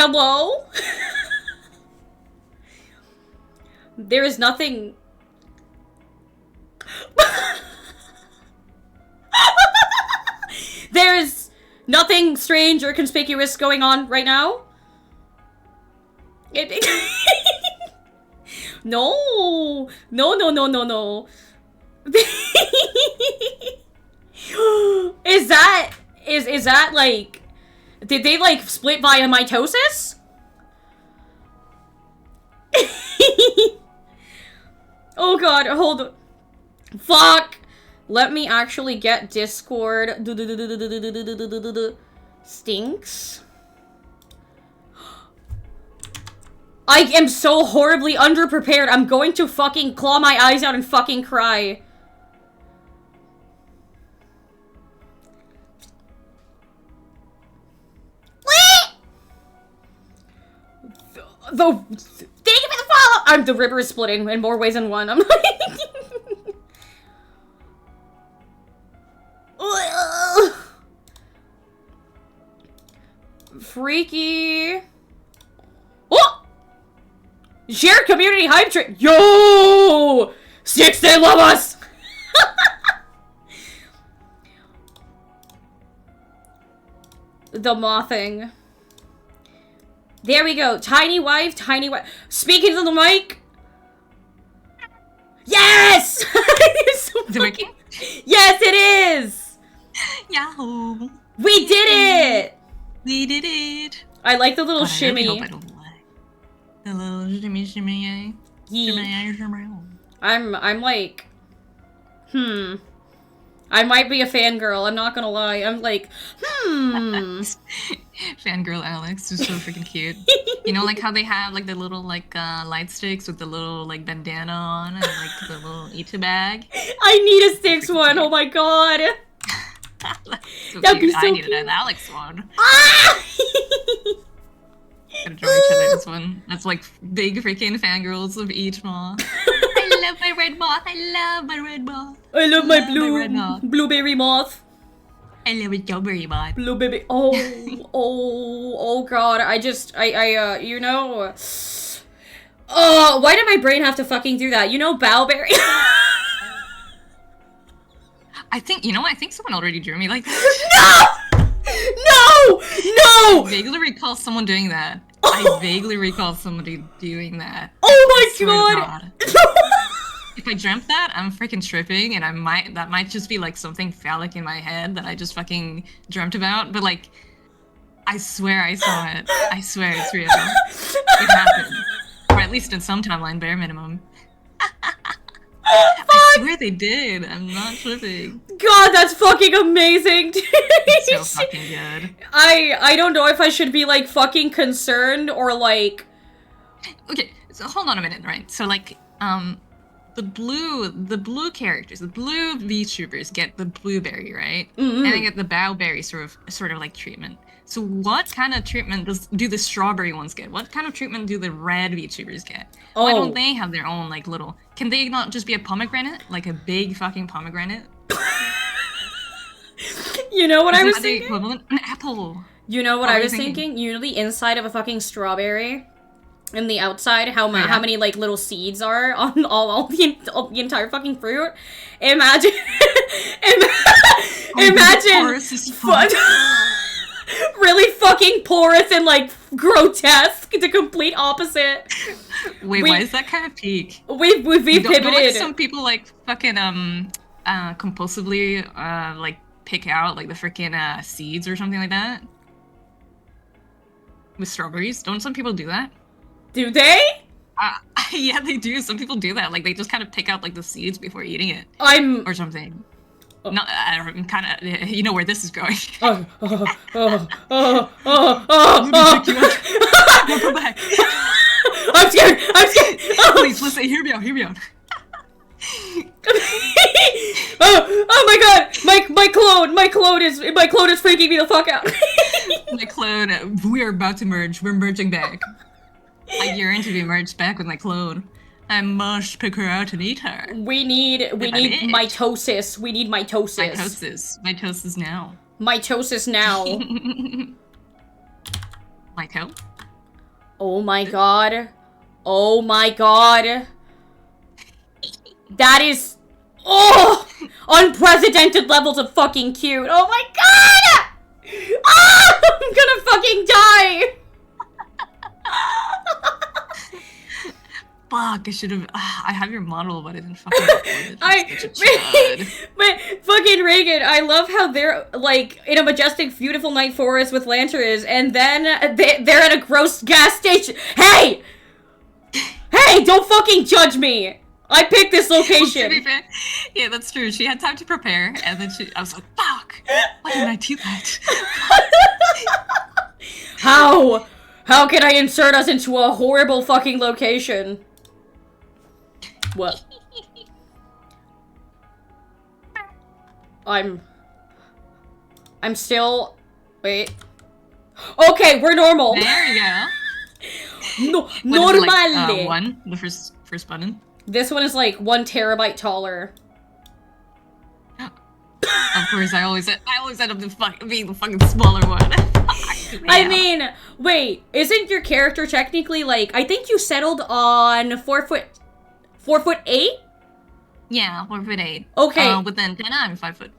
Hello? There is nothing... There's nothing strange or conspicuous going on right now. No. No. Is that like... Did they like split via mitosis? Oh god, hold on. Fuck! Let me actually get Discord. Stinks. I am so horribly underprepared. I'm going to fucking claw my eyes out and fucking cry. Thank you for the follow! The river is splitting in more ways than one. I'm like... Freaky. Oh! Shared community hype train. Yo! 6, they love us! The mothing. There we go. Tiny wife. Speaking to the mic. Yes! It's so fucking... Yes, it is! Yahoo! We did it! We did it! I like the little shimmy. I don't lie. The little shimmy. I'm like... I might be a fangirl, I'm not gonna lie. I'm like, Fangirl Alex is so freaking cute. You know, like how they have like the little like light sticks with the little like bandana on and like the little Ita bag. I need a sticks one, cute. Oh my god. So that'd be so I needed cute. an Alex one. Ah! Gotta draw each other this one. That's like big freaking fangirls of each moth. I love my red moth. I love my red moth. I love my blueberry moth. I love a strawberry moth. Blueberry. Oh god. You know. Why did my brain have to fucking do that? You know, bowberry. I think someone already drew me like that. No! I vaguely recall someone doing that. I vaguely recall somebody doing that. Oh my god! If I dreamt that, I'm freaking tripping, and that might just be like something phallic in my head that I just fucking dreamt about. But like, I swear I saw it. I swear it's real. It happened, or at least in some timeline, bare minimum. I swear they did. I'm not tripping. God, that's fucking amazing. It's so fucking good. I don't know if I should be like fucking concerned or like... Okay, so hold on a minute, right? So like, the blue characters, the blue VTubers get the blueberry, right? Mm-hmm. And they get the bowberry sort of like treatment. So what kind of treatment do the strawberry ones get? What kind of treatment do the red VTubers get? Oh. Why don't they have their own like little... Can they not just be a pomegranate? Like a big fucking pomegranate? You know what I was the thinking? Equivalent? An apple. You know what I was thinking? You know the inside of a fucking strawberry? And the outside, how many like little seeds are on all the entire fucking fruit? Imagine... imagine... really fucking porous and like grotesque, the complete opposite. Wait, why is that kind of peak? We've pivoted. Don't like some people like fucking compulsively like pick out like the freaking seeds or something like that with strawberries? Don't some people do that? Do they? Yeah, they do. Some people do that. Like they just kind of pick out like the seeds before eating it. Or something. Oh. No, I'm kind of. You know where this is going. Come back. I'm scared. Please, listen. Hear me out. Oh my god! My clone is freaking me the fuck out. My clone. We are about to merge. We're merging back. I yearn to be merged back with my clone. I must pick her out and eat her. We need mitosis. We need mitosis. Mitosis now. Mitosis now. Mito? Oh my god. Oh my god. That is... Oh! Unprecedented levels of fucking cute. Oh my god! Ah! I'm gonna fucking die! Fuck, I should have... I have your model, but I didn't fucking upload it. But fucking Reagan, I love how they're, like, in a majestic, beautiful night forest with lanterns, and then they're at a gross gas station. Hey! Hey, don't fucking judge me! I picked this location. Yeah, that's true. She had time to prepare, and then I was like, fuck! Why didn't I do that? How? How can I insert us into a horrible fucking location? What? I'm still... Wait. Okay, we're normal. There you go. No, normally. Like, one? The first button? This one is like 1 terabyte taller. Of course, I always end up being the fucking smaller one. I mean, wait, isn't your character technically like, I think you settled on 4'8"? Yeah, 4'8". Okay. With the antenna, I'm 5 foot.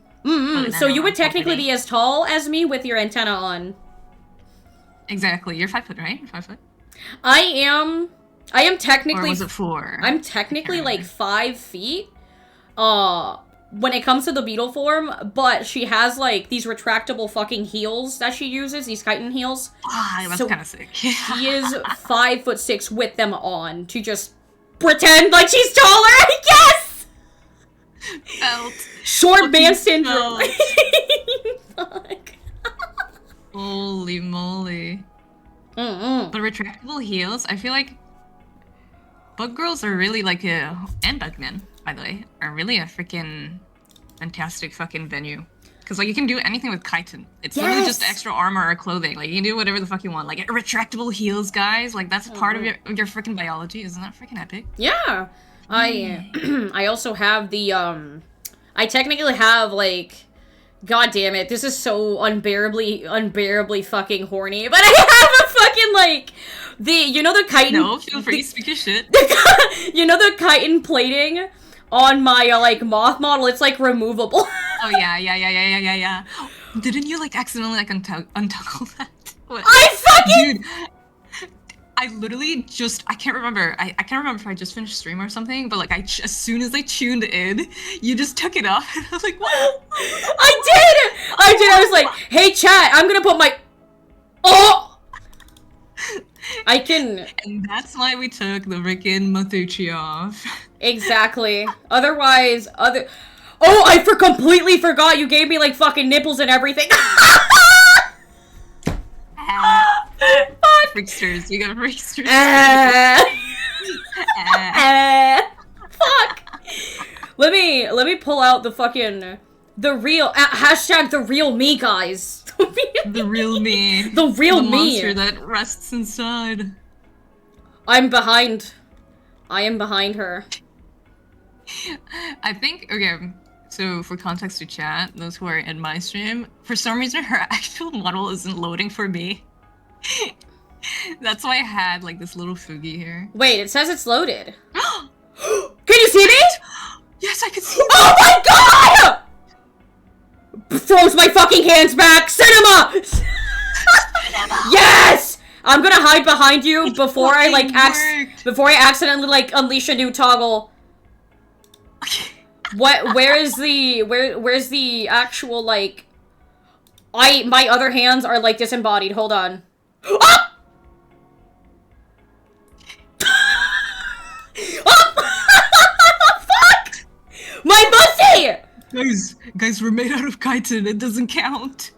So you would technically be as tall as me with your antenna on. Exactly. You're 5 foot, right? 5 foot? I am technically... Or was it 4? I'm technically like 5 feet. When it comes to the beetle form, but she has like these retractable fucking heels that she uses, these chitin heels. Ah, that's kind of sick. She is 5'6" with them on to just pretend like she's taller, I guess! Felt. Short man syndrome. Fuck. Holy moly. But retractable heels, I feel like bug girls are really like and bug men, by the way, are really a freaking fantastic fucking venue. Because like you can do anything with chitin. It's literally just extra armor or clothing. Like you can do whatever the fuck you want. Like retractable heels, guys. Like that's part of your freaking biology. Isn't that freaking epic? Yeah. I also have the I technically have like, god damn it, this is so unbearably fucking horny, but I have a fucking like the chitin. No, feel free, speak your shit. You know the chitin plating on my like moth model, it's like removable. Oh yeah. Didn't you like accidentally like untoggle that? What? I fucking dude. I literally just, I can't remember. I can't remember if I just finished stream or something, but like as soon as I tuned in, you just took it off. And I was like, what? I did! I was like, hey chat, I'm gonna put my... Oh! I can... And that's why we took the freaking Mathuchi off. Exactly. Otherwise, Oh, I completely forgot you gave me like fucking nipples and everything. Freaksters, you got freaksters. Fuck. Let me pull out the fucking hashtag the real me, guys. The real me. The real me. Monster that rests inside. I am behind her. I think, okay, so for context to chat, those who are in my stream, for some reason her actual model isn't loading for me. That's why I had like this little Fugi here. Wait, it says it's loaded. Can you see me? Yes, I can see. Oh my god! Throws my fucking hands back. Cinema! Yes! I'm gonna hide behind you before I like accidentally like unleash a new toggle. Where's the actual like my other hands are like disembodied. Hold on. Ah! Fuck! My pussy! Guys, we're made out of chitin. It doesn't count.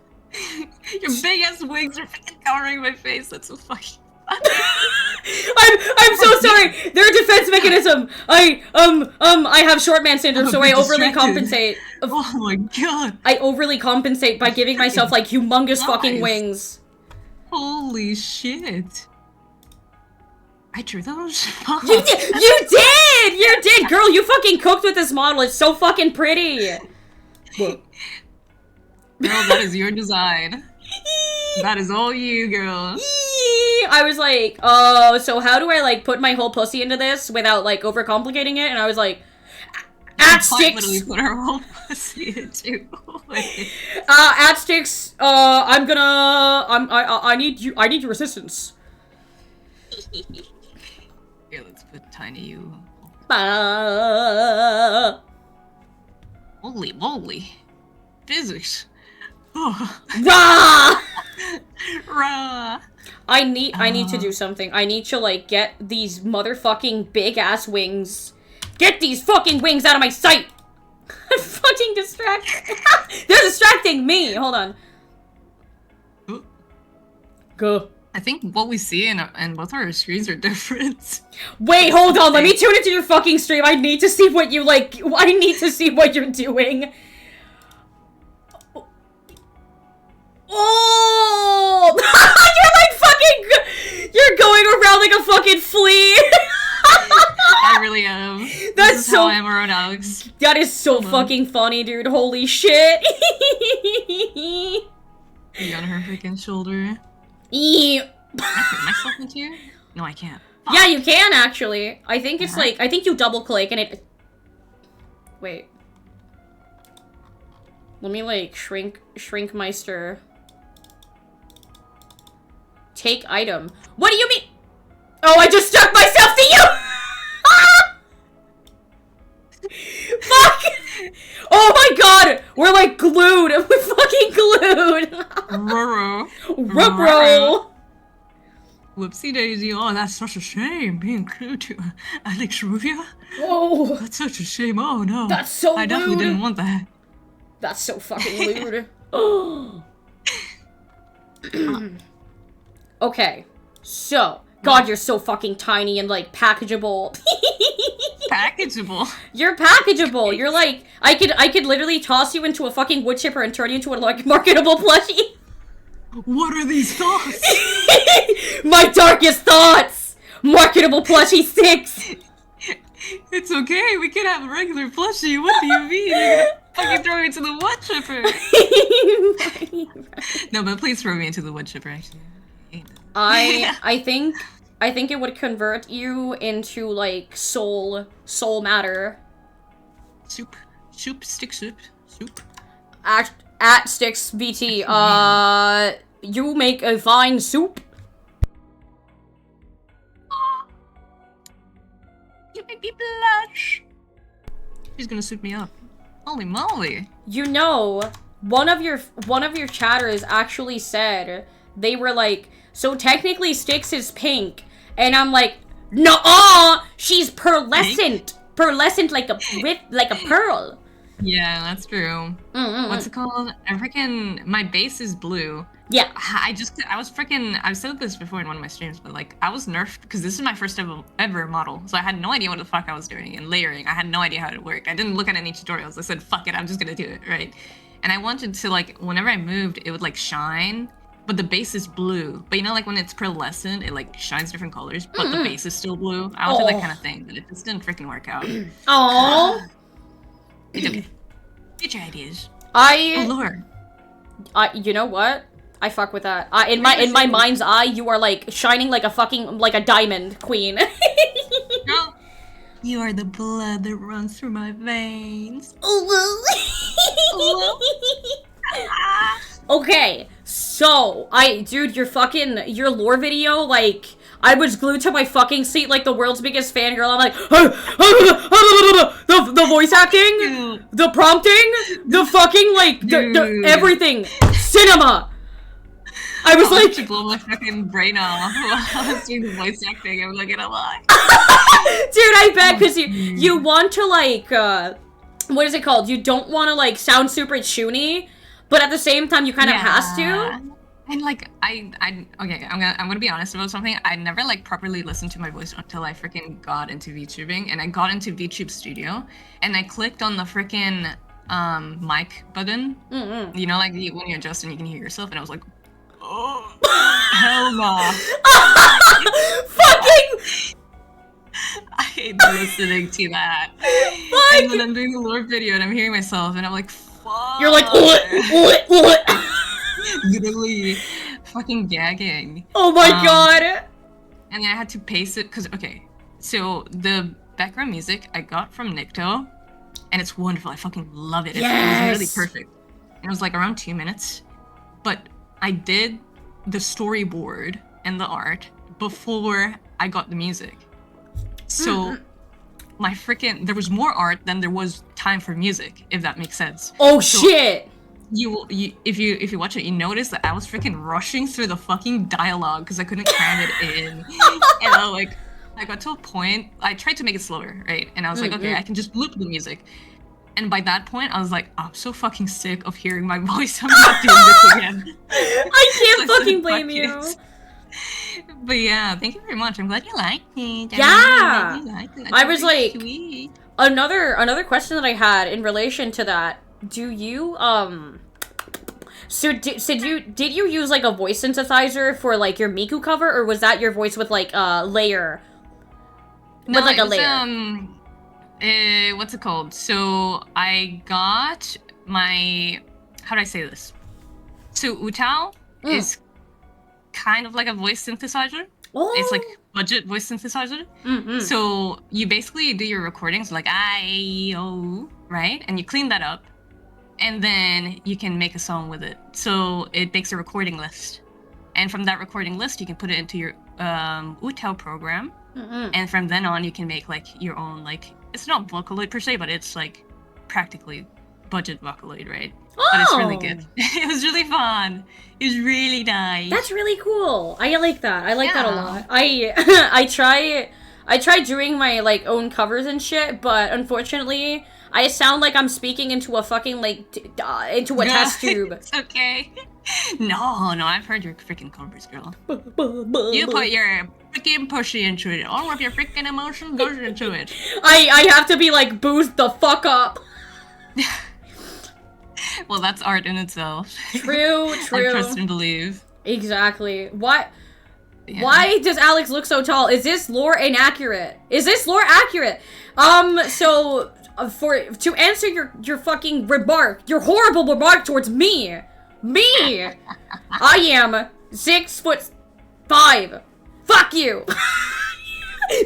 Your big ass wings are covering my face. That's so fucking. I'm so sorry. They're a defense mechanism. I have short man syndrome, so I overly compensate. Oh my god. I overly compensate by giving myself like humongous fucking wings. Holy shit. I drew those? You did! Girl, you fucking cooked with this model. It's so fucking pretty. Girl, that is your design. That is all you, girl. I was like, oh, so how do I, like, put my whole pussy into this without, like, overcomplicating it? And I was like, at Sticks. Literally put her whole pussy into. At Sticks, I need your assistance. Here, let's put Tiny you. Holy moly. Physics. Oh. Rah! Rah! I need to do something. I need to, like, get these motherfucking big-ass wings. Get these fucking wings out of my sight! I'm fucking distracted. They're distracting me! Hold on. Ooh. Go. I think what we see in both our screens are different. Wait, hold on. Let me tune into your fucking stream. I need to see what you, like, I need to see what you're doing. Oh! You're going around like a fucking flea! I really am. That's this is so- how I am around Alex. That is so fucking funny, dude. Holy shit. Be on her freaking shoulder. Eep. Can I put myself into you? No, I can't. Yeah, you can, actually. I think it's like, I think you double click and it... Wait. Let me, like, shrink Meister. Take item. What do you mean? Oh, I just stuck myself to you! Fuck! Oh my god! We're like glued! We're fucking glued! Ruh-roh. Ruh-roh! Whoopsie daisy. Oh, that's such a shame. Being cruel to Alex Rubia. Oh! That's such a shame. Oh no. That's so I definitely rude. didn't want that. That's so fucking lewd. Oh. Okay. So, God, you're so fucking tiny and, like, packageable. Packageable. You're packageable. You're like, I could literally toss you into a fucking wood chipper and turn you into a, like, marketable plushie. What are these thoughts? My darkest thoughts! Marketable plushie 6! It's okay, we can have a regular plushie. What do you mean? You're gonna fucking throw me into the wood chipper. No, but please throw me into the wood chipper, actually. I think it would convert you into, like, soul matter. Soup. Stick soup. At Sticks VT, you make a fine soup. You make me blush. She's gonna soup me up. Holy moly. You know, one of your chatters actually said they were like, so technically Sticks is pink, and I'm like, nuh-uh, she's pearlescent, like a pearl. Yeah, that's true. What's it called? My base is blue. Yeah. I've said this before in one of my streams, but like, I was nerfed because this is my first ever model. So I had no idea what the fuck I was doing. And layering, I had no idea how it worked. I didn't look at any tutorials. I said, fuck it, I'm just gonna do it, right? And I wanted to, like, whenever I moved, it would like shine, but the base is blue. But you know, like when it's pearlescent, it like shines different colors, but the base is still blue. I wanted that kind of thing, but it just didn't freaking work out. Aww. It's okay. Future ideas. Oh, Lord. You know what? I fuck with that. In my mind's eye, you are like shining like a fucking like a diamond queen. No. You are the blood that runs through my veins. Okay, so dude, your lore video, like, I was glued to my fucking seat like the world's biggest fangirl. I'm like, the voice acting, the prompting, the fucking, like, the everything. Cinema! I was like... to blow my fucking brain off while I was doing the voice acting, I'm not gonna lie. Dude, I bet, because you want to, like, what is it called? You don't want to, like, sound super choony, but at the same time, you kind of has to. And like, okay, I'm gonna be honest about something. I never like properly listened to my voice until I freaking got into VTubing, and I got into VTube Studio, and I clicked on the freaking mic button. You know, like when you adjust and you can hear yourself, and I was like, oh, hell no. Fucking. I hate listening to that. Fuck. And then I'm doing the lore video, and I'm hearing myself, and I'm like, fuck. You're like, what? Literally, fucking gagging. Oh my god! And then I had to paste it because so the background music I got from Nikto, and it's wonderful. I fucking love it. Yes! It was really perfect. And it was like around 2 minutes, but I did the storyboard and the art before I got the music. So there was more art than there was time for music, if that makes sense. Oh shit! If you watch it, you notice that I was freaking rushing through the fucking dialogue because I couldn't cram it in. And I got to a point, I tried to make it slower, right? And I was like, okay, I can just loop the music. And by that point, I was like, I'm so fucking sick of hearing my voice. I'm not doing this again. I can't fucking blame you. But yeah, thank you very much. I'm glad you liked it. Yeah. I was like, sweet. another question that I had in relation to that. Do you so did you use like a voice synthesizer for like your Miku cover, or was that your voice with like a layer? No, with like a was, layer. What's it called? So I got my, how do I say this? So Utao is kind of like a voice synthesizer. Oh. It's like budget voice synthesizer. So you basically do your recordings like I-O, right? And you clean that up. And then you can make a song with it. So it makes a recording list. And from that recording list, you can put it into your Utao program. And from then on, you can make like your own, like, it's not Vocaloid per se, but it's like practically budget Vocaloid, right? Oh. But it's really good. It was really fun. It was really nice. That's really cool. I like that. I like that a lot. I try doing my like own covers and shit, but unfortunately, I sound like I'm speaking into a fucking like into a test tube. It's okay. No, I've heard your freaking covers, girl. You put your freaking pussy into it. All of your freaking emotion goes into it. I have to be like boozed the fuck up. Well, that's art in itself. True. I trust and believe. Exactly. What? Yeah. Why does Alex look so tall? Is this lore inaccurate? So to answer your fucking remark, your horrible remark towards me, I am 6'5". Fuck you.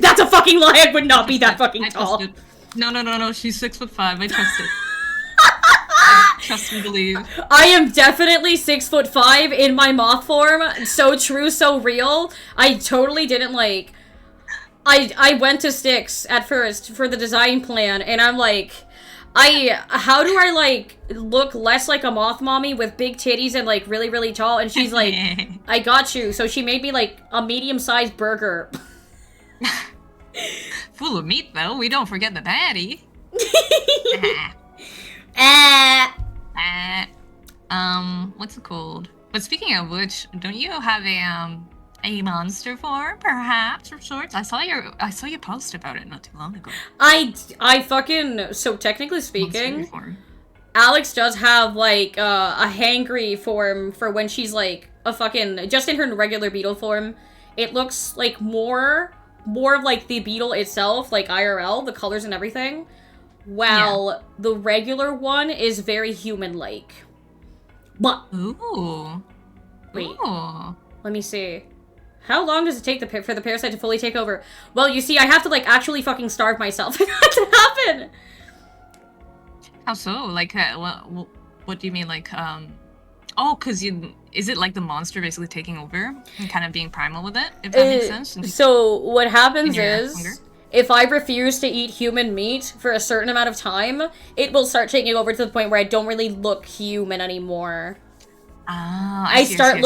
That's a fucking lie. I would not be that fucking tall. No. She's 6'5". I trust it. Trust and believe. I am definitely 6'5" in my moth form. So true, so real. I totally didn't like. I went to Styx at first for the design plan, and I'm like, how do I like look less like a moth mommy with big titties and like really, really tall? And she's like, I got you. So she made me like a medium-sized burger. Full of meat though. We don't forget the patty. What's it called? But speaking of which, don't you have a monster form, perhaps, of sorts? I saw you post about it not too long ago. I fucking, so technically speaking, Alex does have like a hangry form for when she's like a fucking, just in her regular beetle form. It looks like more of like the beetle itself, like IRL, the colors and everything. While the regular one is very human-like. But ooh. Wait. Ooh. Let me see. How long does it take for the parasite to fully take over? Well, you see, I have to like actually fucking starve myself for that to happen. How so? Like, what do you mean? Like, oh, cause is it like the monster basically taking over and kind of being primal with it? If that makes sense. So what happens is, if I refuse to eat human meat for a certain amount of time, it will start taking over to the point where I don't really look human anymore. Ah, I start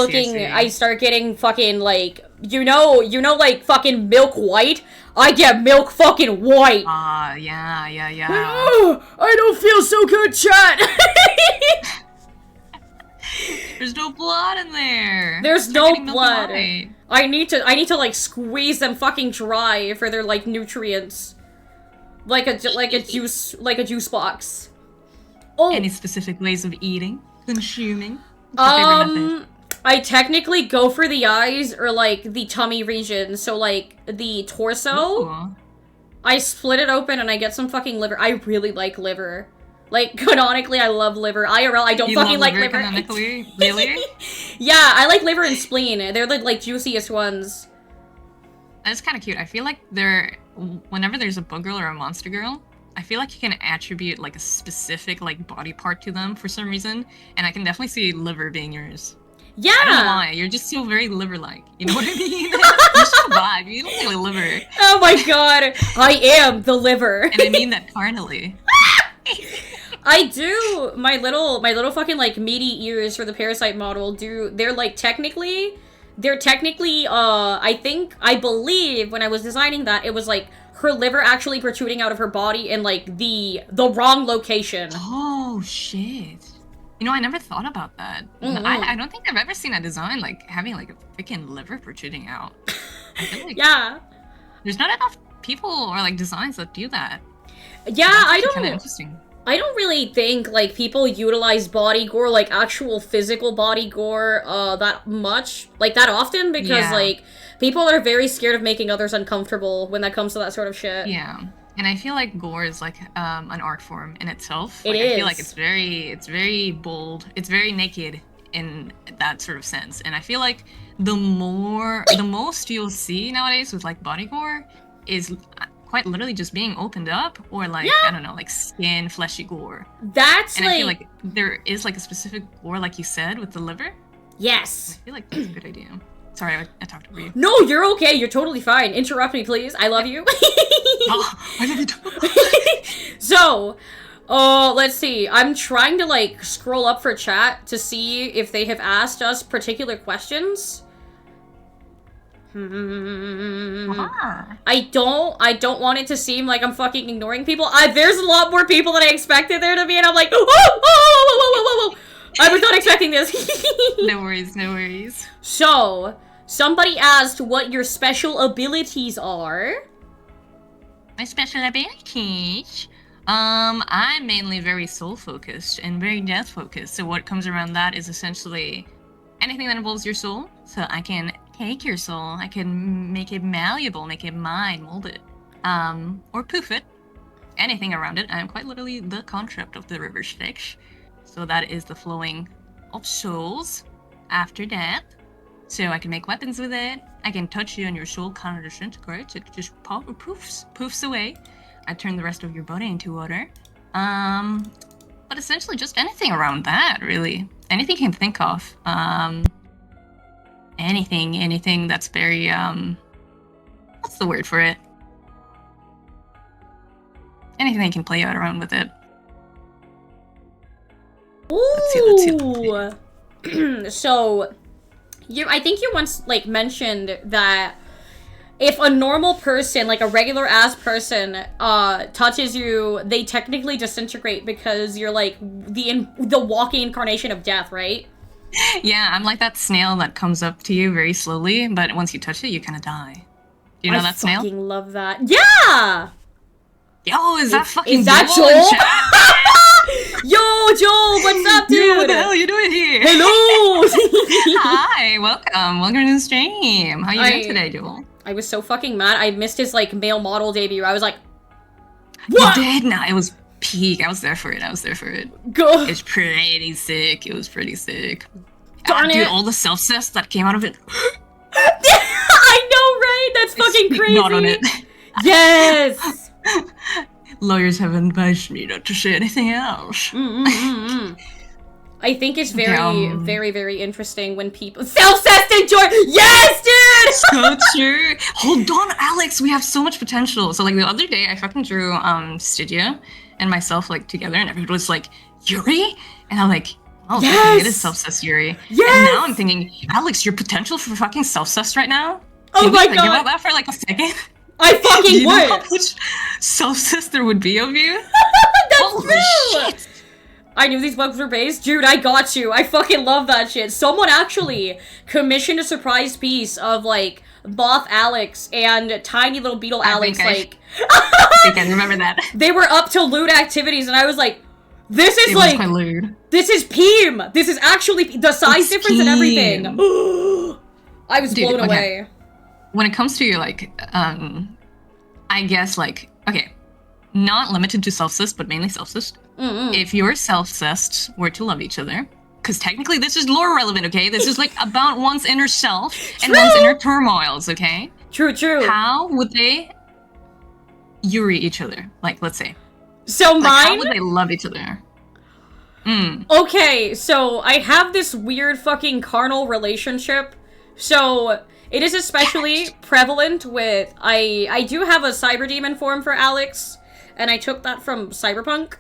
getting fucking like, you know, like fucking milk white. I get milk fucking white. Ah, yeah. Oh, I don't feel so good, chat. There's no blood in there. There's no blood. I need to like squeeze them fucking dry for their like nutrients. Like a juice box. Oh. Any specific ways of eating, consuming? I technically go for the eyes or like the tummy region. So like the torso. Ooh. I split it open and I get some fucking liver. I really like liver. Like, canonically, I love liver. IRL, I don't You fucking love like liver liver. canonically? Really? Yeah, I like liver and spleen. They're the, like, juiciest ones. That's kind of cute. I feel like whenever there's a bug girl or a monster girl, I feel like you can attribute like a specific like body part to them for some reason, and I can definitely see liver being yours. Yeah! I don't know why. You're just so very liver-like. You know what I mean? You're so vibe. You look like a liver. Oh my god. I am the liver. And I mean that carnally. I do. My little fucking, like, meaty ears for the parasite model they're technically, I believe when I was designing that, it was like her liver actually protruding out of her body in like the wrong location. Oh shit. You know, I never thought about that. I don't think I've ever seen a design like having like a freaking liver protruding out. I feel like Yeah. there's not enough people or like designs that do that. Yeah, That's kind of interesting. I don't really think, like, people utilize body gore, like, actual physical body gore, that much, like, that often, because, like, people are very scared of making others uncomfortable when that comes to that sort of shit. Yeah. And I feel like gore is, like, an art form in itself. It like, is. I feel like it's very bold. It's very naked in that sort of sense. And I feel like the most you'll see nowadays with, like, body gore is quite literally just being opened up, or like I don't know, like skin, fleshy gore. That's and I feel like there is like a specific gore, like you said, with the liver. Yes. I feel like that's a good idea. Sorry, I talked over you. No, you're okay. You're totally fine. Interrupt me, please. I love you. Oh, I love you too. So, let's see. I'm trying to like scroll up for chat to see if they have asked us particular questions. I don't want it to seem like I'm fucking ignoring people. There's a lot more people than I expected there to be, and I'm like, whoa. I was not expecting this. No worries, no worries. So, somebody asked what your special abilities are. My special abilities? I'm mainly very soul-focused and very death-focused, so what comes around that is essentially anything that involves your soul, so I can take your soul, I can make it malleable, make it mine, mold it, or poof it, anything around it. I'm quite literally the concept of the river Styx, so that is the flowing of souls after death, so I can make weapons with it, I can touch you and your soul kind of disintegrates, it just poofs away, I turn the rest of your body into water, but essentially just anything around that, really. Anything you can think of. Anything that's very, what's the word for it? Anything you can play out around with it. Ooh. So, I think you once, like, mentioned that if a normal person, like a regular ass person, touches you, they technically disintegrate because you're like the walking incarnation of death, right? Yeah, I'm like that snail that comes up to you very slowly, but once you touch it, you kind of die. You know that snail? I fucking love that. Yeah! Yo, is that fucking Joel? Yo, Joel, what's up, dude? Yo, what the hell are you doing here? Hello! Hi, welcome to the stream. How you doing today, Joel? I was so fucking mad. I missed his, like, male model debut. I was like, what? You did? Nah, it was peak. I was there for it. Go. It's pretty sick. It was pretty sick. Darn it. Dude, all the self-cess that came out of it. I know, right? That's fucking crazy. Not on it. Yes. Lawyers have advised me not to say anything else. I think it's very, very interesting when people self-cessed enjoy. Yes, dude. So true. Hold on, Alex. We have so much potential. So like the other day, I fucking drew Stygia and myself like together, and everybody was like, Yuri, and I'm like, oh, yes! It is self-cessed Yuri. Yes! And now I'm thinking, Alex, your potential for fucking self-cessed right now? Oh my god! Think about that for like a second. I fucking you would. Know how much self-cessed there would be of you? That's Holy true! Shit. I knew these bugs were based. Dude, I got you. I fucking love that shit. Someone actually commissioned a surprise piece of, like, Moth Alex and tiny little beetle Alex, I think I remember that. They were up to lewd activities, and I was like, this is like, quite lewd. This is Peem. This is actually the size difference and everything. I was blown away. When it comes to your, like, I guess, like, okay, not limited to self-cessed, but mainly self-cessed. if your self-cessed were to love each other, because technically this is lore relevant, okay? This is like about one's inner self and one's inner turmoils, okay? True. How would they Yuri each other? Like, let's say. So Like, mine. how would they love each other? Okay, so I have this weird fucking carnal relationship. So it is especially prevalent with I do have a cyber demon form for Alex, and I took that from Cyberpunk.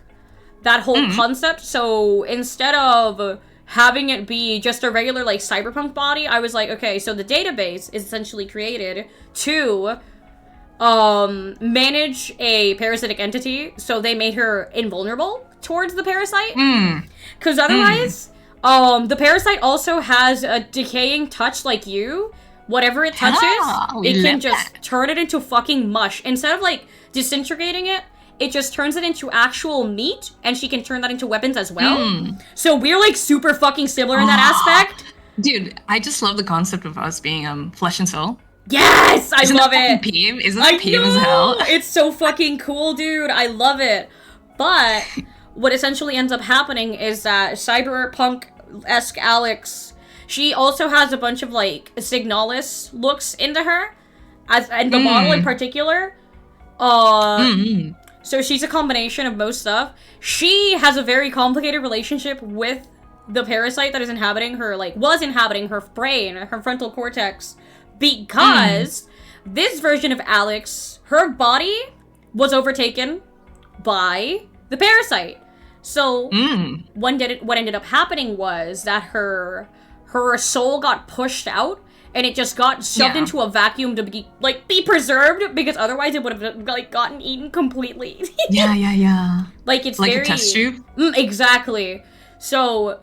That whole concept. So instead of having it be just a regular like Cyberpunk body, I was like, okay, so the database is essentially created to manage a parasitic entity, so they made her invulnerable towards the parasite. Because otherwise, the parasite also has a decaying touch like you. Whatever it touches, it can just turn it into fucking mush. Instead of like disintegrating it, it just turns it into actual meat, and she can turn that into weapons as well. So we're like super fucking similar in that aspect. Dude, I just love the concept of us being flesh and soul. Yes, I love it. Isn't that peeve as hell? It's so fucking cool, dude. I love it. But what essentially ends up happening is that cyberpunk-esque Alex, she also has a bunch of like Signalis looks into her, and the model in particular. So she's a combination of most stuff. She has a very complicated relationship with the parasite that is inhabiting her, like, was inhabiting her brain, her frontal cortex, because this version of Alex, her body was overtaken by the parasite. So what ended up happening was that her soul got pushed out, and it just got shoved into a vacuum to be preserved, because otherwise it would have like gotten eaten completely. Yeah. Like, it's like very... a test tube? Exactly. So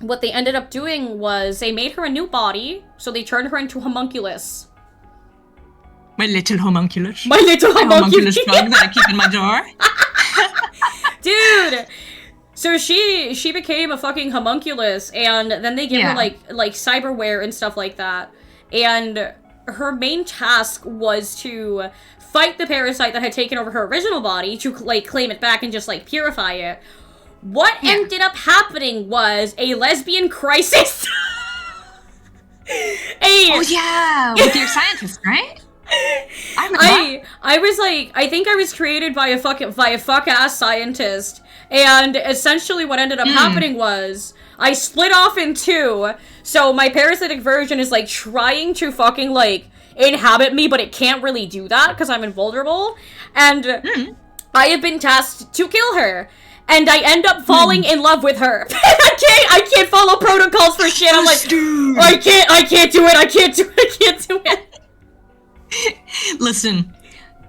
what they ended up doing was they made her a new body, so they turned her into homunculus. My little homunculus. My little homunculus. A homunculus bug that I keep in my jar. Dude! So she became a fucking homunculus, and then they give her like cyberware and stuff like that. And her main task was to fight the parasite that had taken over her original body, to like claim it back and just like purify it. What ended up happening was a lesbian crisis. Oh yeah, with your scientist, right? I was like, I think I was created by a fuck ass scientist, and essentially what ended up happening was I split off in two. So my parasitic version is like trying to fucking like inhabit me, but it can't really do that because I'm invulnerable, and I have been tasked to kill her. And I end up falling in love with her. I can't follow protocols for shit. I'm like, I can't do it. Listen,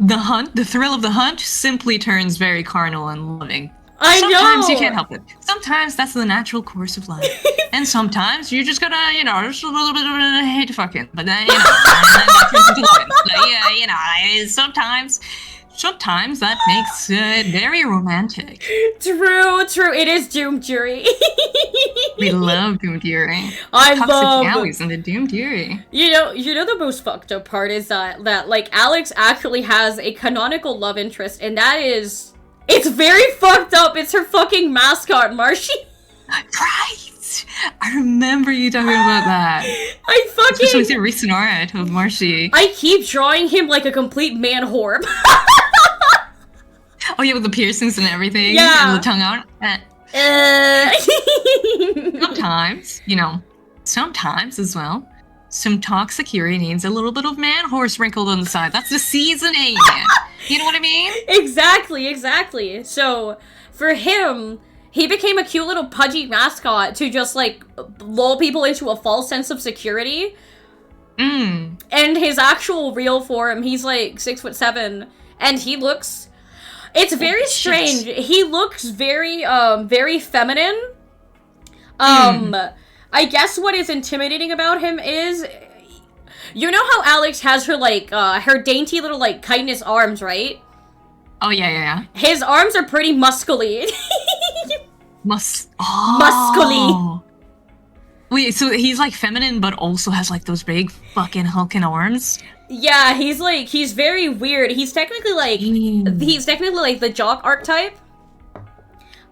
the thrill of the hunt simply turns very carnal and loving. Sometimes you can't help it. Sometimes that's the natural course of life. And sometimes you just gotta, just a little bit of hate fucking. But then, and then that turns into loving. Like, Sometimes that makes it very romantic. True. It is Doom Jury. We love Doom Jury. I love Toxic Galleys in the Doom Jury. You know the most fucked up part is that like Alex actually has a canonical love interest, and that is, it's very fucked up. It's her fucking mascot, Marshy. Right. I remember you talking about that. Especially with your recent art of Marshy. I keep drawing him like a complete man whore. Oh yeah, with the piercings and everything. Yeah. And the tongue out. Sometimes as well, some toxic Yuri needs a little bit of man horse sprinkled on the side. That's the seasoning. You know what I mean? Exactly. So for him, he became a cute little pudgy mascot to just like lull people into a false sense of security. And his actual real form, he's like 6'7", and he looks... It's very strange. He looks very, very feminine. I guess what is intimidating about him is, you know how Alex has her, like, her dainty little, like, chitinous arms, right? Oh, yeah. His arms are pretty muscly. Muscly. Wait, so he's, like, feminine, but also has, like, those big fucking hulking arms? Yeah, he's very weird. He's technically like the jock archetype.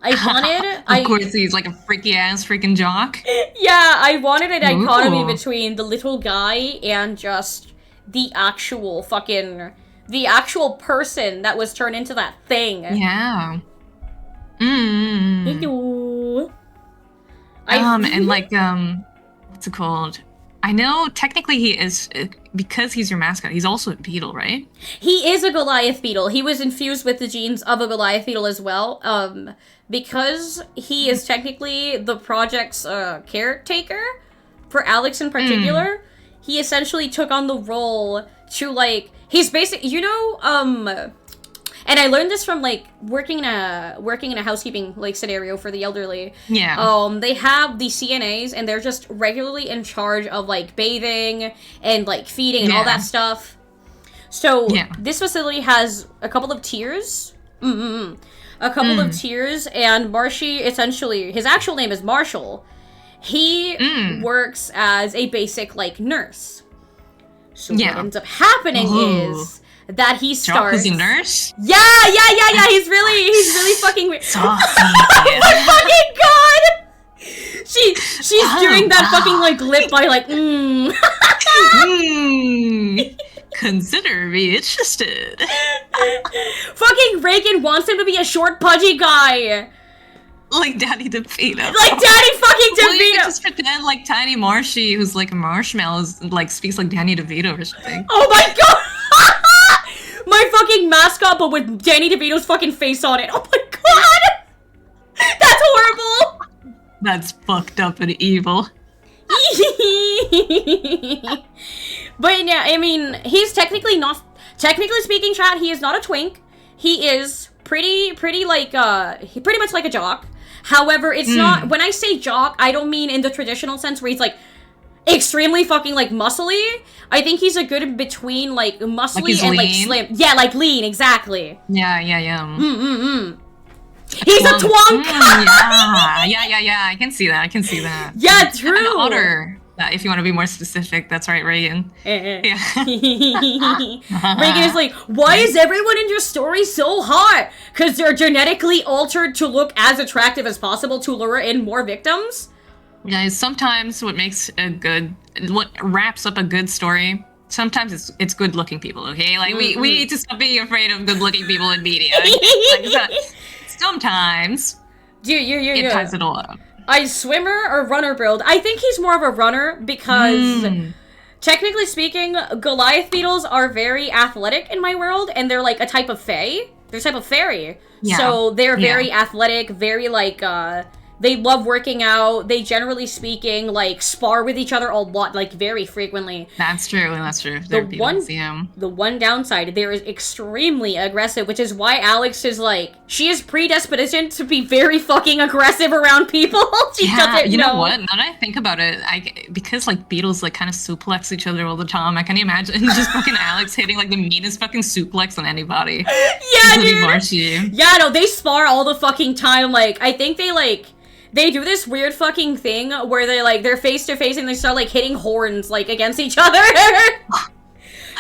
I wanted, Of course, he's like a freaky ass freaking jock. yeah, I wanted a dichotomy Ooh. between the little guy and just the actual person that was turned into that thing. Yeah. Mm. Ew. And like, what's it called? I know technically he is, because he's your mascot, he's also a beetle, right? He is a Goliath beetle. He was infused with the genes of a Goliath beetle as well. Because he is technically the project's caretaker for Alex in particular, he essentially took on the role to like he's basic. And I learned this from like working in a housekeeping like scenario for the elderly. Yeah. They have the CNAs and they're just regularly in charge of like bathing and like feeding and all that stuff. So this facility has a couple of tiers. A couple of tiers, and Marshy, essentially, his actual name is Marshall. He works as a basic like nurse. So what ends up happening is that he starts. Is he nurse? Yeah. He's really fucking weird. Saucy. Oh my fucking god! She's doing that fucking like lip by like Consider me interested. Fucking Reagan wants him to be a short, pudgy guy. Like Daddy DeVito. Like Daddy fucking DeVito. Well, you could just pretend like Tiny Marshy, who's like a marshmallow, like speaks like Danny DeVito or something. Oh my god! My fucking mascot, but with Danny DeVito's fucking face on it. Oh my god! That's horrible! That's fucked up and evil. But yeah, I mean, he's technically speaking, chat, he is not a twink. He is pretty like, he pretty much like a jock. However, it's not, when I say jock, I don't mean in the traditional sense where he's like, extremely fucking like muscly. I think he's a good in between like muscly and like slim. Yeah, like lean, exactly. Yeah. He's a twunk! Yeah, I can see that. Yeah, true! An otter. If you want to be more specific, that's right, Reagan. Yeah. Reagan is like, why is everyone in your story so hot? Because they're genetically altered to look as attractive as possible to lure in more victims? Guys, sometimes what wraps up a good story, sometimes it's good-looking people, okay? Like, we need to stop being afraid of good-looking people in media. Sometimes it ties it all up. A swimmer or runner build? I think he's more of a runner because, technically speaking, Goliath beetles are very athletic in my world, and they're like a type of fae. They're a type of fairy. Yeah. So they're very athletic, very like, they love working out. They, generally speaking, like, spar with each other a lot, like, very frequently. That's true. The one downside, they're extremely aggressive, which is why Alex is, like, she is predispositioned to be very fucking aggressive around people. She doesn't you know what? Now that I think about it, because, like, beetles, like, kind of suplex each other all the time, I can't imagine just fucking Alex hitting, like, the meanest fucking suplex on anybody. Yeah, dude! Marshy. Yeah, no, they spar all the fucking time. Like, I think they do this weird fucking thing where they're face to face and they start like hitting horns like against each other.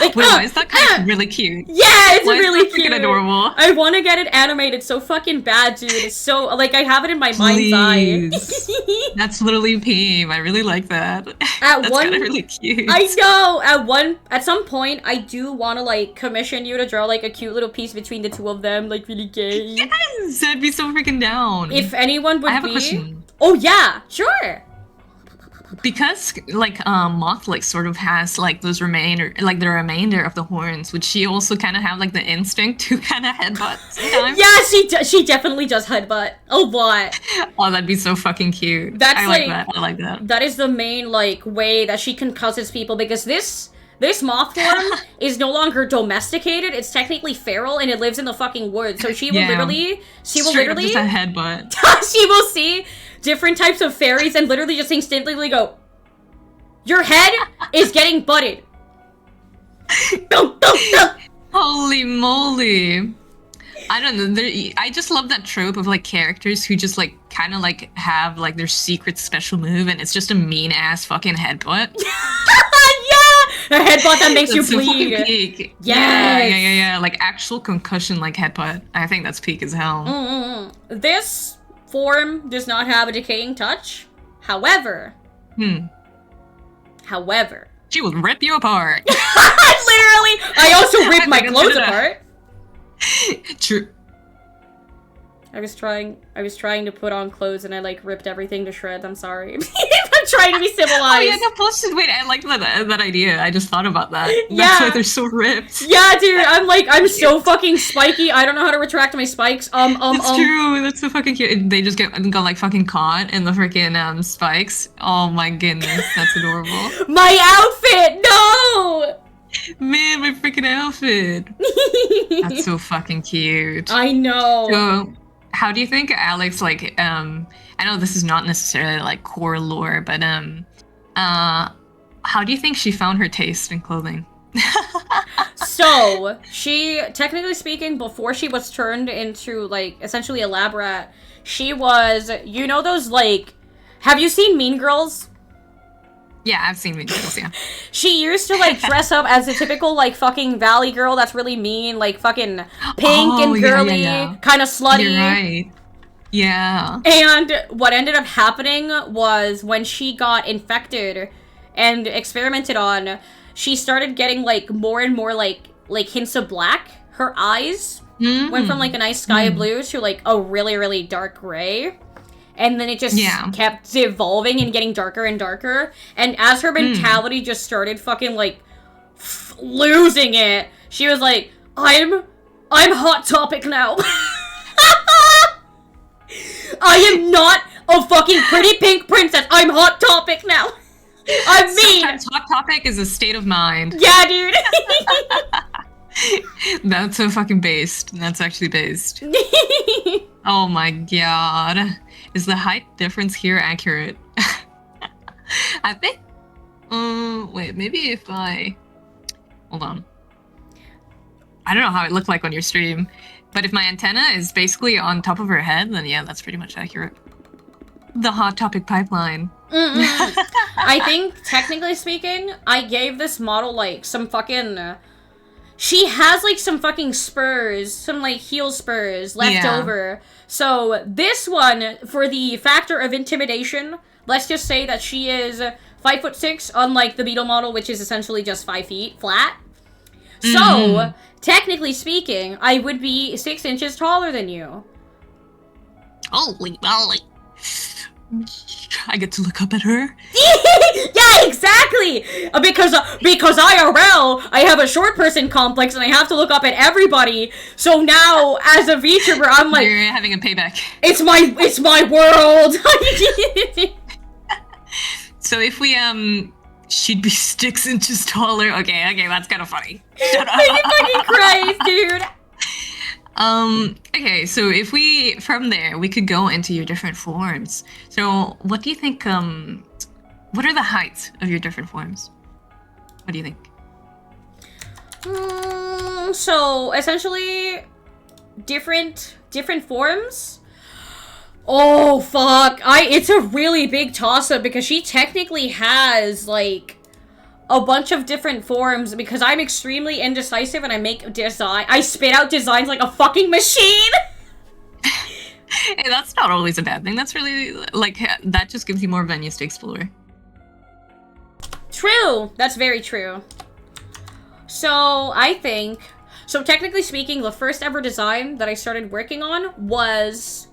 Like, wait, is that kind of really cute? Yeah, it's really cute. Freaking adorable. I want to get it animated so fucking bad, dude. It's so like I have it in my mind's eye. That's literally Peem. I really like that. That's kind of really cute. I know. At some point, I do want to like commission you to draw like a cute little piece between the two of them, like really gay. Yes, I'd be so freaking down. If anyone would I have a question. Oh yeah, sure. Because like Moth like sort of has like the remainder of the horns, would she also kind of have like the instinct to kind of headbutt sometimes? Yeah, she definitely does headbutt a lot. Oh, that'd be so fucking cute. I like that. That is the main like way that she concusses people, because this moth form is no longer domesticated. It's technically feral and it lives in the fucking woods. So she will literally just a headbutt. She will see different types of fairies and literally just instinctively go, your head is getting butted. Holy moly. I don't know. I just love that trope of like characters who just like kind of like have like their secret special move, and it's just a mean ass fucking headbutt. A headbutt that makes you bleed. So peak. Yes. Yeah. Like actual concussion like headbutt. I think that's peak as hell. This form does not have a decaying touch. However, she will rip you apart. Literally, I also rip my clothes apart. True. I was trying to put on clothes and I like ripped everything to shreds. I'm sorry. I'm trying to be civilized. Oh yeah, no bullshit. Wait, I like that idea. I just thought about that. Yeah. That's why they're so ripped. Yeah, dude. I'm so fucking spiky. I don't know how to retract my spikes. That's true. That's so fucking cute. They just got like fucking caught in the freaking spikes. Oh my goodness, that's adorable. My outfit, no. Man, my freaking outfit. That's so fucking cute. I know. So, how do you think Alex, like, I know this is not necessarily, like, core lore, but, how do you think she found her taste in clothing? So, she, technically speaking, before she was turned into, like, essentially a lab rat, she was, you know those, like, have you seen Mean Girls? Yeah, I've seen Mean Girls, yeah. She used to, like, dress up as a typical, like, fucking valley girl that's really mean, like, fucking pink and girly, kind of slutty. You're right. Yeah. And what ended up happening was when she got infected and experimented on, she started getting, like, more and more, like hints of black. Her eyes went from, like, a nice sky blue to, like, a really, really dark gray. And then it just kept evolving and getting darker and darker. And as her mentality just started fucking, like, losing it, she was like, I'm Hot Topic now. I am not a fucking pretty pink princess. I'm Hot Topic now. I mean... Sometimes Hot Topic is a state of mind. Yeah, dude. That's so fucking based. That's actually based. Oh my god. Is the height difference here accurate? I think... wait, maybe if I... Hold on. I don't know how it looked like on your stream, but if my antenna is basically on top of her head, then yeah, that's pretty much accurate. The Hot Topic pipeline. I think, technically speaking, I gave this model, like, some fucking... she has, like, some fucking spurs, some, like, heel spurs left over. So, this one, for the factor of intimidation, let's just say that she is 5'6", unlike the Beetle model, which is essentially just 5 feet flat. So, technically speaking, I would be 6 inches taller than you. Holy moly. I get to look up at her. Yeah, exactly. Because IRL, I have a short person complex, and I have to look up at everybody. So now, as a VTuber, I'm like, you're having a payback. It's my world. So if we she'd be 6 inches taller. Okay, that's kind of funny. Shut up. Fucking Christ, dude. Okay, so if from there, we could go into your different forms. So, what do you think, what are the heights of your different forms? What do you think? So, essentially, different forms? Oh, fuck. It's a really big toss-up, because she technically has, like, a bunch of different forms, because I'm extremely indecisive and I spit out designs like a fucking machine! Hey, that's not always a bad thing. That's really, like, that just gives you more venues to explore. True! That's very true. So, technically speaking, the first ever design that I started working on was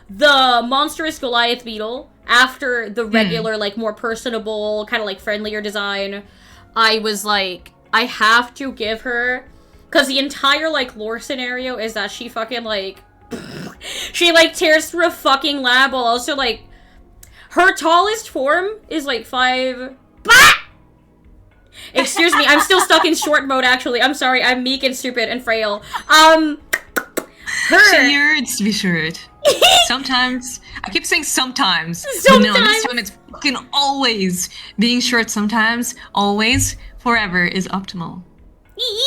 the monstrous Goliath beetle. After the regular, like, more personable, kind of, like, friendlier design, I was like, I have to give her... because the entire, like, lore scenario is that she fucking, like... she, like, tears through a fucking lab while also, like... her tallest form is, like, 5... Bah! Excuse me, I'm still stuck in short mode, actually. I'm sorry, I'm meek and stupid and frail. She yearns to be short. Sometimes. I keep saying sometimes. But no, this time it's fucking always. Being short sometimes, always, forever is optimal.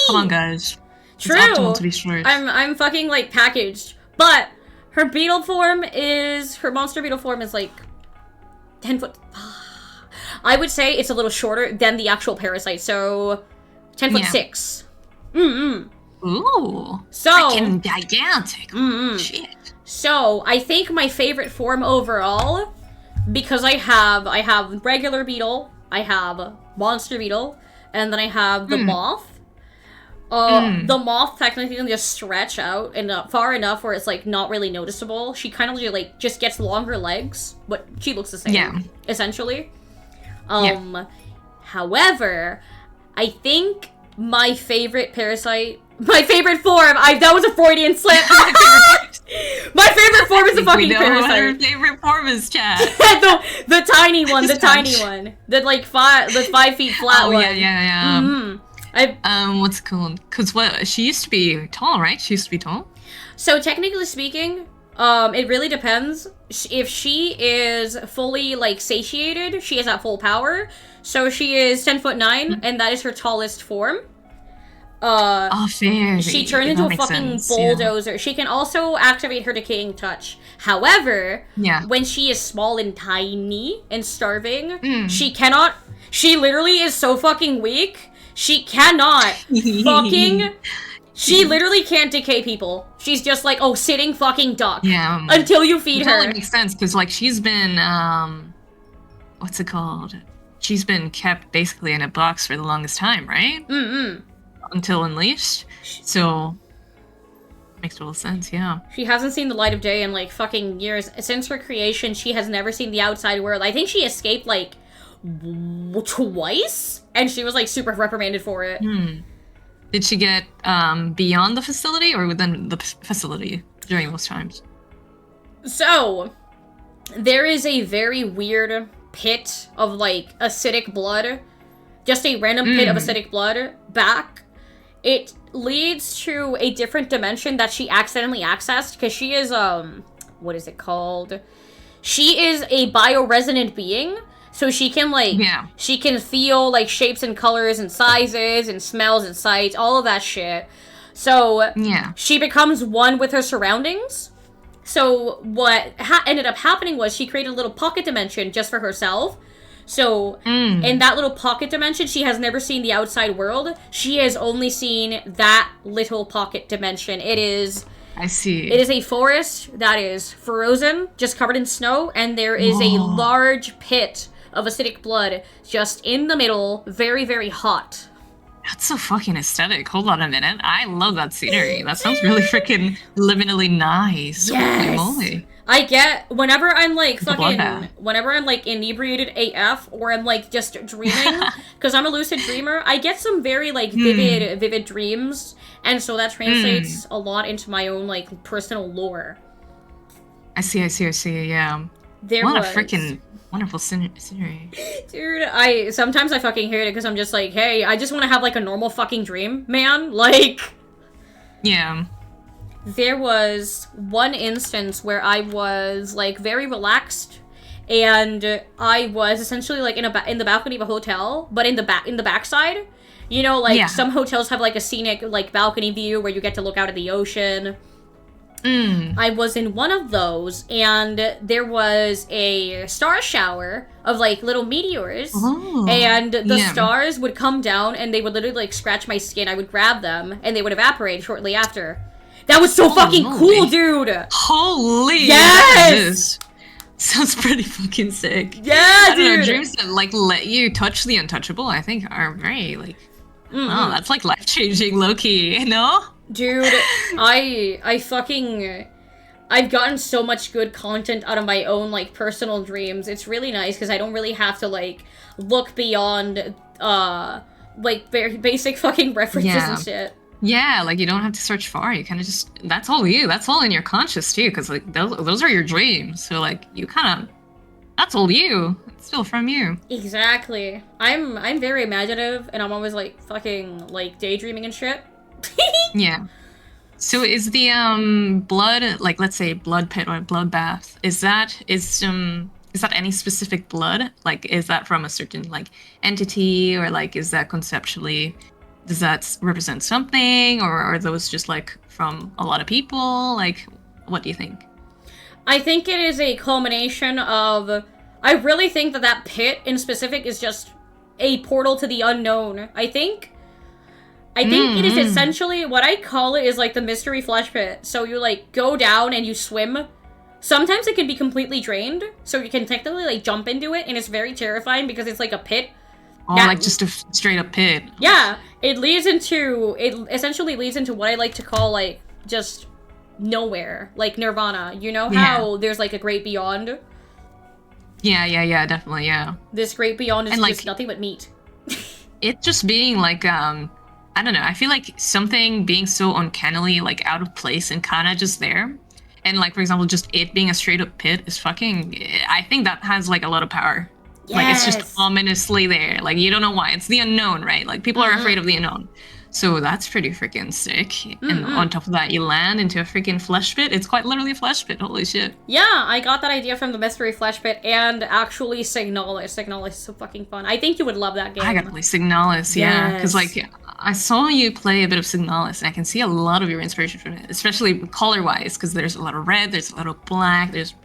Come on, guys. True. It's optimal to be short. I'm fucking, like, packaged. But her beetle form is... her monster beetle form is, like, 10 foot... I would say it's a little shorter than the actual parasite, so 10'6". Ooh. So freaking gigantic. Shit. So, I think my favorite form overall, because I have regular beetle, I have monster beetle, and then I have the moth. The moth technically can just stretch out and far enough where it's like not really noticeable. She kind of like just gets longer legs, but she looks the same, essentially. However, I think my favorite parasite, my favorite form, that was a Freudian slip. My favorite form is a fucking parasite. What her favorite form is, chat. the tiny one, the tiny one, the 5 feet flat one. Yeah. Mm-hmm. What's it called? Because she used to be tall, right? She used to be tall. So technically speaking, it really depends. If she is fully like satiated, she is at full power. So she is 10'9", and that is her tallest form. Fair. She turns into a fucking bulldozer. Yeah. She can also activate her decaying touch. However, when she is small and tiny and starving, she cannot. She literally is so fucking weak. She cannot fucking. She literally can't decay people. She's just like, sitting fucking duck. Yeah. Until you feed her. It totally makes sense, because, like, she's been, what's it called? She's been kept basically in a box for the longest time, right? Until unleashed. So, makes total sense, yeah. She hasn't seen the light of day in, like, fucking years. Since her creation, she has never seen the outside world. I think she escaped, like, twice? And she was, like, super reprimanded for it. Did she get beyond the facility or within the facility during those times? So, there is a very weird pit of, like, acidic blood. Just a random pit of acidic blood back. It leads to a different dimension that she accidentally accessed, because she is, what is it called? She is a bioresonant being. So she can, like, she can feel, like, shapes and colors and sizes and smells and sights, all of that shit. So, she becomes one with her surroundings. So what ended up happening was she created a little pocket dimension just for herself. So, in that little pocket dimension, she has never seen the outside world. She has only seen that little pocket dimension. It is... I see. It is a forest that is frozen, just covered in snow, and there is a large pit of acidic blood just in the middle, very, very hot. That's so fucking aesthetic. Hold on a minute. I love that scenery. That sounds really freaking liminally nice. Yes. Holy moly. I get, whenever I'm like whenever I'm like inebriated AF or I'm like just dreaming, because I'm a lucid dreamer, I get some very like vivid dreams, and so that translates a lot into my own like personal lore. I see, yeah. What a freaking wonderful scenery. Dude, sometimes I fucking hate it because I'm just like, hey, I just want to have like a normal fucking dream, man. Like... Yeah. There was one instance where I was, like, very relaxed, and I was essentially, like, in the balcony of a hotel, but in the backside. You know, like, some hotels have, like, a scenic, like, balcony view where you get to look out at the ocean. I was in one of those, and there was a star shower of, like, little meteors, and the stars would come down, and they would literally, like, scratch my skin. I would grab them, and they would evaporate shortly after. That was so fucking cool, dude! Holy! Yes! Sounds pretty fucking sick. Yeah, dude! Know, dreams that, like, let you touch the untouchable, I think, are very, like... Oh, that's, like, life-changing, low-key, you know? Dude, I've gotten so much good content out of my own, like, personal dreams. It's really nice, because I don't really have to, like, look beyond, like, very basic fucking references and shit. Yeah, like, you don't have to search far. You kind of just... That's all you. That's all in your conscious, too, because, like, those are your dreams. So, like, you kind of... That's all you. It's still from you. Exactly. I'm very imaginative, and I'm always, like, fucking, like, daydreaming and shit. Yeah. So is the, blood... Like, let's say blood pit or blood bath. Is that any specific blood? Like, is that from a certain, like, entity? Or, like, is that conceptually... Does that represent something, or are those just, like, from a lot of people? Like, what do you think? I think it is a culmination of... I really think that pit in specific is just a portal to the unknown. I think I think it is essentially, what I call it is like the mystery flesh pit. So you like go down and you swim. Sometimes it can be completely drained, so you can technically like jump into it, and it's very terrifying because it's like a pit. Oh, like just a straight up pit. Yeah, it essentially leads into what I like to call like just nowhere, like Nirvana. You know how there's like a great beyond? Yeah, definitely, yeah. This great beyond is and, just nothing but meat. It just being like, I don't know, I feel like something being so uncannily like out of place and kind of just there. And like, for example, just it being a straight up pit is fucking, I think that has like a lot of power. Yes. Like it's just ominously there. Like you don't know why. It's the unknown, right? Like people are afraid of the unknown. So that's pretty freaking sick. And on top of that, you land into a freaking flesh pit. It's quite literally a flesh pit. Holy shit. Yeah, I got that idea from the mystery flesh pit and actually Signalis. Signalis is so fucking fun. I think you would love that game. I gotta play Signalis, yeah. Because like I saw you play a bit of Signalis, and I can see a lot of your inspiration from it, especially color-wise, because there's a lot of red, there's a lot of black, there's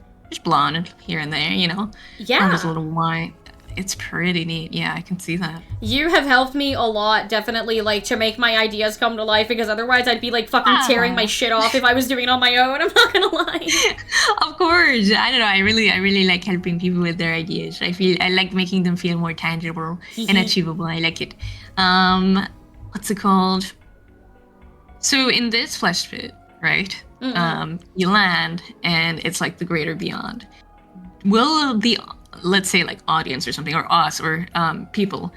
blonde here and there, you know? Yeah. And there's a little white. It's pretty neat. Yeah, I can see that. You have helped me a lot, definitely, like, to make my ideas come to life, because otherwise I'd be, like, fucking tearing my shit off if I was doing it on my own, I'm not gonna lie. Of course. I don't know, I really like helping people with their ideas. I like making them feel more tangible and achievable. I like it. What's it called? So in this flesh pit, right? You land, and it's, like, the greater beyond. Will the... let's say like audience or something, or us, or people,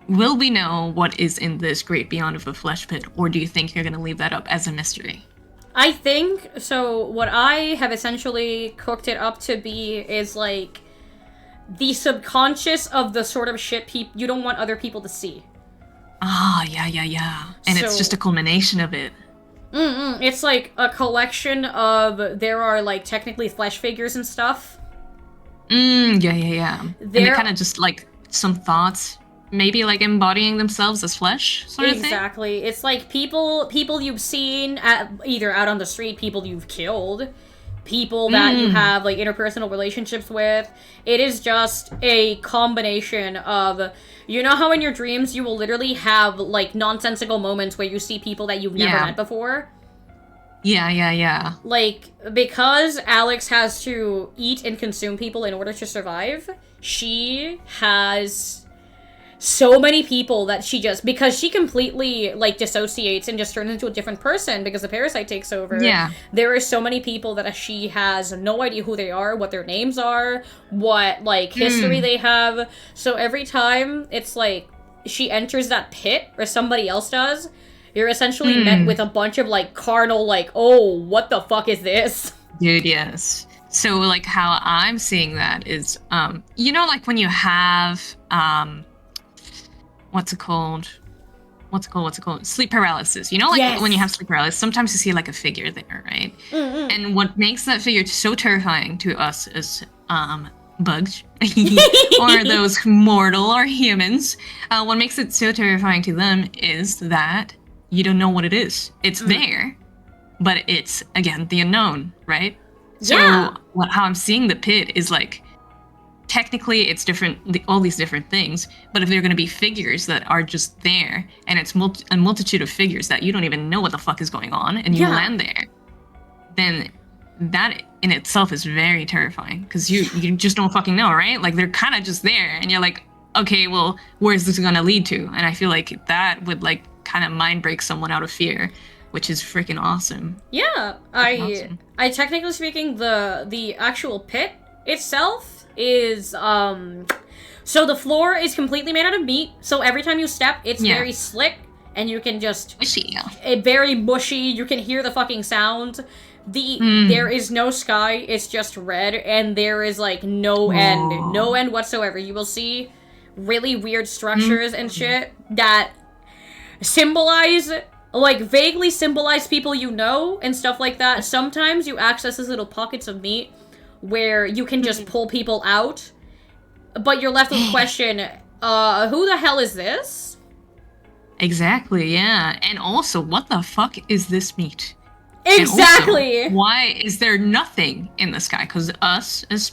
will we know what is in this great beyond of a flesh pit, or do you think you're going to leave that up as a mystery? I think, so what I have essentially cooked it up to be is like the subconscious of the sort of shit you don't want other people to see. Ah, yeah. And so, it's just a culmination of it. It's like a collection of, there are like technically flesh figures and stuff. Yeah. And they kind of just like some thoughts, maybe like embodying themselves as flesh, sort of thing. Exactly. It's like people you've seen either out on the street, people you've killed, people that you have like interpersonal relationships with. It is just a combination of, you know how in your dreams you will literally have like nonsensical moments where you see people that you've never met before? Yeah. Like, because Alex has to eat and consume people in order to survive, she has so many people that she just, because she completely, like, dissociates and just turns into a different person because the parasite takes over. Yeah. There are so many people that she has no idea who they are, what their names are, what, like, history they have. So every time it's like she enters that pit, or somebody else does, you're essentially met with a bunch of, like, carnal, like, oh, what the fuck is this? Dude, yes. So, like, how I'm seeing that is, you know, like, when you have, what's it called? Sleep paralysis. You know, like, when you have sleep paralysis, sometimes you see, like, a figure there, right? And what makes that figure so terrifying to us as, bugs, or those mortal or humans, what makes it so terrifying to them is that you don't know what it is. It's there, but it's, again, the unknown, right? So how I'm seeing the pit is like, technically it's different, all these different things, but if they're going to be figures that are just there, and it's a multitude of figures that you don't even know what the fuck is going on, and you land there, then that in itself is very terrifying, because you just don't fucking know, right? Like, they're kind of just there, and you're like, okay, well, where's this going to lead to? And I feel like that would, like, kind of mind break someone out of fear, which is freaking awesome. Yeah, I technically speaking, the actual pit itself is, so the floor is completely made out of meat, so every time you step, it's very slick, and you can just... mushy, very mushy, you can hear the fucking sound. There is no sky, it's just red, and there is, like, no end whatsoever. You will see really weird structures and shit that symbolize, like, vaguely symbolize people you know, and stuff like that. Sometimes you access these little pockets of meat where you can just pull people out, but you're left with the question, who the hell is this? Exactly, yeah. And also, what the fuck is this meat? Exactly! Also, why is there nothing in the sky? Because us, as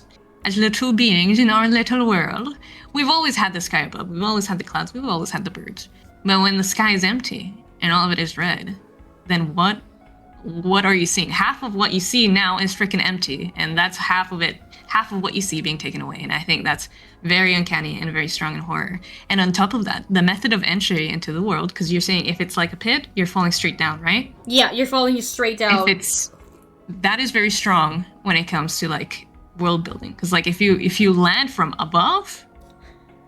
little beings in our little world, we've always had the sky above, we've always had the clouds, we've always had the birds. But when the sky is empty, and all of it is red, then what are you seeing? Half of what you see now is freaking empty, and that's half of what you see being taken away. And I think that's very uncanny and very strong in horror. And on top of that, the method of entry into the world, because you're saying if it's like a pit, you're falling straight down, right? Yeah, you're falling straight down. That is very strong when it comes to like world building, because like if you land from above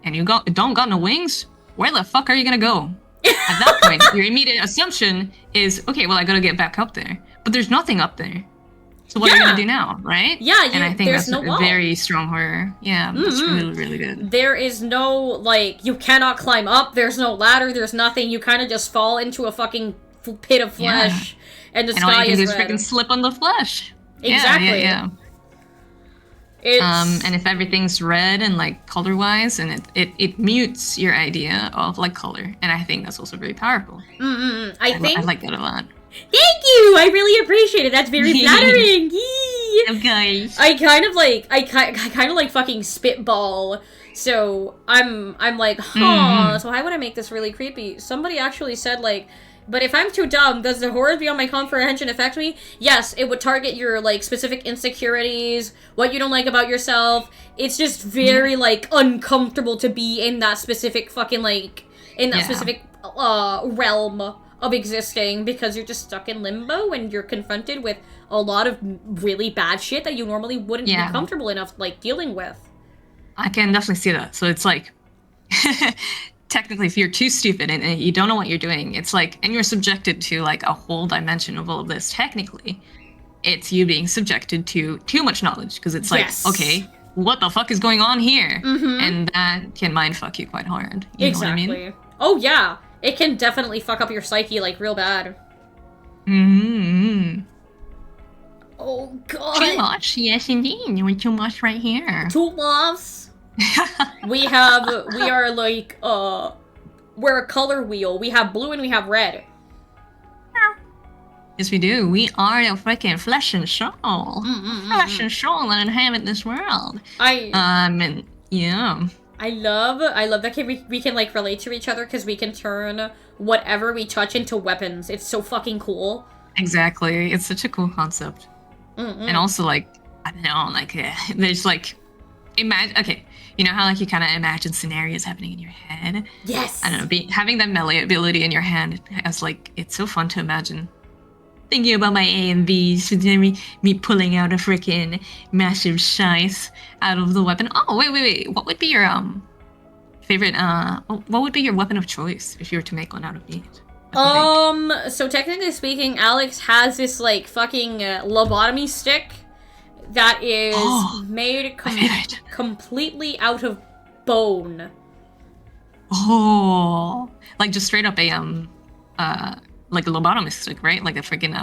and you don't got no wings, where the fuck are you gonna go? At that point, your immediate assumption is, okay, well, I gotta get back up there. But there's nothing up there. So what are you gonna do now, right? Yeah, and I think there's that's no a very strong horror. Yeah, that's really, really good. There is no, like, you cannot climb up, there's no ladder, there's nothing. You kind of just fall into a fucking pit of flesh, and the sky is red. And all you can do is freaking slip on the flesh. Exactly. Yeah. And if everything's red and like color-wise, and it mutes your idea of like color, and I think that's also very powerful. I like that a lot. Thank you! I really appreciate it. That's very flattering. Okay. I kind of like fucking spitball. So I'm like, huh. So how would I make this really creepy? Somebody actually said like, but if I'm too dumb, does the horrors beyond my comprehension affect me? Yes, it would target your, like, specific insecurities, what you don't like about yourself. It's just very, like, uncomfortable to be in that specific fucking, like, specific realm of existing, because you're just stuck in limbo and you're confronted with a lot of really bad shit that you normally wouldn't be comfortable enough, like, dealing with. I can definitely see that. So it's like... technically, if you're too stupid and you don't know what you're doing, it's like, and you're subjected to like a whole dimension of all of this, technically, it's you being subjected to too much knowledge, because it's like, okay, what the fuck is going on here? And that can mindfuck you quite hard. You know what I mean? Oh yeah, it can definitely fuck up your psyche like real bad. Oh god. Too much? Yes, indeed. You were too much right here. Too much. we are like, we're a color wheel. We have blue and we have red. Yes, we do. We are a freaking flesh and soul. Flesh and soul that inhabit this world. And yeah. I love that we can like relate to each other, because we can turn whatever we touch into weapons. It's so fucking cool. Exactly. It's such a cool concept. And also, like, I don't know, like, there's like, imagine, okay, you know how like you kind of imagine scenarios happening in your head? Yes. I don't know, having that malleability in your hand, as like, it's so fun to imagine. Thinking about my A and B's, me pulling out a freaking massive scythe out of the weapon. Oh, wait. What would be your favorite? What would be your weapon of choice if you were to make one out of meat? So technically speaking, Alex has this like fucking lobotomy stick that is made completely out of bone. Oh, like just straight up a like a lobotomist stick, right? Like a freaking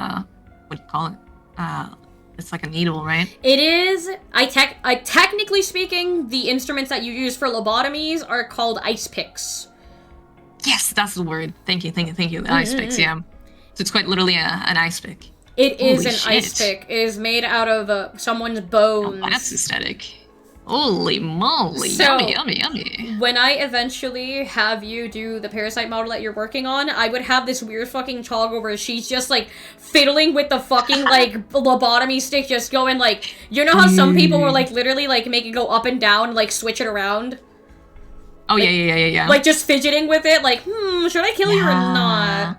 what do you call it? It's like a needle, right? It is. Technically speaking, the instruments that you use for lobotomies are called ice picks. Yes, that's the word. Thank you. The ice picks, yeah. So it's quite literally an ice pick. It is an ice pick. It is made out of someone's bones. Oh, that's aesthetic. Holy moly, so, yummy. When I eventually have you do the parasite model that you're working on, I would have this weird fucking toggle where she's just like fiddling with the fucking like lobotomy stick, just going like, you know how some people will like literally like make it go up and down, like switch it around? Oh, like, yeah. Like just fidgeting with it, like, should I kill you or not?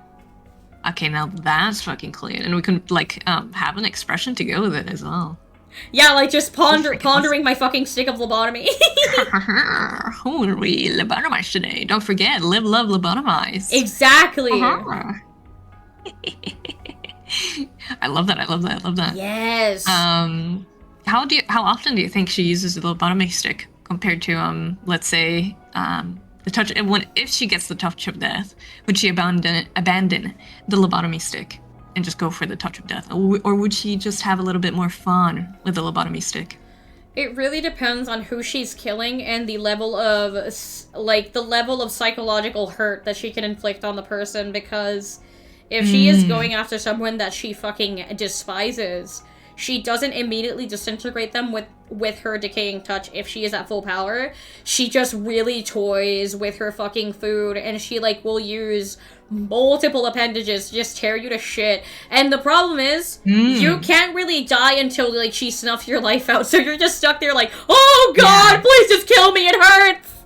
Okay, now that's fucking clean. And we can, like, have an expression to go with it as well. Yeah, like, just pondering my fucking stick of lobotomy. Holy, lobotomize today. Don't forget, live, love, lobotomize. Exactly. I love that. Yes. How often do you think she uses the lobotomy stick compared to, let's say, the touch? If she gets the touch of death, would she abandon the lobotomy stick and just go for the touch of death, or would she just have a little bit more fun with the lobotomy stick? It really depends on who she's killing and the level of psychological hurt that she can inflict on the person, because if she is going after someone that she fucking despises, she doesn't immediately disintegrate them with with her decaying touch if she is at full power. She just really toys with her fucking food, and she, like, will use multiple appendages to just tear you to shit. And the problem is, you can't really die until, like, she snuffs your life out, so you're just stuck there like, oh god, please just kill me, it hurts!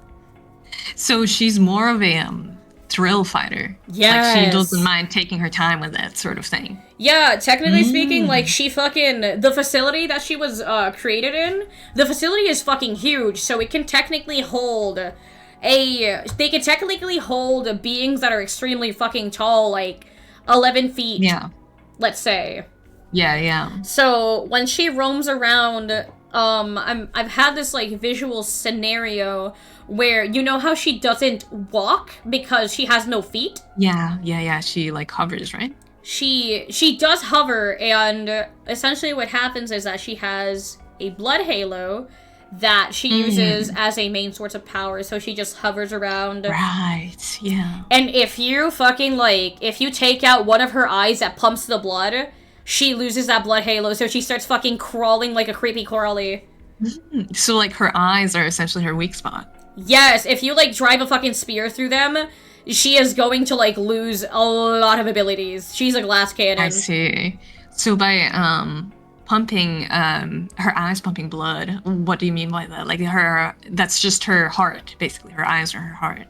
So she's more of a, thrill fighter. Yes. Like, she doesn't mind taking her time with that sort of thing. Yeah, technically speaking, like, she fucking... The facility that she was created in, the facility is fucking huge, so it can technically hold they can technically hold beings that are extremely fucking tall, like 11 feet, let's say. Yeah. So, when she roams around, I've had this, like, visual scenario where, you know how she doesn't walk because she has no feet? Yeah. She, like, hovers, right? She does hover, and essentially what happens is that she has a blood halo that she uses as a main source of power, so she just hovers around. Right, yeah. And if you fucking, like, if you take out one of her eyes that pumps the blood, she loses that blood halo, so she starts fucking crawling like a creepy crawly. So, like, her eyes are essentially her weak spot. Yes, if you, like, drive a fucking spear through them, she is going to, like, lose a lot of abilities. She's a glass cannon. I see. So by, pumping, her eyes pumping blood, what do you mean by that? Like, that's just her heart, basically. Her eyes are her heart.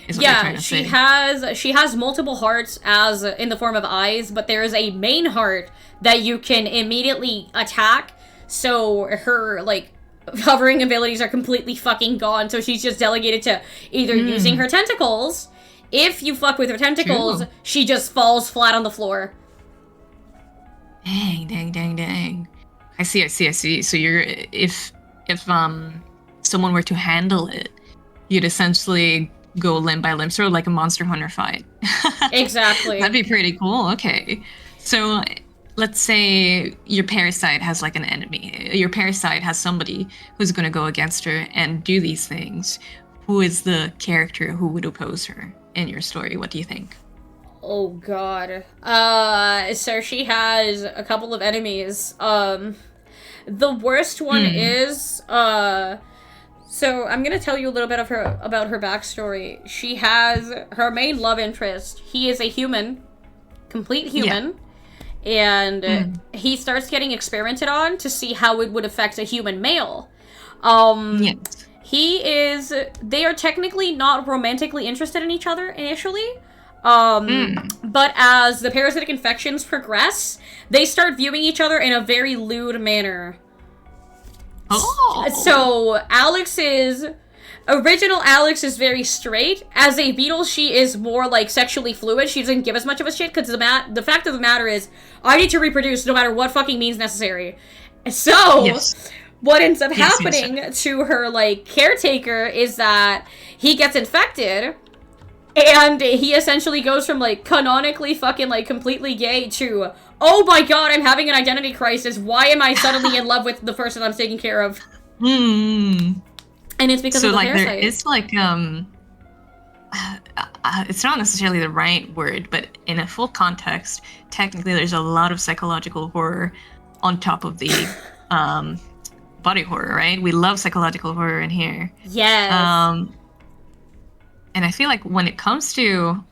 Is what you're trying to say. She has multiple hearts as in the form of eyes, but there is a main heart that you can immediately attack, so her, like, hovering abilities are completely fucking gone, so she's just delegated to either using her tentacles. If you fuck with her tentacles, she just falls flat on the floor. Dang. I see. So if someone were to handle it, you'd essentially go limb by limb, sort of like a Monster Hunter fight. Exactly. That'd be pretty cool. Okay. So let's say your parasite has, like, an enemy. Your parasite has somebody who's going to go against her and do these things. Who is the character who would oppose her in your story? What do you think? Oh god. So she has a couple of enemies. The worst one is, so I'm gonna tell you a little bit about her backstory. She has her main love interest. He is a human. Complete human. Yeah. And he starts getting experimented on to see how it would affect a human male. Yes. They are technically not romantically interested in each other initially. But as the parasitic infections progress, they start viewing each other in a very lewd manner. Oh. So original Alex is very straight. As a beetle, she is more, like, sexually fluid. She doesn't give as much of a shit, because the fact of the matter is, I need to reproduce no matter what fucking means necessary. So, what ends up happening to her, like, caretaker is that he gets infected, and he essentially goes from, like, canonically fucking, like, completely gay to, oh my god, I'm having an identity crisis. Why am I suddenly in love with the person I'm taking care of? And it's because of the parasite. There is, like, it's not necessarily the right word, but in a full context, technically there's a lot of psychological horror on top of the body horror, right? We love psychological horror in here. Yes. And I feel like when it comes to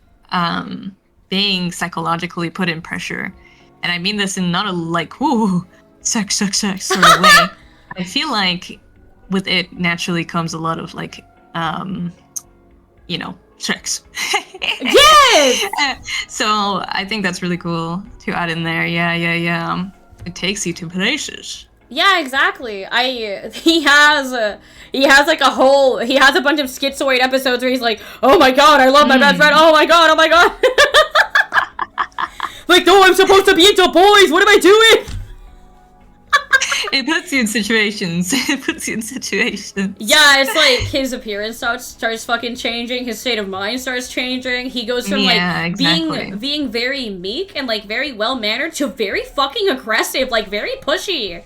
being psychologically put in pressure, and I mean this in not a, like, whoo, sex sort of way, I feel like with it naturally comes a lot of, like, sex. Yes! So I think that's really cool to add in there. Yeah. It takes you to places. Yeah, exactly. He has a bunch of schizoid episodes where he's like, oh my god, I love my best friend, oh my god. Like, no, I'm supposed to be into boys, what am I doing? It puts you in situations. Yeah, it's like his appearance starts fucking changing, his state of mind starts changing. He goes from being very meek and, like, very well mannered to very fucking aggressive, like, very pushy.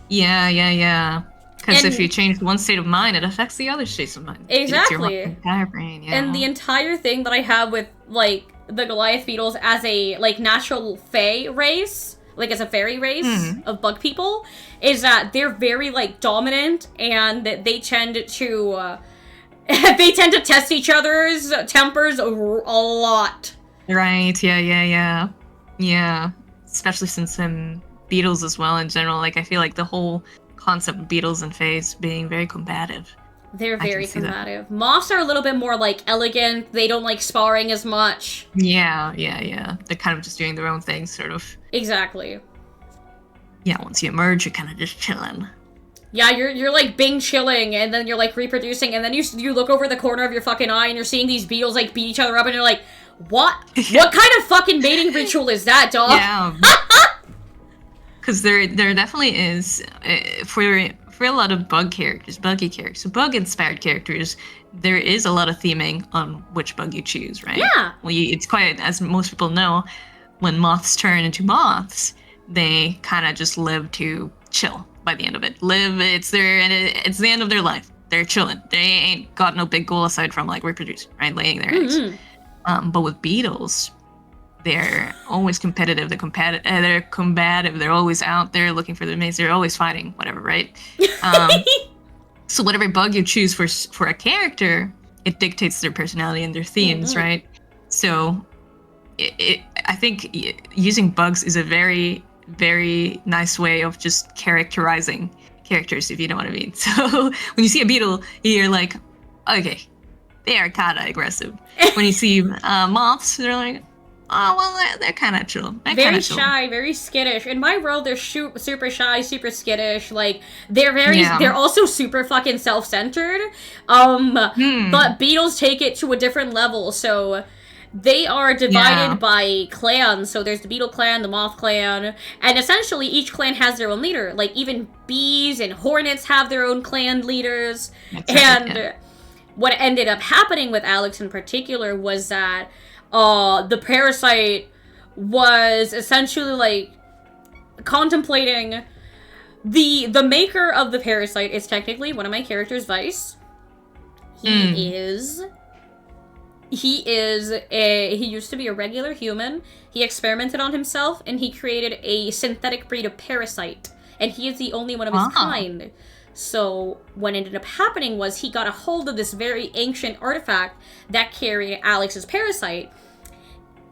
Yeah. Because if you change one state of mind, it affects the other states of mind. Exactly. It's your entire brain, yeah. And the entire thing that I have with, like, the Goliath beetles as a, like, natural fae race, like as a fairy race of bug people, is that they're very like dominant, and they tend to they tend to test each other's tempers a lot. Right. Yeah. Especially since beetles as well in general. Like I feel like the whole concept of beetles and fays being very combative. They're very combative. Moths are a little bit more like elegant. They don't like sparring as much. Yeah. They're kind of just doing their own thing, sort of. Exactly. Yeah, once you emerge, you're kind of just chilling. Yeah, you're like Bing chilling, and then you're like reproducing, and then you look over the corner of your fucking eye, and you're seeing these beetles like beat each other up, and you're like, what? What kind of fucking mating ritual is that, dog? Yeah. Because there definitely is for a lot of buggy characters, so bug-inspired characters, there is a lot of theming on which bug you choose, right? Yeah. Well, it's quite, as most people know, when moths turn into moths, they kind of just live to chill by the end of it. It's the end of their life. They're chilling. They ain't got no big goal aside from like reproducing, right? Laying their eggs. But with beetles, they're always competitive. They're combative. They're always out there looking for their mates. They're always fighting, whatever, right? So whatever bug you choose for a character, it dictates their personality and their themes, right? So I think using bugs is a very, very nice way of just characterizing characters, if you know what I mean. So when you see a beetle, you're like, okay, they are kind of aggressive. When you see moths, they're like, oh, well, they're kind of chill. Very shy, very skittish. In my world, they're super shy, super skittish. Like, they're also super fucking self-centered. But beetles take it to a different level, so they are divided by clans. So there's the beetle clan, the moth clan, and essentially each clan has their own leader. Like, even bees and hornets have their own clan leaders. What ended up happening with Alex in particular was that the parasite was essentially like contemplating the maker of the parasite is technically one of my characters, Vice. He used to be a regular human. He experimented on himself and he created a synthetic breed of parasite, and he is the only one of his kind. So what ended up happening was he got a hold of this very ancient artifact that carried Alex's parasite.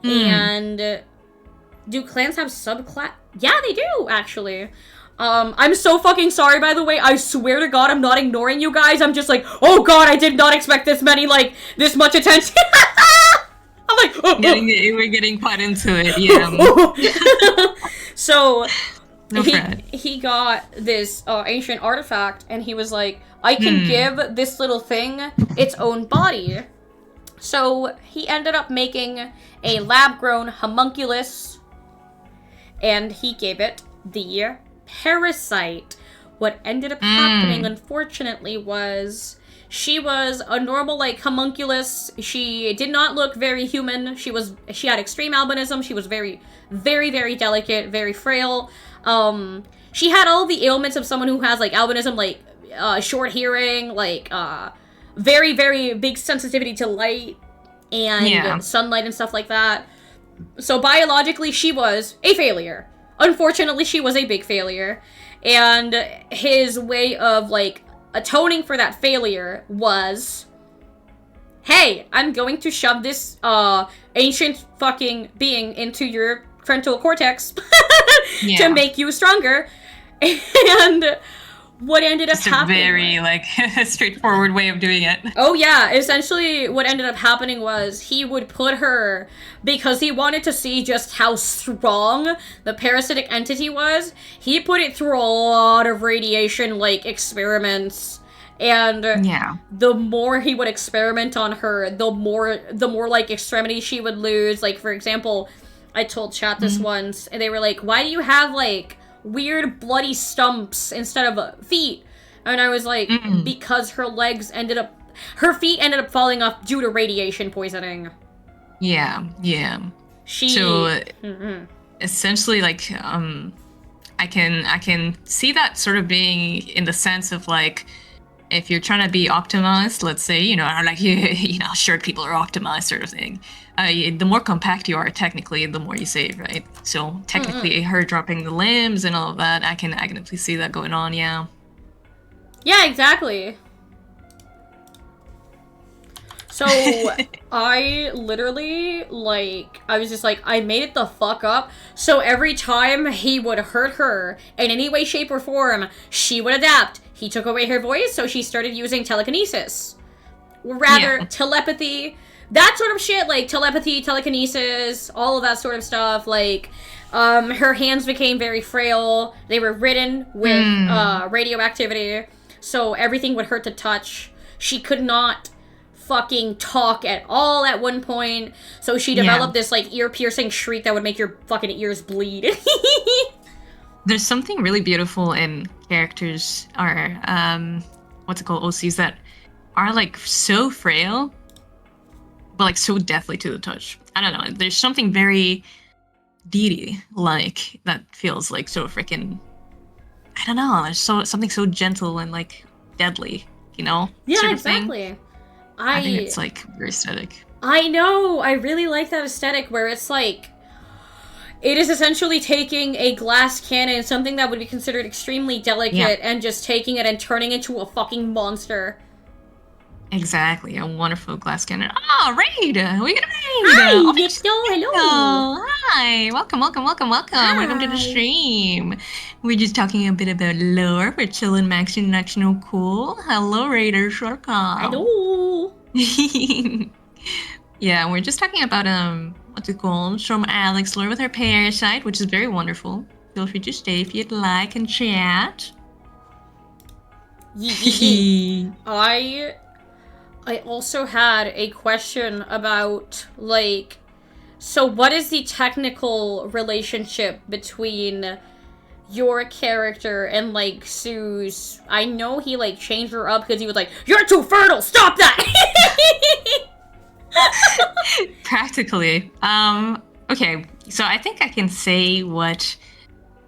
And do clans have subclass? Yeah, they do, actually. I'm so fucking sorry, by the way. I swear to God, I'm not ignoring you guys. I'm just like, oh God, I did not expect this much attention. I'm like, we're getting quite into it, yeah. So... He got this ancient artifact, and he was like, I can give this little thing its own body. So he ended up making a lab-grown homunculus, and he gave it the parasite. What ended up happening, unfortunately, was she was a normal, like, homunculus. She did not look very human. She had extreme albinism. She was very, very, very delicate, very frail. She had all the ailments of someone who has, like, albinism, like, short hearing, like, very, very big sensitivity to light and sunlight and stuff like that. So biologically, she was a failure. Unfortunately, she was a big failure. And his way of, like, atoning for that failure was, hey, I'm going to shove this, ancient fucking being into your frontal cortex to make you stronger. And what ended up happening... It's a very, like, straightforward way of doing it. Oh, yeah. Essentially, what ended up happening was he would put her... Because he wanted to see just how strong the parasitic entity was, he put it through a lot of radiation, like, experiments. And the more he would experiment on her, the more like, extremities she would lose. Like, for example, I told chat this once, and they were like, why do you have, like, weird bloody stumps instead of feet? And I was like, because her feet ended up falling off due to radiation poisoning. Yeah. Essentially, like, I can see that sort of being in the sense of, like, if you're trying to be optimized, let's say, like short people are optimized sort of thing. The more compact you are, technically, the more you save, right? So technically, her dropping the limbs and all of that, I can definitely see that going on. Yeah. Yeah, exactly. So, I literally, I was just like, I made it the fuck up. So every time he would hurt her in any way, shape, or form, she would adapt. He took away her voice, so she started using telekinesis. Or rather, telepathy. That sort of shit, like telepathy, telekinesis, all of that sort of stuff. Her hands became very frail. They were ridden with radioactivity, so everything would hurt to touch. She could not fucking talk at all at one point, so she developed this ear-piercing shriek that would make your fucking ears bleed. There's something really beautiful in characters or what's it called, OCs, that are so frail but so deathly to the touch. I don't know, there's something very deity that feels so freaking, I don't know, there's something so gentle and deadly, Yeah, sort of exactly thing. I think it's very aesthetic. I know, I really like that aesthetic where it's it is essentially taking a glass cannon, something that would be considered extremely delicate, and just taking it and turning it into a fucking monster. Exactly, a wonderful glass cannon. Oh, Raid! We got a Raid! Hi, Victor, hello! Hi! Welcome. Hi. Welcome to the stream. We're just talking a bit about lore. We're chilling, maxing, actional cool. Hello, Raiders, welcome. Hello! Yeah, we're just talking about, what's it called? From Alex lore with her parasite, which is very wonderful. Feel free to stay if you'd like and chat. I also had a question about, so what is the technical relationship between your character and, Sue's? I know he, changed her up because he was like, "You're too fertile! Stop that!" Practically. Okay, so I think I can say what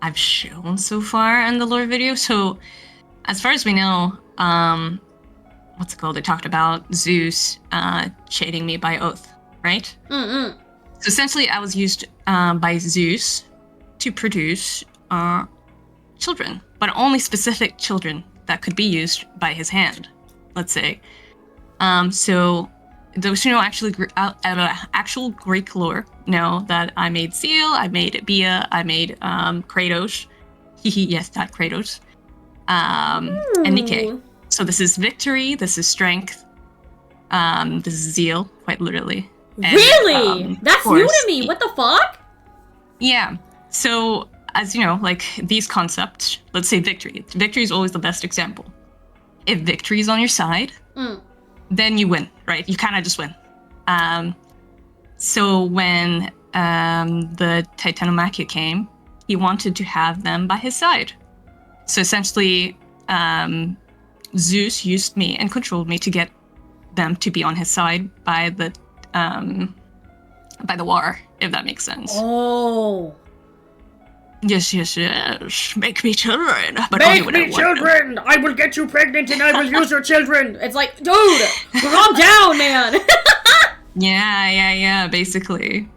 I've shown so far in the lore video. So, as far as we know, what's it called? They talked about Zeus shading me by oath, right? Mm-mm. So essentially, I was used by Zeus to produce children, but only specific children that could be used by his hand, let's say. So those who know actual Greek lore know that I made Zeal, I made Bia, I made Kratos. Yes, that Kratos. And Nike. So this is victory, this is strength, this is zeal, quite literally. And, really? That's new to me. What the fuck? Yeah. So, as you know, these concepts, let's say victory. Victory is always the best example. If victory is on your side, then you win, right? You kind of just win. So when the Titanomachia came, he wanted to have them by his side. So essentially, Zeus used me and controlled me to get them to be on his side by the war, if that makes sense. Oh. Yes. Make me children. But make me children! I will get you pregnant and I will use your children! It's like, dude! Calm down, man! Yeah, basically.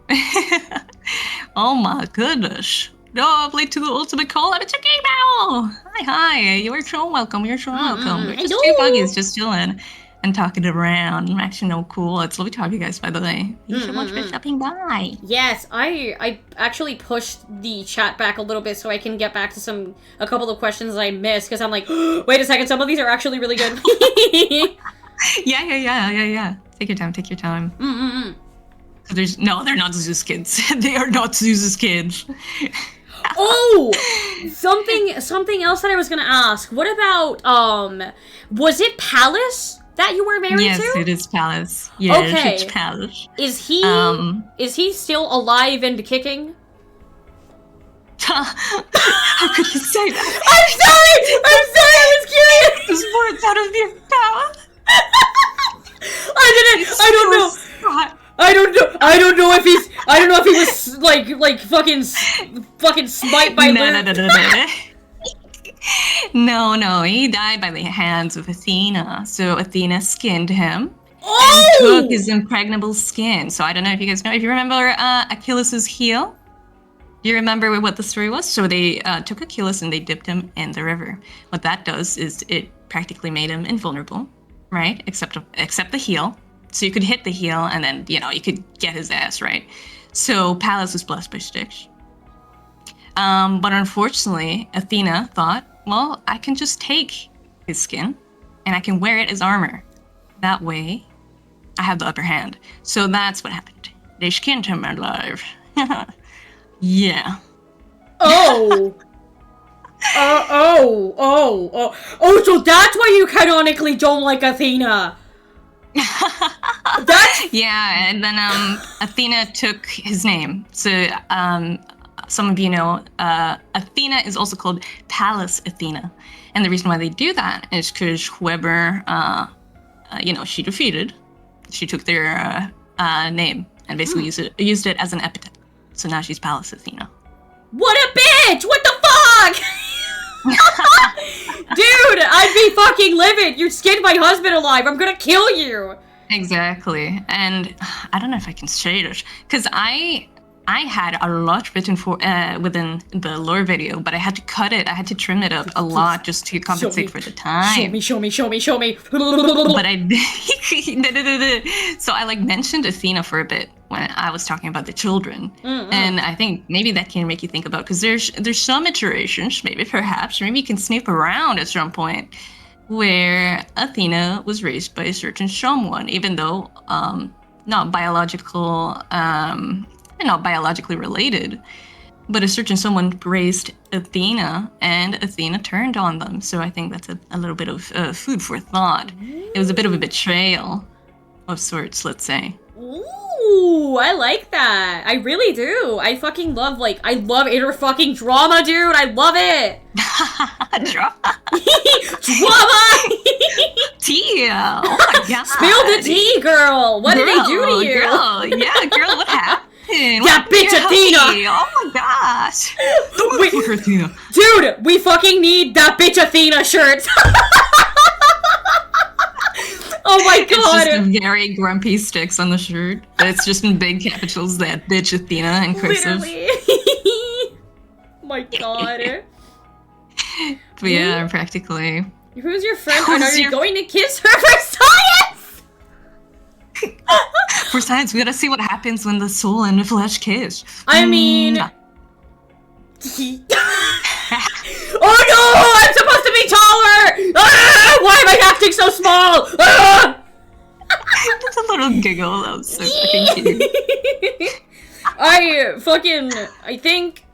Oh my goodness. No, late to the ultimate call. I'm a game now. Hi. You're so welcome. You're so welcome. We're just two buggies just chilling and talking around. I'm actually no cool. It's lovely to have you guys, by the way. Thank you so much for stopping by. Yes, I actually pushed the chat back a little bit so I can get back to a couple of questions I missed, because I'm like, wait a second, some of these are actually really good. Yeah. Take your time. So they're not Zeus kids. They are not Zeus's kids. Oh! Something else that I was gonna ask. What about, was it Pallas that you were married to? Yes, it is Pallas. Yeah, okay. It's Pallas. Is he still alive and kicking? How could you say that? I'm sorry, I was curious! This words out of your mouth. I don't know if he was fucking smite by No. No, he died by the hands of Athena. So Athena skinned him and took Oh! his impregnable skin. So I don't know if you guys know. If you remember Achilles' heel, do you remember what the story was? So they took Achilles and they dipped him in the river. What that does is it practically made him invulnerable, right? Except the heel. So you could hit the heel and then, you could get his ass, right? So Pallas was blessed by Styx. But unfortunately, Athena thought, well, I can just take his skin and I can wear it as armor. That way, I have the upper hand. So that's what happened. They skinned him alive. Yeah. Oh! So that's why you canonically don't like Athena! That's... Yeah, and then Athena took his name. So some of you know, Athena is also called Pallas Athena. And the reason why they do that is because whoever, she defeated, she took their name and basically used it as an epithet. So now she's Pallas Athena. What a bitch! What the fuck? Dude, I'd be fucking livid. You skinned my husband alive. I'm gonna kill you. Exactly. And I don't know if I can say this, because I had a lot written for within the lore video, but I had to cut it. I had to trim it up a lot just to compensate for the time. Show me. But I so I mentioned Athena for a bit when I was talking about the children, and I think maybe that can make you think about, because there's some iterations, maybe you can snoop around at some point where Athena was raised by a certain someone, even though not biologically related, but a certain someone raised Athena, and Athena turned on them. So I think that's a little bit of food for thought. It was a bit of a betrayal of sorts, let's say. Ooh, I like that. I really do. I fucking love, I love inner fucking drama, dude. I love it. Drama. Tea. Oh my god. Spill the tea, girl. What did they do to you? Girl, what happened? That bitch Athena! Oh my gosh! Don't fuck Athena. Dude, we fucking need that bitch Athena shirt! Oh my god! It's just very grumpy sticks on the shirt. It's just in big capitals, that bitch Athena in cursive. Literally. My god. But yeah, practically. Who's your friend? And are you going to kiss her for science? For science, we gotta see what happens when the soul and the flesh kiss. I mean... Oh no! I'm supposed to be taller! Ah! Why am I acting so small? Ah! That's a little giggle. That was so fucking cute. I think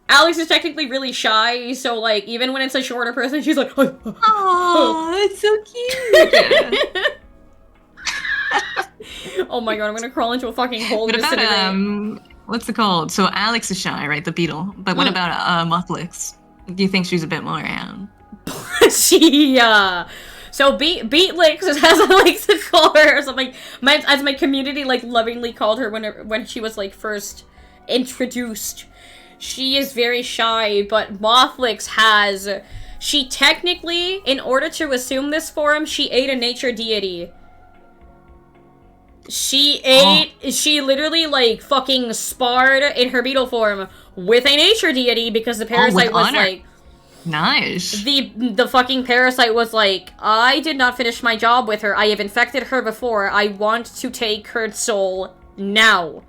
Alex is technically really shy, so even when it's a shorter person, she's like, oh, it's so cute. Oh my god, I'm gonna crawl into a fucking hole. What about what's it called? So Alex is shy, right? The beetle. But what about Mothlix? Do you think she's a bit more So Beatlix, as I like to call her, or something, as my community lovingly called her when she was first introduced. She is very shy, but Mothlix she technically, in order to assume this form, she ate a nature deity. She literally fucking sparred in her beetle form with a nature deity because the parasite was nice. The fucking parasite was I did not finish my job with her. I have infected her before. I want to take her soul now.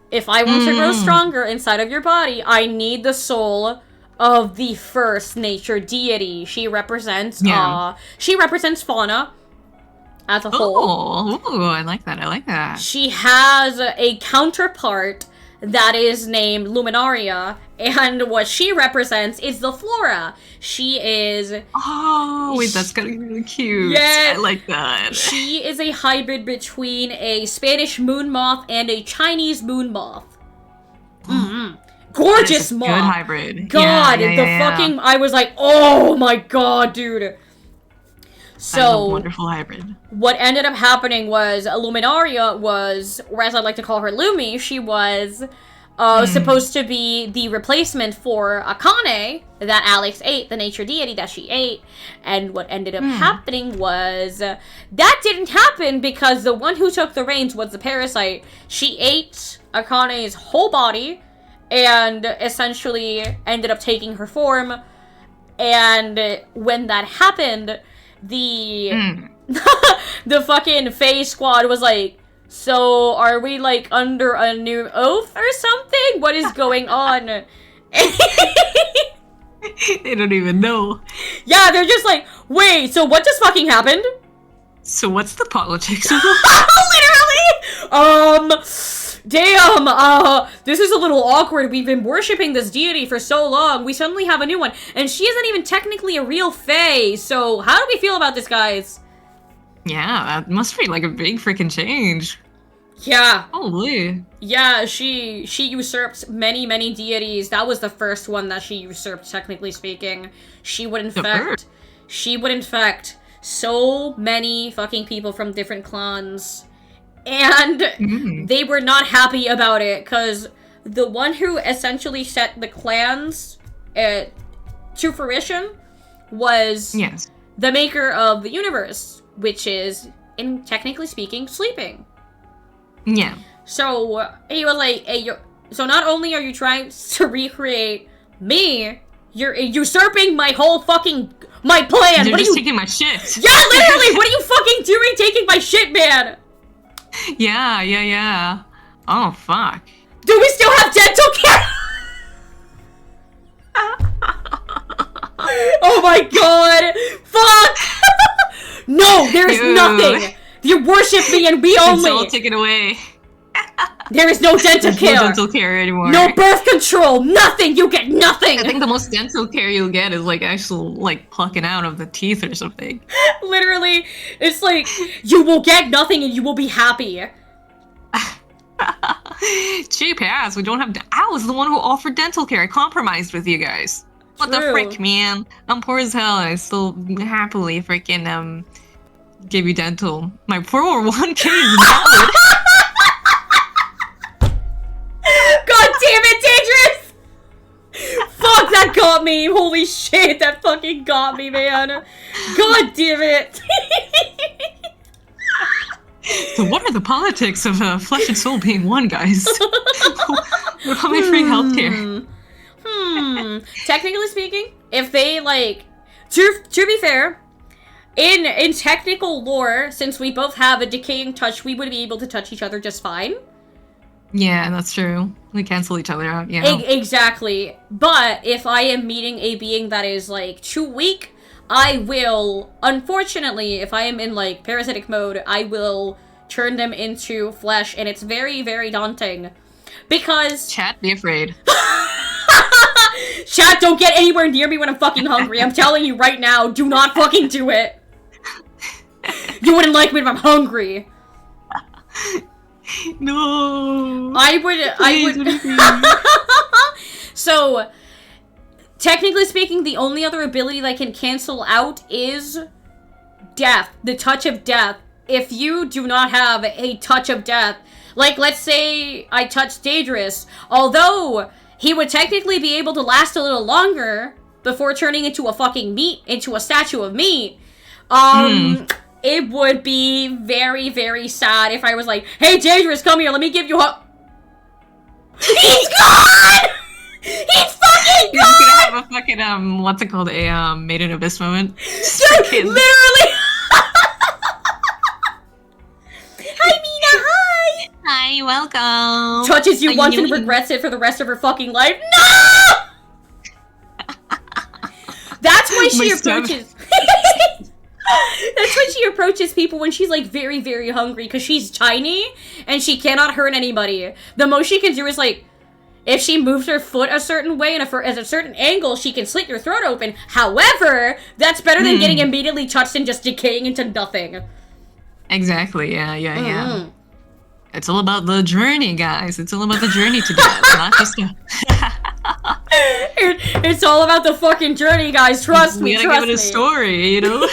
If I want to grow stronger inside of your body, I need the soul of the first nature deity. She represents fauna as a whole. Oh, I like that. She has a counterpart that is named Luminaria, and what she represents is the flora. She is... Oh, wait, that's gonna be really cute. Yeah, I like that. She is a hybrid between a Spanish moon moth and a Chinese moon moth. Gorgeous moth. Good hybrid. God, fucking... I was like, oh my god, dude. So, wonderful hybrid. What ended up happening was Luminaria was, or as I like to call her, Lumi, she was supposed to be the replacement for Akane that Alex ate, the nature deity that she ate. And what ended up happening was that didn't happen because the one who took the reins was the parasite. She ate Akane's whole body and essentially ended up taking her form. And when that happened, the the fucking Fae squad was like, so are we like under a new oath or something? What is going on? They don't even know. Yeah, they're just like, wait, so what just fucking happened? So what's the politics of Literally! Damn, this is a little awkward. We've been worshipping this deity for so long. We suddenly have a new one. And she isn't even technically a real Fae. So how do we feel about this, guys? Yeah, that must be like a big freaking change. Yeah. Holy. Yeah, she usurped many, many deities. That was the first one that she usurped, technically speaking. She would infect so many fucking people from different clans. And they were not happy about it, because the one who essentially set the clans to fruition was the maker of the universe, which is, in technically speaking, sleeping. Yeah. So he was like, hey, so not only are you trying to recreate me, you're usurping my whole fucking, my plan. You're just taking my shit. Yeah, literally, what are you fucking doing taking my shit, man? Yeah. Oh, fuck. Do we still have dental care? Oh my god. Fuck. No, there's nothing. You worship me and we only. It's all taken away. There is no dental care. No dental care anymore. No birth control. Nothing. You get nothing. I think the most dental care you'll get is like actual like plucking out of the teeth or something. Literally, it's like you will get nothing and you will be happy. Cheap ass. We don't have. I was the one who offered dental care. I compromised with you guys. What the frick, man? I'm poor as hell. And I still happily freaking give you dental. My 401k is valid. God damn it, Dangerous! Fuck, that got me. Holy shit, that fucking got me, man. God damn it. So what are the politics of flesh and soul being one, guys? What about my free healthcare? Technically speaking, if they, like... To be fair, in technical lore, since we both have a decaying touch, we would be able to touch each other just fine. Yeah, that's true. We cancel each other out, yeah. Exactly. But if I am meeting a being that is, like, too weak, I will, unfortunately, if I am in, like, parasitic mode, I will turn them into flesh, and it's very, very daunting. Because... Chat, be afraid. Chat, don't get anywhere near me when I'm fucking hungry. I'm telling you right now, do not fucking do it. You wouldn't like me if I'm hungry. No. I would. So, technically speaking, the only other ability that can cancel out is death. The touch of death. If you do not have a touch of death, like let's say I touch Daedrus, although he would technically be able to last a little longer before turning into a statue of meat. It would be very, very sad if I was like, hey, Daedrus, come here, let me give you a... He's gone! He's fucking gone! You're just gonna have a fucking, what's it called? A, Maiden Abyss moment? Dude, literally! Hi, Mina, hi! Hi, welcome! Touches you once and regrets it for the rest of her fucking life. No! That's why she approaches... That's why she approaches people when she's, like, very, very hungry, because she's tiny, and she cannot hurt anybody. The most she can do is, like, if she moves her foot a certain way and at a certain angle, she can slit your throat open. However, that's better than getting immediately touched and just decaying into nothing. Exactly, yeah. It's all about the journey, guys. It's all about the journey to death, not just... It's all about the fucking journey, guys. Trust me, We gotta give it a story, you know?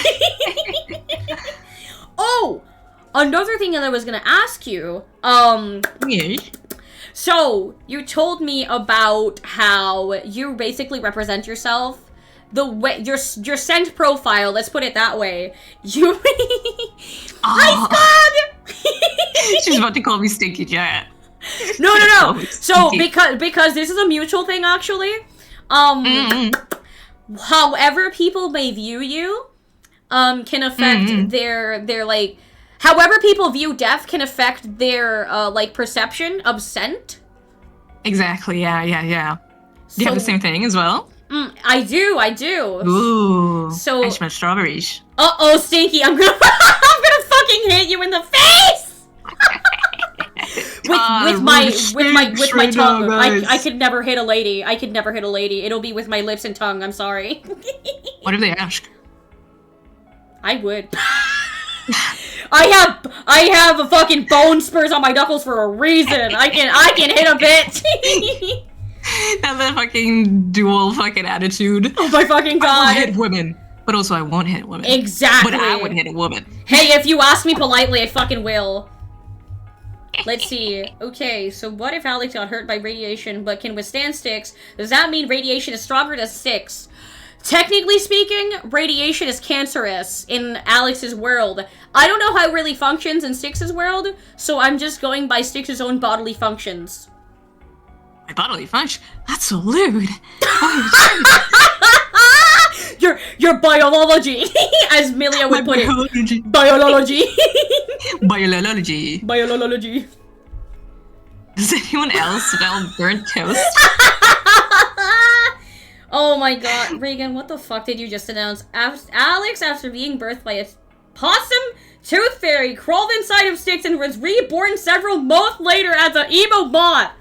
Oh! Another thing that I was gonna ask you, Yeah. So, you told me about how you basically represent yourself. The way your scent profile, let's put it that way. You Hi, Scud! She's about to call me Stinky Cat. No. So because this is a mutual thing actually. However people may view you, can affect their like. However people view death can affect their like perception of scent. Exactly. Yeah. Do you have the same thing as well? I do. Ooh. So I smell strawberries. Uh-oh, Stinky, I'm gonna fucking hit you in the face! with my tongue. I could never hit a lady. It'll be with my lips and tongue, I'm sorry. What if they ask? I would. I have a fucking bone spurs on my knuckles for a reason. I can hit a bit. That's a fucking dual fucking attitude. Oh my fucking god. I will hit women, but also I won't hit women. Exactly. But I would hit a woman. Hey, if you ask me politely, I fucking will. Let's see. Okay, so what if Alex got hurt by radiation but can withstand sticks? Does that mean radiation is stronger than sticks? Technically speaking, radiation is cancerous in Alex's world. I don't know how it really functions in Styx's world, so I'm just going by Styx's own bodily functions. My bodily function? That's so lewd. Your biology, as Milia would put it. Biology. Biology. Does anyone else smell burnt toast? Oh my god, Reagan, what the fuck did you just announce? Alex, after being birthed by a possum tooth fairy, crawled inside of Styx and was reborn several months later as an emo bot.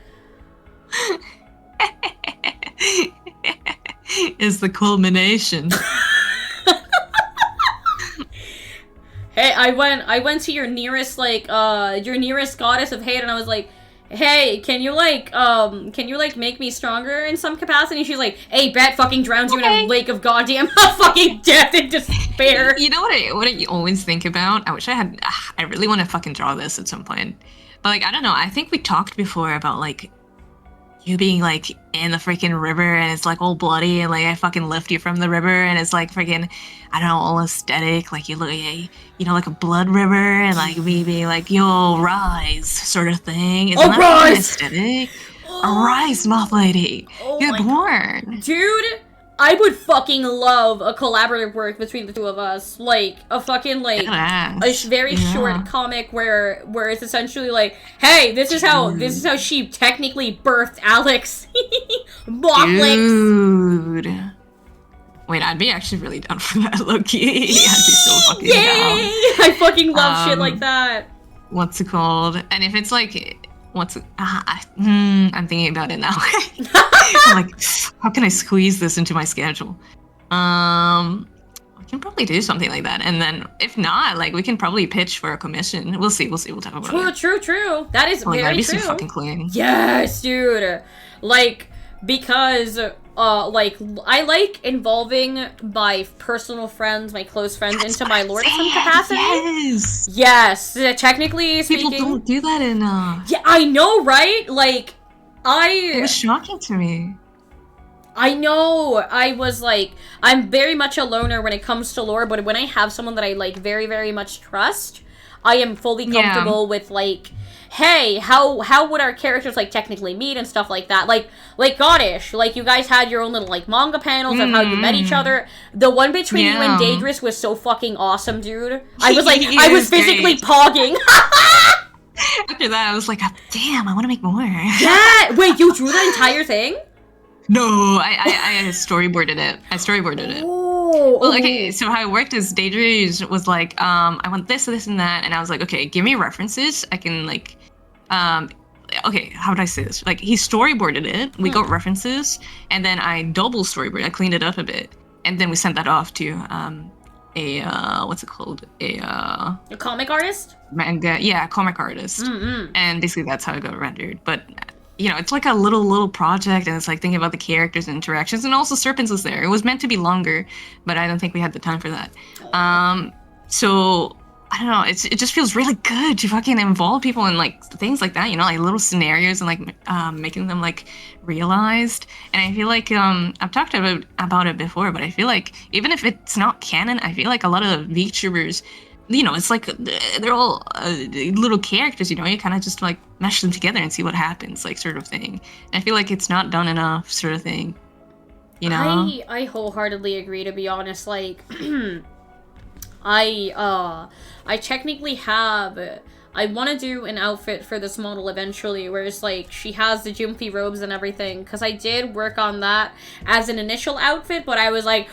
Is the culmination. Hey, I went to your nearest goddess of hate, and I was like, hey, can you make me stronger in some capacity? She's like, hey, bet fucking drowns you in a lake of goddamn fucking death and despair. You know what I always think about? I wish I really want to fucking draw this at some point. But like, I don't know, I think we talked before about like, you being like in the freaking river and it's like all bloody and like I fucking lift you from the river and it's like freaking, I don't know, all aesthetic, like you look like a blood river and like me being like, yo, rise sort of thing. Isn't that rise! Aesthetic? Rise, moth lady. You're born. Dude, I would fucking love a collaborative work between the two of us. Like, a fucking, like, a very short comic where it's essentially like, hey, this is how she technically birthed Alex. Dude. Wait, I'd be actually really down for that, low-key. I'd be so fucking down. I fucking love shit like that. What's it called? And if it's like... I'm thinking about it now. I'm like, how can I squeeze this into my schedule? I can probably do something like that, and then if not, like we can probably pitch for a commission. We'll see. We'll talk about it. True. That is very that'd be true. so fucking clean. Yes, dude. Like, because like I like involving my personal friends, my close friends, into my lore in some capacity. Yes. Technically speaking, people don't do that in. Yeah, I know, right? Like, it was shocking to me. I know. I was like, I'm very much a loner when it comes to lore, but when I have someone that I like very, very much trust, I am fully comfortable with like, hey, how would our characters like technically meet and stuff like that? Like Goddish, like you guys had your own little like manga panels of how you met each other. The one between you and Daedrus was so fucking awesome, dude. I was like, I was physically pogging. After that, I was like, damn, I want to make more. Yeah. Wait, you drew that entire thing? No, I storyboarded it. Oh, well, okay, so how it worked is Daedrus was like, I want this, and that, and I was like, okay, give me references. I can like, okay, how would I say this? Like, he storyboarded it, we got references, and then I double storyboarded, I cleaned it up a bit, and then we sent that off to, what's it called? A comic artist? Manga, yeah, comic artist. And basically that's how it got rendered, but... You know, it's like a little project, and it's like thinking about the characters and interactions, and also Serpents was there. It was meant to be longer, but I don't think we had the time for that. So I don't know. It just feels really good to fucking involve people in like things like that, you know, like little scenarios and like making them like realized. And I feel like I've talked about it before, but I feel like even if it's not canon, I feel like a lot of VTubers, you know, it's like they're all little characters, you know. You kind of just like mesh them together and see what happens, like sort of thing. And I feel like it's not done enough, sort of thing. You know. I wholeheartedly agree. To be honest, like. I technically have, I want to do an outfit for this model eventually, where it's like, she has the Jumpy robes and everything, because I did work on that as an initial outfit, but I was like,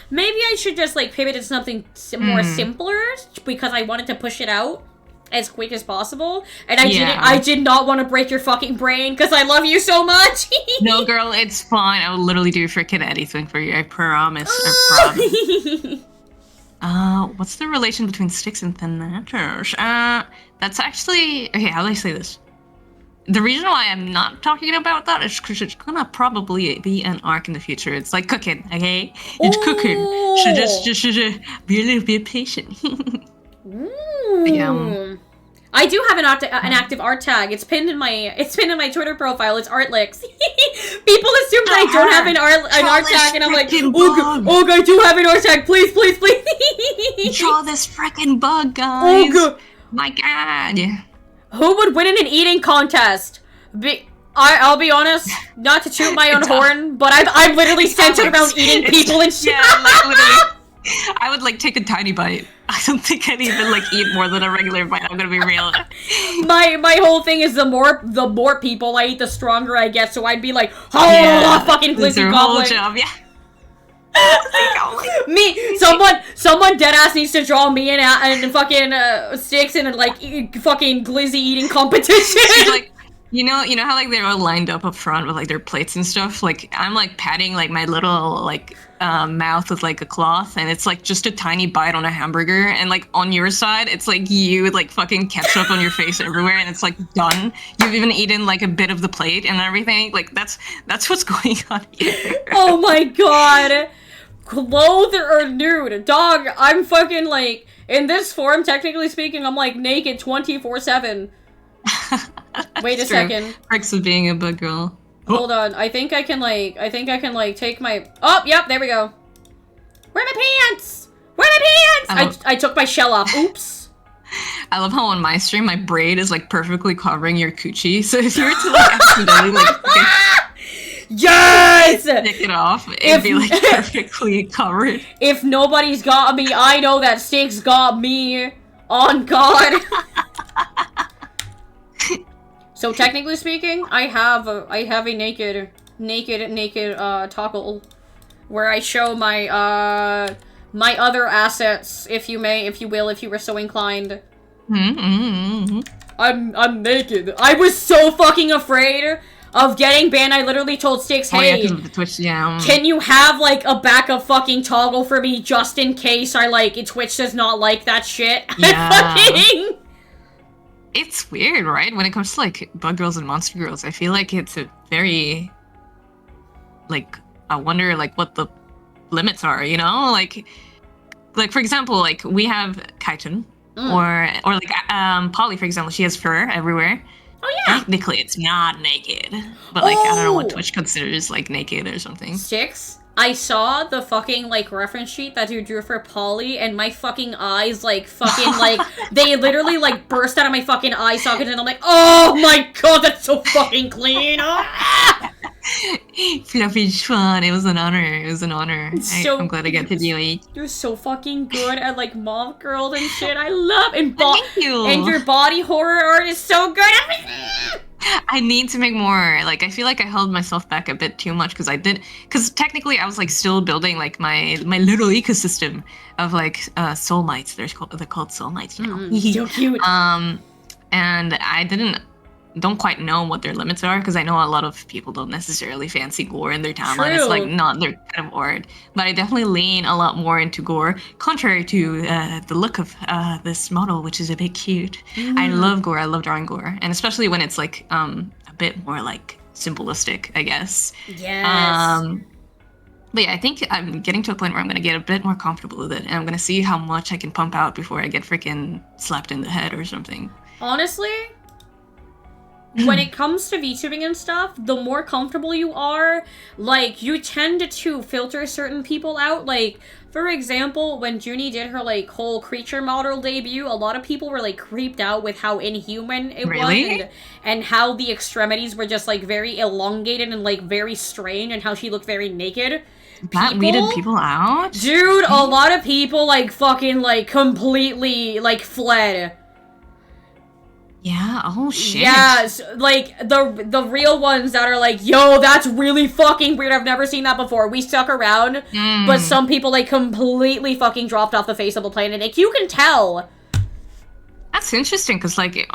maybe I should just, like, pivot to something more simpler, because I wanted to push it out as quick as possible, and I did not want to break your fucking brain, because I love you so much! No, girl, it's fine. I will literally do freaking anything for you, I promise, I promise. What's the relation between sticks and thin matters? That's actually... Okay, how do I say this? The reason why I'm not talking about that is because it's gonna probably be an arc in the future. It's like cooking, okay? It's cooking. So just be a little bit patient. Ooh. I do have an active art tag. It's pinned in my Twitter profile. It's Artlicks. People assume that I don't have an art tag, and I'm like, oh, I do have an art tag. Please, please, please. Draw this freaking bug, guys. Oh, my God. Who would win in an eating contest? I'll be honest, not to toot my own horn, but I'm literally centered around eating people and shit. Yeah, like literally. I would like take a tiny bite. I don't think I'd even like eat more than a regular bite. I'm gonna be real. My whole thing is the more people I eat, the stronger I get. So I'd be like, fucking glizzy goblin. Job, yeah. Me, someone dead ass needs to draw me and fucking sticks in a like fucking glizzy eating competition. Like, you know how like they're all lined up front with like their plates and stuff. Like I'm like patting like my little like mouth with like a cloth, and it's like just a tiny bite on a hamburger, and like on your side it's like you with like fucking ketchup on your face everywhere, and it's like done. You've even eaten like a bit of the plate and everything. Like that's what's going on here. Oh my God. Clothed or nude? Dog, I'm fucking like, in this form, technically speaking, I'm like naked 24/7. Wait a second. Perks of being a bug girl. Hold on. I think I can take my... Oh, yep, there we go. Where are my pants? Where are my pants? I took my shell off. Oops. I love how on my stream, my braid is like perfectly covering your coochie. So if you were to like accidentally like... Yes! Take it off, it'd be like perfectly covered. If nobody's got me, I know that Sticks got me. On God. So technically speaking, I have a naked toggle where I show my my other assets, if you will, if you were so inclined. I'm naked. I was so fucking afraid of getting banned. I literally told Sticks, hey, Twitch, yeah. Can you have like a backup fucking toggle for me just in case Twitch does not like that shit? Yeah. It's weird, right? When it comes to like bug girls and monster girls, I feel like it's a very like I wonder like what the limits are, you know? Like for example, like we have Kaiten or like Polly, for example, she has fur everywhere. Oh yeah. Technically it's not naked. But like I don't know what Twitch considers like naked or something. Sticks? I saw the fucking, like, reference sheet that you drew for Polly, and my fucking eyes, like, fucking, like, they literally, like, burst out of my fucking eye sockets, and I'm like, oh my God, that's so fucking clean! Fluffy Schwan, it was an honor. It was an honor. I'm glad I got to do it. You're so fucking good at, like, mom girls and shit. I love and thank you. And your body horror art is so good. I need to make more. Like, I feel like I held myself back a bit too much because technically I was like still building like my little ecosystem of like soul mites. They're called soul mites now. So cute. And I don't quite know what their limits are because I know a lot of people don't necessarily fancy gore in their timeline. It's like not their kind of art. But I definitely lean a lot more into gore, contrary to the look of this model, which is a bit cute. I love gore. I love drawing gore, and especially when it's like a bit more like symbolistic, I guess. Yes. But yeah, I think I'm getting to a point where I'm gonna get a bit more comfortable with it, and I'm gonna see how much I can pump out before I get freaking slapped in the head or something. Honestly, when it comes to VTubing and stuff, the more comfortable you are, like, you tend to filter certain people out. Like, for example, when Junie did her, like, whole creature model debut, a lot of people were, like, creeped out with how inhuman it Really? was, and how the extremities were just, like, very elongated and, like, very strange, and how she looked very naked. That weeded people out? Dude, a lot of people, like, fucking, like, completely, like, fled. Yeah, oh shit. Yeah, like, the real ones that are like, yo, that's really fucking weird, I've never seen that before. We stuck around, but some people, like, completely fucking dropped off the face of the planet. Like, you can tell. That's interesting, because, like,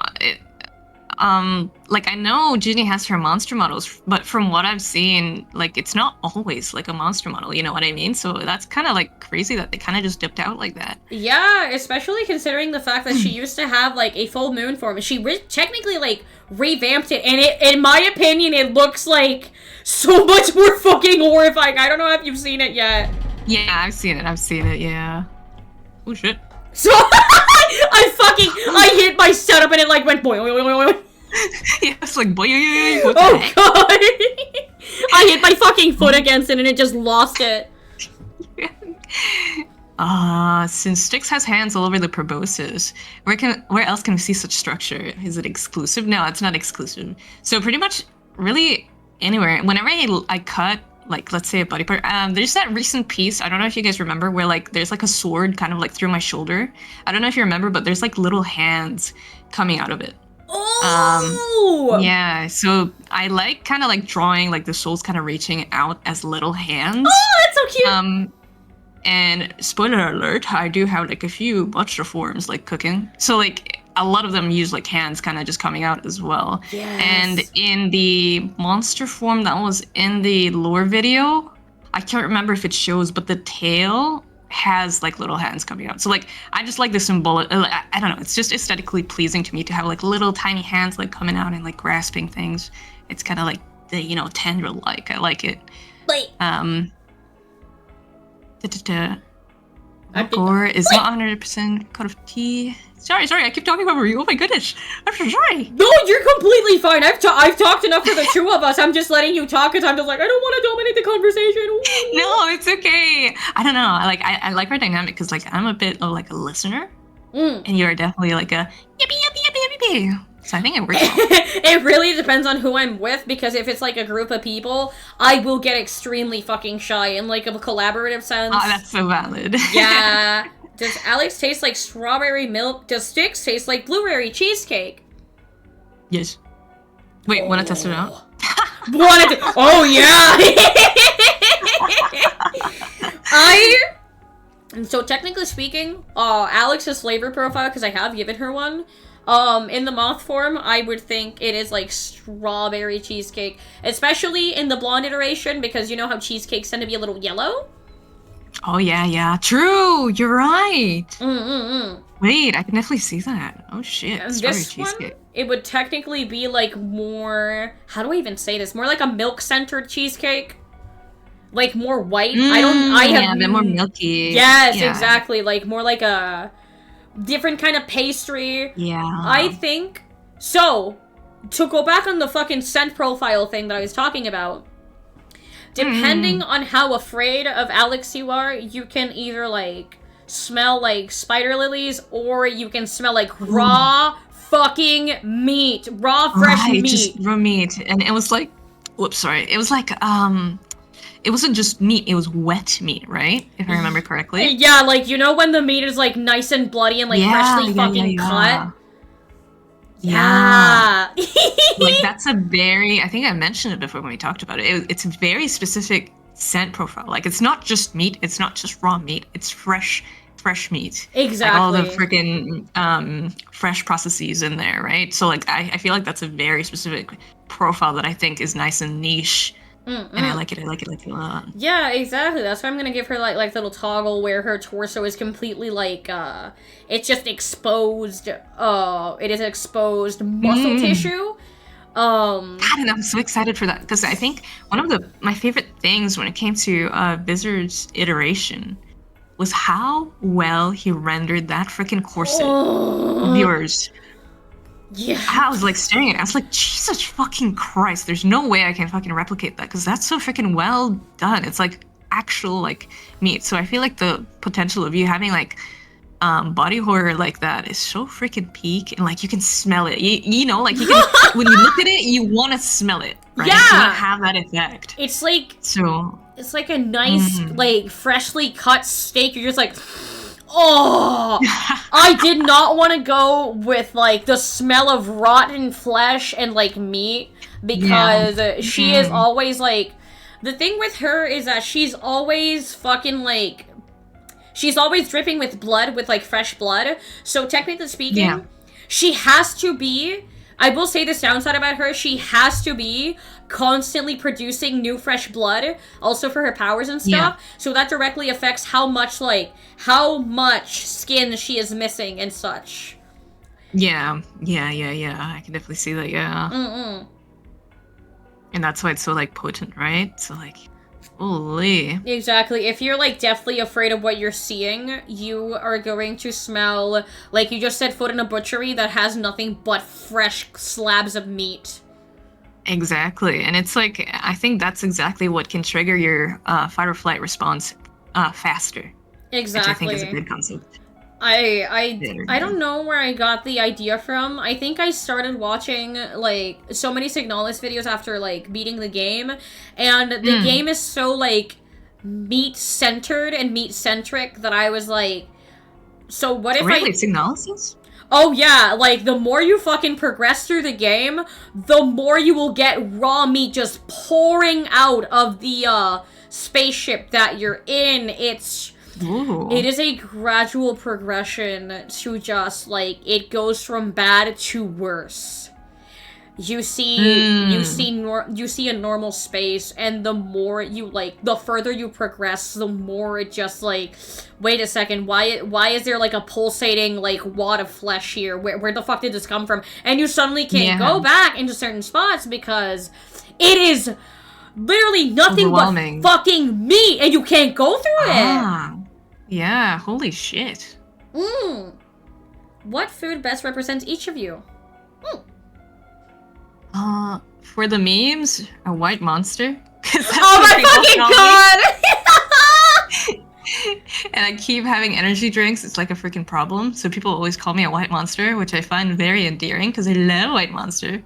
like, I know Junie has her monster models, but from what I've seen, like, it's not always, like, a monster model, you know what I mean? So that's kind of, like, crazy that they kind of just dipped out like that. Yeah, especially considering the fact that she used to have, like, a full moon form, and she technically, like, revamped it, and it, in my opinion, it looks, like, so much more fucking horrifying. I don't know if you've seen it yet. Yeah, I've seen it, yeah. Oh, shit. So, I hit my setup, and it, like, went boing, boing, boing, boing. Yeah, it's like, boy, oh god! I hit my fucking foot against it and it just lost it. Since Styx has hands all over the proboscis, where else can we see such structure? Is it exclusive? No, it's not exclusive. So pretty much, really anywhere. Whenever I cut, like, let's say a body part, there's that recent piece, I don't know if you guys remember, where, like, there's, like, a sword kind of, like, through my shoulder. I don't know if you remember, but there's, like, little hands coming out of it. Oh! Yeah, so I like kind of like drawing like the souls kind of reaching out as little hands. Oh, that's so cute! And spoiler alert, I do have like a few monster forms like cooking. So like a lot of them use like hands kind of just coming out as well. Yes. And in the monster form that was in the lore video, I can't remember if it shows, but the tail has like little hands coming out. So like I just like the symbolic, I don't know, it's just aesthetically pleasing to me to have like little tiny hands like coming out and like grasping things. It's kind of like the, you know, tendril like. I like it. Like Gore is not 100% cut of tea. Sorry, I keep talking over you. Oh my goodness. I'm so sorry. No, you're completely fine. I've talked enough for the two of us. I'm just letting you talk because I'm just like, I don't want to dominate the conversation. No, it's okay. I don't know. I like our dynamic because like I'm a bit of like a listener. And you're definitely like a yippee. So I think it works. It really depends on who I'm with, because if it's like a group of people, I will get extremely fucking shy in like a collaborative sense. Oh, that's so valid. Yeah. Does Alex taste like strawberry milk? Does Styx taste like blueberry cheesecake? Yes. Wait, wanna test it out? Oh yeah! So technically speaking, Alex's flavor profile, because I have given her one, in the moth form, I would think it is like strawberry cheesecake. Especially in the blonde iteration, because you know how cheesecakes tend to be a little yellow? Oh, yeah. True! You're right! Wait, I can definitely see that. Oh, shit. And Strawberry this cheesecake. one, it would technically be like more... How do I even say this? More like a milk-centered cheesecake. Like more white. Yeah, a bit more milky. Yes, yeah. Exactly. Like more like a different kind of pastry. Yeah. I think... So, to go back on the fucking scent profile thing that I was talking about, depending on how afraid of Alex you are, you can either, like, smell like spider lilies, or you can smell like raw fucking meat. Raw, fresh meat. Just raw meat. And it was like... Whoops, sorry. It was like, it wasn't just meat, it was wet meat, right? If I remember correctly. Yeah, like, you know when the meat is, like, nice and bloody and, like, freshly fucking cut? Yeah. Like, that's a very... I think I mentioned it before when we talked about it. It's a very specific scent profile. Like, it's not just meat, it's not just raw meat, it's fresh meat. Exactly. Like, all the freaking fresh processes in there, right? So, like, I feel like that's a very specific profile that I think is nice and niche. And I like it a lot. Yeah, exactly. That's why I'm gonna give her like little toggle where her torso is completely like it's just exposed. It is exposed muscle tissue. God, and I'm so excited for that because I think one of my favorite things when it came to Vizard's iteration was how well he rendered that freaking corset of yours. Yeah. I was like staring at it. I was like, Jesus fucking Christ, there's no way I can fucking replicate that because that's so freaking well done. It's like actual like meat. So I feel like the potential of you having like body horror like that is so freaking peak, and like you can smell it. You know, like you can when you look at it, you want to smell it, right? Yeah. You want to have that effect. It's like So it's like a nice like freshly cut steak. You're just like, oh, I did not want to go with like the smell of rotten flesh and like meat because she is always like, the thing with her is that she's always fucking like, she's always dripping with blood, with like fresh blood. So technically speaking, she has to be, I will say this downside about her, she has to be constantly producing new fresh blood, also for her powers and stuff. So that directly affects how much skin she is missing and such. Yeah. I can definitely see that. Yeah. And that's why it's so like potent, right? So like, holy. Exactly. If you're like deathly afraid of what you're seeing, you are going to smell, like you just said, food in a butchery that has nothing but fresh slabs of meat. Exactly. And it's like, I think that's exactly what can trigger your fight or flight response faster. Exactly. Which I think is a good concept. I don't know where I got the idea from. I think I started watching like so many Signalis videos after like beating the game, and the game is so like meat centered and meat centric that I was like, so what if really? Signalis? Oh yeah, like the more you fucking progress through the game, the more you will get raw meat just pouring out of the spaceship that you're in. It is a gradual progression to just like, it goes from bad to worse. You see a normal space, and the more you like, the further you progress, the more it just like, wait a second, why is there like a pulsating like wad of flesh here? Where the fuck did this come from? And you suddenly can't go back into certain spots because it is literally nothing but fucking meat, and you can't go through it. Yeah, holy shit. What food best represents each of you? For the memes, a white monster. Oh my fucking god! And I keep having energy drinks. It's like a freaking problem. So people always call me a white monster, which I find very endearing because I love white monster.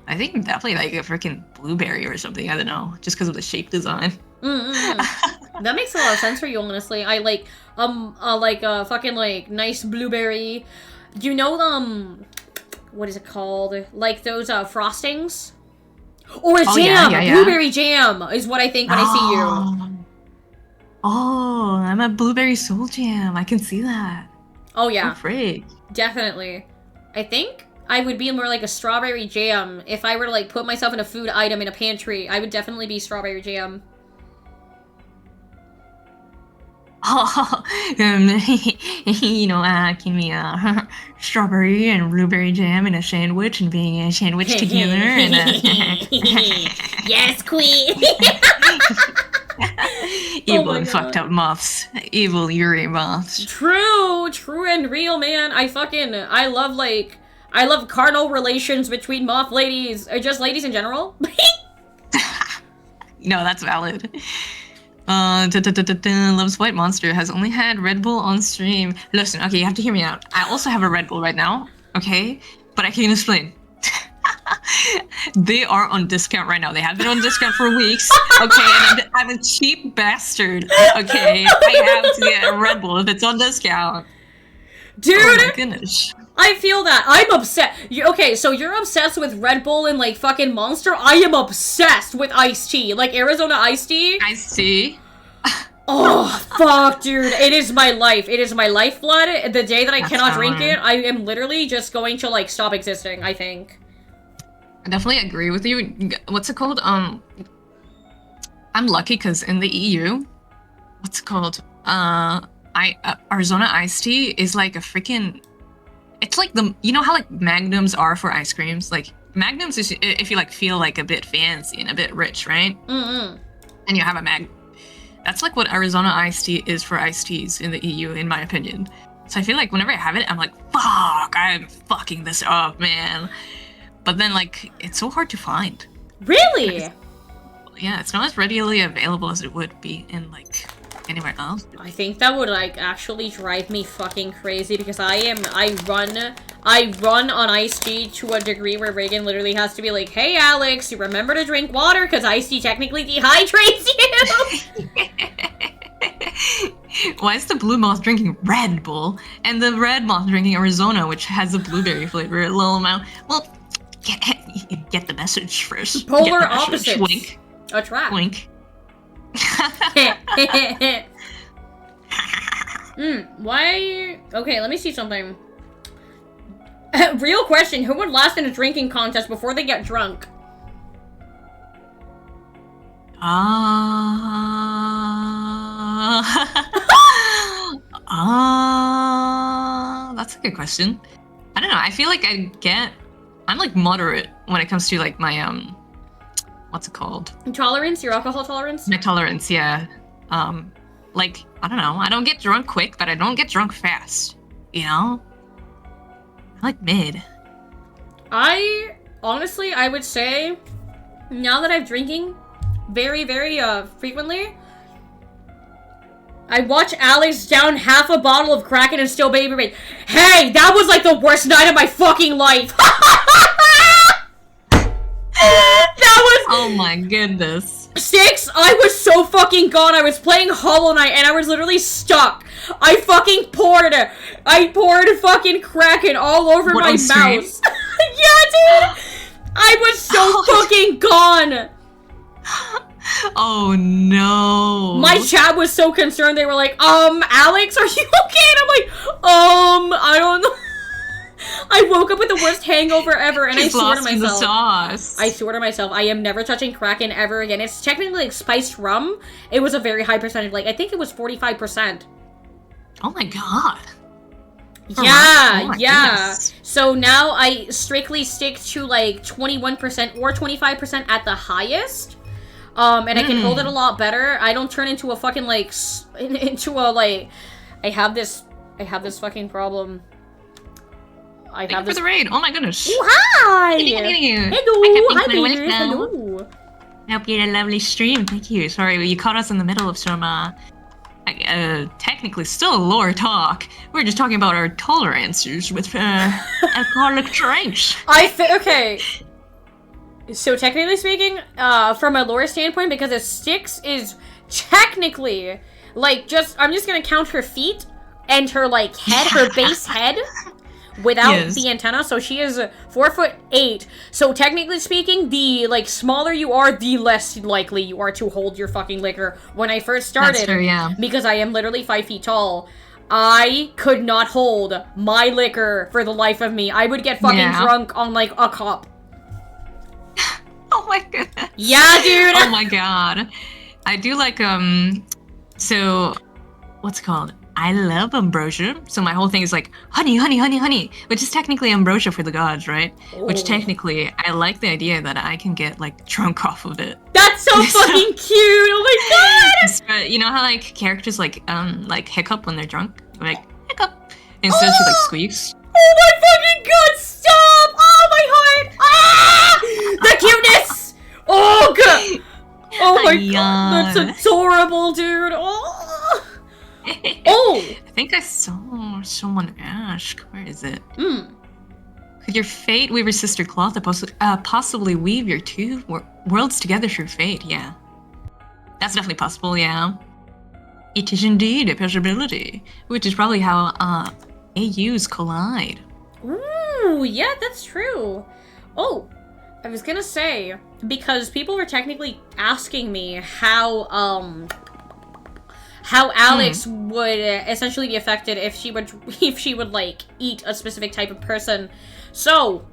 I think definitely like a freaking blueberry or something. I don't know, just because of the shape design. That makes a lot of sense for you, honestly. I like a fucking like nice blueberry. You know what is it called? Like those frostings? Or a jam! Yeah. Blueberry jam is what I think when I see you. Oh, I'm a blueberry soul jam. I can see that. Oh yeah. Oh, freak. Definitely. I think I would be more like a strawberry jam. If I were to like put myself in a food item in a pantry, I would definitely be strawberry jam. Oh, you know, give me a strawberry and blueberry jam in a sandwich and being a sandwich together. And yes, queen. Evil and fucked up muffs. Evil Yuri muffs. True and real, man. I love carnal relations between moth ladies, or just ladies in general. No, that's valid. Loves White Monster, has only had Red Bull on stream. Listen, okay, you have to hear me out. I also have a Red Bull right now, okay? But I can explain. They are on discount right now. They have been on discount for weeks, okay? And I'm a cheap bastard, okay? I have to get a Red Bull if it's on discount. Dude! Oh my goodness. I feel that. I'm obsessed. Okay, so you're obsessed with Red Bull and, like, fucking Monster. I am obsessed with iced tea. Like, Arizona iced tea. Iced tea? Oh, fuck, dude. It is my life. It is my lifeblood. The day that I cannot drink it, I am literally just going to, like, stop existing, I think. I definitely agree with you. What's it called? I'm lucky because in the EU, what's it called? Arizona iced tea is like a freaking... It's like you know how like magnums are for ice creams? Like Magnums is if you like feel like a bit fancy and a bit rich, right? Mm-mm. And you have a mag. That's like what Arizona iced tea is for iced teas in the EU, in my opinion. So I feel like whenever I have it, I'm like, fuck, I'm fucking this up, man. But then like, it's so hard to find. Really? Yeah, it's not as readily available as it would be in like anywhere else. I think that would like actually drive me fucking crazy because I run on iced tea to a degree where Reagan literally has to be like, hey Alex, you remember to drink water because iced tea technically dehydrates you. Why is the blue moth drinking Red Bull and the red moth drinking Arizona, which has a blueberry flavor, a little amount? Well, get the message first. Polar Get the message. opposites. Wink. Attract. Wink. Why? Okay, let me see something. Real question, who would last in a drinking contest before they get drunk? That's a good question. I don't know. I feel like I'm like moderate when it comes to like my what's it called? Tolerance? Your alcohol tolerance? My tolerance, yeah. Like I don't know. I don't get drunk quick, but I don't get drunk fast. You know? I like mid. Honestly, I would say, now that I'm drinking very, very frequently, I watch Alex down half a bottle of Kraken and still baby rate. Hey, that was like the worst night of my fucking life. That was... Oh my goodness. 6, I was so fucking gone. I was playing Hollow Knight and I was literally stuck. I poured fucking Kraken all over my mouse. Yeah, dude. I was so fucking gone. Oh no. My chat was so concerned. They were like, Alex, are you okay? And I'm like, I don't know. I woke up with the worst hangover ever, and I swear to myself. The sauce. I swear to myself, I am never touching Kraken ever again. It's technically like spiced rum. It was a very high percentage. Like, I think it was 45%. Oh my god. Yeah, yeah. Goodness. So now I strictly stick to like 21% or 25% at the highest. And I can hold it a lot better. I don't turn into a fucking like into a like. I have this fucking problem. Thank you for the raid. Oh my goodness. Oh, hi. Hello. Hi, baby. Hello. I hope you had a lovely stream. Thank you. Sorry, you caught us in the middle of some technically still lore talk. We're just talking about our tolerances with alcoholic drinks. Okay. So technically speaking, from a lore standpoint, because a Styx is technically like I'm just gonna count her feet and her like head, her base head, without the antenna. So she is 4'8". So technically speaking, the like smaller you are, the less likely you are to hold your fucking liquor. When I first started, that's true, yeah. Because I am literally 5 feet tall, I could not hold my liquor for the life of me. I would get fucking drunk on like a cup. Oh my goodness. Yeah, dude. Oh my god. I do like so what's it called? I love ambrosia. So my whole thing is like honey, honey, honey, honey, which is technically ambrosia for the gods, right? Oh. Which technically I like the idea that I can get like drunk off of it. That's so fucking cute. Oh my god. But you know how like characters like hiccup when they're drunk? Like hiccup. Instead she like squeaks. Oh my fucking god, stop! Oh my heart! Ah! The cuteness! Oh god! Oh my god, that's adorable, dude! Oh! Oh! I think I saw someone ask. Where is it? Could your fate weaver sister Cloth possibly weave your two worlds together through fate? Yeah. That's definitely possible, yeah. It is indeed a possibility, which is probably how AUs collide. Ooh, yeah, that's true. Oh, I was gonna say, because people were technically asking me how Alex would essentially be affected if she would like eat a specific type of person. So,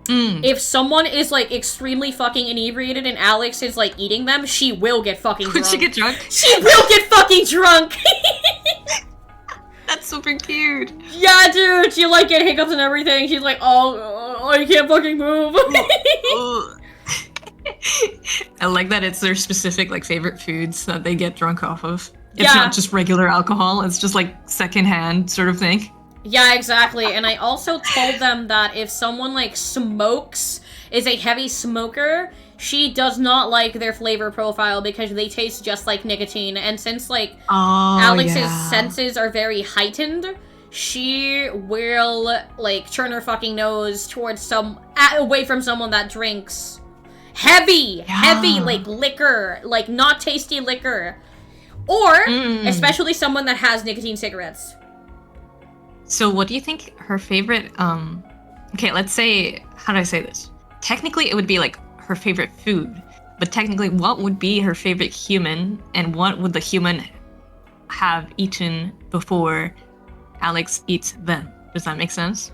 if someone is like extremely fucking inebriated and Alex is like eating them, she will get fucking drunk. Would she get drunk? She will get fucking drunk! That's super cute. Yeah, dude, she like get hiccups and everything. She's like, oh Oh, you can't fucking move. I like that it's their specific like favorite foods that they get drunk off of. It's Yeah. not just regular alcohol, it's just like secondhand sort of thing. Yeah, exactly. And I also told them that if someone like smokes, is a heavy smoker, she does not like their flavor profile because they taste just like nicotine. And since like Alex's senses are very heightened, she will like turn her fucking nose towards away from someone that drinks heavy like liquor, like not tasty liquor, or especially someone that has nicotine cigarettes. So what do you think her favorite, okay, let's say, how do I say this? Technically, it would be like her favorite food, but technically, what would be her favorite human, and what would the human have eaten before Alex eats them? Does that make sense?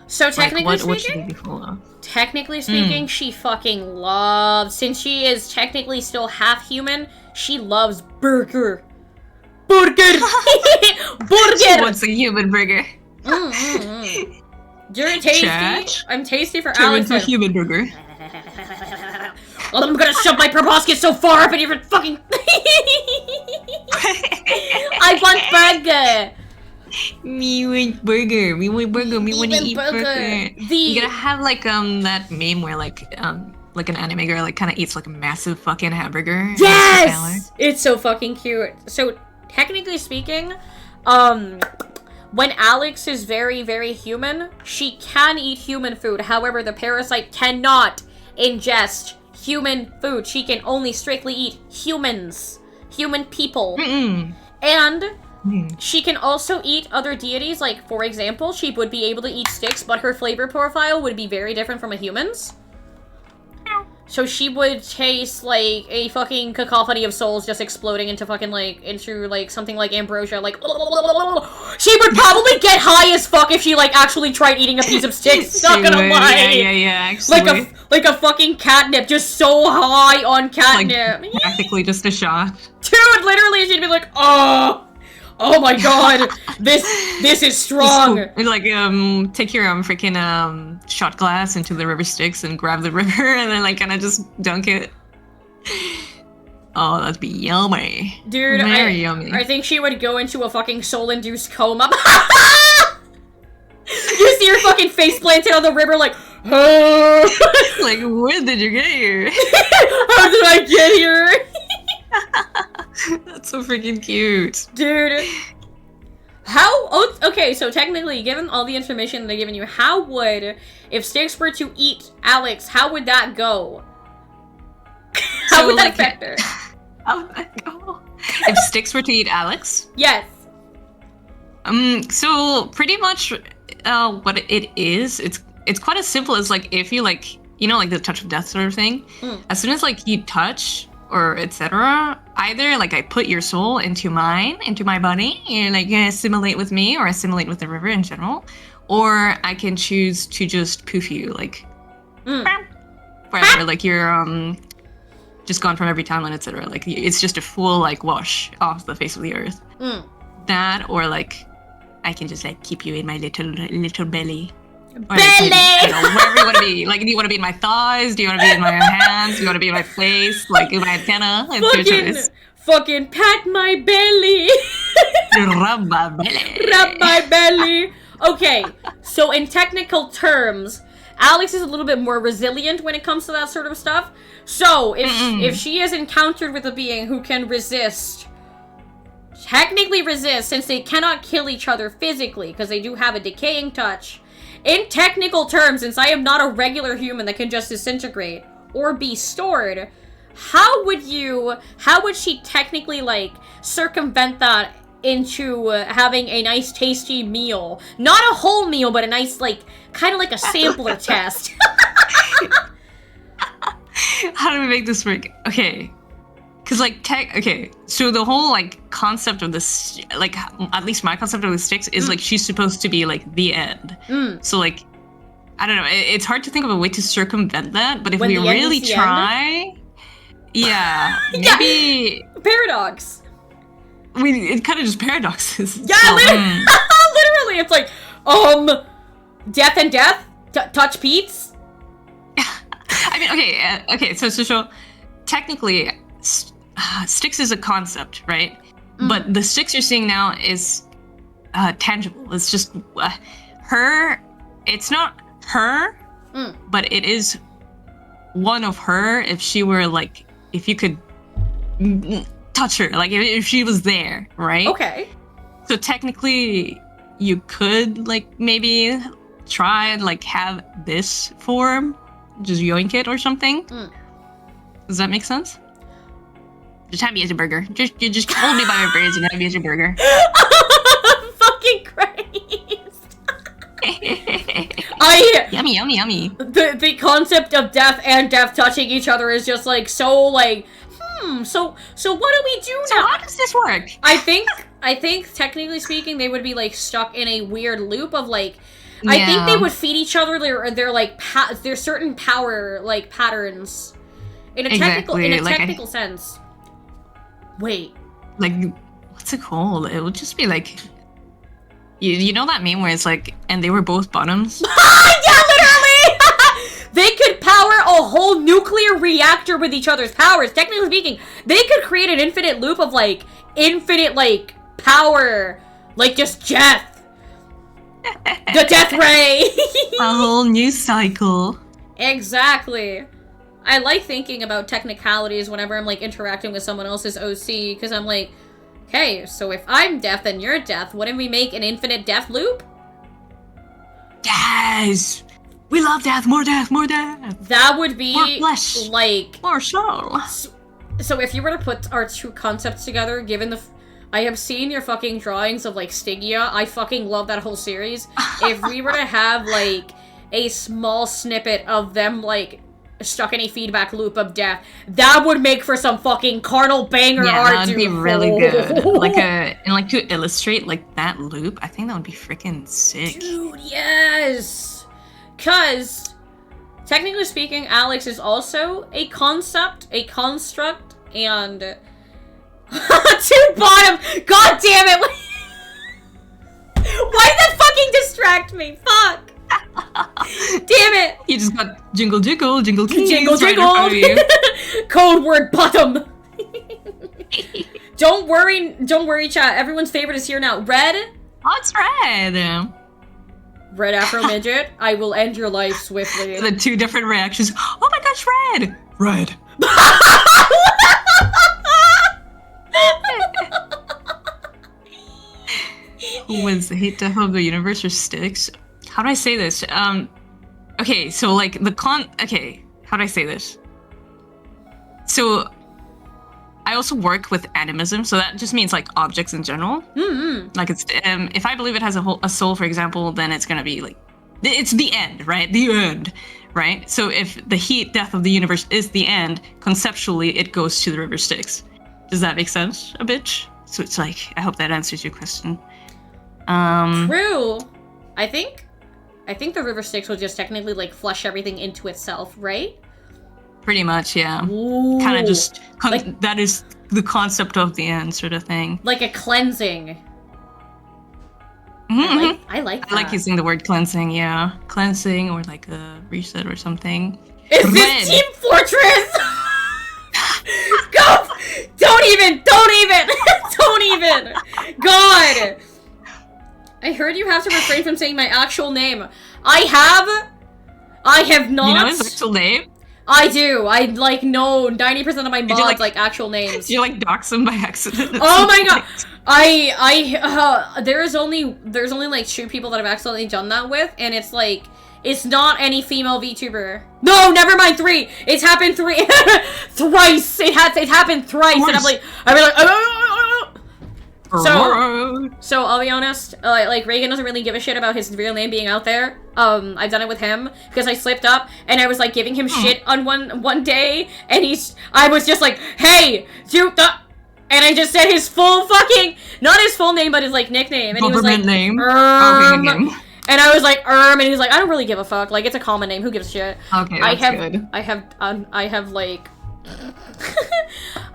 So technically like, what should they be full of? Technically speaking, she fucking loves, since she is technically still half human, she loves burger. Burger! Burger! She wants a human burger. You're tasty. Chat. I'm tasty for Turn Alex. into a human burger. Well, I'm gonna shove my proboscis so far up in your fucking. I want burger. Me want burger. We want burger. We want to want eat burger. You gotta have like that meme where like an anime girl like kind of eats like a massive fucking hamburger. Yes, it's so fucking cute. So technically speaking, when Alex is very, very human, she can eat human food. However, the parasite cannot ingest human food. She can only strictly eat humans. Human people. And she can also eat other deities. Like, for example, she would be able to eat sticks, but her flavor profile would be very different from a human's. So she would taste like a fucking cacophony of souls just exploding into fucking like, into like something like ambrosia, like she would probably get high as fuck if she like actually tried eating a piece of sticks, not gonna lie. Yeah, actually. Like a fucking catnip, just so high on catnip. Like, practically just a shot. Dude, literally she'd be like, oh my god, this is strong. Cool. Like, take your freaking shot glass into the river Styx and grab the river, and then like kind of just dunk it. Oh, that'd be yummy. Dude, very yummy. I think she would go into a fucking soul-induced coma. You see her fucking face planted on the river, like, like, where did you get here? How did I get here? That's so freaking cute. Dude. Okay, so technically, given all the information that they've given you, how would, if Styx were to eat Alex, how would that go? How would that affect her? How would that go? If Styx were to eat Alex? Yes. So pretty much what it is, it's quite as simple as like if you like, you know, like the touch of death sort of thing. As soon as like you touch or etc., either like I put your soul into my body and like assimilate with me or assimilate with the river in general, or I can choose to just poof you like forever, like you're just gone from every timeline, etc. Like it's just a full like wash off the face of the earth. That, or like I can just like keep you in my little belly. Or belly! Like, wherever you want to be. Like, do you want to be in my thighs? Do you want to be in my hands? Do you want to be in my face? Like, in my antenna? It's your choice. Fucking pat my belly! Rub my belly. Rub my belly! Okay, so in technical terms, Alex is a little bit more resilient when it comes to that sort of stuff. So, if she is encountered with a being who can technically resist, since they cannot kill each other physically, because they do have a decaying touch, in technical terms, since I am not a regular human that can just disintegrate or be stored, how would she technically, like, circumvent that into having a nice tasty meal? Not a whole meal, but a nice, like, kind of like a sampler test. How do we make this work? Okay. Because, like, so the whole, like, concept of this, like, at least my concept of the Styx is, like, she's supposed to be, like, the end. So, like, I don't know, it's hard to think of a way to circumvent that, but if we really try, yeah, maybe... Paradox. I mean, it kind of just paradoxes. Yeah, literally, it's like, death and death, Touch Pete's? I mean, okay. So technically, Styx is a concept, right? But the Styx you're seeing now is tangible. It's just her. It's not her, but it is one of her. If she were like, if you could touch her, like if she was there, right? Okay. So technically, you could like maybe try and like have this form, just yoink it or something. Does that make sense? Just have me as a burger. You just hold me by my braids and have me as a burger. Fucking Christ. Yummy. The concept of death and death touching each other is just like so like, so what do we do now? So how does this work? I think technically speaking, they would be like stuck in a weird loop of like, I think they would feed each other their like their certain power like patterns in a technical sense. Wait. Like, what's it called? It would just be like, you know that meme where it's like, and they were both bottoms? Yeah, literally! They could power a whole nuclear reactor with each other's powers. Technically speaking, they could create an infinite loop of like, infinite like, power. Like just death. The death ray! A whole new cycle. Exactly. I like thinking about technicalities whenever I'm like interacting with someone else's OC, because I'm like, okay, so if I'm deaf and you're deaf, wouldn't we make an infinite death loop? Yes! We love death, more death, more death! That would be more flesh, like more soul. So if you were to put our two concepts together, given the I have seen your fucking drawings of like Stygia, I fucking love that whole series. If we were to have like a small snippet of them like stuck in a feedback loop of death, that would make for some fucking carnal banger art. That would be really good. Like to illustrate like that loop, I think that would be freaking sick. Dude, yes. Cause technically speaking, Alex is also a concept, a construct, and two bottom. God damn it! Why did that fucking distract me? Fuck. Damn it! You just got jingle jingle jingle keys jingle right jingle. Code word bottom. Don't worry, chat. Everyone's favorite is here now. Red. Oh, it's red. Red Afro midget. I will end your life swiftly. The two different reactions. Oh my gosh, red. Red. Who wins the hate death of the universe or Styx? How do I say this? Okay, so like okay, how do I say this? So I also work with animism, so that just means like objects in general. Like it's if I believe it has a soul, for example, then it's gonna be like it's the end, right? The end, right? So if the heat death of the universe is the end, conceptually it goes to the river Styx. Does that make sense a bit? So it's like, I hope that answers your question. True. I think the river Styx will just technically like flush everything into itself, right? Pretty much, yeah. Kind of just that is the concept of the end, sort of thing. Like a cleansing. I like that. I like using the word cleansing, yeah. Cleansing or like a reset or something. Is this Team Fortress? Go! Don't even! Don't even! God! I heard you have to refrain from saying my actual name. I have not. You know his actual name? I do. I like know 90% of my mods like actual names. You like dox him by accident? Oh my god! There's only like 2 people that I've accidentally done that with, and it's like it's not any female VTuber. No, never mind 3. It's happened 3 thrice. It happened thrice, and I'm like So I'll be honest, like Reagan doesn't really give a shit about his real name being out there. I've done it with him because I slipped up and I was like giving him shit on one day, and I was just like, hey, dude, and I just said his full fucking, not his full name, but his like nickname, and he was like, name. And I was like, and he was like, I don't really give a fuck, like it's a common name, who gives a shit? Okay, that's good. I have like,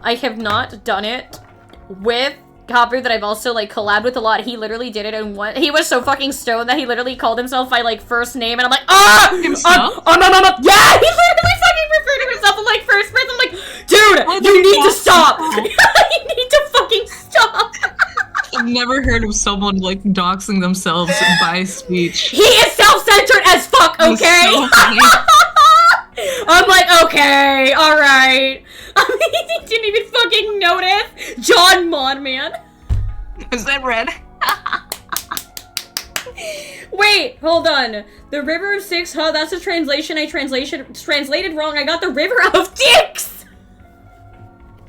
I have not done it with copper that I've also, like, collabed with a lot, he literally did it in one- he was so fucking stoned that he literally called himself by, like, first name, and I'm like, Himself? no, yeah, he literally fucking referred to himself in, like, first person, I'm like, dude, you need to stop! You need to fucking stop! I've never heard of someone, like, doxing themselves by speech. He is self-centered as fuck, He's okay? so funny. I'm like, okay, alright. I mean, he didn't even fucking notice. John Monman. Is that red? Wait, hold on. The River of Styx, huh? That's a translation I translated wrong. I got the River of Dicks!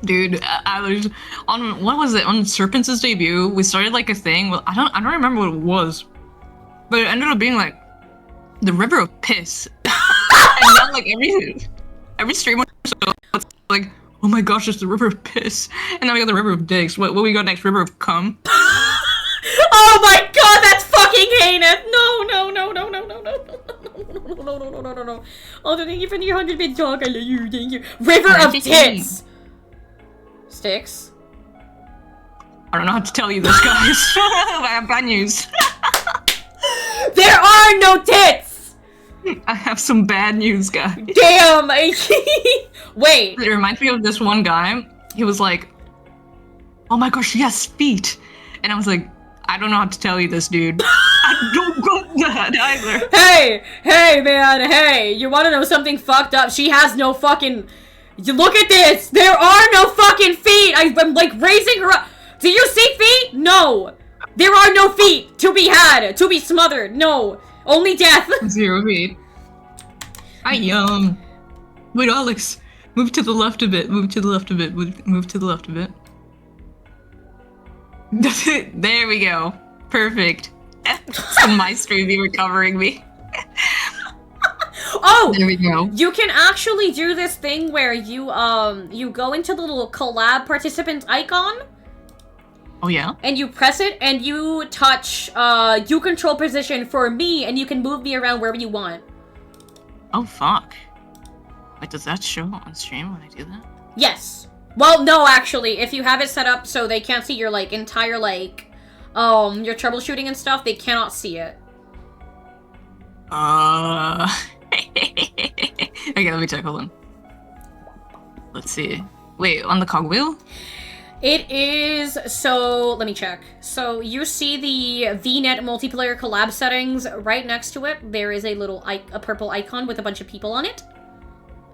Dude, I was on, what was it, on Serpents' debut, we started like a thing, well, I don't remember what it was, but it ended up being like, the River of Piss. And now like every streamer, so it's like, oh my gosh, it's the River of Piss. And now we got the River of Dicks. What we got next? River of Cum? Oh my god, that's fucking heinous! No. Oh, thank you for the 100-bit talk. I love you, thank you. River of Tits! Sticks? I don't know how to tell you this, guys. I have bad news. There are no tits! I have some bad news, guys. Damn! Wait. It reminds me of this one guy. He was like, oh my gosh, yes, feet. And I was like, I don't know how to tell you this, dude. I don't got that either. Hey, man, hey. You wanna know something fucked up? She has no fucking... Look at this! There are no fucking feet! I'm like raising her up. Do you see feet? No. There are no feet to be had, to be smothered. No. Only death. 0 feet. Wait, Alex. Move to the left a bit. Move to the left a bit. Move to the left a bit. There we go. Perfect. On my stream, you were covering me. Oh! There we go. You can actually do this thing where you go into the little collab participant icon. Oh yeah? And you press it, and you touch, you control position for me, and you can move me around wherever you want. Oh fuck. Wait, does that show on stream when I do that? Yes. Well, no, actually, if you have it set up so they can't see your, like, entire, like, your troubleshooting and stuff, they cannot see it. Okay, let me check, hold on. Let's see. Wait, on the cogwheel? It is, so, let me check. So, you see the VNet multiplayer collab settings right next to it. There is a little, a purple icon with a bunch of people on it.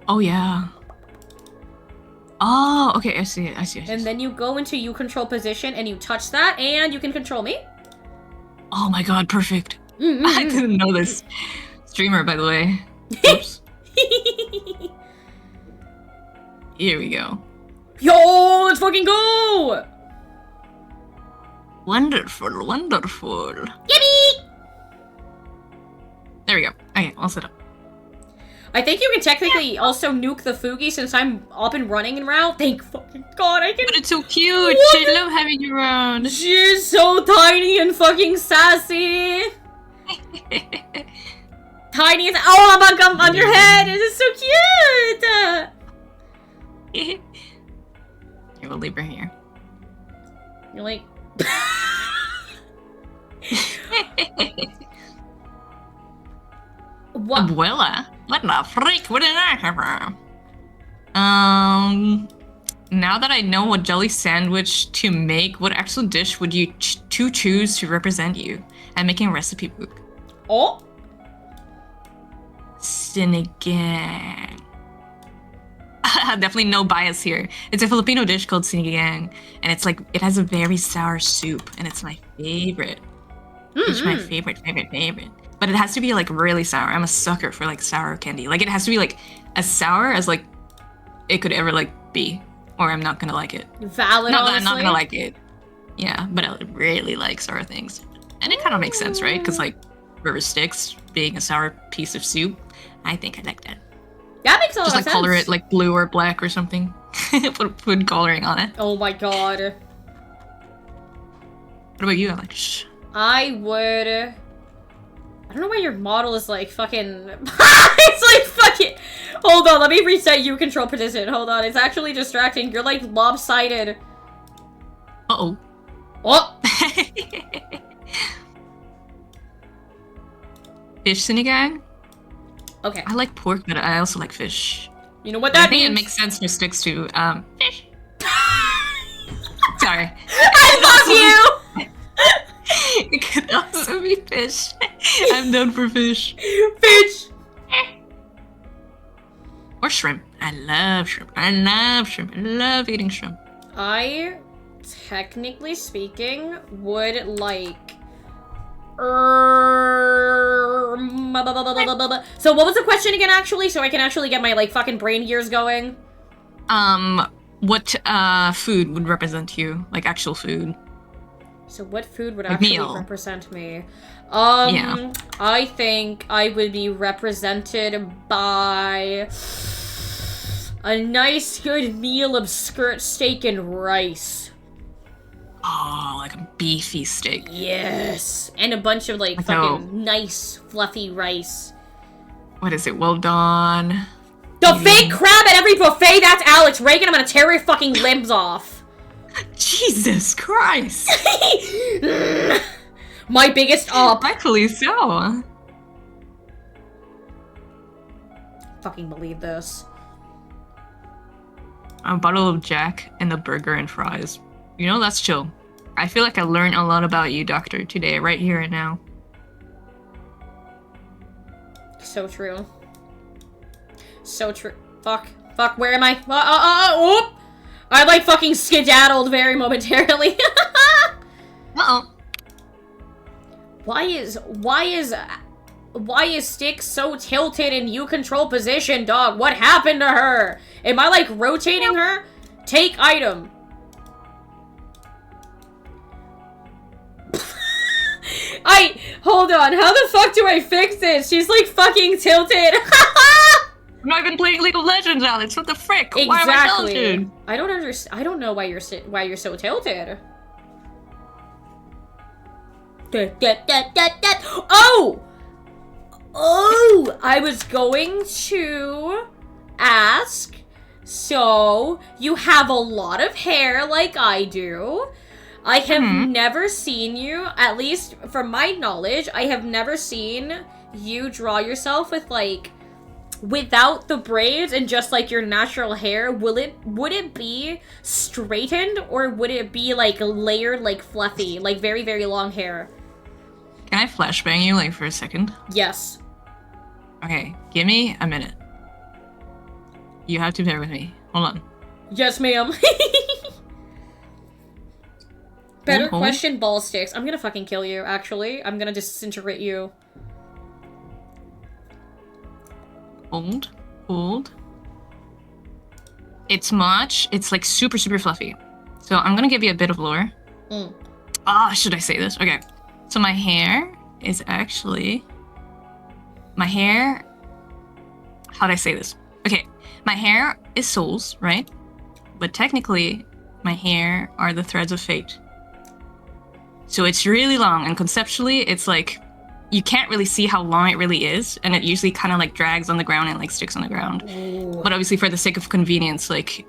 Oh, yeah. Oh, okay, I see it, And then you go into you control position and you touch that and you can control me. Oh my god, perfect. I didn't know this. Streamer, by the way. Oops. Here we go. Yo, let's fucking go! Wonderful, wonderful. Yippee! There we go. Okay, all set up. I think you can technically also nuke the Fugi since I'm up and running en route. Thank fucking god, I can- But it's so cute! What? I love having you around! She's so tiny and fucking sassy! Tiny as- Oh, I'm on your head! This is so cute! Here, we'll leave her here. You're like... What? Abuela? What the freak? What did I have? Now that I know what jelly sandwich to make, what actual dish would you choose to represent you? I'm making a recipe book. Oh? Sinigang. Definitely no bias here. It's a Filipino dish called sinigang, and it's like, it has a very sour soup, and it's my favorite. It's my favorite. But it has to be like really sour. I'm a sucker for like sour candy. Like it has to be like as sour as like it could ever like be, or I'm not gonna like it. Valid, Not that honestly. I'm not gonna like it. Yeah, but I really like sour things, and it kind of makes sense, right? Because like River Styx being a sour piece of soup, I think I like that. That makes a lot of Just sense. like color it like blue or black or something. Put food coloring on it. Oh my god. What about you, Alex? I would... I don't know why your model is like fucking... It's like fucking... Hold on, let me reset you control position. Hold on, it's actually distracting. You're like lopsided. Uh-oh. Oh! Fish sinigang? Okay. I like pork, but I also like fish. You know what But I that think means? it makes sense for sticks to fish. Sorry. I love you! It could also be fish. I'm known for fish. Fish! Or shrimp. I love shrimp. I love shrimp. I love eating shrimp. I, technically speaking, would like... So what was the question again, actually? So I can actually get my, like, fucking brain gears going? What, food would represent you? Like, actual food? So what food would Like actually meal. represent me? Yeah. I think I would be represented by a nice good meal of skirt steak and rice. Oh, like a beefy steak. Yes. And a bunch of, like, Like fucking nice, fluffy rice. What is it? Well done. The fake crab at every buffet, that's Alex Reagan. I'm gonna tear your fucking limbs off. Jesus Christ! My biggest op. Rightfully so. Fucking believe this. A bottle of Jack and a burger and fries. You know, that's chill. I feel like I learned a lot about you, Doctor, today, right here and now. So true. So true. Fuck. Fuck, where am I? Whoop! I, like, fucking skedaddled very momentarily. Uh-oh. Why is Styx so tilted in you control position, dog? What happened to her? Am I, like, rotating her? Take item. Hold on, how the fuck do I fix this? She's, like, fucking tilted. I'm not even playing League of Legends, Alex. What the frick? Exactly. Why am I tilted? I don't understand. I don't know why you're so tilted. Oh! Oh! I was going to ask. So, you have a lot of hair like I do. I have never seen you, at least from my knowledge, I have never seen you draw yourself with, like, without the braids and just, like, your natural hair. Would it be straightened, or would it be, like, layered, like, fluffy, like, very, very long hair? Can I flashbang you, like, for a second? Yes. Okay, give me a minute. You have to bear with me. Hold on. Yes, ma'am. Better Hold. question, ball sticks. I'm gonna fucking kill you, actually. I'm gonna disintegrate you. Hold. Hold. It's like super, super fluffy. So I'm gonna give you a bit of lore. Should I say this? Okay. So my hair is actually... How'd I say this? Okay. My hair is souls, right? But technically, my hair are the threads of fate. So it's really long, and conceptually, it's like, you can't really see how long it really is, and it usually kind of like drags on the ground and like sticks on the ground. Ooh. But obviously for the sake of convenience, like,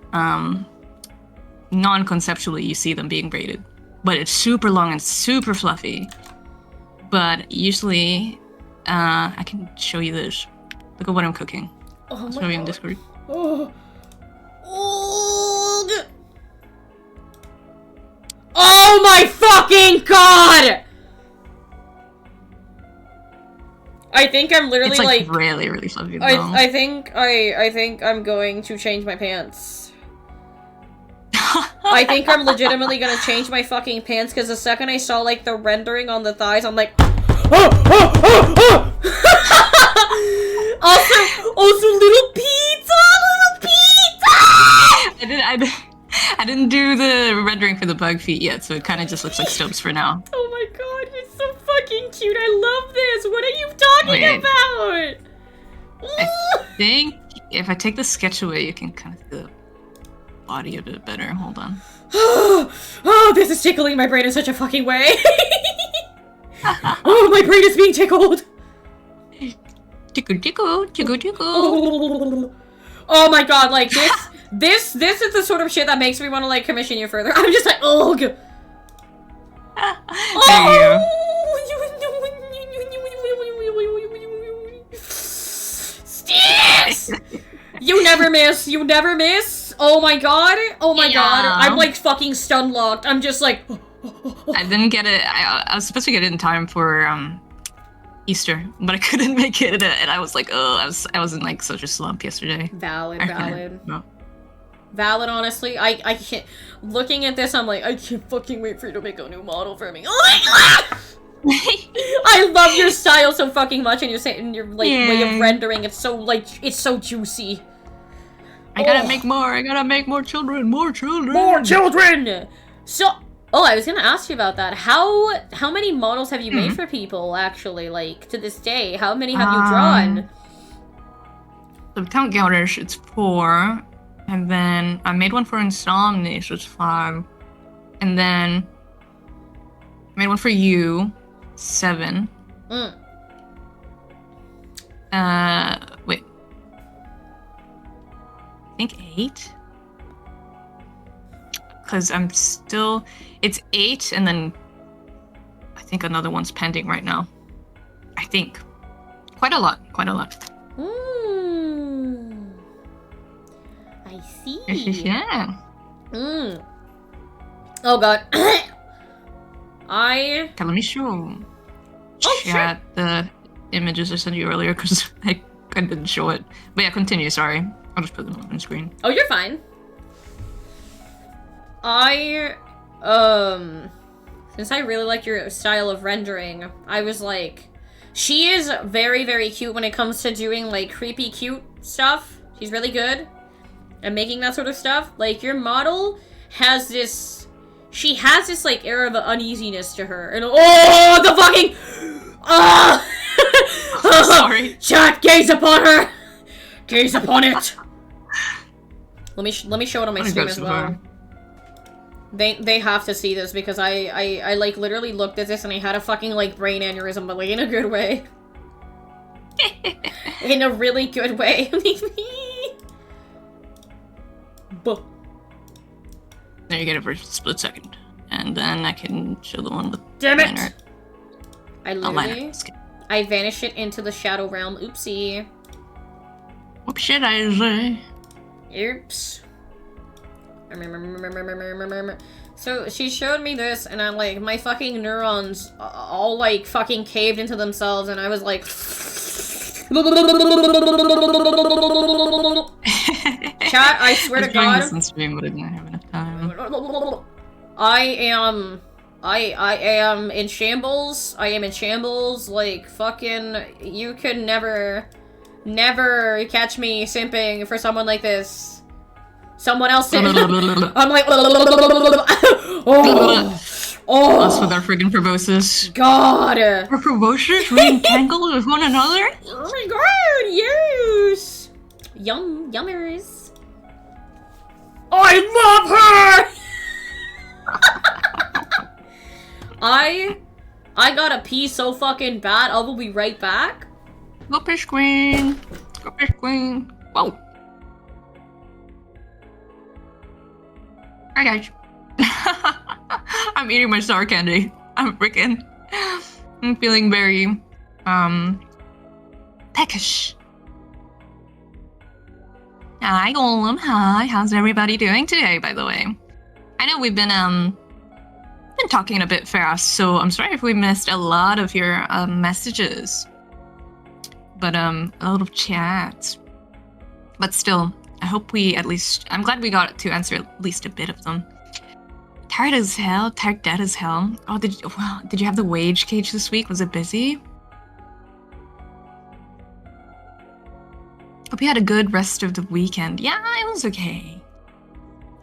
non-conceptually, you see them being braided. But it's super long and super fluffy. But usually, I can show you this. Look at what I'm cooking. Oh It's my probably in god. Discord. Oh. Oh my fucking god! I think I'm literally It's like, like really, really fluffy. I think I'm going to change my pants. I think I'm legitimately gonna change my fucking pants because the second I saw like the rendering on the thighs, I'm like, also little pizza. I didn't do the rendering for the bug feet yet, so it kind of just looks like stumps for now. Oh my god, you're so fucking cute. I love this. What are you talking about? I think if I take the sketch away, you can kind of see the body a bit better. Hold on. Oh, this is tickling my brain in such a fucking way. Oh, my brain is being tickled. Tickle, tickle, tickle, tickle. Oh my god, like this is the sort of shit that makes me want to like commission you further. I'm just like, ugh. There Sticks! You never miss. You never miss. Oh my god. Oh my god. I'm like fucking stun locked. I'm just like. I didn't get it. I was supposed to get it in time for Easter, but I couldn't make it, and I was like, oh, I was in like such a slump yesterday. Valid. No. Valid, honestly. I can't. Looking at this, I'm like, I can't fucking wait for you to make a new model for me. Oh my god! I love your style so fucking much, and your like way of rendering. It's so like it's so juicy. I gotta make more. I gotta make more children. More children. More children. So, I was gonna ask you about that. How many models have you made for people? Actually, like to this day, how many have you drawn? So count Goudish, it's 4, and then I made one for Insomnia, so it's 5, and then I made one for you. 7. Wait. I think 8? Because I'm still... It's 8, and then I think another one's pending right now. I think. Quite a lot. I see. Yeah. Oh god. Okay, let me show chat the images I sent you earlier because I didn't show it. But yeah, continue, sorry. I'll just put them on screen. Oh, you're fine. Since I really like your style of rendering, I was like, she is very, very cute when it comes to doing like creepy cute stuff. She's really good at making that sort of stuff. Like your model has this... She has this, like, air of uneasiness to her. And, oh, the fucking... Sorry. Chat, gaze upon her! Gaze upon it! Let me show it on my stream as well. They have to see this because I like, literally looked at this and I had a fucking, like, brain aneurysm, but, like, in a good way. In a really good way. Buh. There you get it for a split second. And then I can show the one with Damn it! liner. I vanish it into the shadow realm. Oopsie. What should I say? Oops. So she showed me this and I'm like, my fucking neurons all like fucking caved into themselves and I was like... Chat, I swear to God. This on stream, but I didn't have enough time. I am in shambles. I am in shambles. Like, fucking, you could never catch me simping for someone like this. Someone else I'm like, Us with our friggin' proboscis. God. Our proboscis re-entangled with one another? Oh my god, yes. Yummers. I love her! I gotta pee so fucking bad, I will be right back. Go fish queen. Go fish queen. Whoa. Hi guys. I'm eating my star candy. I'm feeling very, peckish. Hi, Golem. Hi. How's everybody doing today, by the way? I know we've been talking a bit fast, so I'm sorry if we missed a lot of your, messages. But, a lot of chats. But still, I hope we I'm glad we got to answer at least a bit of them. Tired as hell, tired dead as hell. Oh, did you have the wage cage this week? Was it busy? Hope you had a good rest of the weekend. Yeah, it was okay.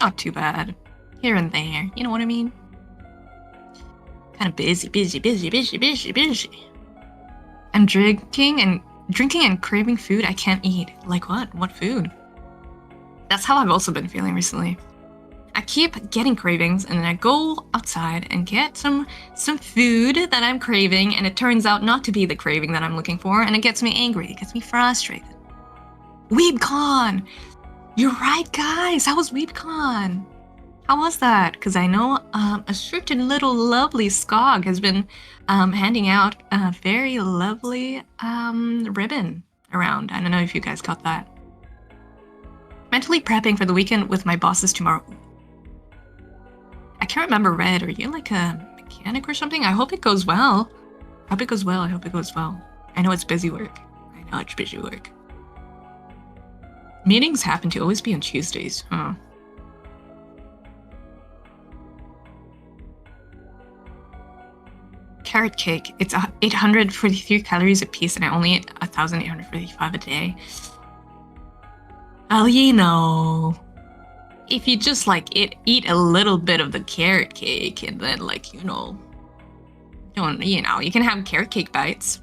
Not too bad. Here and there, you know what I mean? Kind of busy. I'm drinking and craving food I can't eat. Like what? What food? That's how I've also been feeling recently. I keep getting cravings and then I go outside and get some food that I'm craving and it turns out not to be the craving that I'm looking for and it gets me angry, it gets me frustrated. WeebCon! You're right, guys! How was WeebCon? How was that? Because I know a certain little lovely Skog has been handing out a very lovely ribbon around. I don't know if you guys got that. Mentally prepping for the weekend with my bosses tomorrow. I can't remember, Red. Are you like a mechanic or something? I hope it goes well. I hope it goes well. I hope it goes well. I know it's busy work. I know it's busy work. Meetings happen to always be on Tuesdays, huh? Carrot cake. It's 843 calories a piece, and I only eat 1,845 a day. Oh, you know, if you just like eat a little bit of the carrot cake, and then like you can have carrot cake bites.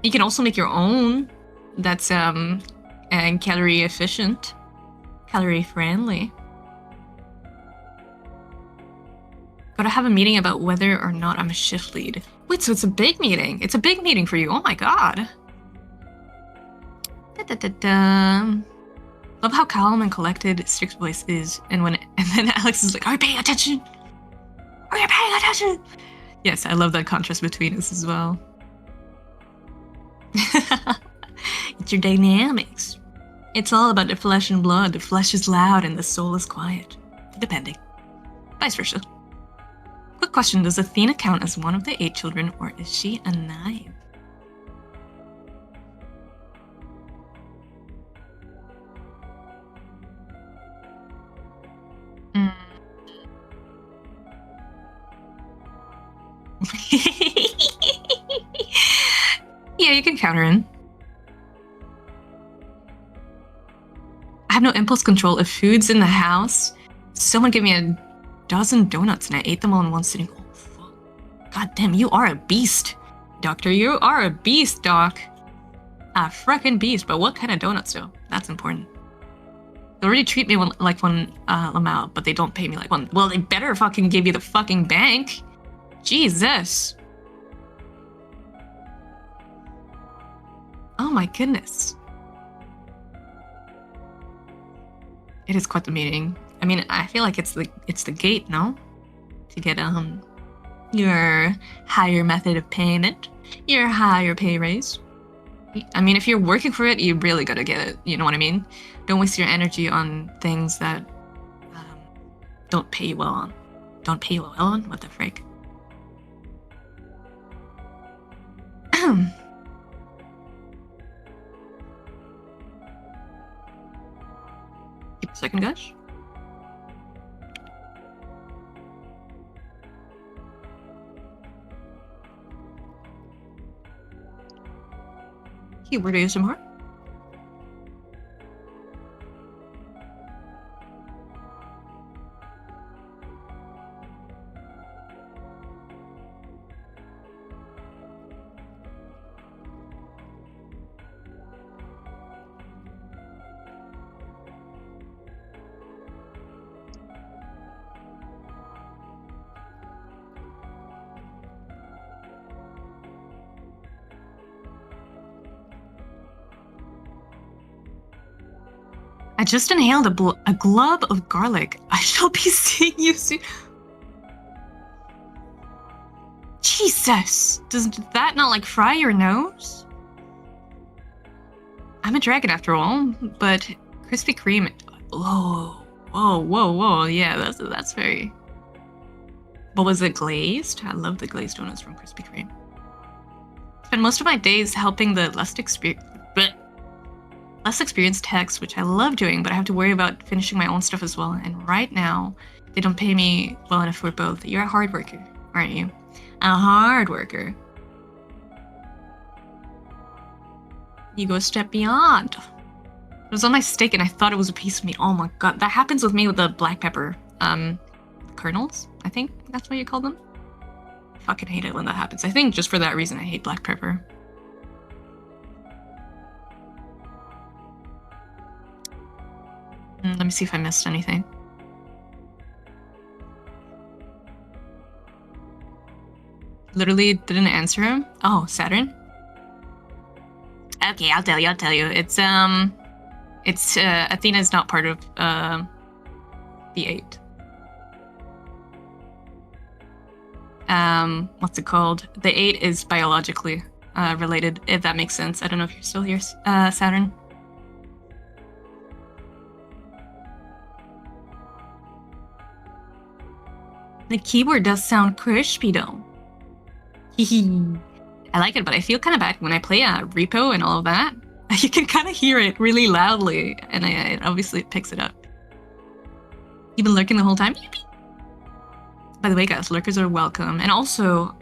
You can also make your own. That's and calorie efficient, calorie friendly. Gotta have a meeting about whether or not I'm a shift lead. Wait, so it's a big meeting. It's a big meeting for you. Oh my god. Love how calm and collected Strick's voice is, and then Alex is like, "Are you paying attention? Are you paying attention?" Yes, I love that contrast between us as well. It's your dynamics. It's all about the flesh and blood. The flesh is loud and the soul is quiet. Depending. Vice versa. Quick question, does Athena count as one of the 8 children, or is she a 9? Yeah, you can count her in. I have no impulse control. If food's in the house, someone give me a dozen donuts and I ate them all in one sitting. Oh, fuck. God damn, you are a beast, Doctor. You are a beast, Doc. A frickin' beast. But what kind of donuts, though? That's important. They already treat me like one amount, but they don't pay me like one. Well, they better fucking give you the fucking bank. Jesus. Oh my goodness. It is quite the meeting. I mean, I feel like it's the gate, no? To get your higher method of payment, your higher pay raise. I mean, if you're working for it, you really gotta get it. You know what I mean? Don't waste your energy on things that don't pay you well on. Don't pay you well on? What the frick? Keep a second, guys. Keyword ASMR. I just inhaled a glove of garlic. I shall be seeing you soon. Jesus! Does that not like fry your nose? I'm a dragon after all, but Krispy Kreme. Whoa! Yeah, that's very. But was it glazed? I love the glazed donuts from Krispy Kreme. Spend most of my days helping the less experienced techs, which I love doing, but I have to worry about finishing my own stuff as well. And right now, they don't pay me well enough for both. You're a hard worker, aren't you? A hard worker. You go a step beyond. It was on my steak and I thought it was a piece of meat. Oh my god, that happens with me with the black pepper kernels. I think that's what you call them. I fucking hate it when that happens. I think just for that reason I hate black pepper. Let me see if I missed anything. Literally didn't answer him. Oh, Saturn. Okay, I'll tell you. It's Athena's not part of the 8. what's it called? The 8 is biologically related, if that makes sense. I don't know if you're still here, Saturn. The keyboard does sound crispy though. I like it, but I feel kind of bad when I play a repo and all of that. You can kind of hear it really loudly, and it obviously picks it up. You've been lurking the whole time? By the way, guys, lurkers are welcome. And also,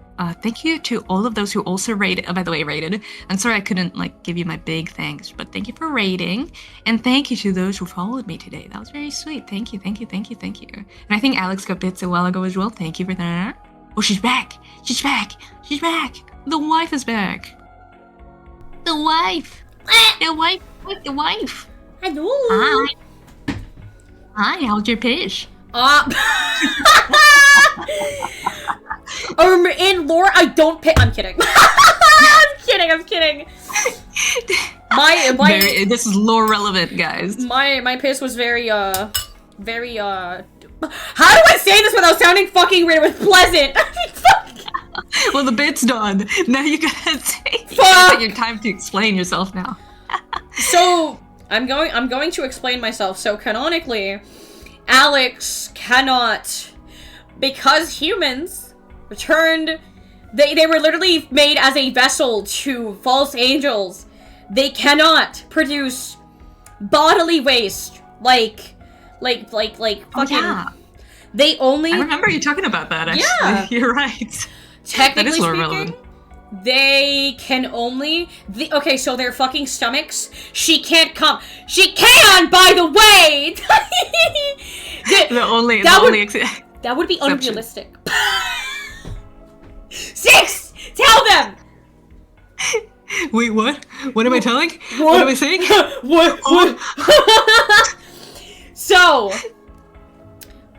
thank you to all of those who also rated. By the way, rated. I'm sorry I couldn't give you my big thanks, but thank you for rating. And thank you to those who followed me today. That was very sweet. Thank you. And I think Alex got bits a while ago as well. Thank you for that. Oh, she's back. She's back. The wife is back. The wife. Hello. Hi, how's your pish? In lore, I don't pick. I'm kidding. I'm kidding. This is lore relevant, guys. My piss was very. How do I say this without sounding fucking weird? It was pleasant. Well, the bit's done. Now you gotta take your time to explain yourself now. So I'm going to explain myself. So canonically, Alex cannot, because humans returned. They were literally made as a vessel to false angels. They cannot produce bodily waste like fucking. Oh, yeah. They only. I remember you talking about that. Actually, yeah. You're right. Technically that is lore speaking, relevant. they can only. Okay, so their fucking stomachs. She can't come. She can, by the way. That would be unrealistic. 6. Tell them. Wait, what? What am I telling? What am I saying? What? So,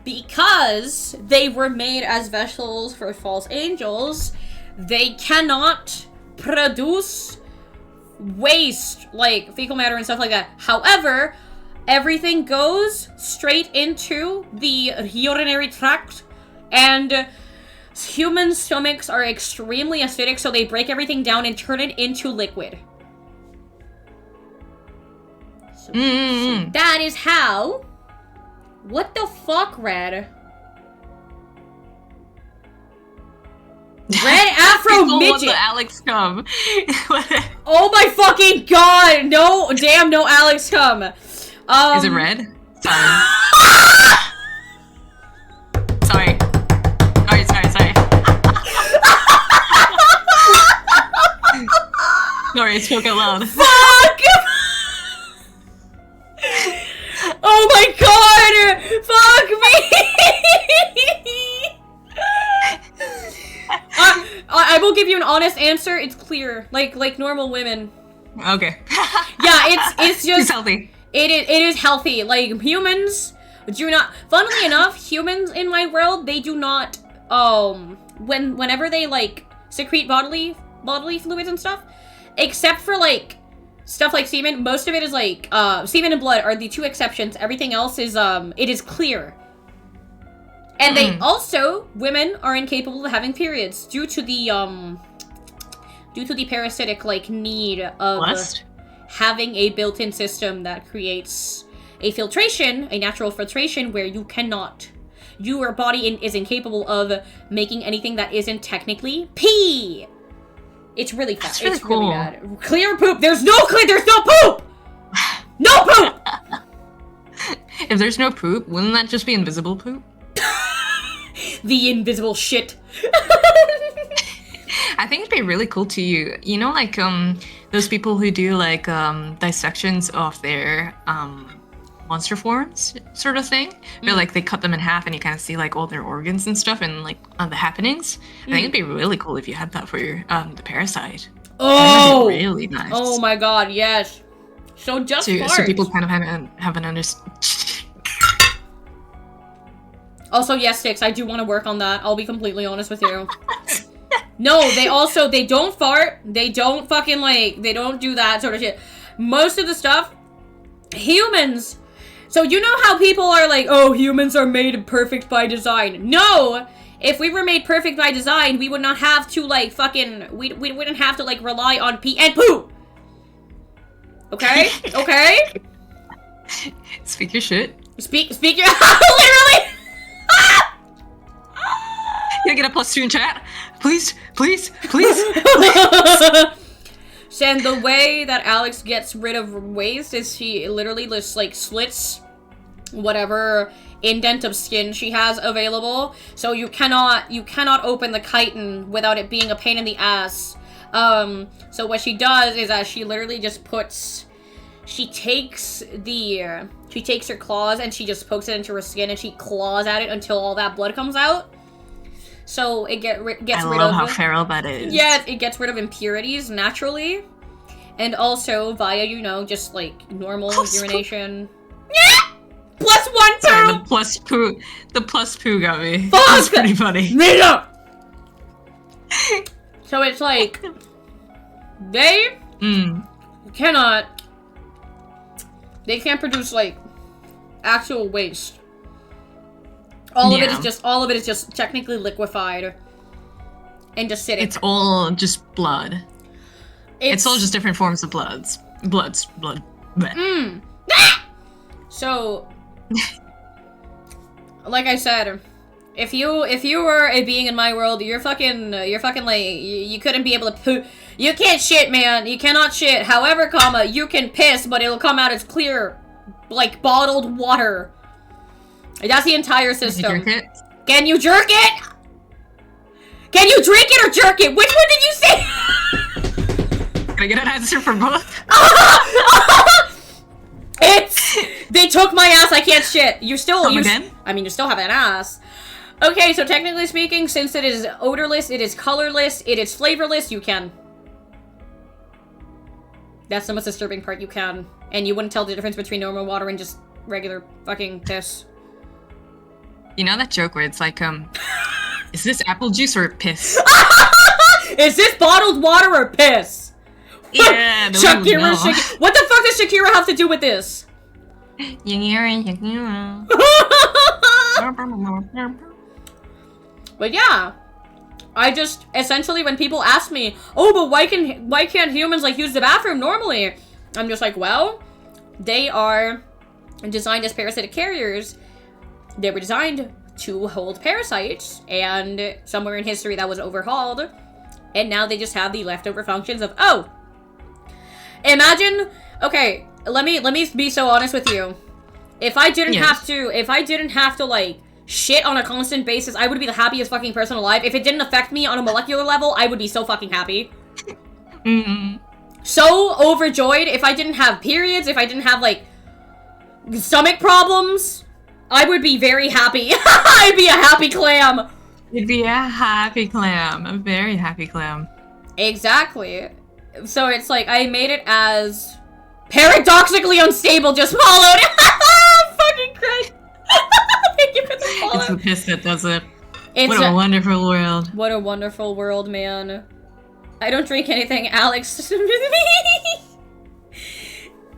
because they were made as vessels for false angels, they cannot produce waste, like fecal matter and stuff like that. However, everything goes straight into the urinary tract, and human stomachs are extremely acidic, so they break everything down and turn it into liquid. So that is how. What the fuck, Red? Red Afro Midget! Alex come. Oh my fucking god! No, damn, no Alex come. Is it red? Sorry. Sorry. Sorry, I spoke out loud. Fuck! Oh my god! Fuck me! I will give you an honest answer. It's clear, like normal women. Okay. Yeah, it's just. It's healthy. It is healthy. Like humans do not. Funnily enough, humans in my world, they do not. Whenever they secrete bodily fluids and stuff, except for stuff like semen, most of it is semen and blood are the two exceptions. Everything else is it is clear. And they also, women are incapable of having periods due to the parasitic need of having a built-in system that creates a natural filtration where your body is incapable of making anything that isn't technically pee. It's really fast. That's really it's cool. Really bad. Clear poop. There's no poop. No poop. If there's no poop, wouldn't that just be invisible poop? The invisible shit. I think it'd be really cool to those people who do dissections of their monster forms sort of thing, where they cut them in half and you kind of see all their organs and stuff and the happenings. I think it'd be really cool if you had that for your the parasite. Oh, really nice. Oh my god, yes. So people kind of have an understanding. Also, yes, Six, I do want to work on that. I'll be completely honest with you. No, they don't fart. They don't fucking they don't do that sort of shit. Most of the stuff, humans. So you know how people are oh, humans are made perfect by design. No, if we were made perfect by design, we would not have to, like, fucking... We wouldn't have to, like, rely on pee and poo! Okay? Okay? Speak your shit. Speak your... Literally! Can I get a +2 in chat? Please, please, please. And the way that Alex gets rid of waste is she literally just, like, slits whatever indent of skin she has available. So you cannot open the chitin without it being a pain in the ass. So what she does is that she literally just puts... She takes her claws and she just pokes it into her skin and she claws at it until all that blood comes out. So it gets rid of... I love how feral that is. Yeah, it gets rid of impurities naturally. And also via, you know, just like normal urination. Yeah! +1 poo! Sorry, the plus poo got me. Fuck! That's pretty funny. Nigga! So it's like... They cannot... They can't produce, like, actual waste. All of it is just technically liquefied and just sitting. It's all just blood. It's all just different forms of blood. So, like I said, if you were a being in my world, you're fucking like you couldn't be able to poo. You can't shit, man. You cannot shit. However, you can piss, but it'll come out as clear, like bottled water. That's the entire system. Can you jerk it? Can you jerk it? Can you drink it or jerk it? Which one did you say? Can I get an answer for both? They took my ass. I can't shit. You still again? I mean, you still have an ass. Okay, so technically speaking, since it is odorless, it is colorless, it is flavorless, you can. That's the most disturbing part. You can, and you wouldn't tell the difference between normal water and just regular fucking piss. You know that joke where it's like, is this apple juice or piss? Is this bottled water or piss? Yeah, Shakira. What the fuck does Shakira have to do with this? But yeah, I just essentially when people ask me, oh, but why can't humans like use the bathroom normally? I'm just like, well, they are designed as parasitic carriers. They were designed to hold parasites, and somewhere in history that was overhauled, and now they just have the leftover functions of, oh, imagine, okay, let me be so honest with you. If I didn't have to, like, shit on a constant basis, I would be the happiest fucking person alive. If it didn't affect me on a molecular level, I would be so fucking happy. So overjoyed. If I didn't have periods, if I didn't have, like, stomach problems, I would be very happy. I'd be a happy clam. You'd be a happy clam. A very happy clam. Exactly. So it's like, I made it as paradoxically unstable, just followed. Fucking Christ. Thank you for the follow. It's the piss that does it. What a wonderful world. What a wonderful world, man. I don't drink anything, Alex.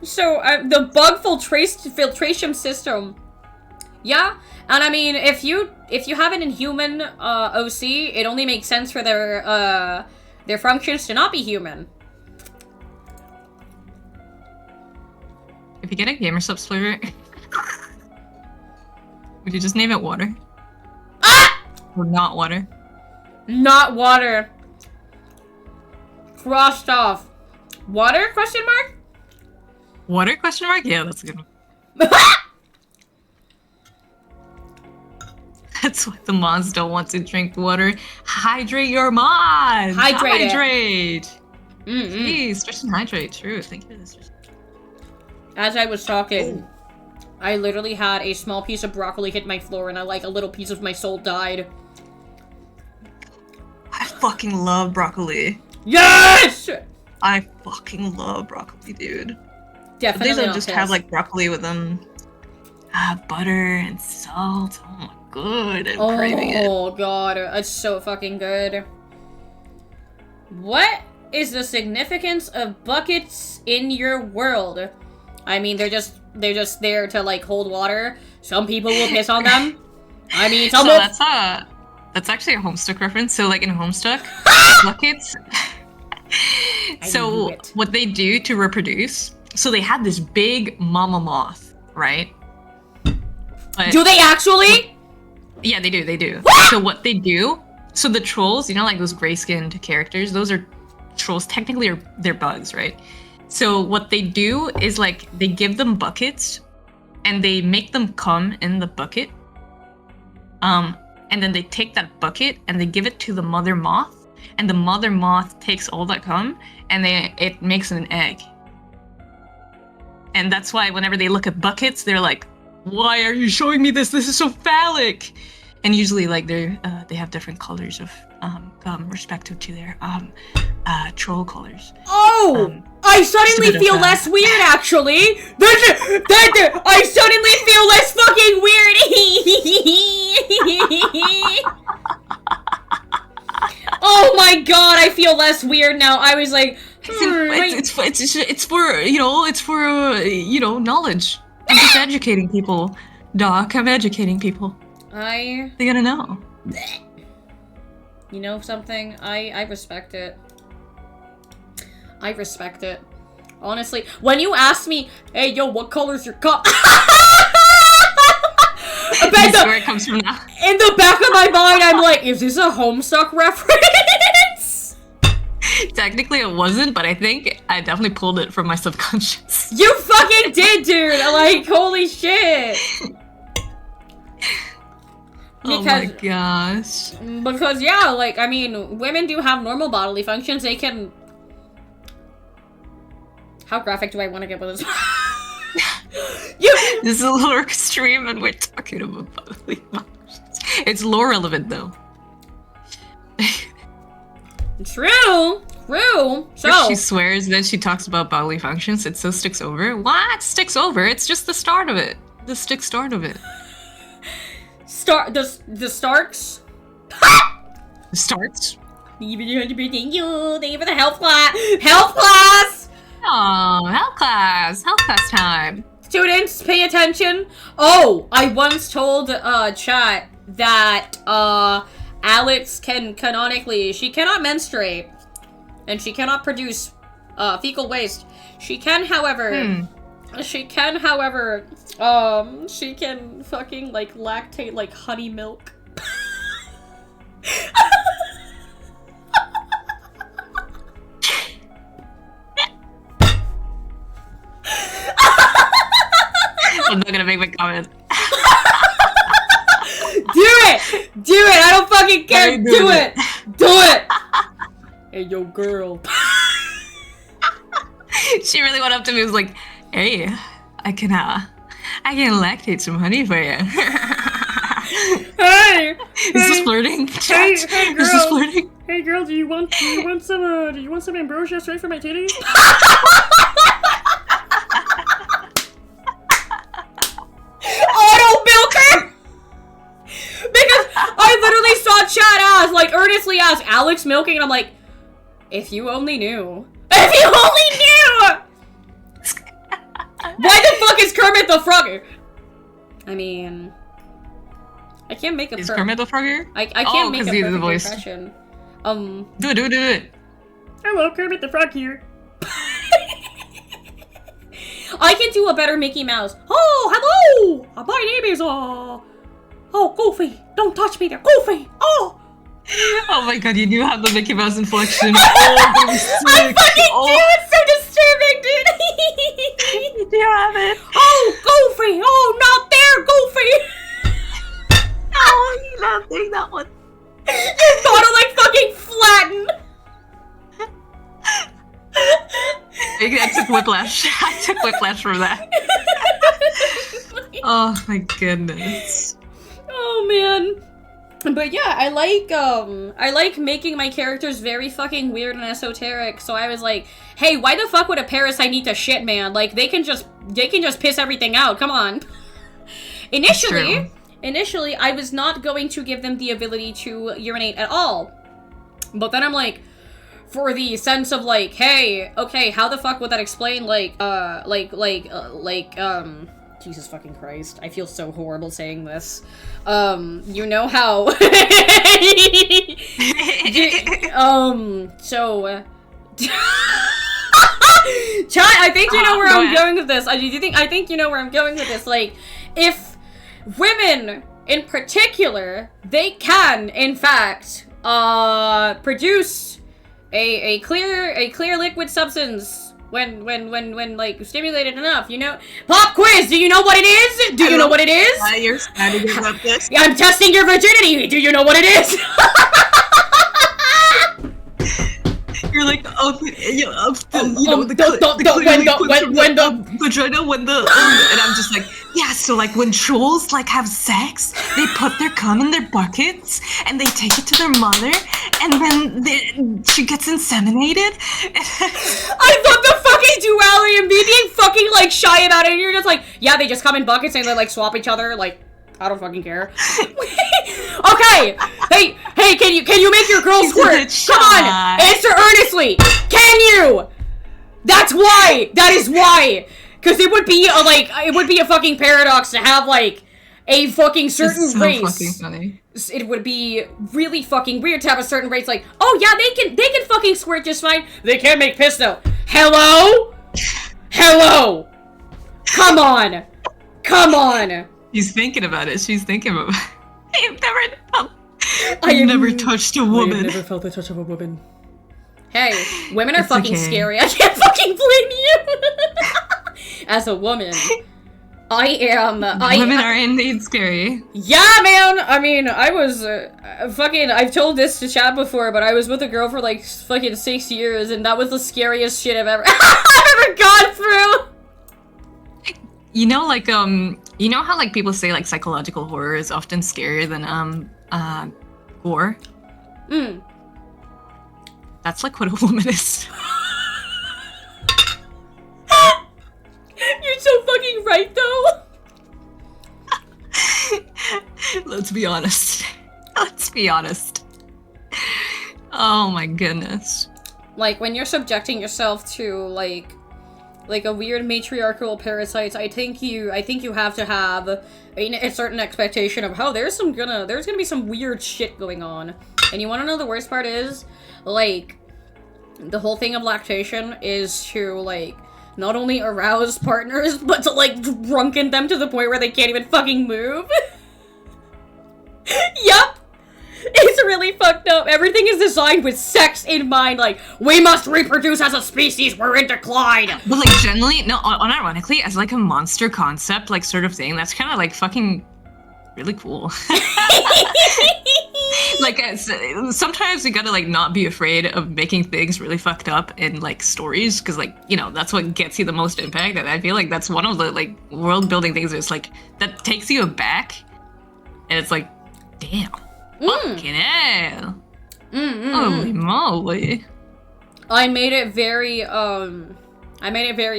So, the bug filtration system. Yeah, and I mean, if you have an inhuman OC, it only makes sense for their functions to not be human. If you get a gamer subs flavor, would you just name it water? Ah! Or not water? Not water. Crossed off. Water? Question mark? Water? Question mark? Yeah, that's a good one. That's why the mods don't want to drink water. Hydrate your mods! Hydrate! Please, stretch and hydrate. True. Thank you for this. As I was talking, I literally had a small piece of broccoli hit my floor and a little piece of my soul died. I fucking love broccoli. Yes! I fucking love broccoli, dude. Definitely. These just have like broccoli with them. Butter and salt. Oh my god, I'm craving it. Oh god, it's so fucking good. What is the significance of buckets in your world? I mean, they're just there to like hold water. Some people will piss on them. I mean, That's actually a Homestuck reference. So like in Homestuck, buckets. So what they do to reproduce? So they had this big mama moth, right? But Do they actually? yeah, they do. They do. So what they do? So the trolls, you know, like those gray-skinned characters, those are trolls. Technically, they're bugs, right? So what they do is like they give them buckets, and they make them come in the bucket. And then they take that bucket and they give it to the mother moth, and the mother moth takes all that cum and it makes an egg. And that's why whenever they look at buckets, they're like, "Why are you showing me this? This is so phallic." And usually, like they have different colors of cum respective to their troll colors. Oh, I suddenly feel less weird. Actually, I suddenly feel less fucking weird. Oh my god, I feel less weird now. I was like, it's for knowledge. I'm just educating people, Doc. I'm educating people. They gotta know. You know something? I respect it. I respect it. Honestly, when you asked me, "Hey, yo, what color's your cup?" Where it comes from now. In the back of my mind, I'm like, is this a Homestuck reference? Technically, it wasn't, but I think I definitely pulled it from my subconscious. You fucking did, dude! Like, holy shit! Oh my gosh. Because, yeah, like, I mean, women do have normal bodily functions. They can... How graphic do I want to get with this? This is a little extreme, and we're talking about bodily functions. It's lore relevant, though. True. So she swears, then she talks about bodily functions. It so sticks over. What sticks over? It's just the start of it. The start of it. The Starks. The starts. Thank you for the health class. Health class. Oh, health class time. Students, pay attention. Oh, I once told chat that Alex can canonically, she cannot menstruate, and she cannot produce fecal waste. She can, however, she can fucking like lactate like honey milk. I'm not gonna make my comment. Do it! I don't fucking care. Do it! Hey, yo, girl. She really went up to me and was like, "Hey, I can lactate some honey for you." Hey! Is this flirting? Hey, girl. Is this flirting? Hey, girl, do you want some ambrosia straight from my titties? Auto milker! Because I literally saw chat ask, like, earnestly ask, Alex milking, and I'm like, if you only knew. If you only knew! Why the fuck is Kermit the Frog? I mean, I can't make a Is Kermit the Frogger? I can't make a perfect voice. impression. Do it. Hello, Kermit the Frog here. I can do a better Mickey Mouse. Oh, hello! My name is, oh, Goofy. Don't touch me there, Goofy! Oh! Oh my god, you do have the Mickey Mouse inflection. Oh, that was sick. I fucking do! It's so disturbing, dude! You do have it. Oh, Goofy! Oh, not there, Goofy! Oh, you're not doing that one. You gotta, like, fucking flatten! I took whiplash. I took whiplash from that. Oh my goodness. Oh man. But yeah, I like making my characters very fucking weird and esoteric. So I was like, hey, why the fuck would a parasite need to shit, man? Like they can just piss everything out. Come on. Initially, I was not going to give them the ability to urinate at all. But then I'm like, for the sense of like, hey, okay, how the fuck would that explain Jesus fucking Christ. I feel so horrible saying this. You know how... so... Chad, I think you know where I'm going with this. I think you know where I'm going with this. Like, if women, in particular, they can, in fact, produce a clear liquid substance when like stimulated enough, you know. Pop quiz. Do you know what it is? Do you know what it is? You're excited about this. I'm testing your virginity. Do you know what it is? You're like, the vagina, and I'm just like, yeah, so like when trolls like have sex, they put their cum in their buckets and they take it to their mother, and then she gets inseminated. I thought the fucking duality and me being fucking like shy about it, and you're just like, yeah, they just come in buckets and they like swap each other, like, I don't fucking care. Okay, hey, can you make your girl squirt? Come on, answer earnestly. Can you? That's why. That is why. Because it would be a fucking paradox to have like a fucking certain race. Fucking funny. It would be really fucking weird to have a certain race like, oh yeah, they can fucking squirt just fine. They can't make piss though. Hello? Come on. She's thinking about it. She's thinking about it. I've never touched a woman. I've never felt the touch of a woman. Hey, women are fucking scary. I can't fucking blame you. As a woman, Women are indeed scary. Yeah, man. I mean, I was I've told this to Chad before, but I was with a girl for like fucking 6 years, and that was the scariest shit I've ever gone through. You know, like you know how like people say like psychological horror is often scarier than gore? That's like what a woman is. You're so fucking right though. Let's be honest. Oh my goodness. Like when you're subjecting yourself to like a weird matriarchal parasites, I think you have to have a certain expectation of how there's gonna be some weird shit going on. And you wanna know the worst part is? Like, the whole thing of lactation is to, like, not only arouse partners, but to, like, drunken them to the point where they can't even fucking move. Yup! It's really fucked up. Everything is designed with sex in mind, like, we must reproduce as a species, we're in decline! But, like, generally, no, unironically, as, like, a monster concept, like, sort of thing, that's kind of, like, fucking really cool. Like, sometimes you gotta, like, not be afraid of making things really fucked up in, like, stories, because, like, you know, that's what gets you the most impact, and I feel like that's one of the, like, world-building things that's, like, that takes you aback, and it's like, damn. Fucking hell. Holy moly. I made it very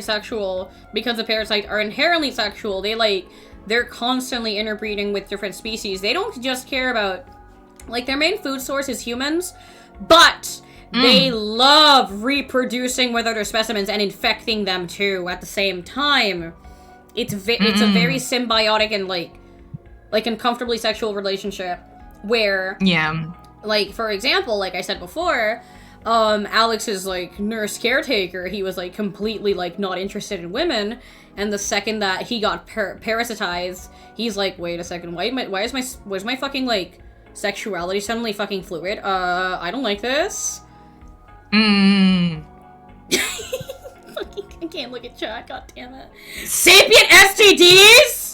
sexual, because the parasites are inherently sexual. They're constantly interbreeding with different species. They don't just care about, like, their main food source is humans, but they love reproducing with other specimens and infecting them too at the same time. It's a very symbiotic and like uncomfortably sexual relationship where, like, for example, like I said before, Alex's, like, nurse caretaker, he was, like, completely, like, not interested in women, and the second that he got parasitized, he's like, wait a second, why is my fucking, like, sexuality suddenly fucking fluid? I don't like this. I can't look at chat, god damn it. Sapient STDs?!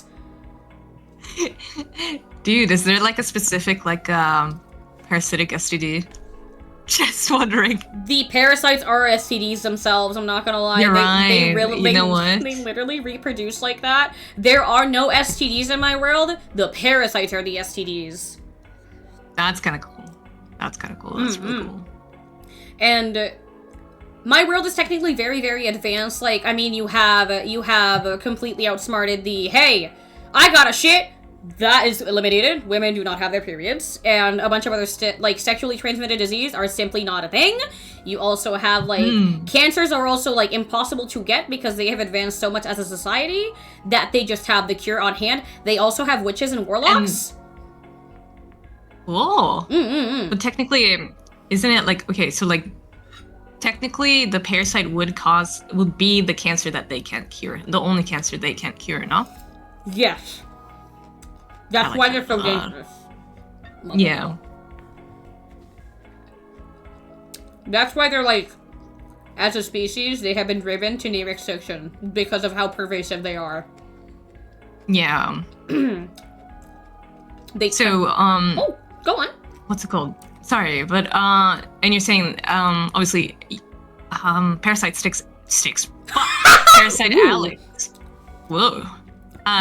Dude, is there, like, a specific, like, parasitic STD? Just wondering. The parasites are STDs themselves, I'm not gonna lie. You're right. You know what? They literally reproduce like that. There are no STDs in my world. The parasites are the STDs. That's kind of cool. That's really cool. And my world is technically very, very advanced. Like, I mean, you have completely outsmarted the, hey, I got a shit, That is eliminated. Women do not have their periods, and a bunch of other like sexually transmitted disease are simply not a thing. You also have like cancers are also like impossible to get because they have advanced so much as a society that they just have the cure on hand. They also have witches and warlocks. Cool. But technically, isn't it like okay? So like, technically, the parasite would be the cancer that they can't cure, the only cancer they can't cure, no? Yes. That's like why that they're so a lot. dangerous. Yeah. That's why they're like, as a species, they have been driven to near extinction because of how pervasive they are. Yeah. So, oh, go on. What's it called? Sorry, but and you're saying obviously parasite sticks parasite Alex. Whoa.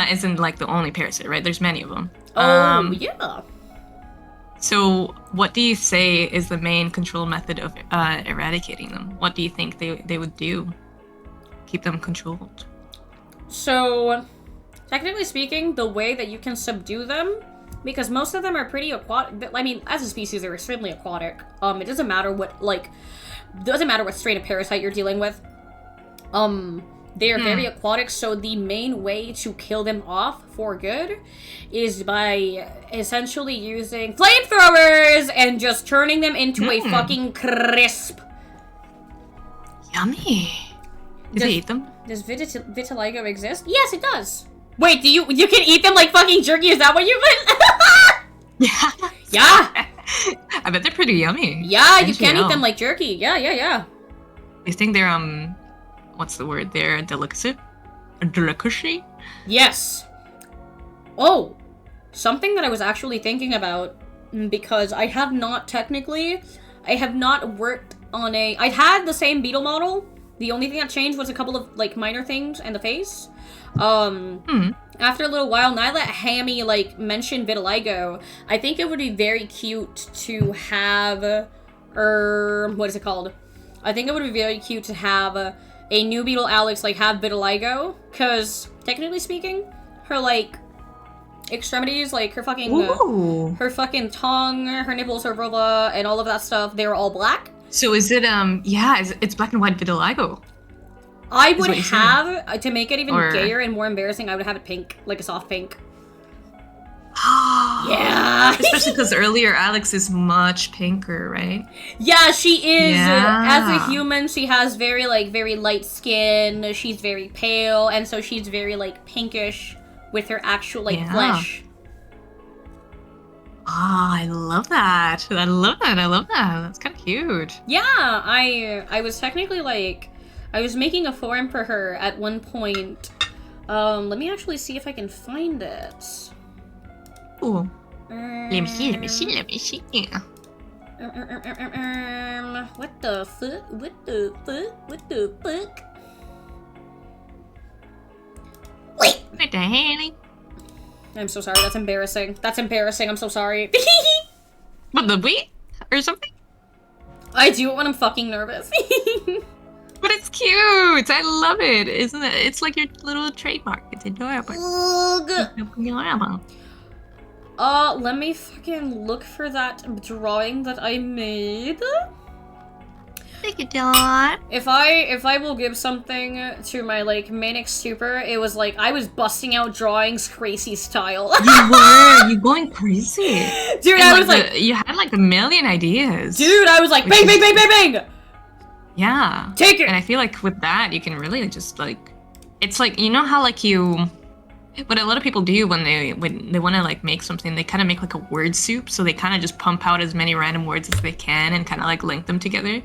Isn't like the only parasite, right? There's many of them. Oh, yeah. So what do you say is the main control method of eradicating them? What do you think they would do? Keep them controlled? So, technically speaking, the way that you can subdue them, because most of them are pretty aquatic. I mean, as a species, they're extremely aquatic. It doesn't matter what strain of parasite you're dealing with. They are very aquatic, so the main way to kill them off for good is by essentially using flamethrowers and just turning them into a fucking crisp. Yummy. Does he eat them? Does vitiligo exist? Yes, it does. Wait, you can eat them like fucking jerky? Is that what you meant? Yeah. Yeah. I bet they're pretty yummy. Yeah, you can eat them like jerky. Yeah. You think they're what's the word? They're a delicacy? A delicacy? Yes. Oh, something that I was actually thinking about, because I have not worked on I had the same beetle model. The only thing that changed was a couple of like minor things and the face. After a little while, now that Hammy like mentioned vitiligo, I think it would be very cute to have what is it called? I think it would be very cute to have a new beetle Alex like have vitiligo, because technically speaking, her like extremities, like her fucking tongue, her nipples, her vulva, and all of that stuff, they were all black. So is it it's black and white vitiligo? I would have to make it even gayer and more embarrassing. I would have it pink, like a soft pink. Yeah. Especially because earlier Alex is much pinker, right? Yeah, she is. Yeah. As a human, she has very light skin. She's very pale, and so she's very like pinkish with her actual flesh. I love that. I love that. That's kind of cute. Yeah, I was technically I was making a form for her at one point. Let me actually see if I can find it. Ooh. Let me see. What the fuck? Wait! What the hell? I'm so sorry, that's embarrassing. I'm so sorry. What, the wheat? Or something? I do it when I'm fucking nervous. But it's cute! I love it, isn't it? It's like your little trademark. It's adorable. Ugh. Let me fucking look for that drawing that I made. Thank you, Dawn. If I will give something to my manic stupor, it was I was busting out drawings crazy style. You going crazy. Dude, and, I was you had a million ideas. Dude, I was bang, bang, bang, bang, bang! Yeah. Take it! And I feel with that, you can really just it's you know how what a lot of people do when they want to make something, they kind of make a word soup, so they kind of just pump out as many random words as they can and kind of link them together.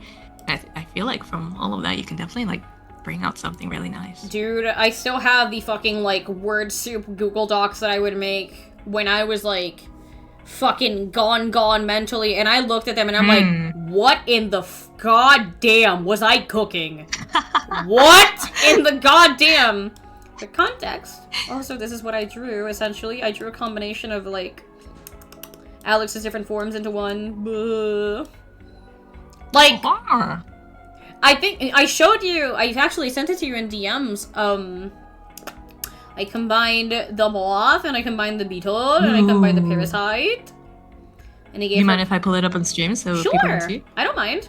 And I feel from all of that, you can definitely bring out something really nice. Dude, I still have the fucking word soup Google Docs that I would make when I was fucking gone mentally, and I looked at them and I'm what in the goddamn was I cooking? What in the goddamn? The context. Also, this is what I drew, essentially. I drew a combination of, Alex's different forms into one. I think I showed you, I actually sent it to you in DMs, I combined the moth, and I combined the beetle, and I combined the parasite. And he gave You her... mind if I pull it up on stream so people can see? I don't mind.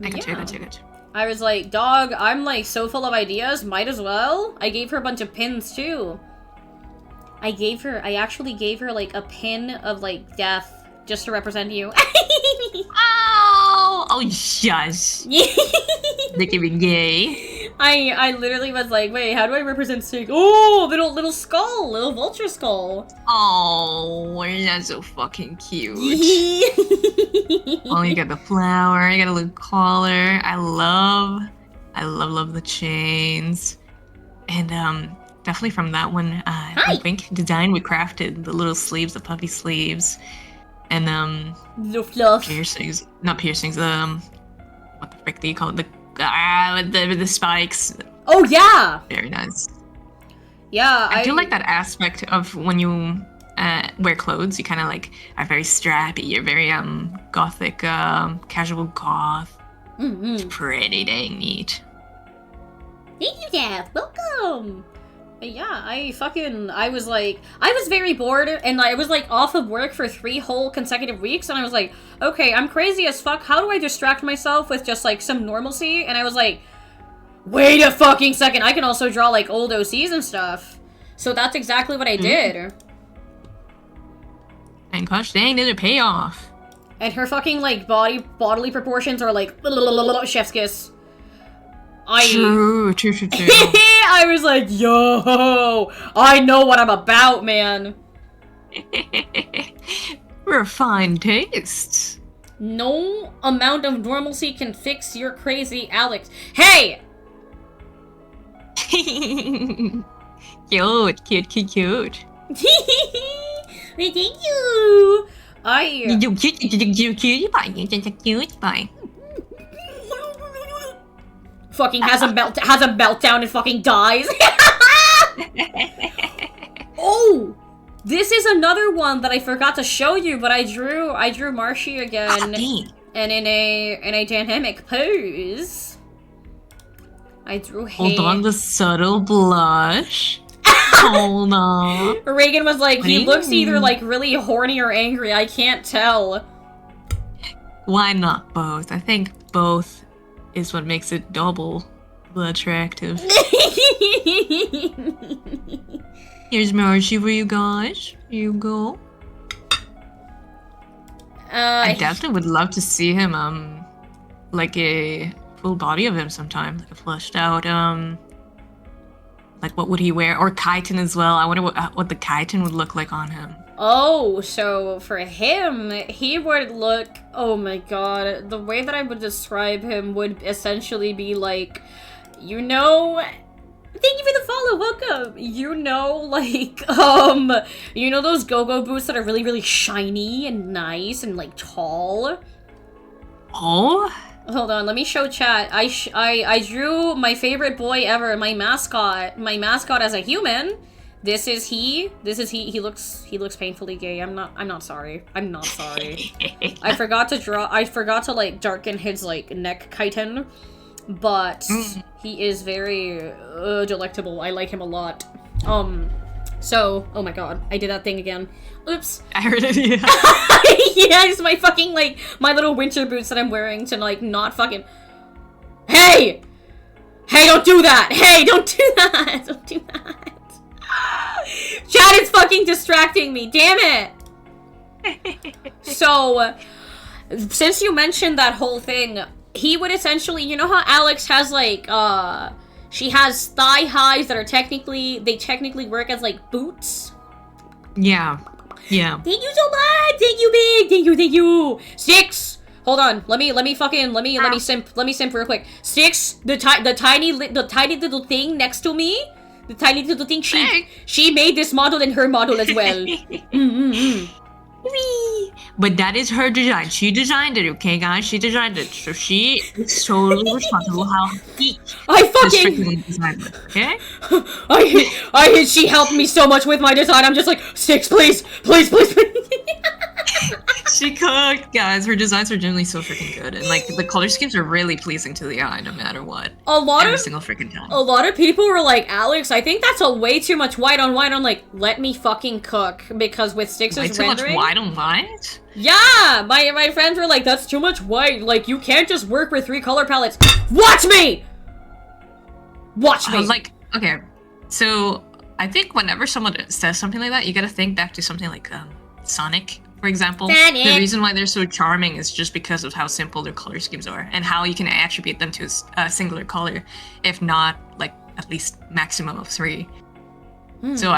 I got Yeah. you. I was like, dog, I'm like so full of ideas, might as well. I gave her a bunch of pins too. I actually gave her like a pin of like death just to represent you. Oh, yes. Look at me gay. I literally was like, wait, how do I represent Sig? Oh, little skull, little vulture skull. Oh, that's so fucking cute. Oh, you got the flower, you got a little collar. I love the chains. And definitely from that one, I think design we crafted the little sleeves, the puffy sleeves. And Little fluff. piercings. Not piercings, what the frick do you call it? The spikes. Oh yeah! Very nice. Yeah, I do like that aspect of when you wear clothes. You kind of like are very strappy. You're very gothic, casual goth. It's pretty dang neat. Thank you, Jeff. Welcome. But yeah, I was very bored, and I was like off of work for 3 whole consecutive weeks, and I was like, okay, I'm crazy as fuck. How do I distract myself with just like some normalcy? And I was like, wait a fucking second, I can also draw like old OCs and stuff. So that's exactly what I did. And gosh dang, did it pay off? And her fucking like bodily proportions are like chef's kiss. True. I was like, yo, I know what I'm about, man. Refined taste. No amount of normalcy can fix your crazy Alex. Hey! Cute. Thank you. Cute. Fucking has a meltdown and fucking dies. Oh! This is another one that I forgot to show you, but I drew Marshy again, and in a dynamic pose. I drew Hold on, the subtle blush. Hold on. Reagan was like, he looks either like really horny or angry. I can't tell. Why not both? I think both is what makes it double attractive. Here's Marshy for you guys. Here you go. I definitely would love to see him, like a full body of him sometime, like a fleshed out, like what would he wear? Or chitin as well. I wonder what the chitin would look like on him. Oh, so for him, he would look, oh my god, the way that I would describe him would essentially be like, you know, thank you for the follow, welcome, you know, like, you know those go-go boots that are really, really shiny and nice and, like, tall? Oh? Hold on, let me show chat. I drew my favorite boy ever, my mascot as a human. This is he. He looks painfully gay. I'm not sorry. I forgot to like darken his like neck chitin, but he is very delectable. I like him a lot. So, oh my god, I did that thing again. Oops. I heard it, yeah. Yeah, it's my fucking, like, my little winter boots that I'm wearing to, like, not fucking... Hey! Hey, don't do that! Hey, don't do that! Don't do that! Chat is fucking distracting me, damn it! So, since you mentioned that whole thing, he would essentially, you know how Alex has, like, she has thigh highs that are technically work as, like, boots? Yeah. Yeah. Thank you so much! Thank you, Big! Thank you! 6! Hold on, let me simp real quick. 6, the tiny little thing next to me, the tiny little thing, she made this model in her model as well. But that is her design. She designed it, okay, guys? She designed it, so she is totally responsible how she designed it, okay? She helped me so much with my design. I'm just like, 6, please. She cooked, guys. Her designs are generally so freaking good, and like the color schemes are really pleasing to the eye, no matter what. Every single freaking time. A lot of people were like, Alex, I think that's a way too much white on white. I'm like, let me fucking cook, because with Styx's rendering, too much white on white. Yeah, my friends were like, that's too much white. Like, you can't just work with 3 color palettes. Watch me. Watch me. I was like, okay, so I think whenever someone says something like that, you gotta think back to something like Sonic, for example. Sonic. The reason why they're so charming is just because of how simple their color schemes are and how you can attribute them to a singular color, if not like at least maximum of 3. So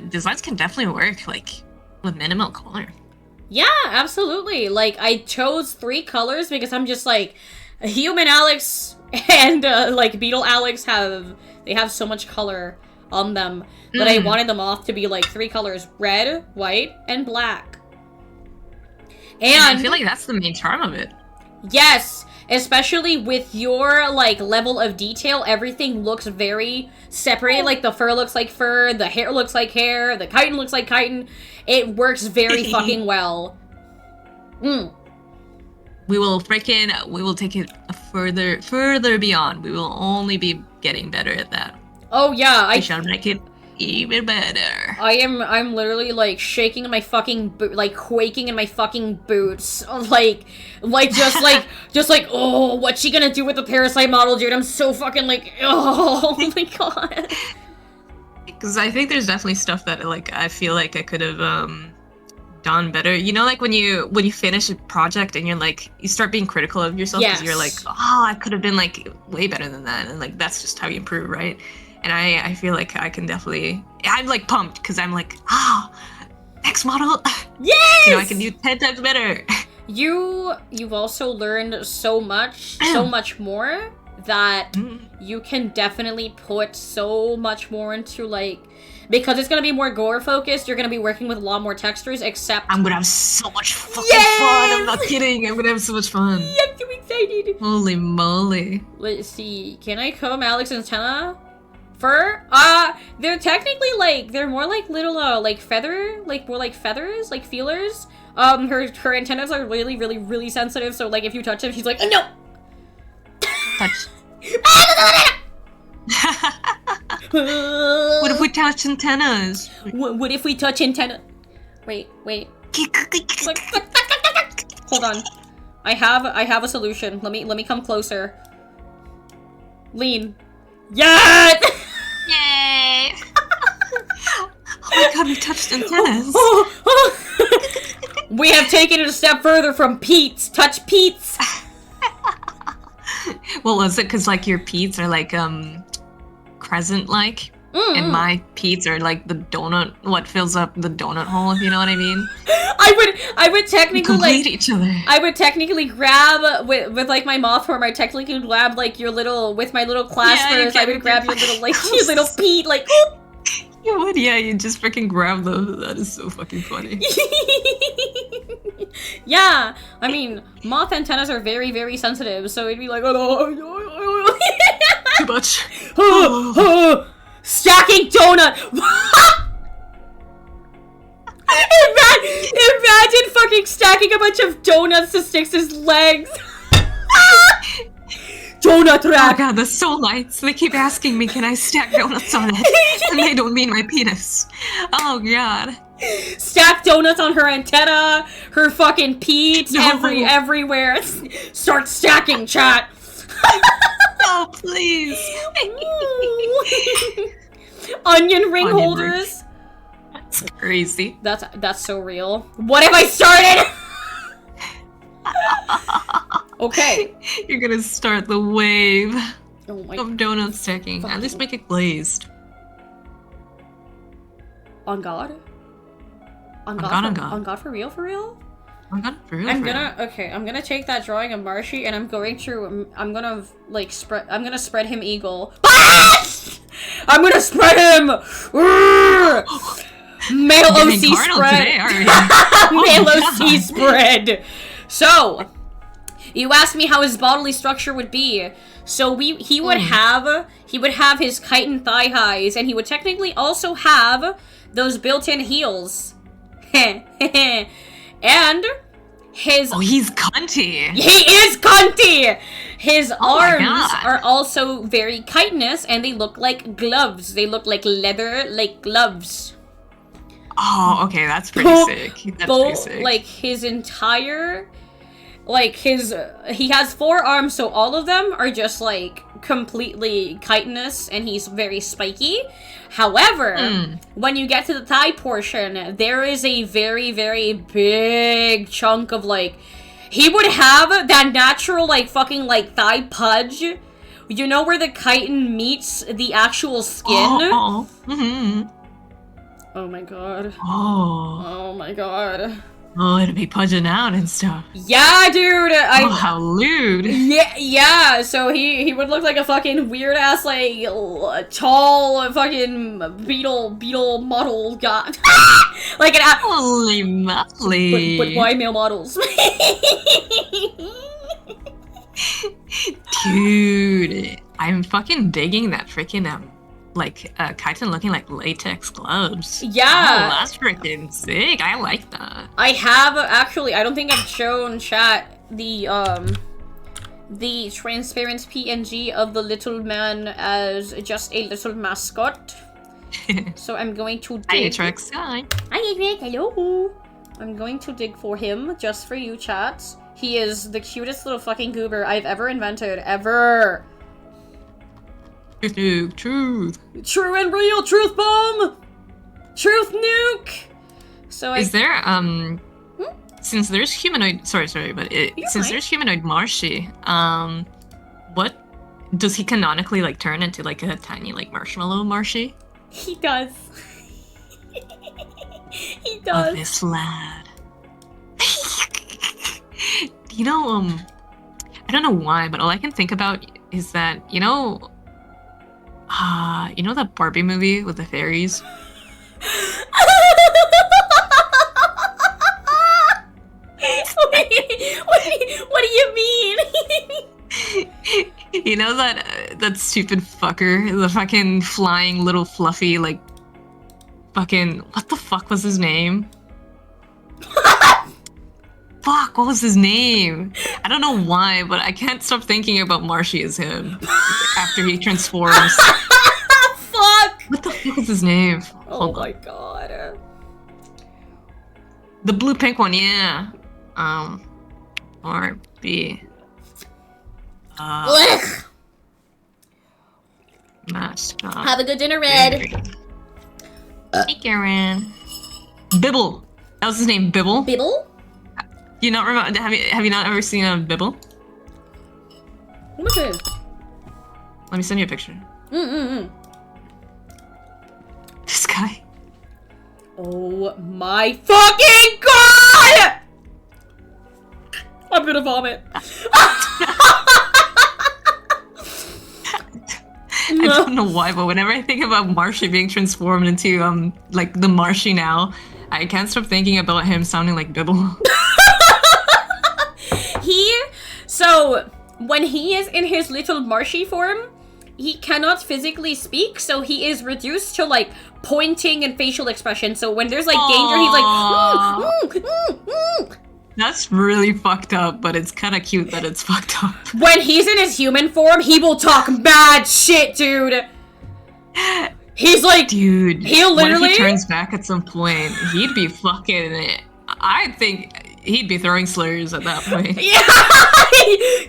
designs can definitely work like with minimal color. Yeah, absolutely. Like, I chose 3 colors because I'm just like, Human Alex and like Beetle Alex have so much color on them that I wanted them off to be like 3 colors: red, white, and black. And I feel like that's the main charm of it. Yes, especially with your like level of detail, everything looks very separated. Like the fur looks like fur, the hair looks like hair, the chitin looks like chitin. It works very fucking well. We will take it further beyond. We will only be getting better at that. Oh yeah, I shall make it even better. I'm literally like shaking in my fucking like quaking in my fucking boots, like just like oh, what's she gonna do with the parasite model, dude? I'm so fucking like oh my god. Because I think there's definitely stuff that like I feel like I could have done better. You know, like when you finish a project and you're like, you start being critical of yourself because you're like, oh, I could have been like way better than that, and like that's just how you improve, right? And I feel like I can definitely, I'm like pumped because I'm like, next model. Yes! You know, I can do 10 times better. You've also learned so much more that you can definitely put so much more into like, because it's gonna be more gore focused, you're gonna be working with a lot more textures, except I'm gonna have so much fucking fun. I'm not kidding. I'm gonna have so much fun. I'm too excited. Holy moly. Let's see. Can I comb Alex's antenna? Fur? They're technically like, they're more like little like feather, like more like feathers, like feelers. Her antennas are really, really, really sensitive, so like if you touch them, she's like, no! Touch. What if we touch antennas? What if we touch antenna? Wait. Hold on. I have a solution. Let me come closer. Lean. Yes! Yay! Oh my god, we touched antennas. We have taken it a step further from Pete's. Touch Pete's. Well, is it because like your Pete's are like crescent-like, and my Pete's are like the donut, what fills up the donut hole, if you know what I mean? I would technically complete each other. I would technically grab with like my moth form. I technically grab like your little with my little claspers. I would grab your little like your little Pete like. You would, yeah. You just freaking grab them. That is so fucking funny. Yeah, I mean, moth antennas are very, very sensitive, so it'd be like, too much. Stacking donut. Imagine fucking stacking a bunch of donuts to Styx's legs. Donut rack. Oh god, the soul lights. They keep asking me, can I stack donuts on it? And they don't mean my penis. Oh god. Stack donuts on her antenna, her fucking Pete, everywhere. Start stacking, chat. Oh, please. Onion ring holders. That's crazy. That's so real. What have I started? Okay. You're gonna start the wave of donut stacking. At least make it glazed. On God? On God for real? On God for real. I'm gonna take that drawing of Marshy and I'm gonna spread him eagle. I'm gonna spread him! Male OC spread. Male OC spread. So, you asked me how his bodily structure would be. So he would have his chitin thigh highs, and he would technically also have those built-in heels. And his... Oh, he's cunty. He is cunty! His arms God. are also very chitinous, and they look like gloves. They look like leather, like gloves. Oh, okay, that's pretty sick. That's pretty sick. Like, his entire... Like, he has 4 arms, so all of them are just, like, completely chitinous, and he's very spiky. However, when you get to the thigh portion, there is a very, very big chunk of, like... He would have that natural, like, fucking, like, thigh pudge. You know where the chitin meets the actual skin? Oh, Oh my god. Oh. Oh my god. Oh, it'll be pudging out and stuff. Yeah, dude! Oh, how lewd. Yeah, so he would look like a fucking weird-ass, like, tall fucking beetle model guy. Like an... Holy moly. But why male models? Dude, I'm fucking digging that freaking, like, chitin looking like latex gloves. Yeah. Oh, that's freaking sick. I like that. I have, actually, I don't think I've shown chat the transparent PNG of the little man as just a little mascot. So I'm going to dig... Hi, Trex. Hi. Hi, Rick. Hello. I'm going to dig for him, just for you, chats. He is the cutest little fucking goober I've ever invented. Ever. Truth. True and real truth bomb! Truth nuke! So Is there, since there's humanoid... Sorry, but since fine. there's humanoid Marshy, what... Does he canonically, like, turn into, like, a tiny, like, marshmallow Marshy? He does. He Oh, does. this lad. You know, I don't know why, but all I can think about is that, you know that Barbie movie with the fairies? What do you mean? You know that stupid fucker, the fucking flying little fluffy, like, fucking, what the fuck was his name? Fuck, what was his name? I don't know why, but I can't stop thinking about Marshy as him after he transforms. Fuck! What the fuck was his name? Oh Hold my on. god. The blue pink one, yeah. Barbie. Ugh. Mascot. Have a good dinner, Red. Hey, Karen. Bibble. That was his name, Bibble. Bibble? You not remember? Have you not ever seen a Bibble? What's it? Let me send you a picture. This guy. Oh my fucking god! I'm gonna vomit. I don't know why, but whenever I think about Marshy being transformed into like the Marshy now, I can't stop thinking about him sounding like Bibble. So when he is in his little Marshy form, he cannot physically speak, so he is reduced to like pointing and facial expression. So when there's like danger, he's like. That's really fucked up, but it's kind of cute that it's fucked up. When he's in his human form, he will talk mad shit, dude. He's like, dude, he'll literally. What if he turns back at some point? He'd be fucking. I think he'd be throwing slurs at that point.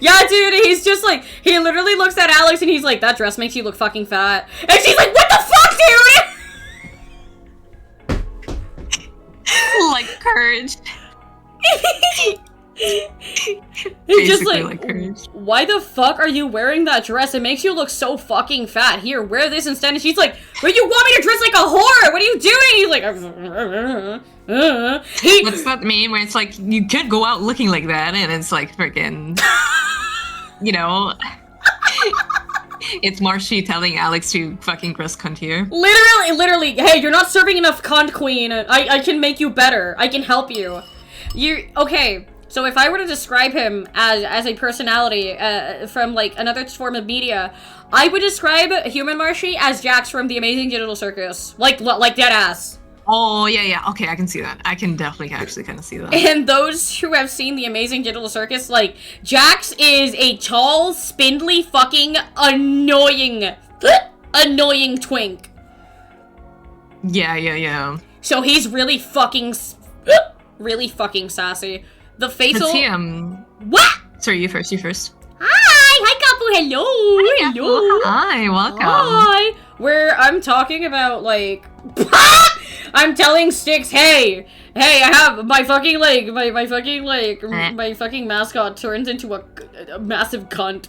Yeah, dude. He's just like, he literally looks at Alex and he's like, "That dress makes you look fucking fat," and she's like, "What the fuck, dude?" Like courage. He's just like, "Why the fuck are you wearing that dress? It makes you look so fucking fat. Here, wear this instead." And she's like, "But you want me to dress like a whore? What are you doing?" He's like, what's that meme where it's like, you could go out looking like that, and it's like freaking, you know, it's Marshy telling Alex to fucking gross cunt here. Literally, hey, you're not serving enough cunt, queen. I can make you better. I can help you. Okay, so if I were to describe him as a personality from, like, another form of media, I would describe Human Marshy as Jax from The Amazing Digital Circus. Like deadass. Oh, yeah. Okay, I can see that. I can definitely actually kind of see that. And those who have seen The Amazing Digital Circus, like, Jax is a tall, spindly, fucking annoying twink. Yeah. So he's really fucking sassy. The facial... Let's see, What? Sorry, you first. Hi, Kapu, hello! Hello! Hi, welcome. Hi! Where I'm talking about, like... I'm telling Styx, hey, I have my fucking, like, my fucking mascot turns into a massive cunt.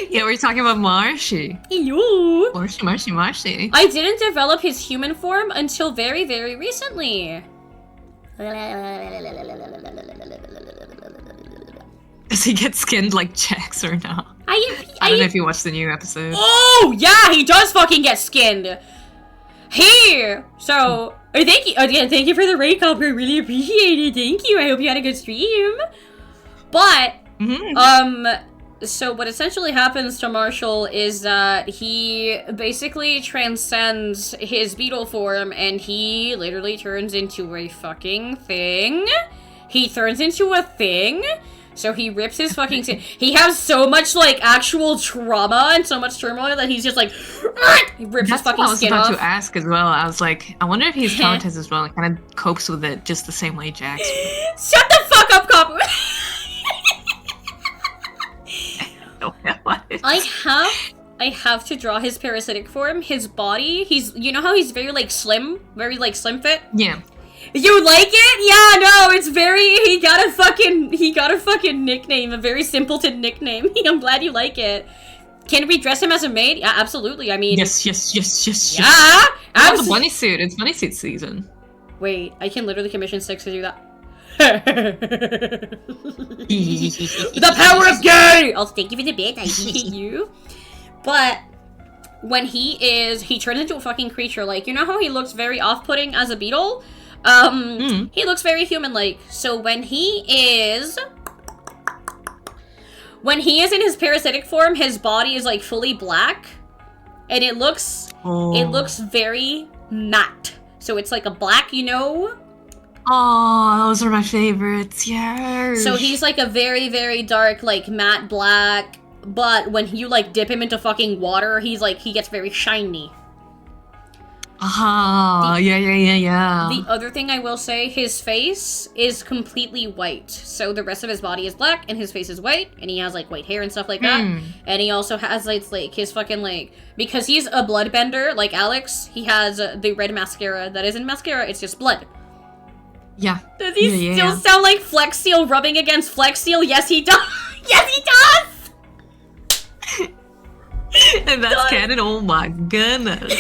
Yeah, we're talking about Marshy. Hello! Marshy. I didn't develop his human form until very, very recently. Does he get skinned like Jax or not? I don't know if you watched the new episode. Oh, yeah, he does fucking get skinned. Here! So, thank you for the raid call, I really appreciate it, thank you, I hope you had a good stream. But, so what essentially happens to Marshall is that he basically transcends his beetle form and he literally turns into a fucking thing. He turns into a thing. So he rips his fucking skin. He has so much, like, actual trauma and so much turmoil that he's just like, he rips his fucking skin off. That's what I was about to ask as well. I was like, I wonder if he's traumatized as well and kind of copes with it just the same way Jax would. Shut the fuck up, cop! I have to draw his parasitic form. His body, you know how he's very, like, slim? Very, like, slim fit? Yeah. You like it? Yeah, no, it's very, he got a fucking nickname, a very simpleton nickname. I'm glad you like it. Can we dress him as a maid? Yeah, absolutely, I mean... Yes. Yeah! It's bunny suit. It's bunny suit season. Wait, I can literally commission Six to do that. The power of gay! I'll thank you for the bit, I hate you. But... when he turns into a fucking creature, like, you know how he looks very off-putting as a beetle? He looks very human-like. So when he is in his parasitic form, his body is like fully black, and it looks very matte. So it's like a black, you know? Oh, those are my favorites. Yeah. So he's like a very, very dark, like matte black. But when you like dip him into fucking water, he gets very shiny. Yeah. The other thing I will say, his face is completely white. So the rest of his body is black, and his face is white, and he has, like, white hair and stuff like that. And he also has, like, his fucking, like... because he's a bloodbender, like Alex, he has the red mascara that isn't mascara, it's just blood. Yeah. Does he still sound like Flex Seal rubbing against Flex Seal? Yes, he does! Yes, he does! And that's canon, oh my goodness.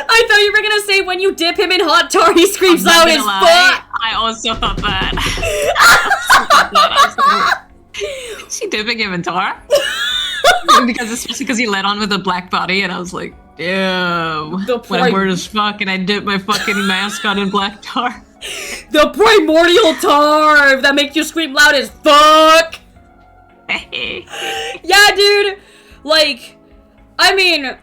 I thought you were gonna say when you dip him in hot tar, he screams loud as fuck! I also thought that. Is she dipping him in tar? Especially because he led on with a black body, and I was like, damn. When I'm bored as fuck and I dip my fucking mascot in black tar. The primordial tar that makes you scream loud as fuck! Yeah, dude! Like, I mean,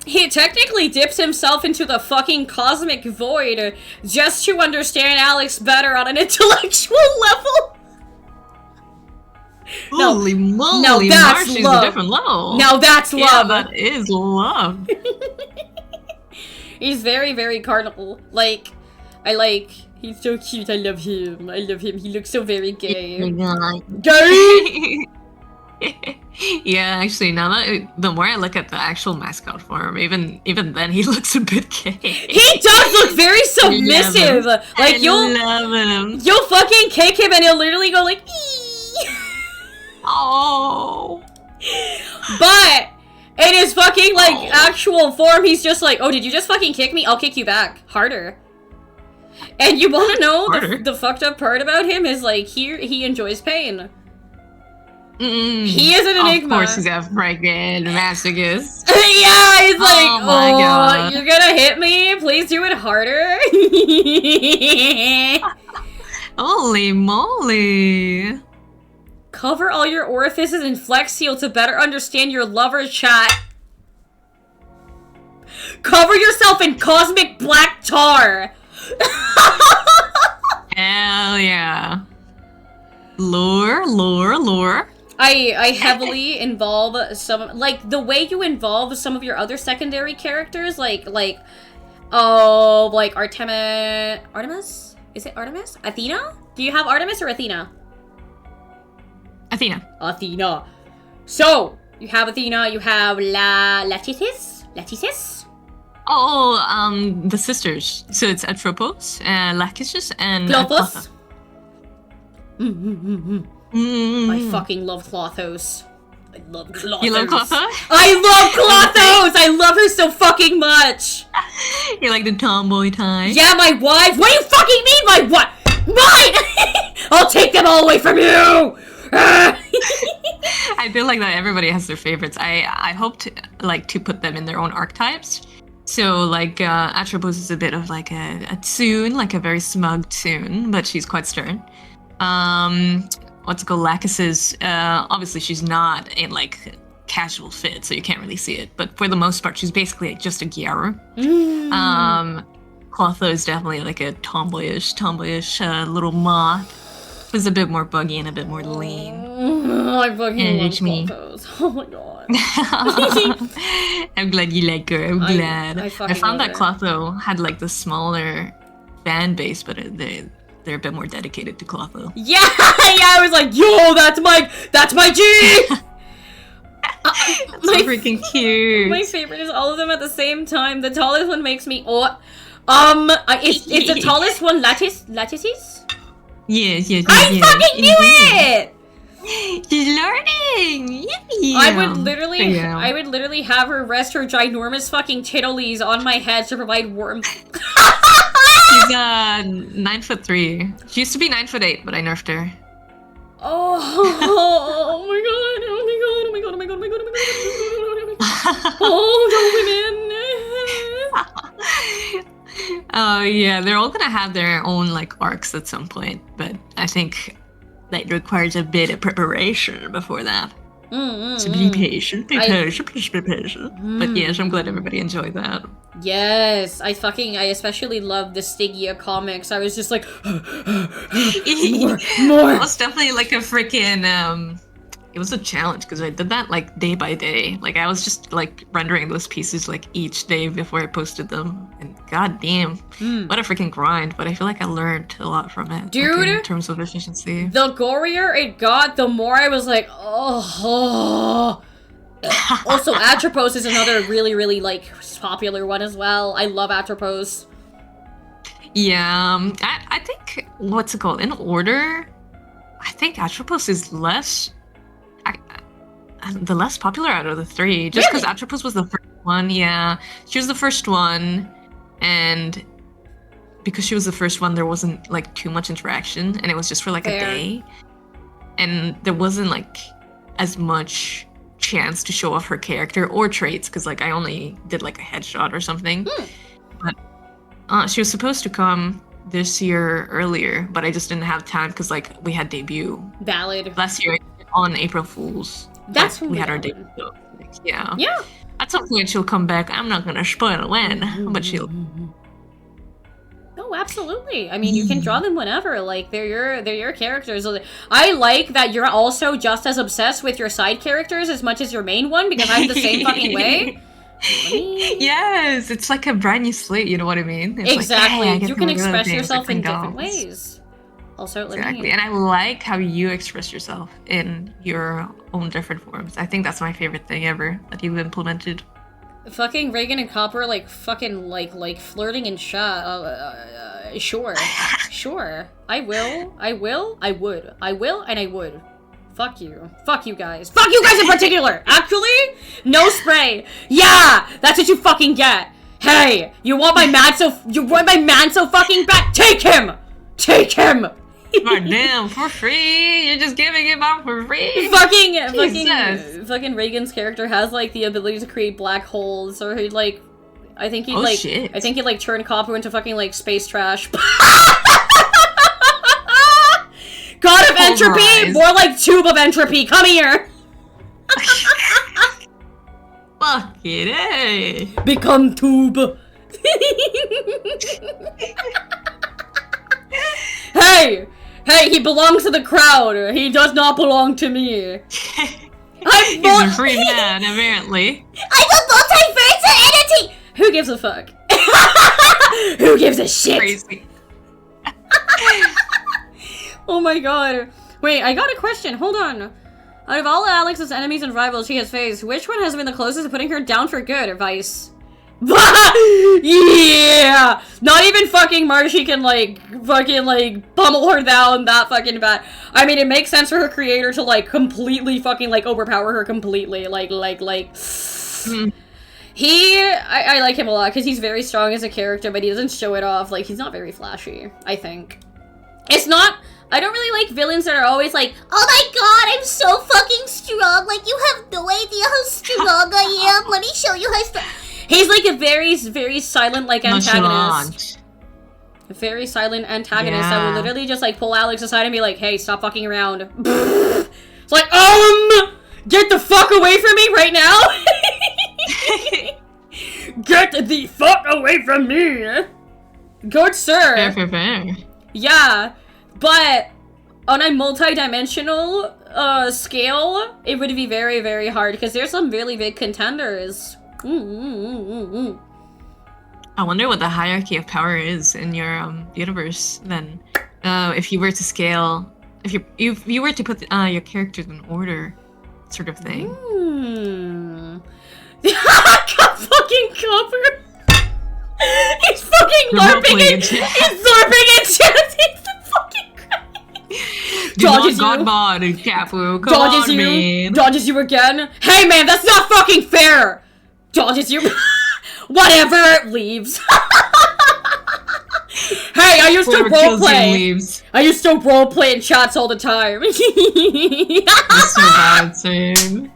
he technically dips himself into the fucking cosmic void just to understand Alex better on an intellectual level. Holy moly, now that's Marshy's love. A different level. Now that's love. Yeah, that is love. He's very, very carnal. Like, he's so cute, I love him. He looks so very gay. Oh my God. Gay! Yeah, actually, now that the more I look at the actual mascot form, even then he looks a bit gay. He does look very submissive. Like you'll fucking kick him and he'll literally go like, ee. Oh. But in his fucking like actual form, he's just like, oh, did you just fucking kick me? I'll kick you back harder. And you want to know the fucked up part about him is like he enjoys pain. He is an enigma. Of course he's a freaking masochist. Yeah, he's like, oh my God. You're gonna hit me? Please do it harder. Holy moly. Cover all your orifices in Flex Seal to better understand your lover's chat. Cover yourself in cosmic black tar! Hell yeah. Lore. I heavily involve some, like, the way you involve some of your other secondary characters, like, Artemis? Is it Artemis? Athena? Do you have Artemis or Athena? Athena. So, you have Athena, you have Latisis? Oh, the sisters. So it's Atropos, Lachesis, and Clothos? Mm. I fucking love Clothos. I love Clothos. You love Clotho? I love Clothos! I love her so fucking much! You like the tomboy type? Yeah, my wife! What do you fucking mean, my wife? Mine! I'll take them all away from you! I feel like that everybody has their favorites. I hope to put them in their own archetypes. So like Atropos is a bit of like a tsoon, like a very smug tsoon, but she's quite stern. What's it called? Lacus is obviously she's not in like casual fit, so you can't really see it. But for the most part, she's basically just a Gyaru. Clotho is definitely like a tomboyish little moth. Who's a bit more buggy and a bit more lean. I fucking love Clothos. Oh my god. I'm glad you like her. I'm glad. I found that her. Clotho had like the smaller fan base, but they're a bit more dedicated to Clotho. Yeah, I was like, yo, that's my G! That's so freaking cute. My favorite is all of them at the same time. The tallest one makes me is the tallest one Latisis? Yes. I fucking knew it! She's learning! Yeah. I would literally have her rest her ginormous fucking titties on my head to provide warmth. She's 9'3". She used to be 9'8", but I nerfed her. Oh my god. Oh, no women. Oh yeah, they're all gonna have their own like arcs at some point, but I think that requires a bit of preparation before that. So be patient. But yes, I'm glad everybody enjoyed that. Yes, I especially love the Stygia comics. I was just like, more. It was definitely like a freaking it was a challenge because I did that like day by day. Like I was just like rendering those pieces like each day before I posted them. And goddamn, what a freaking grind. But I feel like I learned a lot from it. Dude, like, in terms of efficiency. The gorier it got, the more I was like, oh. Also, Atropos is another really, really like popular one as well. I love Atropos. Yeah, I think what's it called? In order, I think Atropos is the less popular out of the three, just because Atropos was the first one. Yeah, she was the first one, and because she was the first one, there wasn't like too much interaction, and it was just for like a day, and there wasn't like as much chance to show off her character or traits, because like I only did like a headshot or something. But she was supposed to come this year earlier, but I just didn't have time because like we had debut last year on April Fool's. That's we had our debut. So, like, yeah. At some point she'll come back. I'm not gonna spoil when, but she'll. Oh, absolutely. I mean, you can draw them whenever. Like they're your characters. I like that you're also just as obsessed with your side characters as much as your main one, because I'm the same fucking way. Yes, it's like a brand new slate. You know what I mean? It's exactly. Like, hey, you can express yourself in different ways. Also, exactly. And I like how you express yourself in your own different forms. I think that's my favorite thing ever that you've implemented. Fucking Reagan and Copper, like fucking like flirting and sure. I will, and I would. Fuck you guys in particular. Actually, no spray. Yeah, that's what you fucking get. Hey, you want my man so fucking bad? Take him. God damn, for free? You're just giving him out for free? Fucking Reagan's character has like the ability to create black holes, or he like, I think he'd turn Copper into fucking like space trash. God of entropy, more like tube of entropy. Come here. Fucking A. Become tube. Hey! Hey, he belongs to the crowd. He does not belong to me. He's a free man, apparently. I'm a multiverse entity! Who gives a fuck? Who gives a shit? Crazy. Oh my god. Wait, I got a question. Hold on. Out of all Alex's enemies and rivals she has faced, which one has been the closest to putting her down for good? Advice. Yeah! Not even fucking Marshy can, fucking, pummel her down that fucking bad. I mean, it makes sense for her creator to, completely fucking, overpower her completely. I like him a lot, because he's very strong as a character, but he doesn't show it off. He's not very flashy, I think. It's not... I don't really like villains that are always like, oh my god, I'm so fucking strong. You have no idea how strong I am. Let me show you how strong... He's a very, very silent, antagonist. Nonchalant. A very silent antagonist that will literally just, pull Alex aside and be like, hey, stop fucking around. It's like, get the fuck away from me right now! Get the fuck away from me! Good sir! Fair. Yeah, but on a multi-dimensional scale, it would be very, very hard, because there's some really big contenders. I wonder what the hierarchy of power is in your universe then. If you were to scale, if you were to put your characters in order, sort of thing. Fucking Copper. He's fucking LARPing it. He's LARPing it. He's the fucking Dodges Godmod and Capu. Dodges you. Man. Dodges you again. Hey man, that's not fucking fair. Dodges you. Whatever. Leaves. Hey, I used to roleplay. I used to roleplay in chats all the time. That's so bad, same.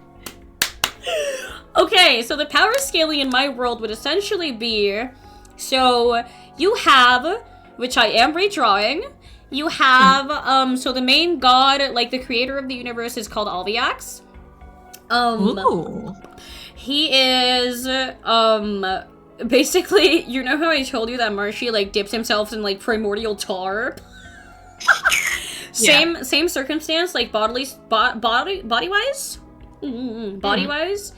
Okay, so the power scaling in my world would essentially be, so you have, which I am redrawing, you have, so the main god, the creator of the universe is called Alviax. Ooh. He is, basically, you know how I told you that Marshy, dips himself in, primordial tar? Same circumstance, body-wise? Body-wise?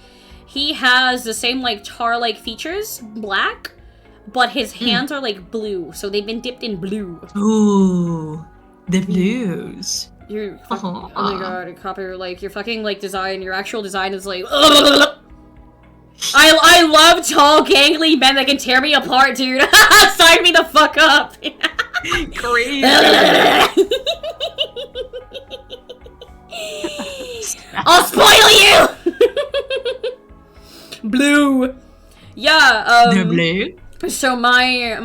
He has the same, tar-like features, black, but his hands are, blue, so they've been dipped in blue. Ooh, the blues. You're oh my god, Copper, your fucking, design, your actual design is, I love tall, gangly men that can tear me apart, dude. Sign me the fuck up. Crazy. I'll spoil you! Blue. Yeah, The blue? So my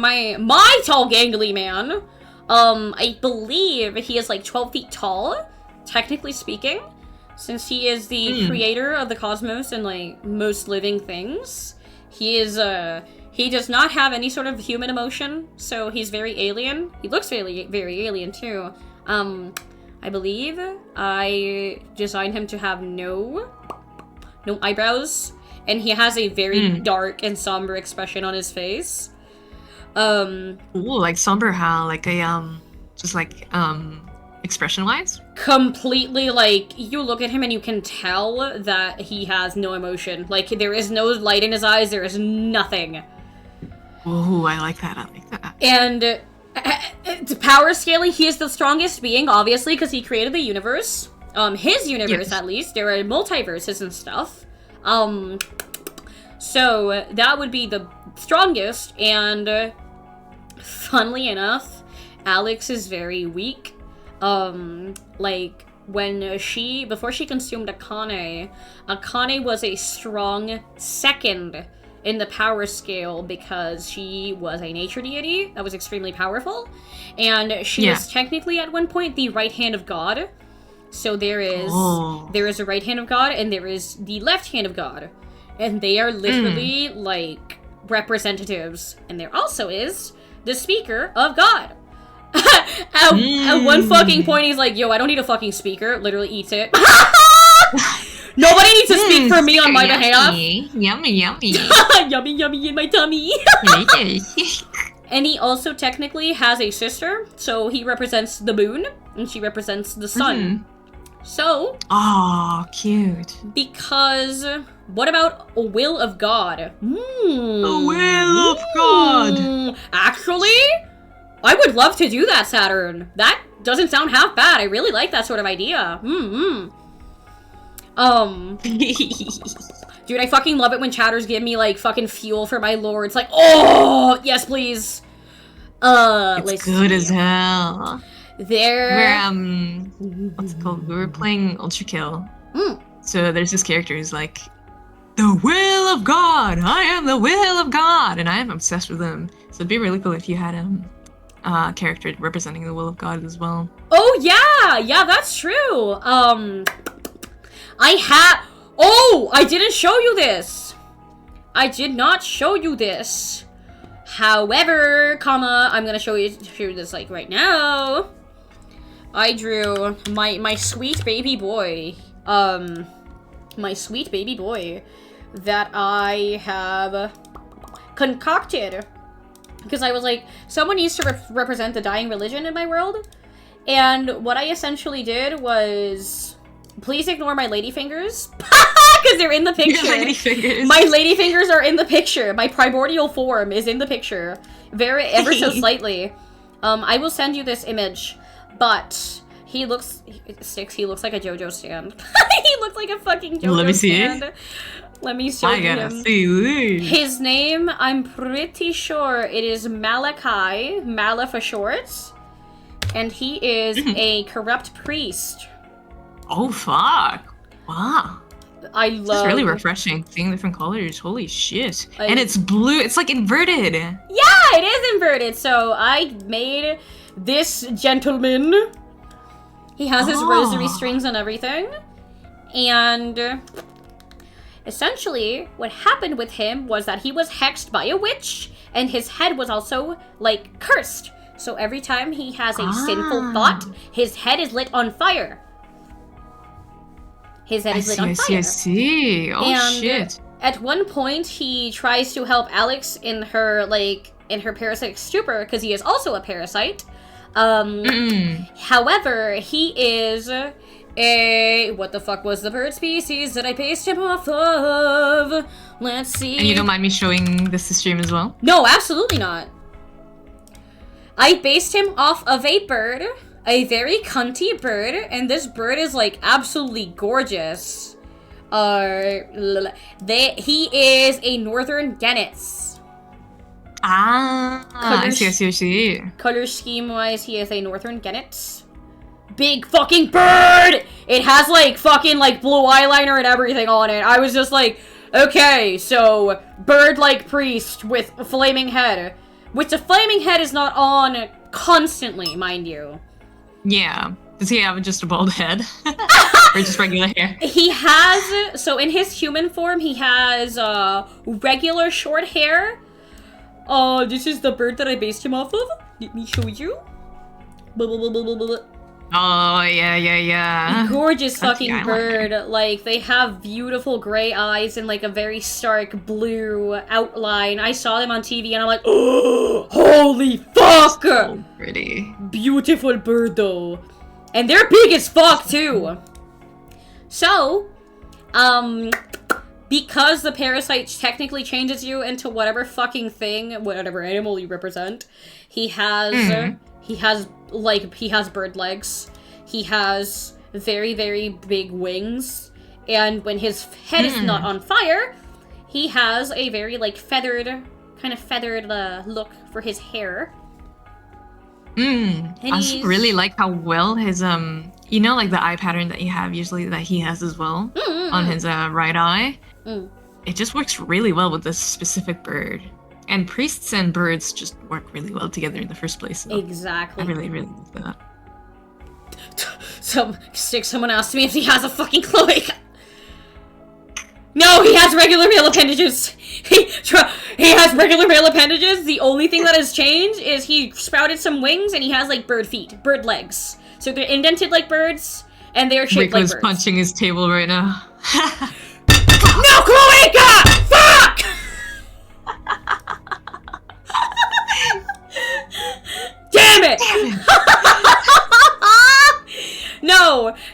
tall gangly man, I believe he is 12 feet tall, technically speaking, since he is the creator of the cosmos and most living things. He is he does not have any sort of human emotion, so he's very alien. He looks very, very alien too. I believe I designed him to have no eyebrows. And he has a very dark and somber expression on his face. Ooh, somber how? Just expression-wise? Completely, you look at him and you can tell that he has no emotion. There is no light in his eyes, there is nothing. Ooh, I like that. And to power scaling, he is the strongest being, obviously, because he created the universe. His universe, at least. There are multiverses and stuff. So that would be the strongest, and funnily enough, Alex is very weak. Before she consumed Akane was a strong second in the power scale because she was a nature deity that was extremely powerful, and she was technically at one point the right hand of God. So there is a right hand of God and there is the left hand of God. And they are literally, representatives. And there also is the speaker of God. At one fucking point, he's like, yo, I don't need a fucking speaker. Literally eats it. Nobody needs to speak for me on my behalf. Yummy, yummy. Yummy, yummy in my tummy. And he also technically has a sister, so he represents the moon, and she represents the sun. So... Oh, cute. Because... What about a will of God? The will of God! Actually, I would love to do that, Saturn. That doesn't sound half bad. I really like that sort of idea. Dude, I fucking love it when chatters give me, like, fucking fuel for my lore. It's like, oh, yes, please. It's good as hell. There... What's it called? We were playing Ultra Kill. So there's this character who's like, the will of God! I am the will of God! And I am obsessed with him. So it'd be really cool if you had a character representing the will of God as well. Oh, yeah! Yeah, that's true. I didn't show you this! I did not show you this. However, I'm gonna show you this, like, right now. I drew my sweet baby boy. My sweet baby boy that I have concocted. Because I was like, someone needs to represent the dying religion in my world. And what I essentially did was... Please ignore my ladyfingers. Because they're in the picture. Your ladyfingers. My ladyfingers are in the picture. My primordial form is in the picture. Ever so slightly. I will send you this image. But he looks... Sticks, he looks like a JoJo stand. He looks like a fucking JoJo Let me see stand. it. Let me show you him. I gotta see. His name, I'm pretty sure it is Malachi. Mala for short. And he is a corrupt priest. Oh, fuck. Wow. I love... It's really refreshing, seeing different colors. Holy shit. And it's blue. It's like inverted. Yeah, it is inverted. So I made this gentleman. He has his rosary strings and everything. And essentially, what happened with him was that he was hexed by a witch. And his head was also, like, cursed. So every time he has a sinful thought, his head is lit on fire. His head is lit on fire. I see. Oh, and shit. At one point, he tries to help Alex in her parasitic stupor, because he is also a parasite. However, he is a... What the fuck was the bird species that I based him off of? Let's see. And you don't mind me showing this to stream as well? No, absolutely not. I based him off of a bird. A very cunty bird, and this bird is, like, absolutely gorgeous. He is a northern Genets. I see. Color scheme-wise, he is a northern Genets. Big fucking bird! It has, like, fucking, like, blue eyeliner and everything on it. I was just like, okay, so, bird-like priest with a flaming head. Which the flaming head is not on constantly, mind you. Yeah. Does he have just a bald head? Or just regular hair? He has... So in his human form, he has regular short hair. This is the bird that I based him off of. Let me show you. Oh, yeah. Gorgeous fucking bird. Like, they have beautiful gray eyes and, like, a very stark blue outline. I saw them on TV and I'm like, oh, holy fuck! So pretty. Beautiful bird, though. And they're big as fuck, too. So, because the parasite technically changes you into whatever fucking thing, whatever animal you represent, he has bird legs. He has very, very big wings. And when his head is not on fire, he has a very, like, feathered look for his hair. I also really like how well his, you know, like the eye pattern that you have usually that he has as well on his right eye. It just works really well with this specific bird. And priests and birds just work really well together in the first place. So Exactly. I really, really like that. Someone asked me if he has a fucking cloaca. No, he has regular male appendages. He has regular male appendages. The only thing that has changed is he sprouted some wings and he has, like, bird feet, bird legs. So they're indented like birds, And they're shaped like Rico's birds. punching his table right now. No, Cloaca! Fuck! Damn it!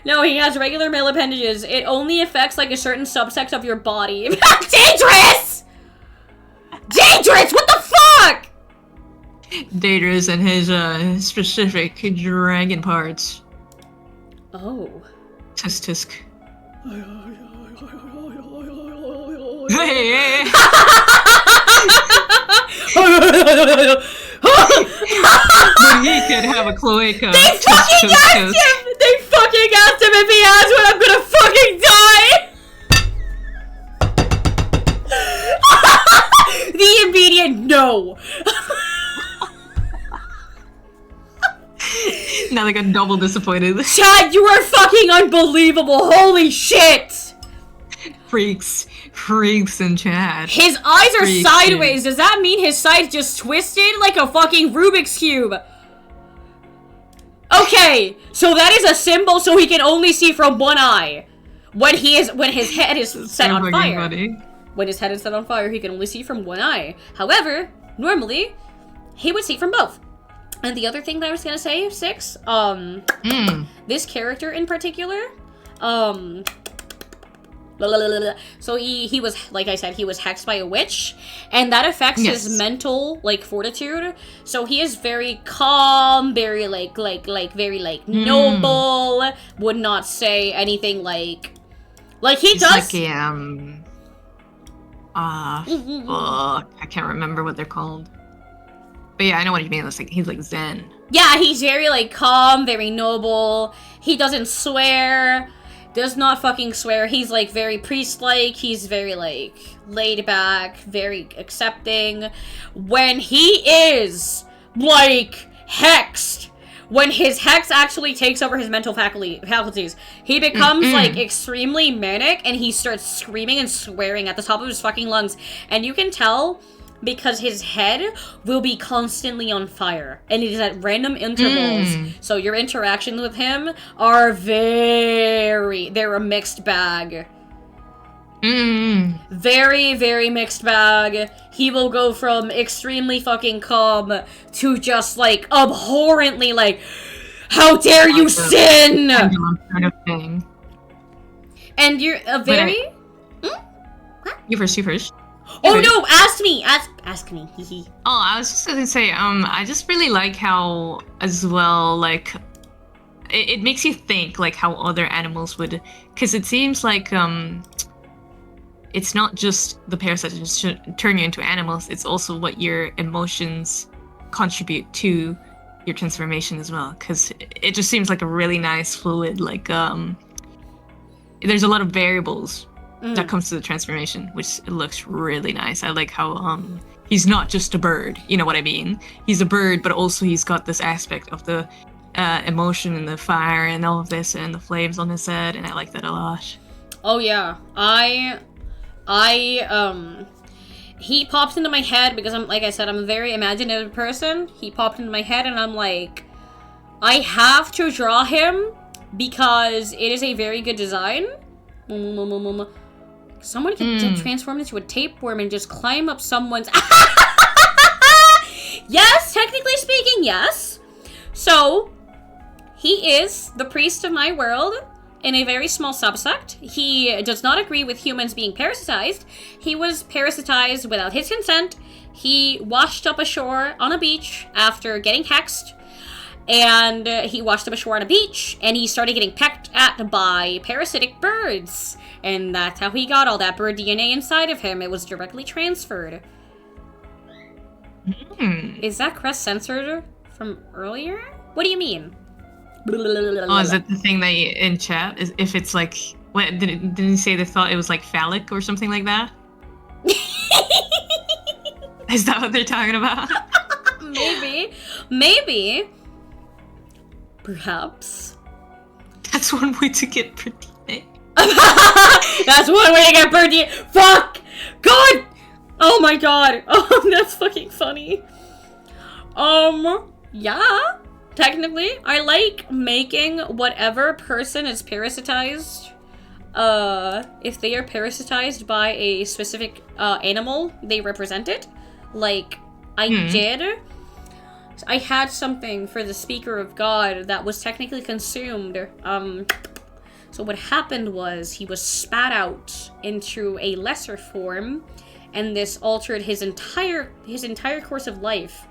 No, he has regular male appendages. It only affects like a certain subsect of your body. Dangerous! Dangerous! What the fuck? Dangerous and his specific dragon parts. Oh. Tisk tisk. Hey! But he could have a cloaca. They fucking asked him! They fucking asked him if he has one, I'm gonna fucking die! The immediate no! Now they got double disappointed. Chad, you are fucking unbelievable! Holy shit! Freaks in chat. His eyes are Freaks, sideways. Does that mean his side's just twisted like a fucking Rubik's Cube? Okay, so that is a symbol so he can only see from one eye. When his head is set on fire. Funny. When his head is set on fire, he can only see from one eye. However, normally, he would see from both. And the other thing that I was gonna say, Six, this character in particular, so he was, like I said, he was hexed by a witch, and that affects his mental, like, fortitude. So he is very calm, very, very, noble, would not say anything like he does. Like fuck, I can't remember what they're called. But yeah, I know what you mean. It's like he's like Zen. Yeah, he's very, like, calm, very noble. He doesn't swear. Does not fucking swear. He's, like, very priest-like. He's very, like, laid back, very accepting. When he is, like, hexed, when his hex actually takes over his mental faculties, he becomes, like, extremely manic, and he starts screaming and swearing at the top of his fucking lungs. And you can tell because his head will be constantly on fire, and it is at random intervals. So your interactions with him are they're a mixed bag. Very, very mixed bag. He will go from extremely fucking calm to just, like, abhorrently, like, how dare you sin! Kind of thing. And you're a very... You first. Oh no, ask me! Ask me, hehe. Oh, I was just gonna say, I just really like how, as well, like, it makes you think, like, how other animals would, because it seems like, it's not just the parasites that just turn you into animals, it's also what your emotions contribute to your transformation as well, because it just seems like a really nice fluid, like, there's a lot of variables that comes to the transformation, which looks really nice. I like how he's not just a bird, you know what I mean? He's a bird, but also he's got this aspect of the emotion and the fire and all of this and the flames on his head, and I like that a lot. Oh yeah, he pops into my head because I'm, like I said, I'm a very imaginative person. He popped into my head and I'm like, I have to draw him because it is a very good design. Someone can transform into a tapeworm and just climb up someone's... Yes, technically speaking, yes. So, he is the priest of my world in a very small subsect. He does not agree with humans being parasitized. He was parasitized without his consent. He washed up ashore on a beach after getting hexed. And he washed up ashore on a beach, and he started getting pecked at by parasitic birds. And that's how he got all that bird DNA inside of him. It was directly transferred. Is that crest censored from earlier? What do you mean? Oh, is it the thing that you, in chat? If it's like, what didn't you say they thought it was like phallic or something like that? Is that what they're talking about? Maybe. Perhaps. That's one way to get bird DNA. That's one way to get bird DNA. Fuck! God! Oh my god. Oh, that's fucking funny. Yeah. technically. I like making whatever person is parasitized. If they are parasitized by a specific animal, they represent it. Like, I had something for the Speaker of God that was technically consumed. So what happened was he was spat out into a lesser form, and this altered his entire course of life.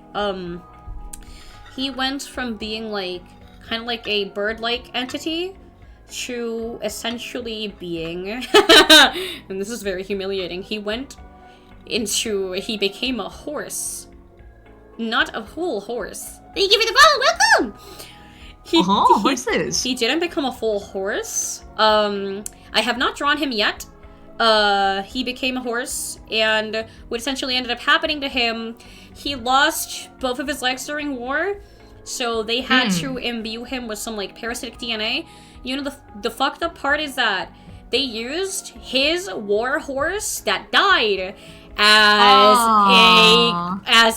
He went from being like kind of like a bird-like entity to essentially being and this is very humiliating. He became a horse. Not a whole horse. Thank you for the follow, welcome! Horses. He didn't become a full horse. I have not drawn him yet. He became a horse, and what essentially ended up happening to him, he lost both of his legs during war, so they had to imbue him with some, like, parasitic DNA. You know, the fucked up part is that they used his war horse that died as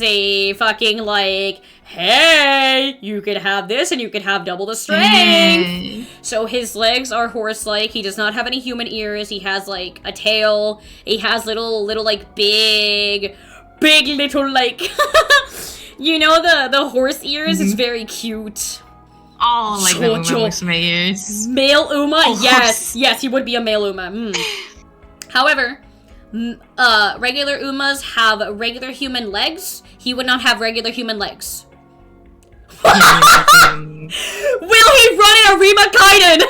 a fucking, like, hey, you could have this and you could have double the strength. So his legs are horse-like. He does not have any human ears. He has, like, a tail. He has little like, big little, like, you know, the horse ears? It's very cute. Oh, like the Uma with ears. Male Uma? Yes, he would be a male Uma. However, regular Umas have regular human legs. He would not have regular human legs. Will he run in a Rima Kaiden?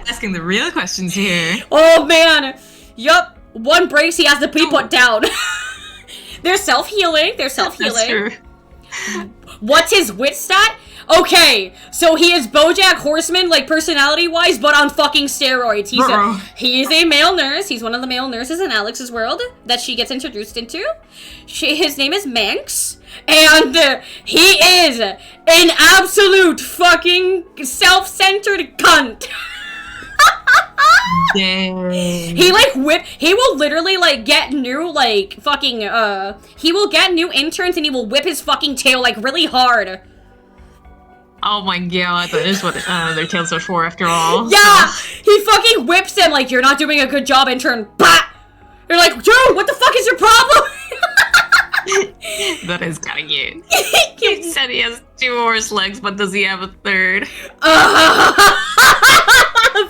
Asking the real questions here. Oh man. Yup. One breaks, he has to be put down. They're self-healing. That's true. What's his wit stat? Okay, so he is BoJack Horseman, like, personality-wise, but on fucking steroids. He's a male nurse. He's one of the male nurses in Alex's world that she gets introduced into. His name is Manx, and he is an absolute fucking self-centered cunt. Dang. He will literally, like, get new, like, fucking, he will get new interns and he will whip his fucking tail, like, really hard. Oh my god, that is what their tails are for, after all. Yeah! So. He fucking whips them like, you're not doing a good job, intern. Bah! You're like, dude, what the fuck is your problem? That is kinda cute. He said he has 2 horse legs, but does he have a 3rd?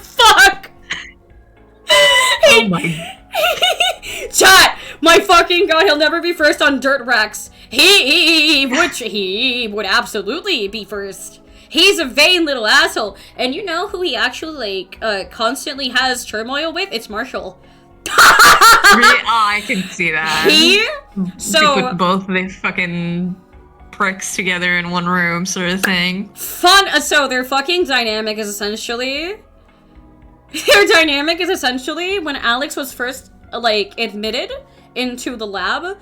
Fuck! Oh my... Chat! My fucking god, he'll never be first on Dirt Rex. He would absolutely be first. He's a vain little asshole. And you know who he actually, like, constantly has turmoil with? It's Marshall. I can see that. You put both the fucking pricks together in one room, sort of thing. Fun. So their fucking dynamic is essentially... when Alex was first, like, admitted into the lab,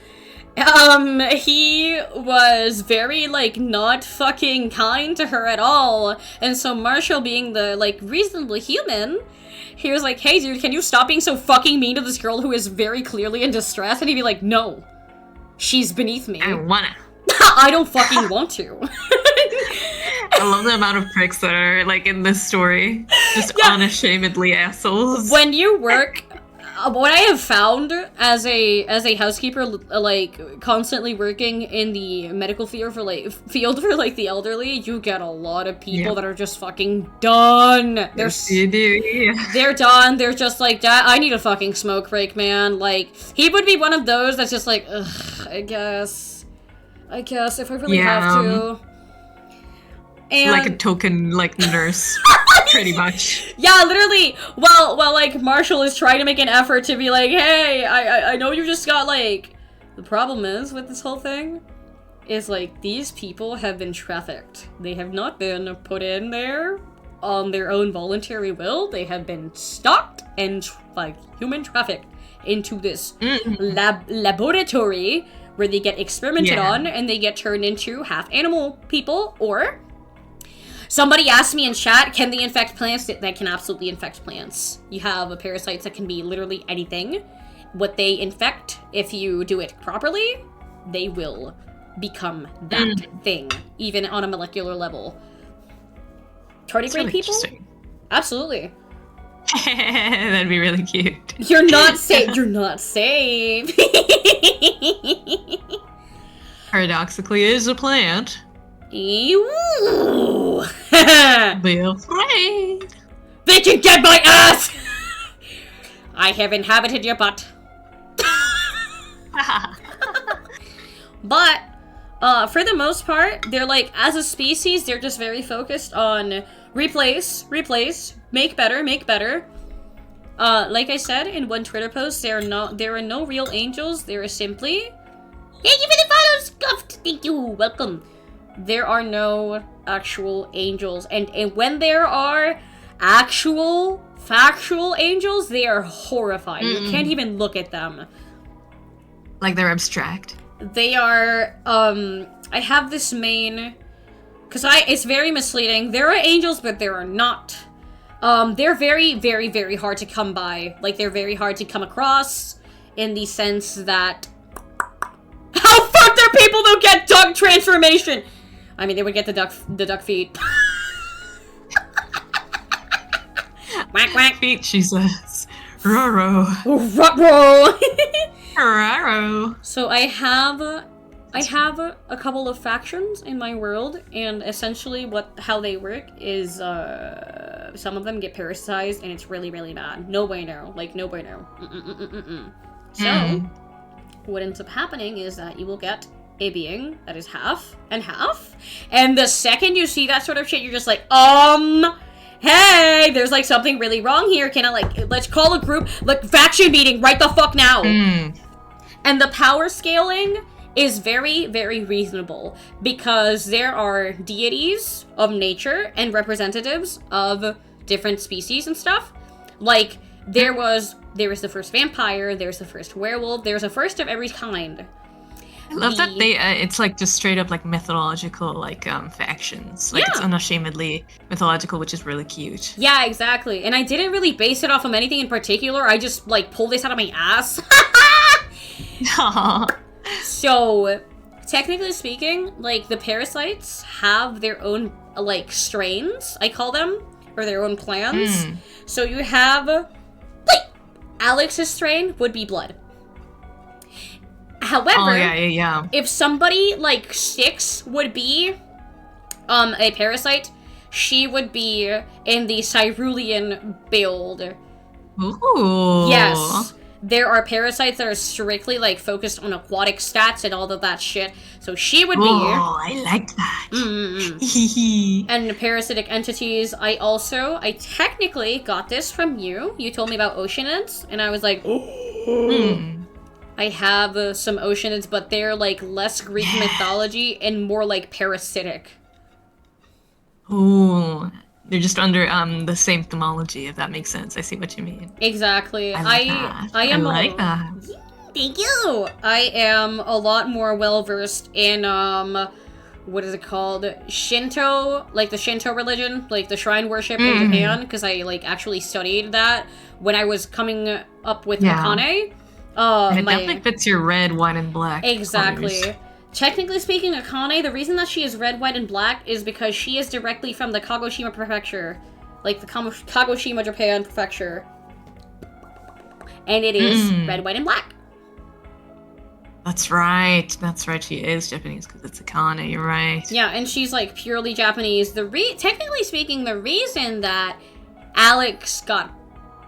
he was very, like, not fucking kind to her at all. And so Marshall, being the, like, reasonably human, he was like, hey, dude, can you stop being so fucking mean to this girl who is very clearly in distress? And he'd be like, no, she's beneath me. I wanna. I don't fucking want to. I love the amount of pricks that are, like, in this story. Just unashamedly assholes. When you work... what I have found as a housekeeper, like, constantly working in the medical field for the elderly, you get a lot of people that are just fucking done. Yes, you do. Yeah. They're done. They're just like, I need a fucking smoke break, man. Like, he would be one of those that's just like, ugh, I guess if I really have to. And... like a token, like, nurse, pretty much. Yeah, literally. Well, like, Marshall is trying to make an effort to be like, hey, I know you just got, like... The problem is, with this whole thing, is, like, these people have been trafficked. They have not been put in there on their own voluntary will. They have been stalked and, like, human trafficked into this laboratory where they get experimented on and they get turned into half animal people, or... Somebody asked me in chat, can they infect plants? That can absolutely infect plants. You have parasites that can be literally anything. What they infect, if you do it properly, they will become that thing, even on a molecular level. Tardigrade really people? interesting. Absolutely. That'd be really cute. You're not safe. You're not safe. Paradoxically, is a plant. Ew. Be afraid. They can get my ass! I have inhabited your butt. But, for the most part, they're like, as a species, they're just very focused on replace, make better. Like I said in one Twitter post, there are no real angels, there are simply... Thank you for the follow, Scuffed! Thank you, welcome. There are no actual angels, and when there are actual, factual angels, they are horrifying. You can't even look at them. Like they're abstract. They are, I have this main, it's very misleading. There are angels, but there are not. They're very, very, very hard to come by. Like, they're very hard to come across, in the sense that... How fucked are people who get duck transformation? I mean, they would get the duck feet. Quack, quack. Feet, she says. Roro. Ruh-roh. Roro. So I have a couple of factions in my world, and essentially how they work is some of them get parasitized, and it's really, really bad. No bueno. Like, no bueno. So, what ends up happening is that you will get a being that is half and half, and the second you see that sort of shit, you're just like, hey, there's like something really wrong here. Can I let's call a group, faction meeting right the fuck now. And the power scaling is very, very reasonable, because there are deities of nature and representatives of different species and stuff. Like, there was the first vampire, there's the first werewolf, there's a first of every kind. I love that it's like just straight up like mythological factions. Like it's unashamedly mythological, which is really cute. Yeah, exactly. And I didn't really base it off of anything in particular. I just pulled this out of my ass. So, technically speaking, the parasites have their own strains, I call them, or their own clans. So you have Alex's strain would be blood. However, if somebody Styx would be a parasite, she would be in the Cyrulean build. Ooh. Yes. There are parasites that are strictly focused on aquatic stats and all of that shit. So she would be. Oh, I like that. And the parasitic entities, I technically got this from you. You told me about oceanids, and I was like, I have some oceanids, but they're less Greek mythology and more parasitic. Ooh. They're just under the same themology, if that makes sense. I see what you mean. Exactly. I like that. Thank you. I am a lot more well versed in what is it called? Shinto, the Shinto religion, the shrine worship in Japan, because I actually studied that when I was coming up with Akane. And it definitely fits your red, white, and black. Exactly. colors. Technically speaking, Akane, the reason that she is red, white, and black is because she is directly from the Kagoshima prefecture. The Kagoshima, Japan prefecture. And it is red, white, and black. That's right. She is Japanese because it's Akane. You're right. Yeah, and she's purely Japanese. Technically speaking, the reason that Alex got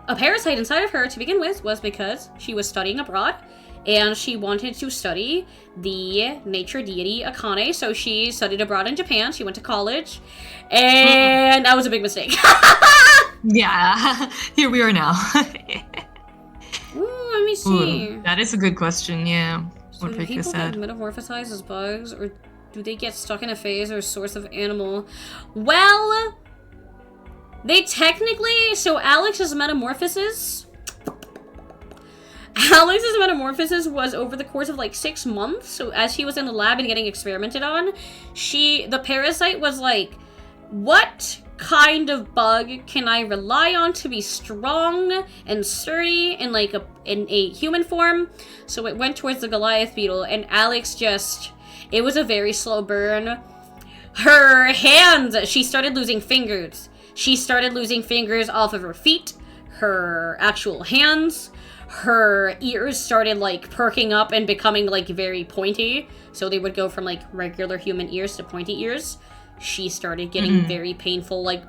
a parasite inside of her to begin with was because she was studying abroad. And she wanted to study the nature deity Akane, so she studied abroad in Japan. She went to college, and that was a big mistake. Yeah, here we are now. Ooh, let me see. Ooh, that is a good question, yeah. So What do Rika people said. get metamorphosized as bugs, or do they get stuck in a phase or source of animal? Well, they technically... So Alex's metamorphosis was over the course of 6 months. So as he was in the lab and getting experimented on, the parasite was what kind of bug can I rely on to be strong and sturdy in in a human form? So it went towards the Goliath beetle, and Alex just... It was a very slow burn. Her hands, she started losing fingers. She started losing fingers off of her feet, her actual hands. Her ears started, like, perking up and becoming, like, very pointy. So they would go from, like, regular human ears to pointy ears. She started getting very painful, like,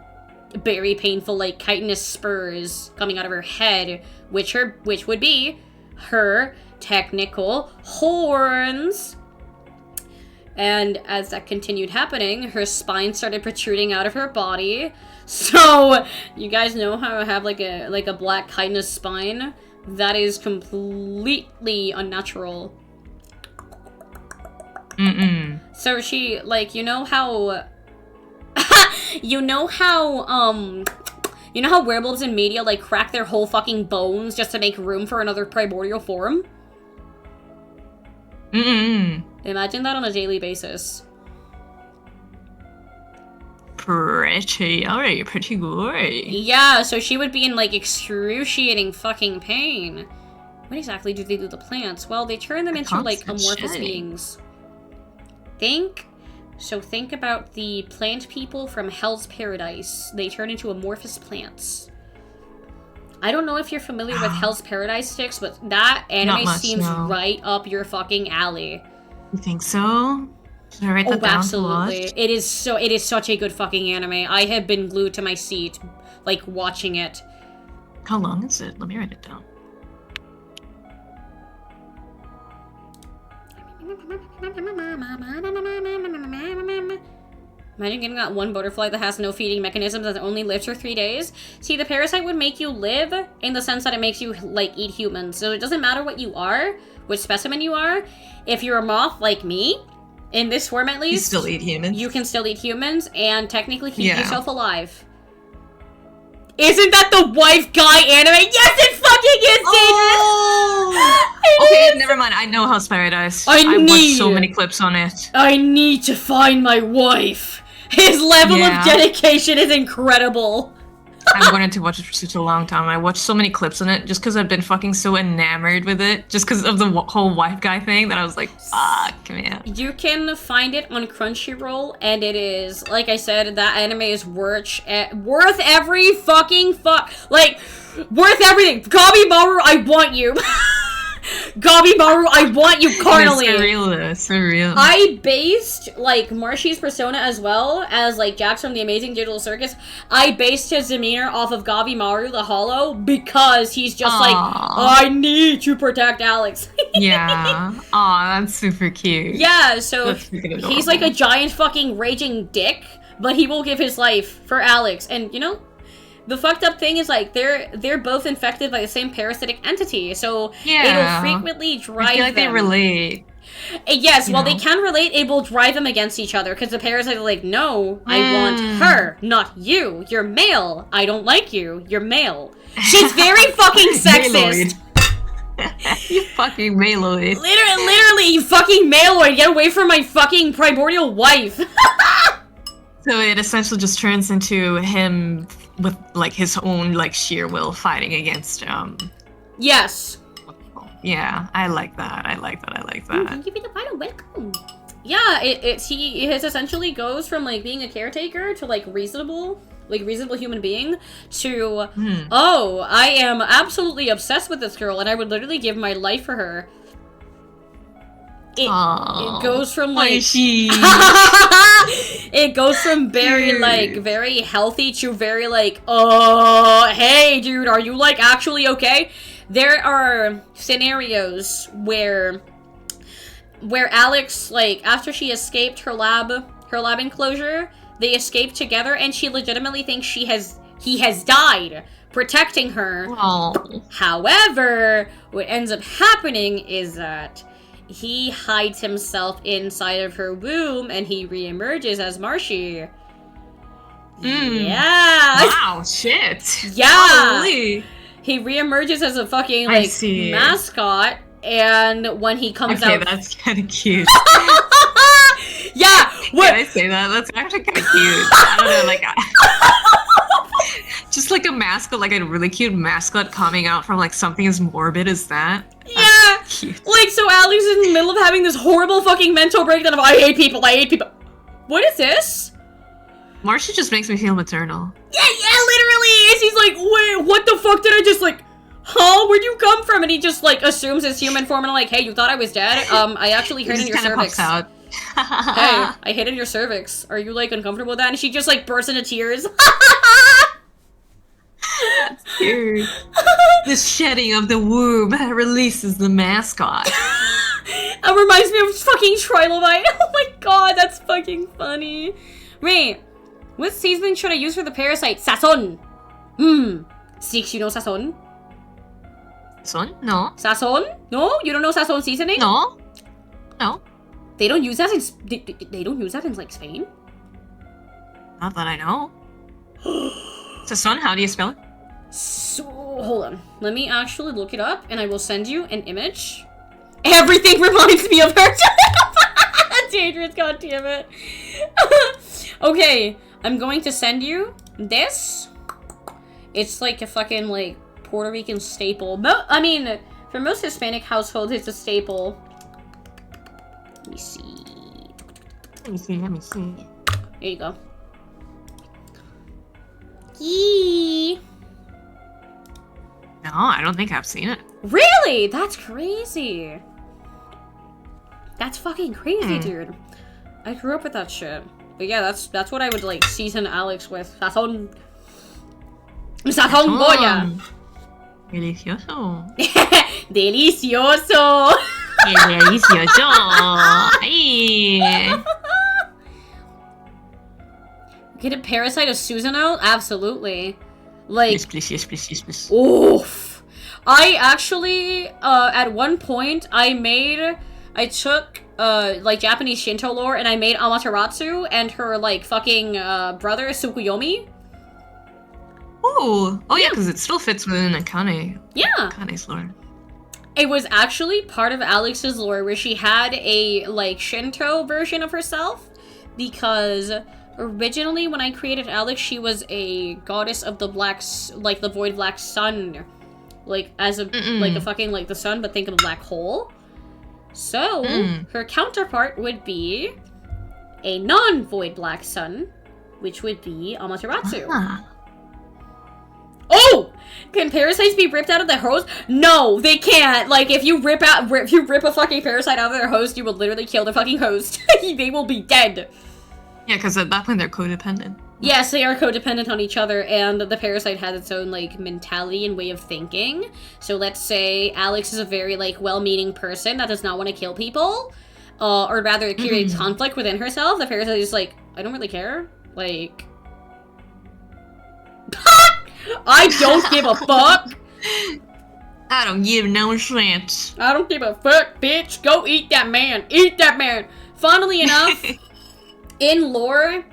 chitinous spurs coming out of her head, which would be her technical horns. And as that continued happening, her spine started protruding out of her body. So, you guys know how I have, like a black chitinous spine? That is completely unnatural. So she, like, you know how werewolves in media, like, crack their whole fucking bones just to make room for another primordial form? Imagine that on a daily basis. Pretty good. Yeah, so she would be in, like, excruciating fucking pain. What exactly do they do to the plants? Well, they turn them into, like, amorphous beings. Think about the plant people from Hell's Paradise. They turn into amorphous plants. I don't know if you're familiar with Hell's Paradise sticks, but that anime seems right up your fucking alley. You think so? Should I write that down? Absolutely. It is such a good fucking anime. I have been glued to my seat, like, watching it. How long is it? Let me write it down. Imagine getting that one butterfly that has no feeding mechanisms and only lives for 3 days. See, the parasite would make you live in the sense that it makes you, like, eat humans. So it doesn't matter what you are, which specimen you are. If you're a moth like me, in this form at least, you still eat humans. You can still eat humans and technically keep yourself alive. Isn't that the wife guy anime? Yes, it fucking is, Okay, never mind. I know Hell's Paradise. I watched so many clips on it. I need to find my wife. His level of dedication is incredible. I wanted to watch it for such a long time. I watched so many clips on it just because I've been fucking so enamored with it. Just because of the whole wife guy thing that I was like, fuck, man. You can find it on Crunchyroll, and it is, like I said, that anime is worth every fucking worth everything. Gabimaru, I want you. Gabimaru, I want you carnally. Surreal. I based, like, Marshy's persona as well as, like, Jax from the Amazing Digital Circus. I based his demeanor off of Gabimaru the Hollow because he's just like, I need to protect Alex. Yeah. Aw, that's super cute. Yeah, so he's like a giant fucking raging dick, but he will give his life for Alex. And, you know, the fucked up thing is, like, they're both infected by the same parasitic entity, so it'll frequently drive them. I feel like they relate. Yes, while they can relate, it will drive them against each other, because the parasite are like, no, I want her, not you. You're male. I don't like you. You're male. She's very fucking sexist. You fucking maloid. Literally, you fucking maloid. Get away from my fucking primordial wife. So it essentially just turns into him with, like, his own, like, sheer will fighting against, Yes. Yeah, I like that. Thank you for the final welcome. Yeah, he essentially goes from, like, being a caretaker to, like, reasonable human being to, oh, I am absolutely obsessed with this girl and I would literally give my life for her. It goes from, like, it goes from very, like, very healthy to very, like, hey, dude, are you, like, actually okay? There are scenarios where Alex, like, after she escaped her lab enclosure, they escape together, and she legitimately thinks he has died, protecting her. Oh. However, what ends up happening is that he hides himself inside of her womb, and he reemerges as Marshy. Yeah. Wow, shit. Yeah. Holy. He reemerges as a fucking, like, mascot, and when he comes out... Okay, that's kind of cute. Yeah! What? Can I say that? That's actually kind of cute. I don't know, like... just like a mascot, like a really cute mascot coming out from, like, something as morbid as that. Yeah! Cute. Like, so Alex is in the middle of having this horrible fucking mental breakdown of, I hate people. What is this? Marcia just makes me feel maternal. Yeah, literally! She's like, wait, what the fuck did I just, like, huh? Where'd you come from? And he just, like, assumes his human form and like, hey, you thought I was dead? I actually hit in your cervix. Pops out. Hey, I hit in your cervix. Are you, like, uncomfortable with that? And she just, like, bursts into tears. Cute. The shedding of the womb releases the mascot. That reminds me of fucking Trilobite. Oh my god, that's fucking funny. Wait, what seasoning should I use for the parasite? Sazon. Six, you know Sazon? Son? No. Sazon? No? You don't know Sazon seasoning? No. No. They don't use that in they don't use that in like Spain? Not that I know. So, son, how do you spell it? So, hold on. Let me actually look it up and I will send you an image. Everything reminds me of her. Dangerous, goddammit. Okay, I'm going to send you this. It's like a fucking, like, Puerto Rican staple. I mean, for most Hispanic households, it's a staple. Let me see. Let me see. Here you go. Yee. No, I don't think I've seen it. Really? That's crazy. That's fucking crazy, dude. I grew up with that shit. But yeah, that's what I would like season Alex with. Sazon. Sazon boya. Delicioso. Delicioso. Delicioso. Ay. Get a parasite of Susanoo? Absolutely. Like, Yes, please, yes, please, yes, please. oof. I actually, at one point, I took, like, Japanese Shinto lore, and I made Amaterasu and her, like, fucking, brother, Tsukuyomi. Ooh. Oh, yeah, because it still fits within Yeah. Kane's lore. It was actually part of Alex's lore, where she had a, like, Shinto version of herself, because originally, when I created Alex, she was a goddess of the like, the void black sun. Like, as a, like, a fucking, like, the sun, but think of a black hole. So, her counterpart would be a non-void black sun, which would be Amaterasu. Ah. Oh! Can parasites be ripped out of their host? No, they can't. Like, if you rip a fucking parasite out of their host, you will literally kill the fucking host. They will be dead. Yeah, because at that point they're codependent. Yes, they are codependent on each other, and the parasite has its own, like, mentality and way of thinking. So let's say Alex is a very, like, well-meaning person that does not want to kill people, or rather it creates conflict within herself. The parasite is like, I don't really care. Like, I don't give a fuck. I don't give no shit. I don't give a fuck, bitch. Go eat that man. Eat that man. Funnily enough, in lore,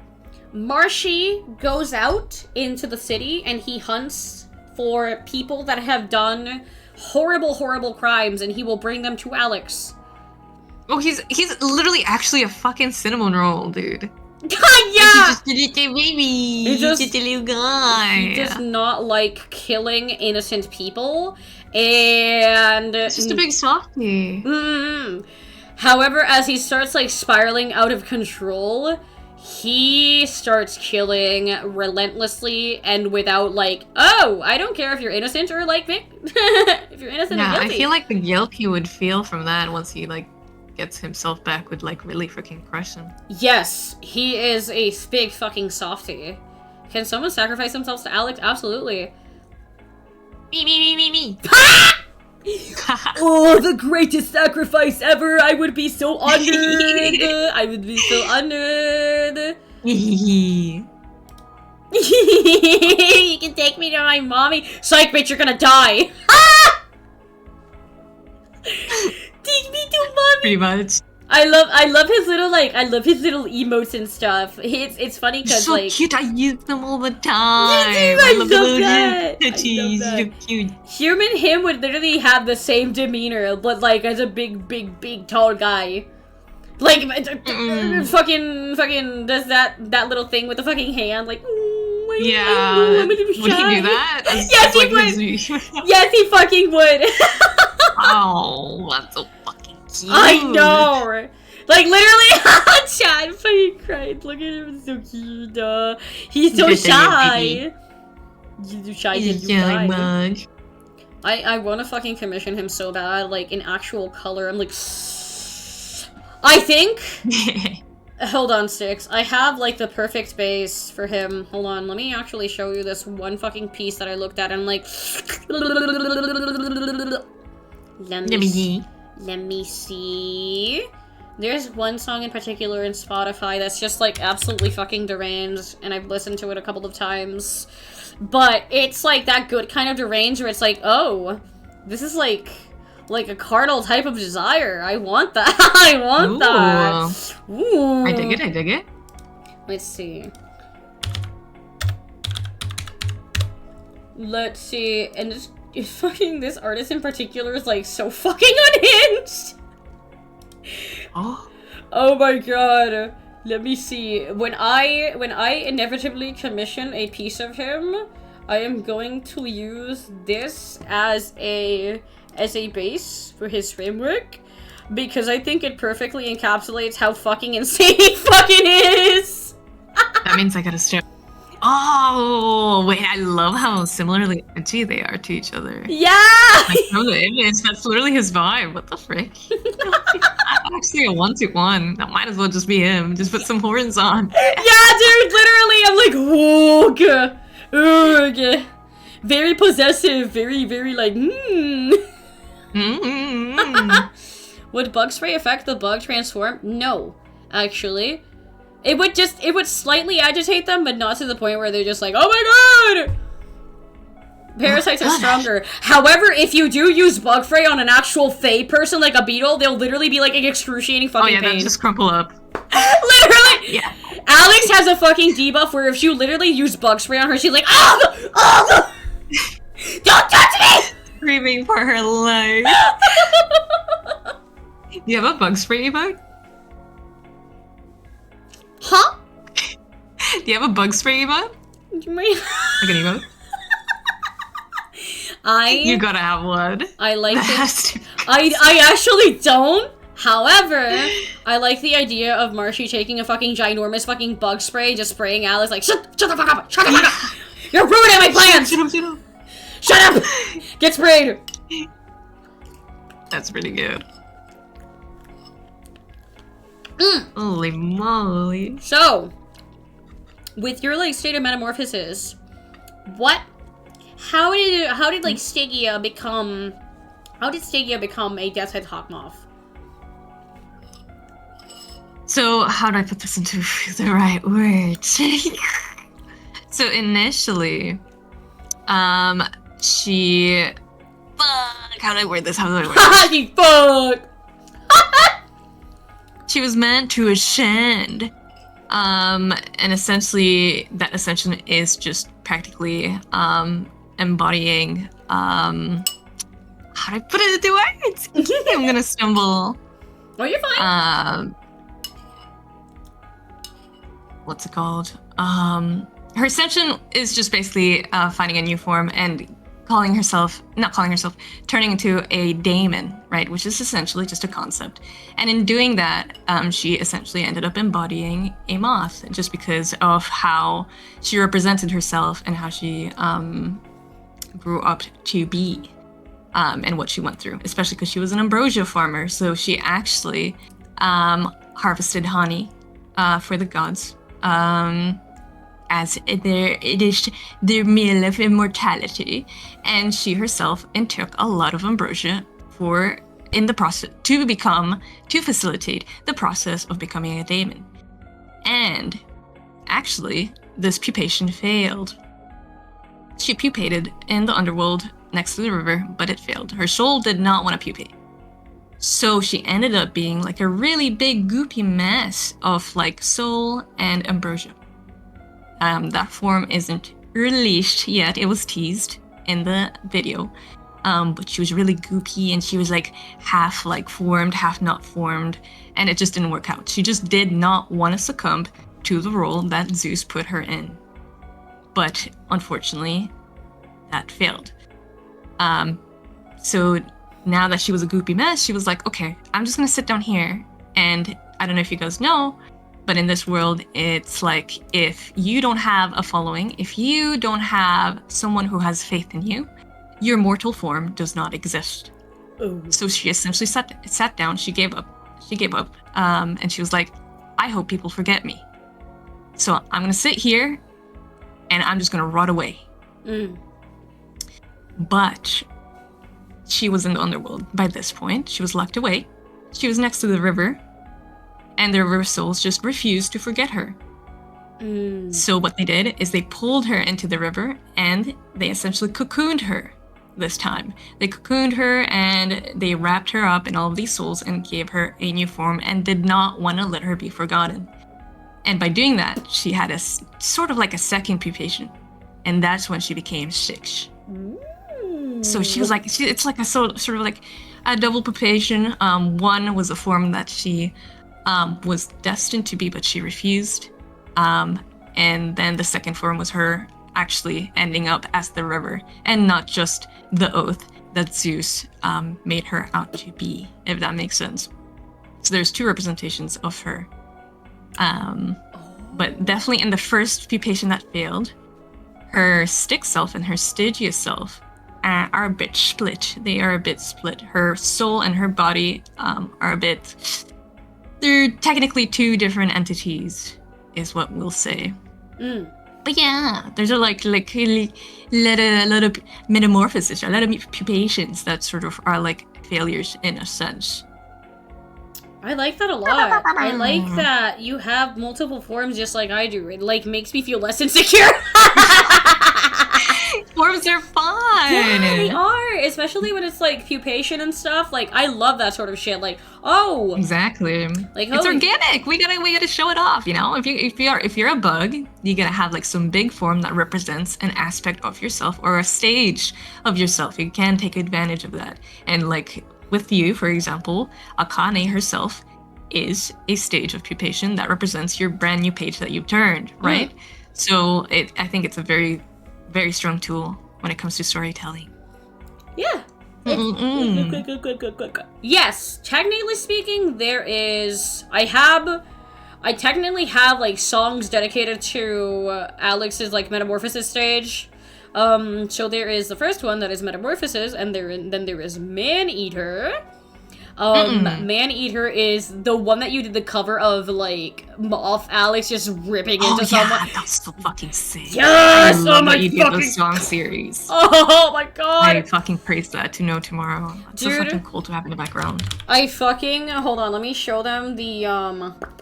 Marshy goes out into the city and he hunts for people that have done horrible, horrible crimes, and he will bring them to Alex. Oh, he's literally actually a fucking cinnamon roll, dude. Yeah! He's just a little baby. He just- He's just a little guy. He does not like killing innocent people, and He's just a big softie. However, as he starts, like, spiraling out of control, he starts killing relentlessly and without, like, oh, I don't care if you're innocent or, like, if you're innocent or Yeah, guilty. I feel like the guilt he would feel from that once he, like, gets himself back would, like, really freaking crush him. Yes, he is a big fucking softie. Can someone sacrifice themselves to Alex? Absolutely. Me. Oh, the greatest sacrifice ever! I would be so honored! I would be so honored! You can take me to my mommy. Psych, bitch, you're gonna die! Take me to mommy! Pretty much. I love his little, like, emotes and stuff. It's funny because, so like, cute, I use them all the time. You do, I love the that. I love titties, that. you're cute. Human him would literally have the same demeanor, but, like, as a big, tall guy. Like, fucking does that little thing with the fucking hand, like, Yeah. Would he do that? Yes, he would! Yes, he fucking would! Oh, that's so fucking cute. I know, right? Like, literally, Chad fucking cried. Look at him, so cute. He's so Good thing you're shy. He's so shy, He's you young die. mug. I want to fucking commission him so bad, like, in actual color. I'm like, I think... Hold on, Sticks. I have, like, the perfect base for him. Hold on, let me actually show you this one fucking piece that I looked at and I'm like... Let me see. There's one song in particular in Spotify that's just, like, absolutely fucking deranged, and I've listened to it a couple of times. But it's, like, that good kind of deranged where it's like, oh, this is, like a carnal type of desire. I want that. I want that. Ooh. I dig it, I dig it. Let's see. Let's see. And this artist in particular is, like, so fucking unhinged. Oh. Oh my god. Let me see. When I inevitably commission a piece of him, I am going to use this as a base for his framework, because I think it perfectly encapsulates how fucking insane he fucking is. That means I gotta start. Oh, wait, I love how similarly edgy they are to each other. Yeah! I know the image, that's literally his vibe. What the frick? I'm actually a 1-to-1. That might as well just be him. Just put some horns on. Yeah, dude, literally, I'm like, ugh, ugh. Very possessive, very, very like, Would bug spray affect the bug transform? No, actually. It would slightly agitate them, but not to the point where they're just like, oh my god! Parasites are stronger. However, if you do use bug spray on an actual fey person, like a beetle, they'll literally be like in excruciating fucking pain. They'll just crumple up. Literally! Yeah. Alex has a fucking debuff where if you literally use bug spray on her, she's like, oh! Oh! Don't touch me! Screaming for her life. You have a bug spray emote? Huh? Do you have a bug spray emote? Like an emote? You gotta have one. I like it. I actually don't. However, I like the idea of Marshy taking a fucking ginormous fucking bug spray, just spraying Alex like, shut the fuck up! Shut the fuck up! You're ruining my plans! Shut up! Get sprayed! That's pretty good. Holy moly. So, with your like state of metamorphosis, how did like Stygia become a Death's Head Hawkmoth? So how do I put this into the right words? So initially, she how do I word this? She fuck. She was meant to ascend. And essentially that ascension is just practically embodying how do I put it into words? I'm gonna stumble. Oh, you're fine. What's it called? Her ascension is just basically finding a new form and turning into a daemon, right? Which is essentially just a concept. And in doing that, she essentially ended up embodying a moth, just because of how she represented herself and how she grew up to be, and what she went through, especially because she was an ambrosia farmer. So she actually harvested honey for the gods. As it is their meal of immortality, and she herself took a lot of ambrosia in the process to facilitate the process of becoming a daemon. And actually, this pupation failed. She pupated in the underworld next to the river, but it failed. Her soul did not want to pupate. So she ended up being like a really big goopy mess of like soul and ambrosia. That form isn't released yet. It was teased in the video. But she was really goopy and she was like half like formed, half not formed, and it just didn't work out. She just did not want to succumb to the role that Zeus put her in. But unfortunately, that failed. So now that she was a goopy mess, she was like, okay, I'm just gonna sit down here. And I don't know if you guys know, but in this world, it's like if you don't have a following, if you don't have someone who has faith in you, your mortal form does not exist. Ooh. So she essentially sat down. She gave up. And she was like, I hope people forget me. So I'm gonna sit here, and I'm just gonna rot away. Mm. But she was in the underworld by this point. She was locked away. She was next to the river, and the river souls just refused to forget her. Mm. So what they did is they pulled her into the river, and they essentially cocooned her this time. They cocooned her, and they wrapped her up in all of these souls and gave her a new form and did not want to let her be forgotten. And by doing that, she had a sort of like a second pupation, and that's when she became Shiksh. So she was like, it's like a sort of like a double pupation. One was a form that she was destined to be, but she refused. And then the second form was her actually ending up as the river, and not just the oath that Zeus made her out to be, if that makes sense. So there's two representations of her. But definitely in the first pupation that failed, her stick self and her Stygius self are a bit split. They are a bit split. Her soul and her body are a bit... They're technically two different entities, is what we'll say. Mm. But yeah, there's a lot of metamorphosis, a lot of pupations that sort of are like failures in a sense. I like that a lot. I like that you have multiple forms just like I do. It like makes me feel less insecure. Forms are fun. Yeah, they are. Especially when it's like pupation and stuff. Like I love that sort of shit. Like, oh, exactly. Like it's organic. We gotta show it off. You know, if you're a bug, you gotta have like some big form that represents an aspect of yourself or a stage of yourself. You can take advantage of that. And like with you, for example, Akane herself is a stage of pupation that represents your brand new page that you've turned, right? So I think it's a very, very strong tool when it comes to storytelling. Yeah. Yes, technically speaking, there is... I technically have, like, songs dedicated to Alex's, like, Metamorphosis stage. So there is the first one that is Metamorphosis, and then there is Man-Eater. Man-Eater is the one that you did the cover of, like, off Alex just ripping into someone. That's so fucking sick. Yes! I love Oh my that you fucking... did the song series. Oh my god! I fucking praise that to know tomorrow. It's so fucking cool to have in the background. I fucking... Hold on, let me show them the, Let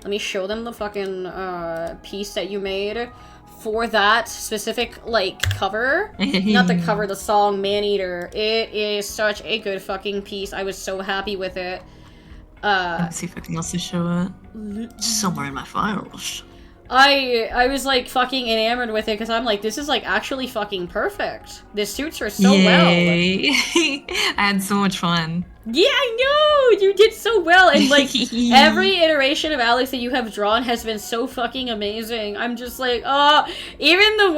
me show them the fucking, piece that you made for that specific, like, cover. Not the cover, the song, Man-Eater. It is such a good fucking piece. I was so happy with it. Let's see if I can also show it. Somewhere in my files. I was, like, fucking enamored with it, because I'm like, this is, like, actually fucking perfect. This suits her so well. I had so much fun. Yeah, I know! You did so well, and, like, every iteration of Alex that you have drawn has been so fucking amazing. I'm just like, oh, even the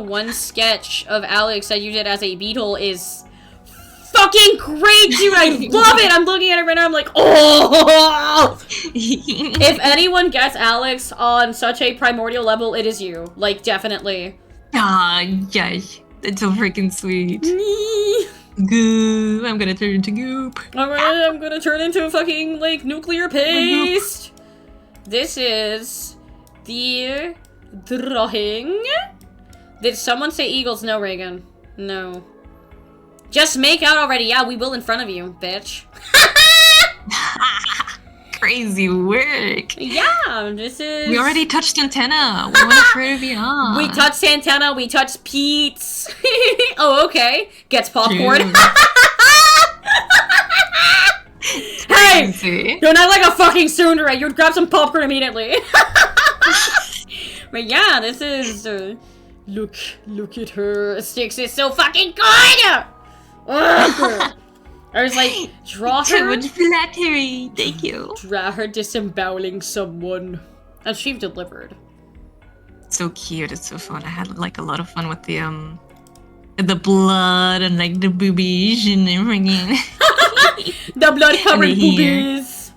one sketch of Alex that you did as a beetle is fucking great, dude! I love it! I'm looking at it right now, I'm like, oh! If anyone gets Alex on such a primordial level, it is you. Like, definitely. Yes. It's so freaking sweet. Goop. I'm gonna turn into goop. Alright, I'm gonna turn into a fucking, like, nuclear paste. This is the drawing. Did someone say eagles? No, Reagan. No. Just make out already. Yeah, we will in front of you, bitch. Crazy work. Yeah, this is... We already touched Santana. We want to further beyond. We touched Santana. We touched Pete's. Oh, okay. Gets popcorn. Hey! You're not like a fucking tsundere. You'd grab some popcorn immediately. But yeah, this is... look at her. Styx is so fucking good! I was like, draw her. Too much flattery. Thank you. Draw her disemboweling someone. And she delivered. So cute. It's so fun. I had like a lot of fun with the the blood and like the boobies and everything. The blood-covered And the hair. boobies.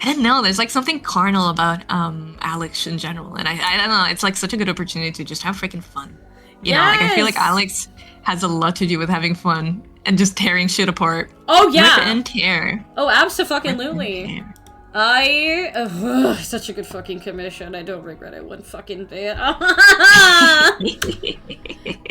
I don't know. There's like something carnal about Alex in general, and I don't know. It's like such a good opportunity to just have freaking fun. You know, like I feel like Yes. Alex has a lot to do with having fun and just tearing shit apart. Oh Rip yeah. and tear. Oh, Rip and abso-fucking-lutely. tear. Such a good fucking commission. I don't regret it one fucking bit.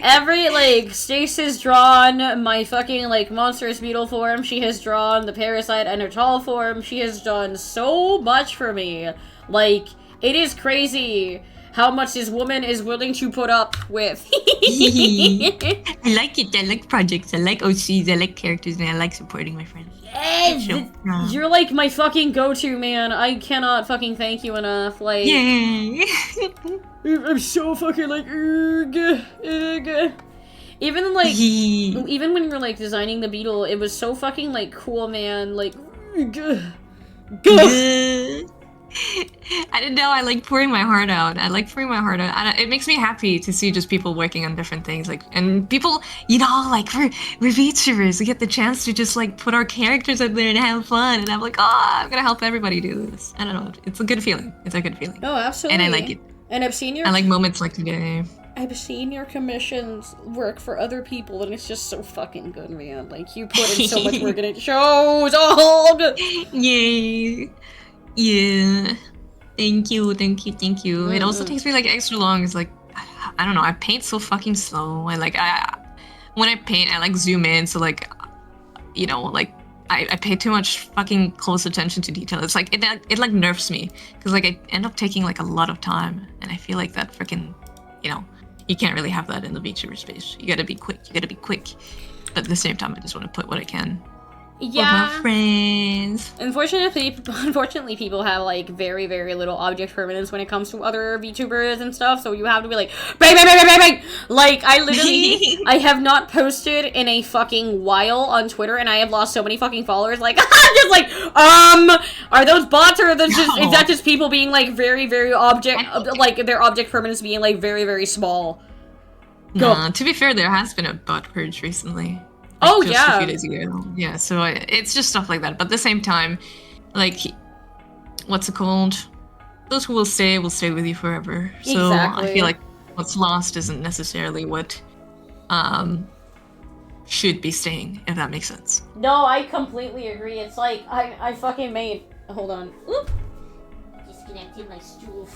Every, like, Stace has drawn my fucking, like, monstrous beetle form. She has drawn the parasite and her tall form. She has done so much for me. Like, it is crazy how much this woman is willing to put up with. I like it. I like projects. I like OCs. I like characters, and I like supporting my friends. Yes, Sure. you're like my fucking go-to, man. I cannot fucking thank you enough. Like, Yay! I'm so fucking like, ugh. Even like, even when you're like designing the beetle, it was so fucking like cool, man. Like, ugh. I didn't know. I like pouring my heart out. And it makes me happy to see just people working on different things. Like, and people, you know, like we're VTubers. We get the chance to just like put our characters out there and have fun. And I'm like, oh, I'm gonna help everybody do this. I don't know. It's a good feeling. It's a good feeling. Oh, absolutely. And I like it. And I've seen your I like moments like today. I've seen your commissions work for other people, and it's just so fucking good, man. Like, you put in so much work, and it shows. Oh, good. Yay! Yeah. Thank you. It also takes me like extra long. It's like I don't know. I paint so fucking slow. When I paint, I like zoom in. So like, you know, like I pay too much fucking close attention to detail. It's like it like nerfs me because like I end up taking like a lot of time, and I feel like that freaking, you know, you can't really have that in the VTuber space. You gotta be quick. But at the same time, I just want to put what I can. With my friends. Unfortunately, people have like very, very little object permanence when it comes to other VTubers and stuff. So you have to be like, bang, bang, bang, bang, bang, bang. Like I literally, I have not posted in a fucking while on Twitter, and I have lost so many fucking followers. Like, I'm just like, are those bots or are those just is that just people being like very, very like their object permanence being like very, very small? No, to be fair, there has been a bot purge recently. Oh, just yeah. a few days ago. Yeah, so it's just stuff like that. But at the same time, like, what's it called? Those who will stay with you forever. So Exactly. I feel like what's lost isn't necessarily what should be staying, if that makes sense. No, I completely agree. It's like, I fucking made... Hold on. Oop. Disconnected my stool.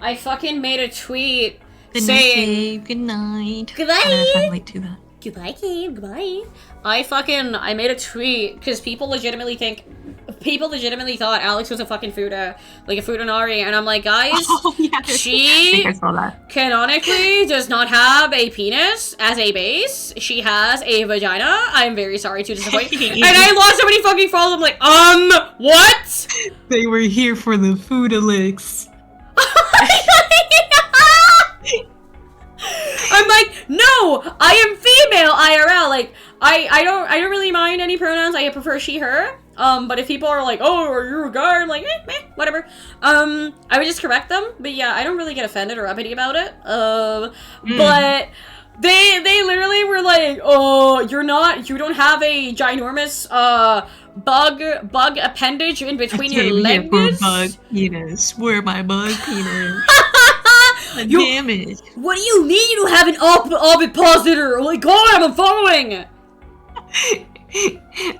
I fucking made a tweet saying... Good night. Goodbye. I don't know if I'm late to that. Goodbye, Cave. Goodbye. I made a tweet because people legitimately thought Alex was a fucking Fuda, like a Fudanari, and I'm like, guys, Oh, yeah. I she think I saw that. canonically does not have a penis as a base. She has a vagina. I'm very sorry to disappoint. And I lost so many fucking followers. I'm like, what? They were here for the food licks. I'm like, no, I am female IRL. Like, I don't really mind any pronouns. I prefer she, her. But if people are like, oh, are you a guy? I'm like, whatever. I would just correct them. But yeah, I don't really get offended or uppity about it. But they literally were like, oh, you don't have a ginormous, bug appendage in between your legs. For bug penis. Where my bug penis? Damn it. What do you mean you don't have an ovipositor? Oh my god, I'm following!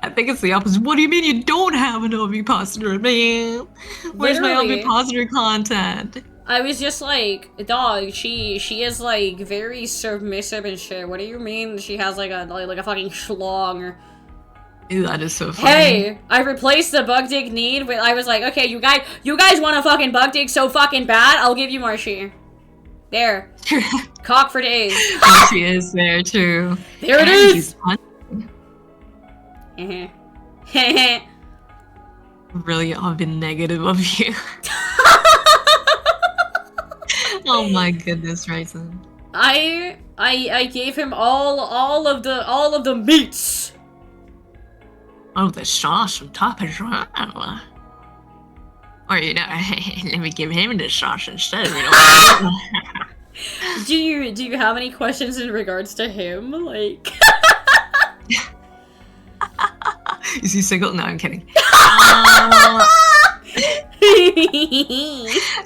I think it's the opposite. What do you mean you don't have an ovipositor, man? Where's Literally. my ovipositor content? I was just like, dog, she is like very submissive and shit. What do you mean she has like a fucking schlong? Ew, that is so funny. Hey, I replaced the bug dig need with, I was like, okay, you guys want to fucking bug dig so fucking bad? I'll give you Marshy. There. Cock for days. She is there too. There it And is. he's really I've been negative of you. Oh my goodness, Ryzen. I gave him all of the meats. Oh, the sauce on top as well. Or, you know, let me give him the sauce instead, you know. Do you have any questions in regards to him? Like, Is he single? No, I'm kidding.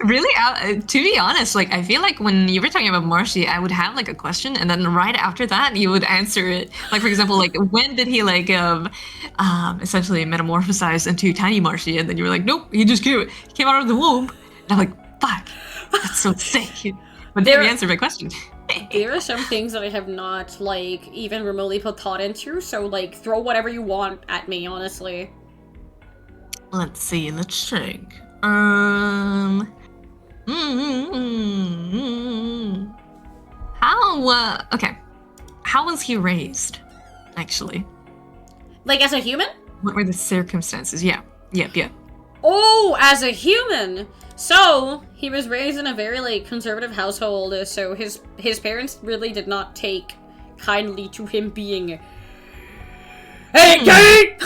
Really, to be honest, like I feel like when you were talking about Marshy, I would have like a question, and then right after that, you would answer it. Like for example, like when did he like essentially metamorphosize into tiny Marshy? And then you were like, nope, he just came out of the womb. And I'm like, fuck, that's so sick. But then you answered my question. There are some things that I have not like even remotely put thought into. So like, throw whatever you want at me, honestly. Let's see. Let's check. Okay. How was he raised, actually? Like, as a human? What were the circumstances? Yeah. Yep. Oh, as a human! So, he was raised in a very, like, conservative household, so his parents really did not take kindly to him being... Hey, gay!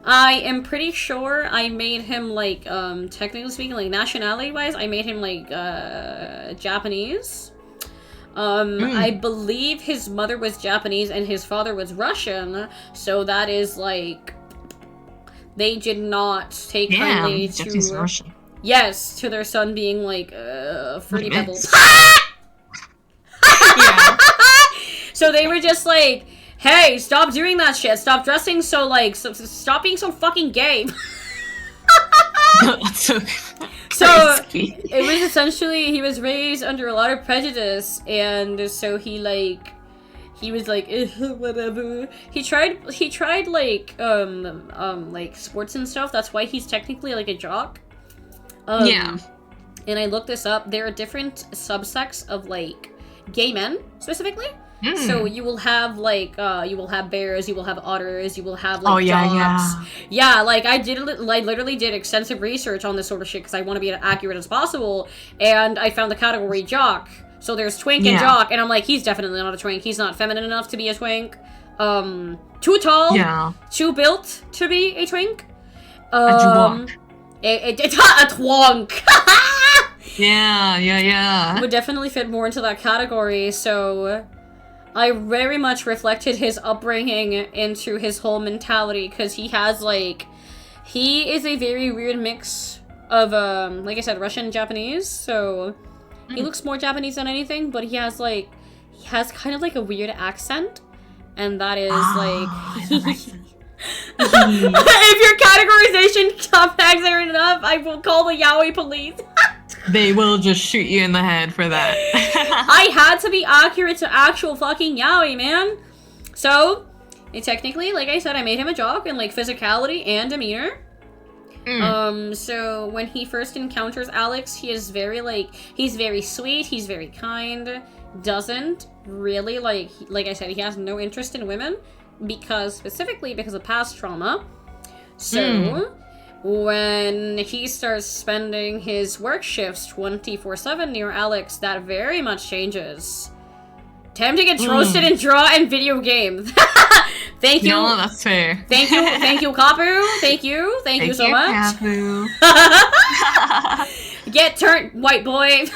I am pretty sure I made him, like, technically speaking, like, nationality-wise, I made him, like, Japanese. I believe his mother was Japanese and his father was Russian, so that is, like, they did not take kindly to... Japanese Russian. Yes, to their son being, like, Fruity Pebbles. Yeah. So they were just like, hey, stop doing that shit. Stop dressing so, like, stop being so fucking gay. That's so it was essentially, he was raised under a lot of prejudice, and so he was like, whatever. He tried, like sports and stuff. That's why he's technically, like, a jock. Yeah. And I looked this up. There are different subsects of, like, gay men, specifically. So you will have, like, you will have bears, you will have otters, you will have, like, jocks. Yeah, like, I literally did extensive research on this sort of shit because I want to be as accurate as possible, and I found the category jock. So there's twink and jock, and I'm like, he's definitely not a twink. He's not feminine enough to be a twink. Too tall, too built to be a twink. A twonk. A twonk. Yeah. Would definitely fit more into that category, so... I very much reflected his upbringing into his whole mentality, because he has, like, he is a very weird mix of, like I said, Russian and Japanese, so he looks more Japanese than anything, but he has kind of, like, a weird accent, and that is, if your categorization top tags aren't enough, I will call the yaoi police. They will just shoot you in the head for that. I had to be accurate to actual fucking yaoi, man. So, technically, like I said, I made him a jock in, like, physicality and demeanor. So when he first encounters Alex, he is very, like, he's very sweet, he's very kind, doesn't really, like I said, he has no interest in women, specifically because of past trauma. So... when he starts spending his work shifts 24/7 near Alex, that very much changes. Time to get roasted in draw and video game. Thank you. No, that's fair. Thank you, Kapu. Thank you so much. Kapu. Get turned, white boy.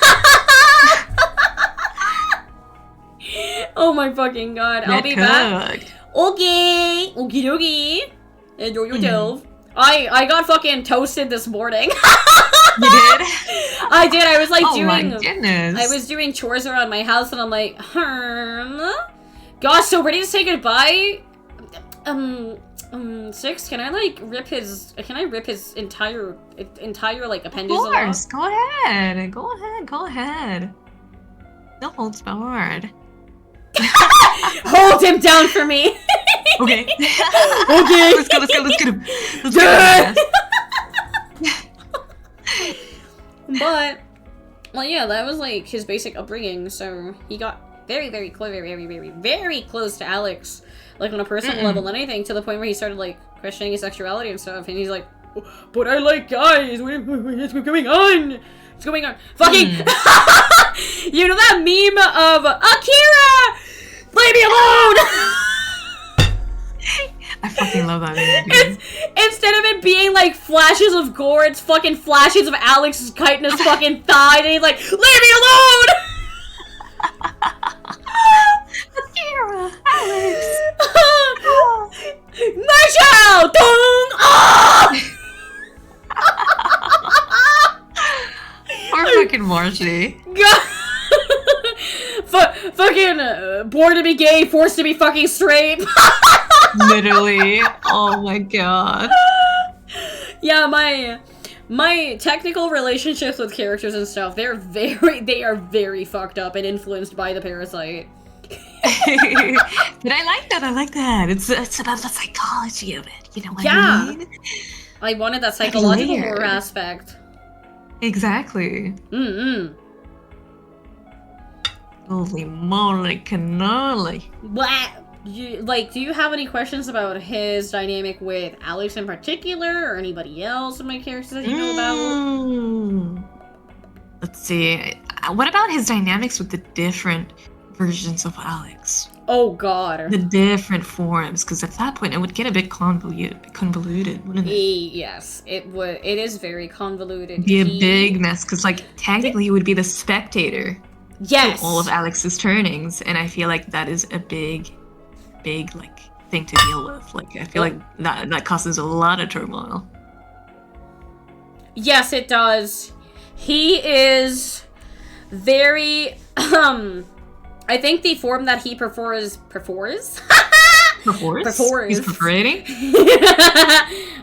Oh my fucking god. I'll be back. Okay. Okie dokie. Enjoy yourself. I got fucking toasted this morning. You did? I did. I was like my goodness. I was doing chores around my house, and I'm like, gosh, so ready to say goodbye? Six, can I rip his entire like appendages off? Of course, go ahead. No holds barred. Hold him down for me. Okay. Okay. Let's get him. But, well, yeah, that was, like, his basic upbringing, so he got very, very close, very close to Alex, like, on a personal level and anything, to the point where he started, like, questioning his sexuality and stuff, and he's like, but I like guys, what's going on? What's going on? Fucking, you know that meme of, Akira, leave me alone! I fucking love that movie. Instead of it being like flashes of gore, it's fucking flashes of Alex's kite in his fucking thigh, and he's like, "Leave me alone!" Akira, Alex. Marshall! Dong! Ah! Or fucking Marcy. Fucking born to be gay, forced to be fucking straight. Literally. Oh my god. Yeah, my technical relationships with characters and stuff, they are very fucked up and influenced by the parasite. But I like that. I like that. It's about the psychology of it. You know what I mean? I wanted that psychological Layered. horror aspect. Exactly. Holy moly cannoli. What? Do you have any questions about his dynamic with Alex in particular, or anybody else of my characters that you know about? Let's see. What about his dynamics with the different versions of Alex? Oh god. The different forms, because at that point it would get a bit convoluted, wouldn't it? Yes, it would. It is very convoluted. Be a big mess, because like technically he would be the spectator. Yes. All of Alex's turnings, and I feel like that is a big like thing to deal with. Like I feel like that causes a lot of turmoil. Yes, it does. He is very I think the form that he prefers Prefers? Prefers. He's preferring?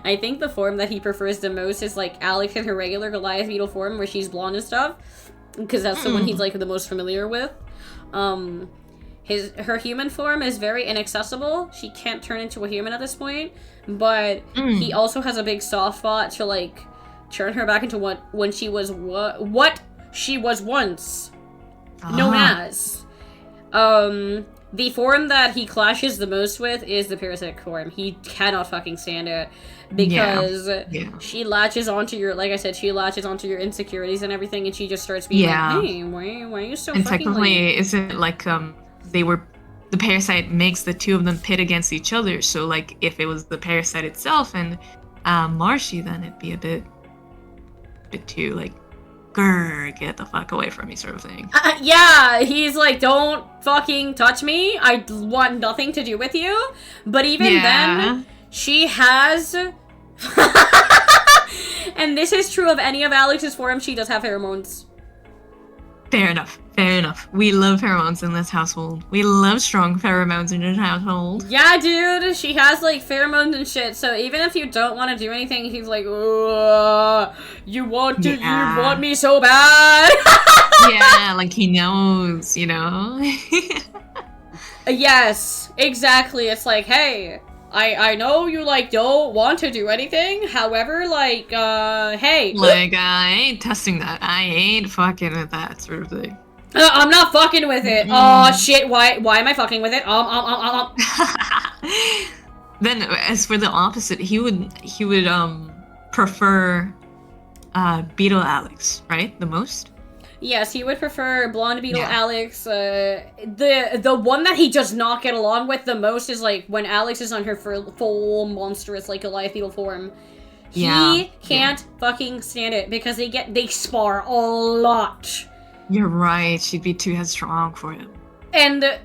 I think the form that he prefers the most is like Alex in her regular Goliath beetle form where she's blonde and stuff. Because that's the one he's like the most familiar with. Her human form is very inaccessible. She can't turn into a human at this point. But he also has a big soft spot to like turn her back into what she was once known as. The form that he clashes the most with is the parasitic form. He cannot fucking stand it because she latches onto your, like I said, she latches onto your insecurities and everything, and she just starts being like, "Hey, why are you so and fucking technically, isn't it like the parasite makes the two of them pit against each other? So like if it was the parasite itself and Marshy, then it'd be a bit too like, grr, get the fuck away from me sort of thing. Yeah, he's like, don't fucking touch me. I want nothing to do with you. But even then, she has... And this is true of any of Alex's forms, she does have pheromones. Fair enough. We love pheromones in this household. We love strong pheromones in this household. Yeah, dude, she has, like, pheromones and shit, so even if you don't want to do anything, he's like, you want me so bad? Yeah, like he knows, you know? Yes, exactly. It's like, hey, I know you, like, don't want to do anything, however, like, hey. Like, I ain't testing that. I ain't fucking with that sort of thing. I'm not fucking with it. Oh, shit, why am I fucking with it? Then, as for the opposite, he would prefer, Beetle Alex, right? The most? Yes, he would prefer Blonde Beetle Alex. The one that he does not get along with the most is, like, when Alex is on her full monstrous, like, Goliath Beetle form. He can't fucking stand it because they spar a lot. You're right, she'd be too headstrong for him. And the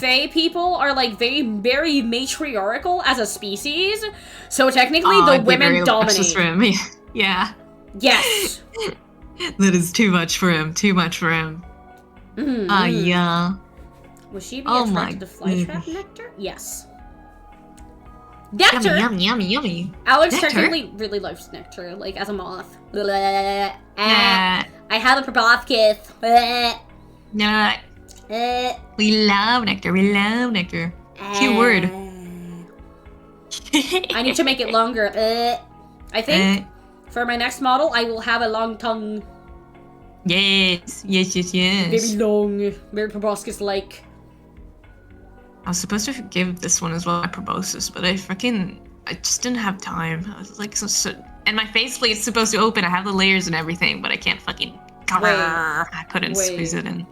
Fae people are, like, very matriarchal as a species, so technically the women dominate. Yeah. Yes. That is too much for him. Yeah. Will she be attracted to flytrap nectar? Yes. Nectar! Yummy. Alex Nectar? technically really loves nectar, like, as a moth. I have a proboscis. No. We love nectar. Cute word. I need to make it longer. I think for my next model, I will have a long tongue. Yes. Very long. Very proboscis-like. I was supposed to give this one as well my proboscis, but I just didn't have time. I was like, and my faceplate is supposed to open. I have the layers and everything, but I can't fucking... I couldn't squeeze it in.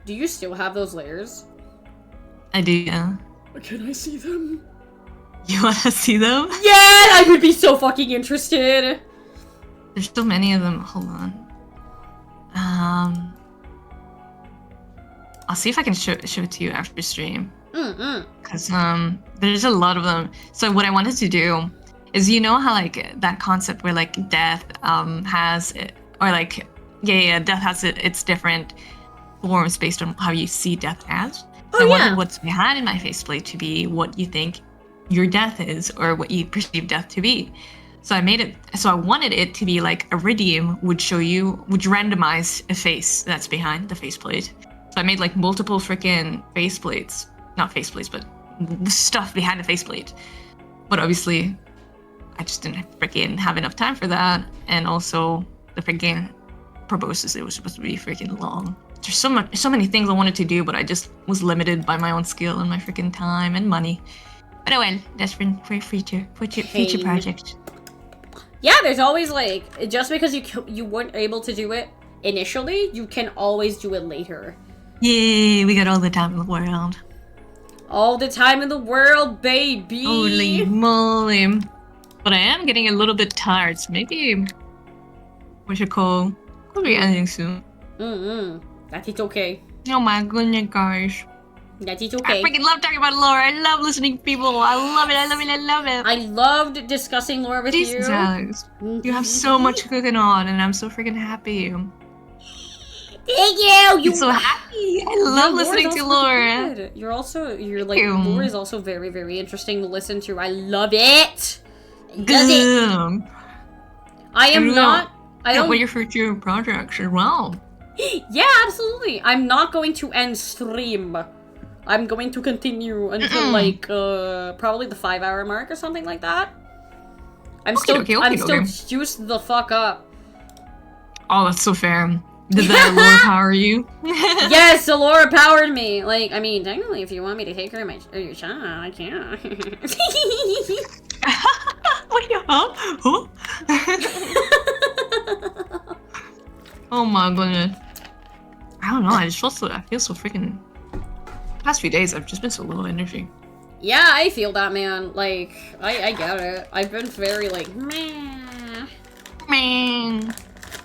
Do you still have those layers? I do, yeah. Can I see them? You wanna see them? Yeah, I would be so fucking interested. There's so many of them. Hold on. I'll see if I can show it to you after stream. Because there's a lot of them. So what I wanted to do is, you know how like that concept where like death has it, or like death has its different forms based on how you see death as. So I wanted what's behind in my faceplate to be what you think your death is, or what you perceive death to be. So I made it. So I wanted it to be like Iridium would randomize a face that's behind the faceplate. So I made like multiple freaking faceplates, not faceplates, but stuff behind the faceplate. But obviously, I just didn't freaking have enough time for that, and also the freaking proboscis, it was supposed to be freaking long. There's so many things I wanted to do, but I just was limited by my own skill and my freaking time and money. But oh well, that's for future project. Yeah, there's always like, just because you weren't able to do it initially, you can always do it later. Yay, we got all the time in the world. All the time in the world, baby. Holy moly. But I am getting a little bit tired, so maybe we should could be ending soon. That is okay. Oh my goodness, guys. That is okay. I freaking love talking about lore. I love listening to people. I love it. I love it. I love it. I loved discussing lore with Jesus, you. Alex. You have so much cooking on, and I'm so freaking happy. Thank you. I'm so happy. I love listening to lore. Your lore is also very, very interesting to listen to. I love it. I don't want your future projects as well. Yeah, absolutely. I'm not going to end stream. I'm going to continue until probably the 5-hour mark or something like that. I'm still juiced the fuck up. Oh, that's so fair. Did that lore power you? Yes, the lore powered me. Like, I mean, technically, if you want me to take her your channel, I can. Wait, huh? Oh my goodness. I don't know. I feel so freaking. Past few days, I've just been so low energy. Yeah, I feel that, man. Like, I get it. I've been very like meh.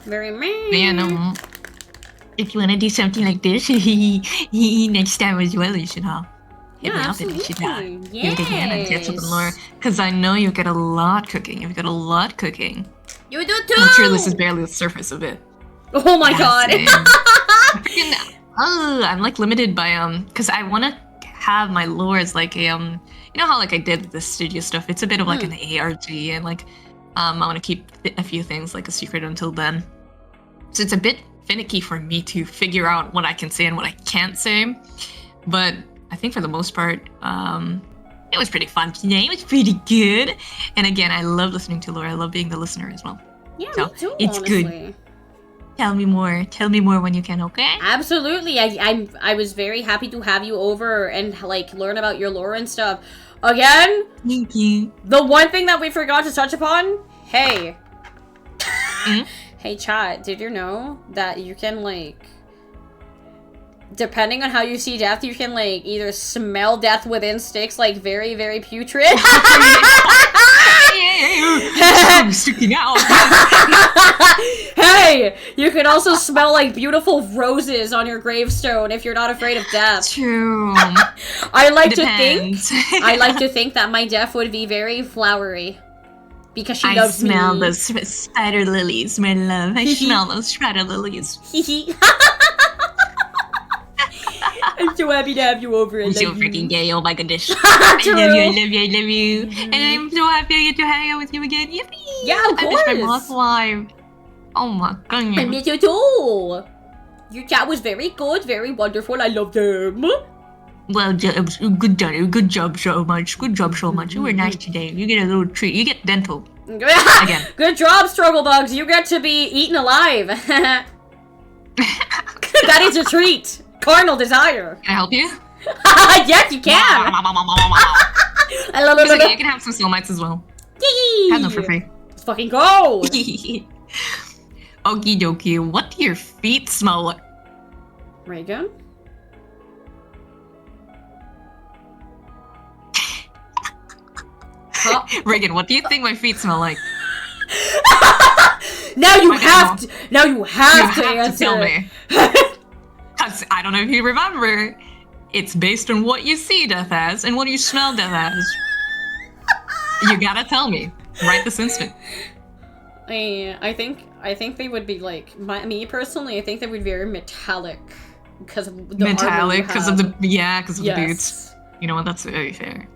Very meh. Yeah, no. If you want to do something like this, next time as well, you should hit me up and you should yes. again and get some more. Because I know you get a lot cooking. You've got a lot cooking. You do too. I'm sure this is barely the surface of it. Oh my god. I'm like limited by because I want to have my lore as like a you know how like I did the studio stuff. It's a bit of like an ARG, and like I want to keep a few things like a secret until then. So it's a bit finicky for me to figure out what I can say and what I can't say. But I think for the most part, it was pretty fun today. It was pretty good. And again, I love listening to lore. I love being the listener as well. Yeah, so me too, it's honestly. Good. Tell me more. Tell me more when you can, okay? Absolutely. I was very happy to have you over and like learn about your lore and stuff. Again, thank you. The one thing that we forgot to touch upon, hey. Hey chat, did you know that you can like, depending on how you see death, you can like either smell death within sticks like very, very putrid. Sticking out. Hey, you can also smell like beautiful roses on your gravestone if you're not afraid of death. True. I like to think that my death would be very flowery. Because she loves me. I smell those spider lilies, my love. I smell those spider lilies. I'm so happy to have you over. I'm so freaking gay. Oh my goodness. I love you. And I'm so happy I get to hang out with you again. Yippee! Yeah, of course. I miss my boss live. Oh my goodness. I miss you too. Your chat was very good, very wonderful. I love them. Well, good job so much. Good job so much. You were nice today. You get a little treat. You get dental. Again. Good job, Struggle Bugs. You get to be eaten alive. That is a treat. Carnal desire. Can I help you? Yes, you can. I love it. Okay, you can have some soul mites as well. Yee! Have them for free. Let's fucking go. Okie dokie. What do your feet smell like? Reagan? Reagan, what do you think my feet smell like? Now you have to. Now you have to You have to answer. tell me. Because I don't know if you remember, it's based on what you see death as and what you smell death as. You gotta tell me right this instant. I think they would be like me personally. I think they would be very metallic because of the Metallic because of the yes. the boots. You know what? That's very fair.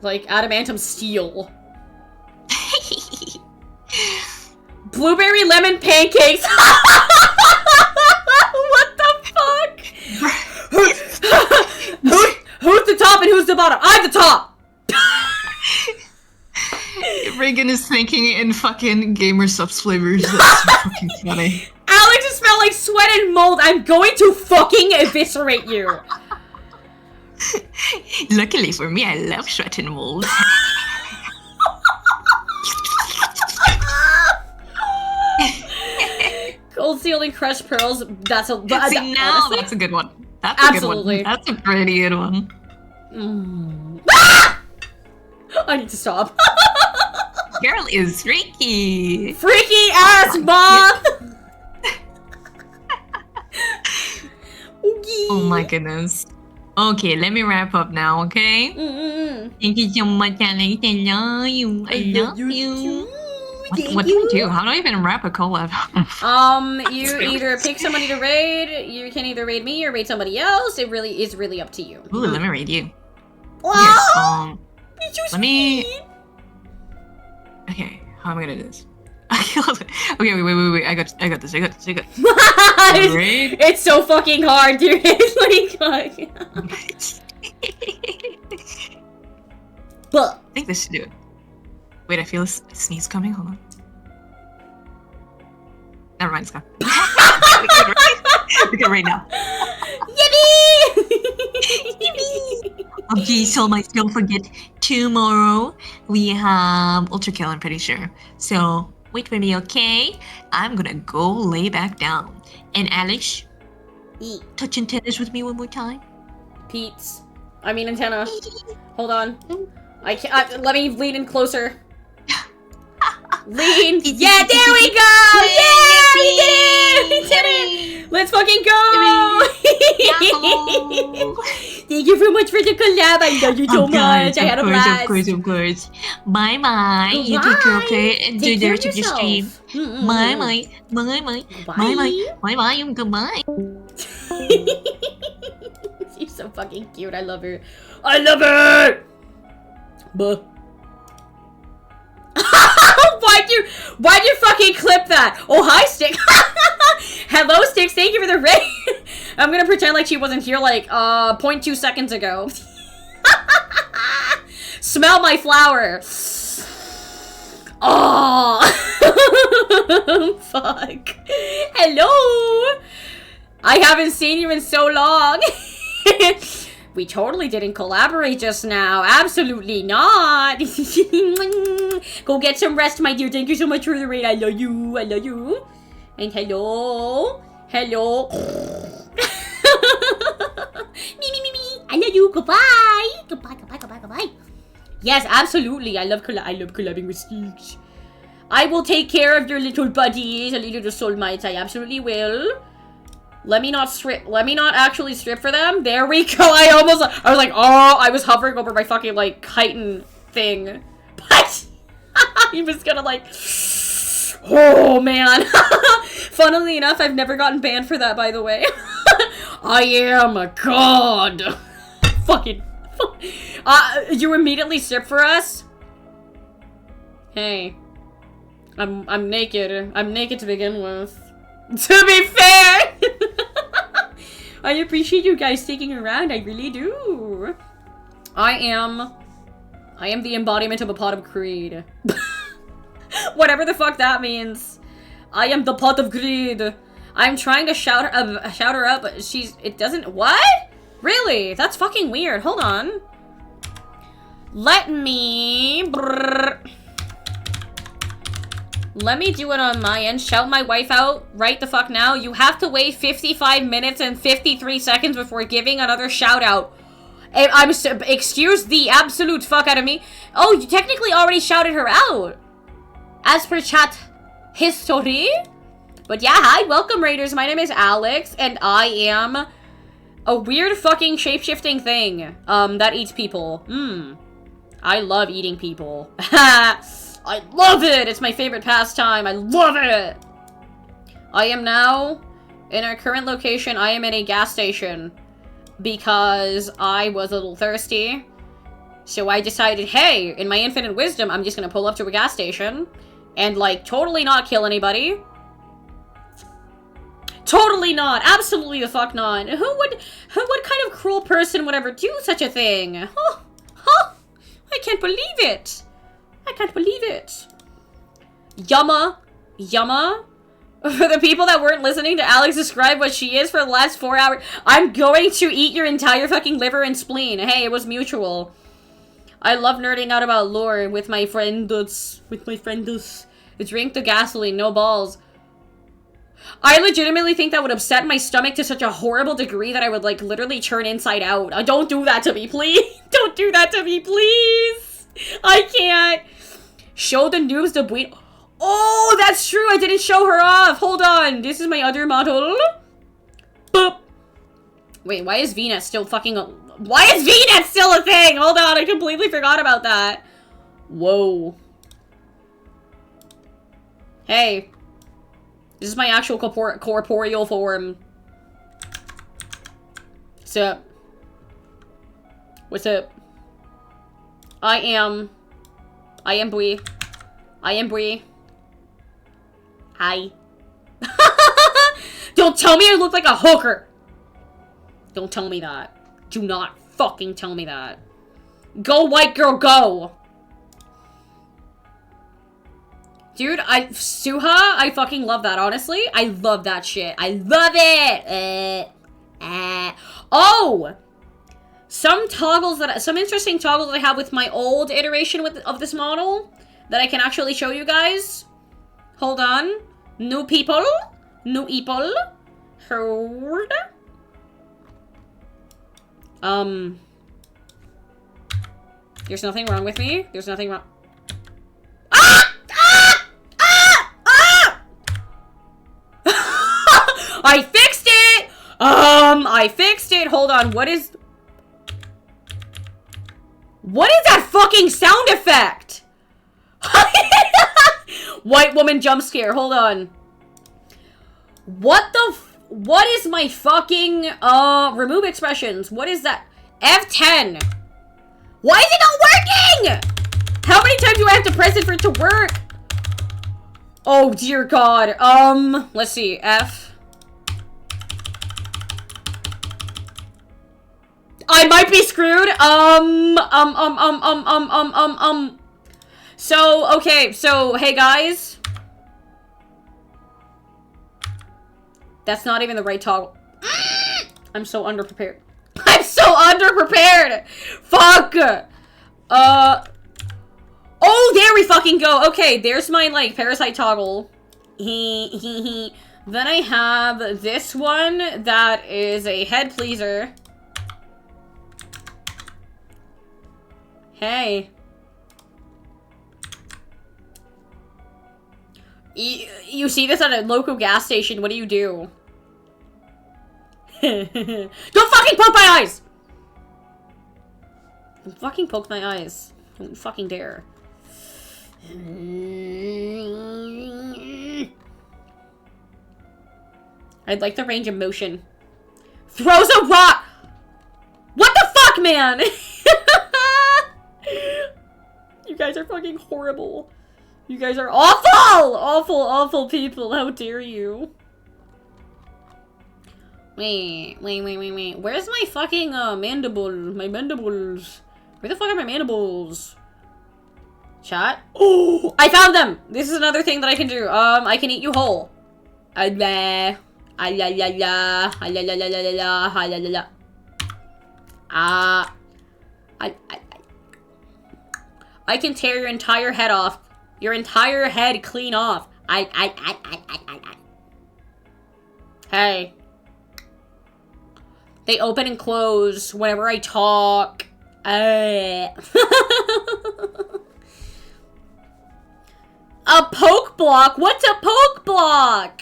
Like adamantium steel. Blueberry lemon pancakes. What the fuck? Who's the top and who's the bottom? I'm the top. Reagan is thinking in fucking gamer subs flavors. That's so fucking funny. Alex, you smell like sweat and mold. I'm going to fucking eviscerate you. Luckily for me, I love sweat and mold. Cold steel and crushed pearls. That's a. See, now honestly, that's a good one. That's Absolutely. a good one. That's a pretty good one. I need to stop. Girl is freaky. Freaky ass moth. Oh my goodness. Okay, let me wrap up now, okay? Thank you so much, Alex. I love you. I love you. What do I do? How do I even wrap a collab? You either pick somebody to raid. You can either raid me or raid somebody else. It really is really up to you. Ooh, let me read you. Wow. Yes, It's so let me- sweet. Okay, how am I gonna do this? Okay, wait. I got this. Raid. It's so fucking hard, dude. It's like, but I think this should do it. Wait, I feel a sneeze coming. Hold on. Never mind, it's gone. We can right now. yippee! Okay, so don't forget, tomorrow we have Ultra Kill, I'm pretty sure. So wait for me, okay? I'm gonna go lay back down. And Alex, Eat. touch antennas with me one more time. Pete's. I mean antenna. Hold on. I can't. Let me lean in closer. Lean. Yeah, there we go. Yeah, we did it. We did it. Let's fucking go. Thank you so much for the collab. I love you so much. I had a blast. Of course. Bye. You take care, okay? And do Take the care rest of of your stream. yourself. Bye. She's so fucking cute. I love her. I love her. Buh. Why'd you fucking clip that? Oh, hi, Stick. Hello, Sticks. Thank you for the raid. I'm gonna pretend like she wasn't here like, 0.2 seconds ago. Smell my flower. Oh. Fuck. Hello. I haven't seen you in so long. We totally didn't collaborate just now. Absolutely not. Go get some rest, my dear. Thank you so much for the raid. I love you. I love you. And hello. Hello. Me. I love you. Goodbye. Goodbye. Yes, absolutely. I love collabing with Stitch. I will take care of your little buddies, a little soul mites. I absolutely will. Let me not actually strip for them. There we go. I was like, oh, I was hovering over my fucking, like, chitin thing. But I was gonna, like, oh, man. Funnily enough, I've never gotten banned for that, by the way. I am a god. Fucking. You immediately strip for us? Hey. I'm naked. I'm naked to begin with. To be fair! I appreciate you guys sticking around, I really do. I am the embodiment of a pot of greed. Whatever the fuck that means. I am the pot of greed. I'm trying to shout her up, but it doesn't, what? Really? That's fucking weird. Hold on. Let me do it on my end. Shout my wife out right the fuck now. You have to wait 55 minutes and 53 seconds before giving another shout out. Excuse the absolute fuck out of me. Oh, you technically already shouted her out. As per chat history. But yeah, hi, welcome raiders. My name is Alex, and I am a weird fucking shape-shifting thing, that eats people. I love eating people. I love it! It's my favorite pastime. I love it! I am now, in our current location, I am in a gas station. Because I was a little thirsty. So I decided, hey, in my infinite wisdom, I'm just gonna pull up to a gas station. And, like, totally not kill anybody. Totally not! Absolutely the fuck not! What kind of cruel person would ever do such a thing? I can't believe it! I can't believe it! Yumma. For the people that weren't listening to Alex describe what she is for the last 4 hours, I'm going to eat your entire fucking liver and spleen. Hey, it was mutual. I love nerding out about lore with my friendos. Drink the gasoline, no balls. I legitimately think that would upset my stomach to such a horrible degree that I would, like, literally turn inside out. Don't do that to me, please. Don't do that to me, please. I can't. Show the noobs the bleed. Oh, that's true. I didn't show her off. Hold on. This is my other model. Boop. Wait, why is VNet still fucking... Why is VNet still a thing? Hold on. I completely forgot about that. Whoa. Hey. This is my actual corporeal form. What's up? What's up? I am Brie. I am Brie. Hi. Don't tell me I look like a hooker. Don't tell me that. Do not fucking tell me that. Go, white girl, go. Dude, Suha, I fucking love that, honestly. I love that shit. I love it. Oh! Some interesting toggles that I have with my old iteration of this model that I can actually show you guys. Hold on. New people. Heard. There's nothing wrong with me. There's nothing wrong. I fixed it! I fixed it. Hold on. What is that fucking sound effect? White woman jump scare. Hold on. What is my fucking, remove expressions? What is that? F10. Why is it not working? How many times do I have to press it for it to work? Oh, dear God. Let's see. F. I might be screwed. So, okay. So, hey, guys. That's not even the right toggle. I'm so underprepared. I'm so underprepared! Fuck! Oh, there we fucking go. Okay, there's my, like, parasite toggle. Then I have this one that is a head pleaser. Hey. You see this at a local gas station, what do you do? Don't fucking poke my eyes! Don't fucking poke my eyes. Don't fucking dare. I'd like the range of motion. Throws a rock! What the fuck, man? You guys are fucking horrible. You guys are awful! Awful, awful people. How dare you? Wait. Where's my fucking, mandible? My mandibles. Where the fuck are my mandibles? Chat? Oh! I found them! This is another thing that I can do. I can eat you whole. I can tear your entire head off. Your entire head clean off. Hey. They open and close whenever I talk. A poke block? What's a poke block?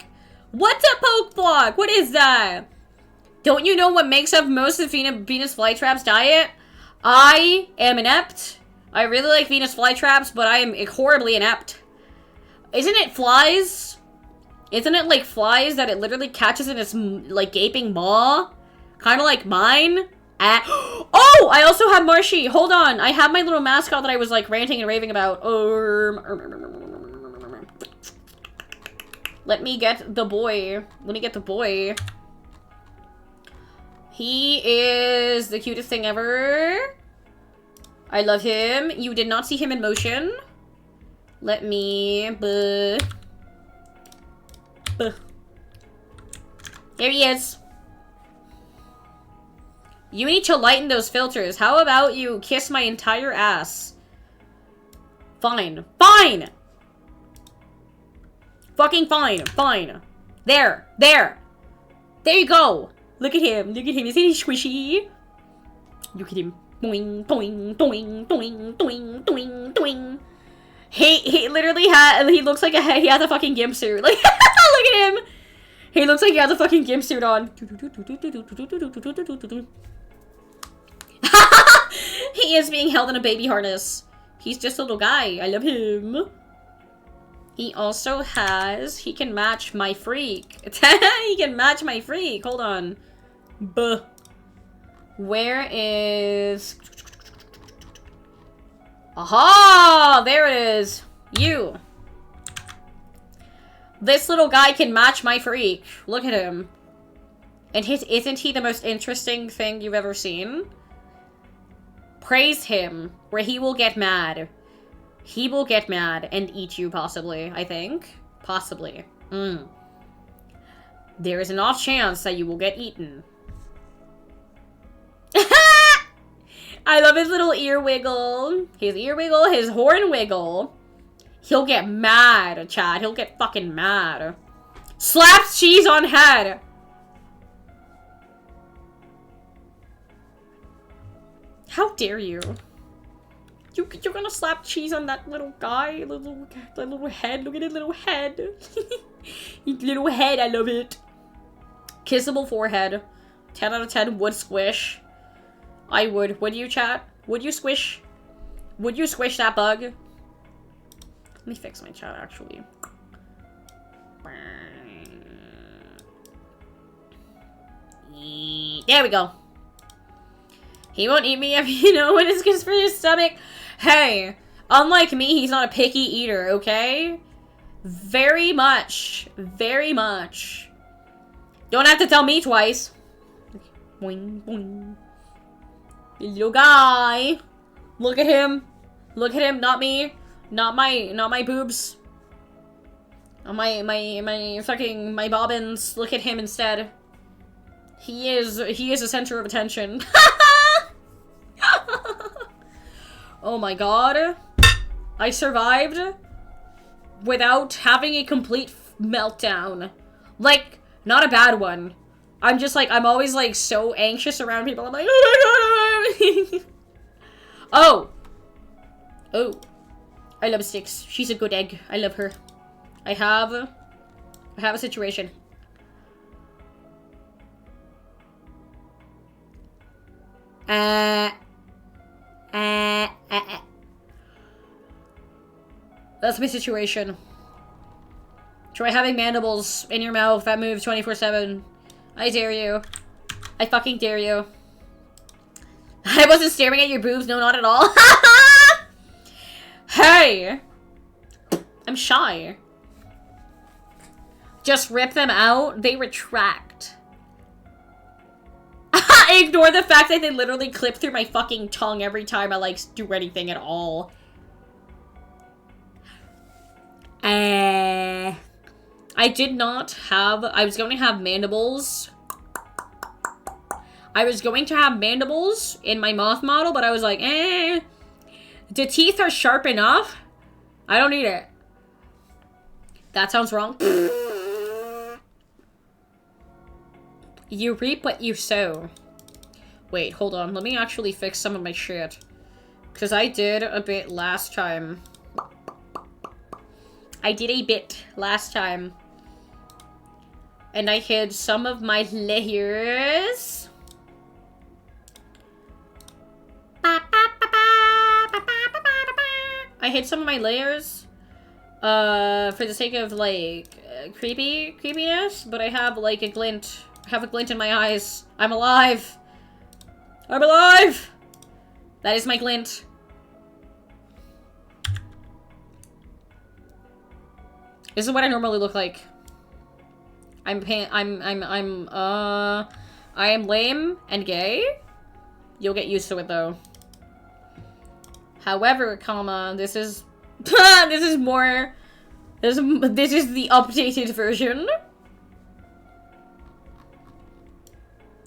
What's a poke block? What is that? Don't you know what makes up most of Venus flytrap's diet? I am inept. I really like Venus flytraps, but I am horribly inept. Isn't it flies? Isn't it like flies that it literally catches in its like gaping maw? Kind of like mine. Oh, I also have Marshy. Hold on. I have my little mascot that I was like ranting and raving about. Let me get the boy. Let me get the boy. He is the cutest thing ever. I love him. You did not see him in motion. Let me... There he is. You need to lighten those filters. How about you kiss my entire ass? Fine. Fine! Fucking fine. Fine. There. There. There you go. Look at him. Look at him. Isn't he squishy? Look at him. Doing, doing, doing, doing, doing, doing, doing. He literally he looks like he has a fucking gimp suit. Like, look at him. He looks like he has a fucking gimp suit on. He is being held in a baby harness. He's just a little guy. I love him. He also has... He can match my freak. He can match my freak. Hold on. Buh. Where is... Aha! There it is. You. This little guy can match my freak. Look at him. And isn't he the most interesting thing you've ever seen? Praise him, where he will get mad. He will get mad and eat you, possibly, I think. Possibly. There is an off chance that you will get eaten. I love his little ear wiggle. His ear wiggle, his horn wiggle. He'll get mad, Chad. He'll get fucking mad. Slaps cheese on head. How dare you? You're gonna slap cheese on that little guy? That little head. Look at his little head. His little head, I love it. Kissable forehead. 10 out of 10 would squish. I would. Would you, chat? Would you squish? Would you squish that bug? Let me fix my chat, actually. There we go. He won't eat me if you know what is good for your stomach. Hey, unlike me, he's not a picky eater, okay? Very much. Very much. Don't have to tell me twice. Boing, boing. Little guy. Look at him. Look at him, not me. Not my boobs. My bobbins. Look at him instead. He is a center of attention. Oh my god. I survived without having a complete meltdown. Like, not a bad one. I'm just like, I'm always like so anxious around people. I'm like, oh my god. Oh. Oh. I love Styx. She's a good egg. I love her. I have a situation. That's my situation. Try having mandibles in your mouth that move 24/7. I dare you. I fucking dare you. I wasn't staring at your boobs, no, not at all. Hey! I'm shy. Just rip them out, they retract. Ignore the fact that they literally clip through my fucking tongue every time I, like, do anything at all. I did not have... I was going to have mandibles. I was going to have mandibles in my moth model, but I was like, The teeth are sharp enough. I don't need it. That sounds wrong. You reap what you sow. Wait, hold on. Let me actually fix some of my shit. Because I did a bit last time. And I hid some of my layers. I hid some of my layers. For the sake of, like, creepiness. But I have, like, a glint. I have a glint in my eyes. I'm alive. I'm alive! That is my glint. This is what I normally look like. I am lame and gay. You'll get used to it though. However, comma, this is this is more this is the updated version.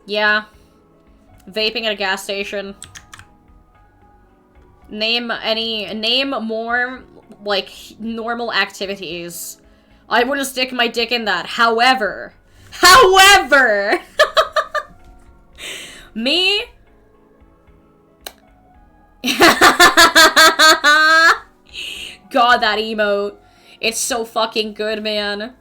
Yeah. Vaping at a gas station. Name more, like, normal activities. I wouldn't stick my dick in that. However, me? God, that emote. It's so fucking good, man.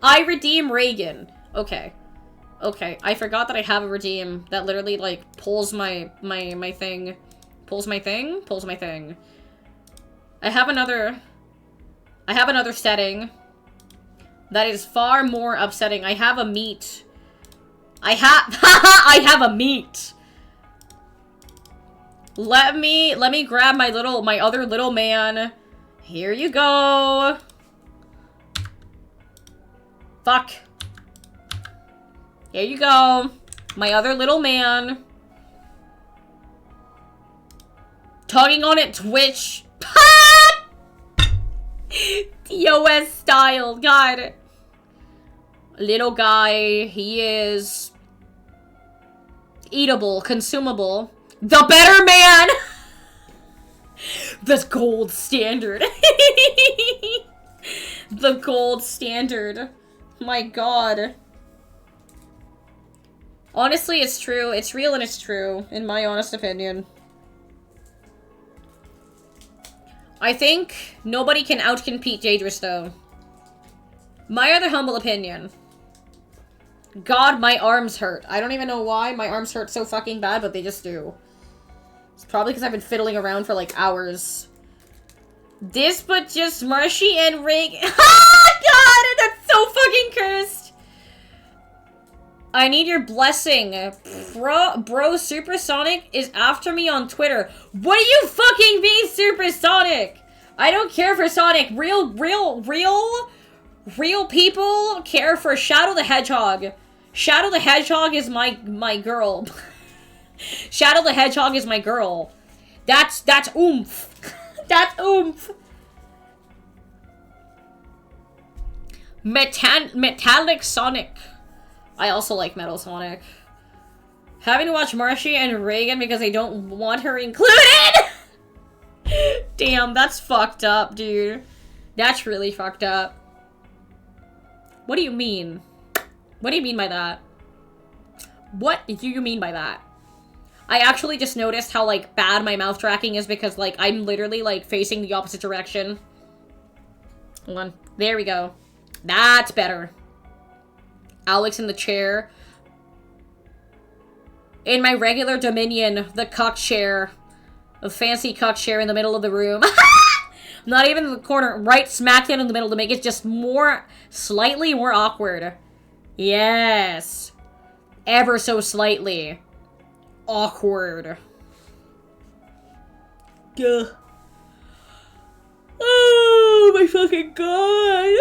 I redeem Reagan. Okay. Okay, I forgot that I have a redeem that literally, like, pulls my thing. Pulls my thing? Pulls my thing. I have another setting that is far more upsetting. I have a meat. I have a meat. Let me grab my other little man. Here you go. Fuck. Here you go. My other little man. Tugging on it, Twitch. TOS style. God. Little guy. He is eatable, consumable. The better man. The gold standard. The gold standard. My God. Honestly, it's true. It's real and it's true, in my honest opinion. I think nobody can outcompete Daedrus, though. My other humble opinion. God, my arms hurt. I don't even know why my arms hurt so fucking bad, but they just do. It's probably because I've been fiddling around for, like, hours. This, but just Marshy and Rig. Ah, God, that's so fucking cursed. I need your blessing. Bro, Supersonic is after me on Twitter. What do you fucking mean, Supersonic? I don't care for Sonic. Real people care for Shadow the Hedgehog. Shadow the Hedgehog is my girl. Shadow the Hedgehog is my girl. That's oomph. That's oomph. Metallic Sonic. I also like Metal Sonic. Having to watch Marshy and Reagan because I don't want her included? Damn, that's fucked up, dude. That's really fucked up. What do you mean? What do you mean by that? What do you mean by that? I actually just noticed how, like, bad my mouth tracking is because, like, I'm literally, like, facing the opposite direction. Hold on. There we go. That's better. Alex in the chair. In my regular Dominion, the cuck chair. A fancy cuck chair in the middle of the room. Not even in the corner, right smack in the middle to make it just slightly more awkward. Yes. Ever so slightly. Awkward. Gah. Oh my fucking God.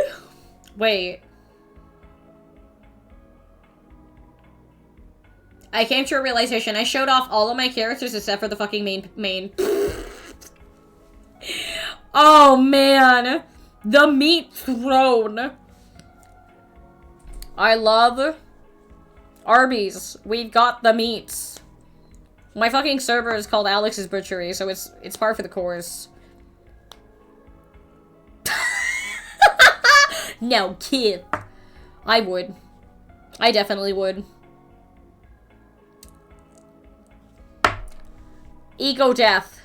Wait. I came to a realization. I showed off all of my characters except for the fucking main. Oh, man. The meat throne. I love Arby's. We've got the meats. My fucking server is called Alex's Butchery, so it's par for the course. No, kid. I would. I definitely would. Ego death.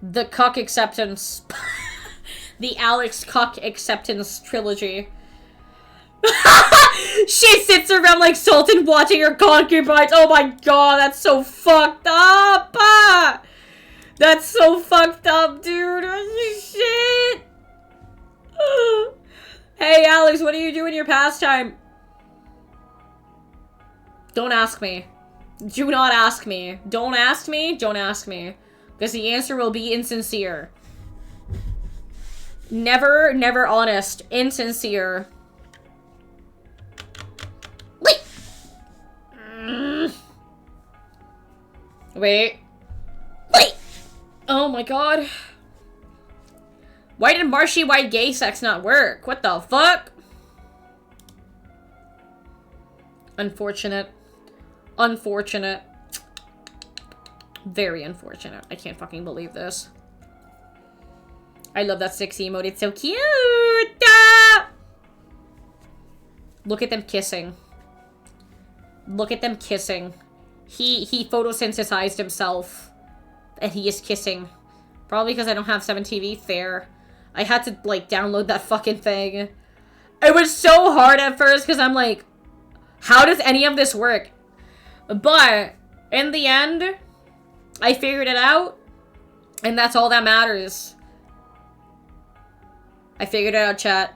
The cuck acceptance. The Alex cuck acceptance trilogy. She sits around like Sultan watching her concubines. Oh my god, that's so fucked up. Ah! That's so fucked up, dude. Shit. Hey, Alex, what do you do in your pastime? Don't ask me. Do not ask me. Don't ask me. Don't ask me. Because the answer will be insincere. Never, never honest. Insincere. Wait. Wait. Wait. Oh my god. Why did Marshy White gay sex not work? What the fuck? Unfortunate. Unfortunate. Very unfortunate. I can't fucking believe this. I love that 6 emote. It's so cute. Ah! Look at them kissing. Look at them kissing. He photosynthesized himself. And he is kissing. Probably because I don't have 7TV. Fair. I had to, like, download that fucking thing. It was so hard at first because I'm like, how does any of this work? But, in the end, I figured it out. And that's all that matters. I figured it out, chat.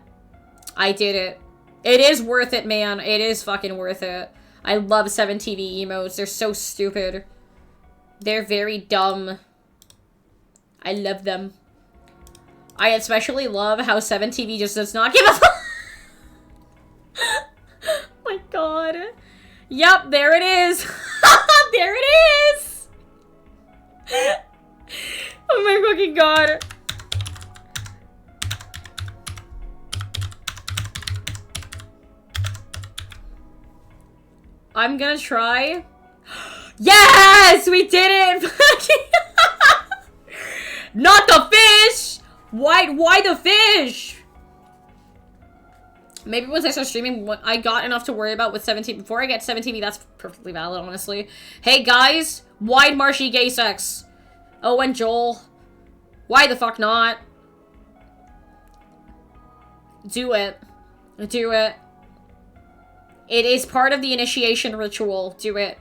I did it. It is worth it, man. It is fucking worth it. I love 7TV emotes. They're so stupid. They're very dumb. I love them. I especially love how 7TV just does not give a fuck. Oh my god. Yep, there it is. There it is. Oh my fucking god. I'm gonna try. Yes! We did it! Not the fish! Why the fish? Maybe once I start streaming, I got enough to worry about with 17. Before I get 17, that's perfectly valid, honestly. Hey guys, wide marshy gay sex. Oh, and Joel. Why the fuck not? Do it. Do it. It is part of the initiation ritual. Do it.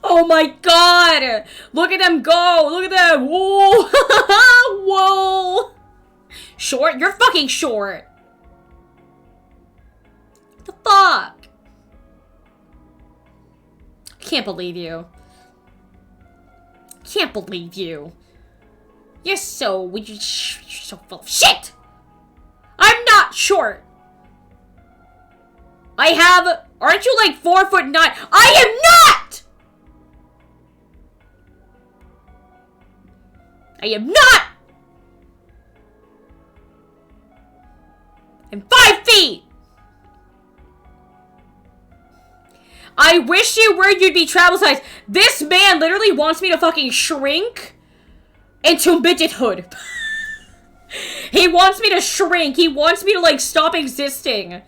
Oh my god! Look at them go! Look at them! Whoa! Whoa! Short? You're fucking short! What the fuck? Can't believe you. Can't believe you. You're so full of shit! I'm not short! I have... Aren't you like 4'9"? I am not! I am not! I'm 5 feet! I wish you were, you'd be travel size. This man literally wants me to fucking shrink into midgethood. He wants me to shrink. He wants me to, like, stop existing.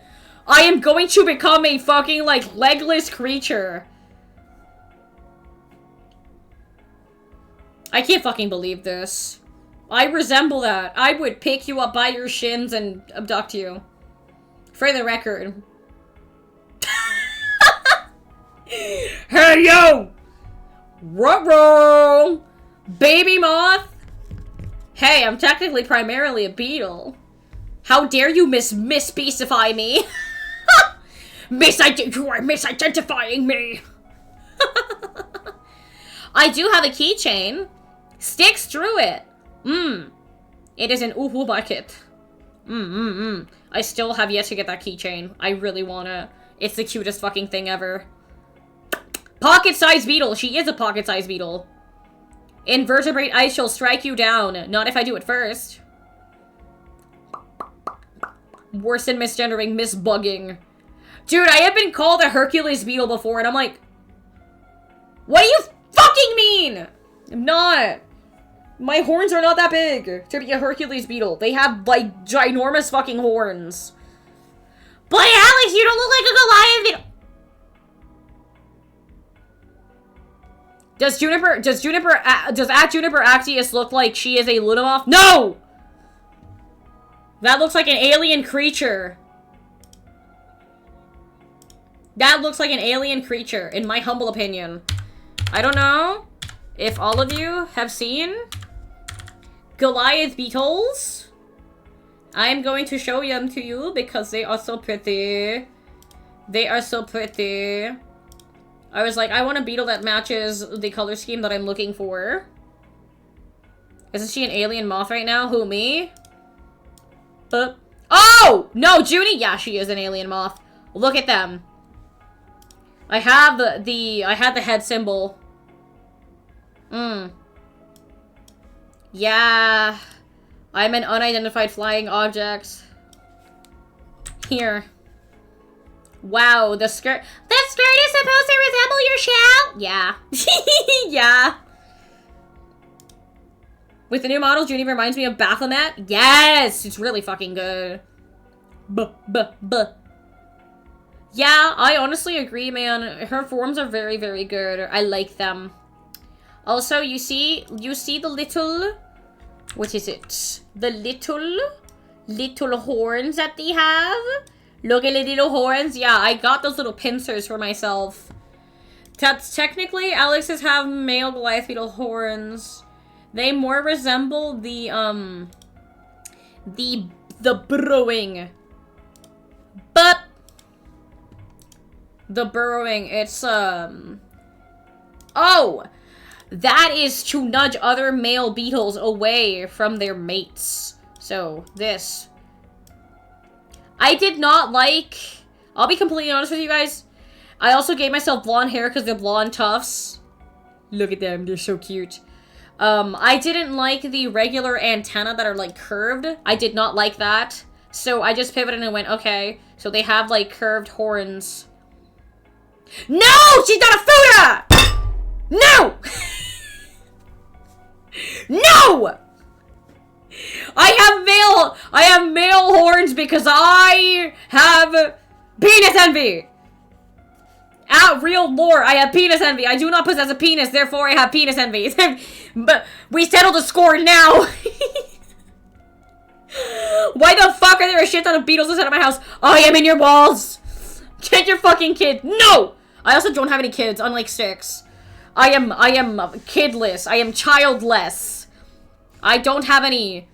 I am going to become a fucking, like, legless creature. I can't fucking believe this. I resemble that. I would pick you up by your shins and abduct you. For the record. Hey, yo! Ruh-roh! Baby moth? Hey, I'm technically primarily a beetle. How dare you misbeastify me? You are misidentifying me! I do have a keychain. Sticks through it. It is an uhu bucket. I still have yet to get that keychain. I really wanna. It's the cutest fucking thing ever. Pocket-sized beetle. She is a pocket-sized beetle. Invertebrate ice shall strike you down. Not if I do it first. Worse than misgendering, misbugging. Dude, I have been called a Hercules beetle before, and I'm like, what do you fucking mean? I'm not. My horns are not that big to be a Hercules beetle. They have, like, ginormous fucking horns. But Alex, you don't look like a Goliath beetle. Does Juniper Actius look like she is a Lunamoth? No! That looks like an alien creature. That looks like an alien creature, in my humble opinion. I don't know if all of you have seen Goliath beetles. I'm going to show them to you because they are so pretty. They are so pretty. I was like, I want a beetle that matches the color scheme that I'm looking for. Isn't she an alien moth right now? Who, me? Oh! No, Junie? Yeah, she is an alien moth. Look at them. I have I had the head symbol. Yeah. I'm an unidentified flying object. Here. Wow, the skirt. The skirt is supposed to resemble your shell? Yeah. Yeah. With the new model, Junie reminds me of Baphomet. Yes! It's really fucking good. Yeah, I honestly agree, man. Her forms are very, very good. I like them. Also, you see the little... What is it? The little horns that they have? Look at the little horns. Yeah, I got those little pincers for myself. That's technically, Alex's have male Goliath beetle horns. They more resemble the burrowing. But the burrowing, it's oh! That is to nudge other male beetles away from their mates. So, this. I did not like... I'll be completely honest with you guys. I also gave myself blonde hair because they're blonde tufts. Look at them, they're so cute. I didn't like the regular antenna that are, like, curved. I did not like that. So I just pivoted and went, okay. So they have, like, curved horns. No! She's not a Fuda! No! No! I have male horns because I have penis envy. Out real lore, I have penis envy. I do not possess a penis, therefore I have penis envy. But we settled the score now. Why the fuck are there a shit ton of beetles inside of my house? I am in your walls. Get your fucking kid. No! I also don't have any kids, unlike Six. I am kidless. I am childless. I don't have any.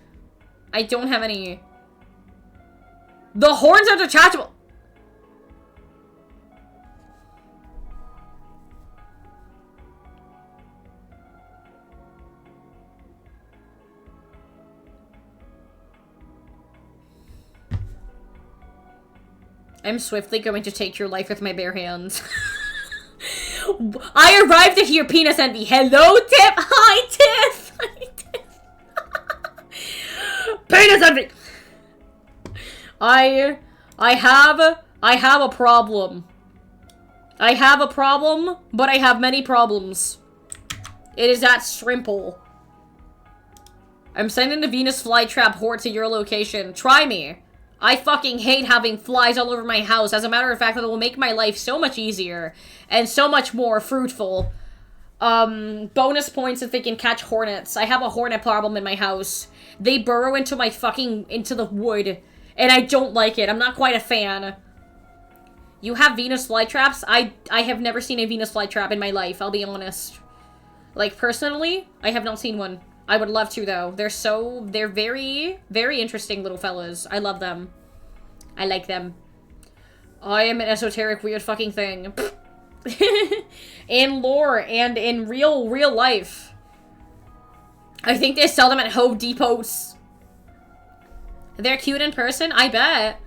The horns are detachable. I'm swiftly going to take your life with my bare hands. I arrived at your penis envy. Hello, Tiff. Hi, Tiff. Hi, Tiff. Penis envy. I have a problem. I have a problem, but I have many problems. It is that simple. I'm sending the Venus flytrap horde to your location. Try me. I fucking hate having flies all over my house. As a matter of fact, it will make my life so much easier and so much more fruitful. Bonus points if they can catch hornets. I have a hornet problem in my house. They burrow into into the wood, and I don't like it. I'm not quite a fan. You have Venus flytraps? I have never seen a Venus flytrap in my life, I'll be honest. Like, personally, I have not seen one. I would love to, though. They're very, very interesting little fellas. I love them. I like them. I am an esoteric, weird fucking thing. In lore and in real life. I think they sell them at Home Depots. They're cute in person? I bet.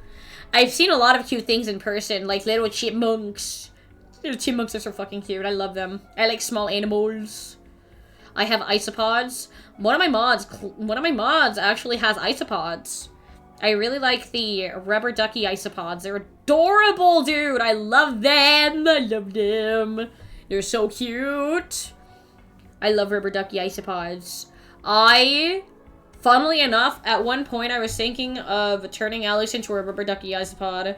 I've seen a lot of cute things in person, like little chipmunks. Little chipmunks are so fucking cute. I love them. I like small animals. I have isopods. One of my mods actually has isopods. I really like the rubber ducky isopods. They're adorable, dude. I love them. I love them. They're so cute. I love rubber ducky isopods. Funnily enough, at one point I was thinking of turning Alex into a rubber ducky isopod.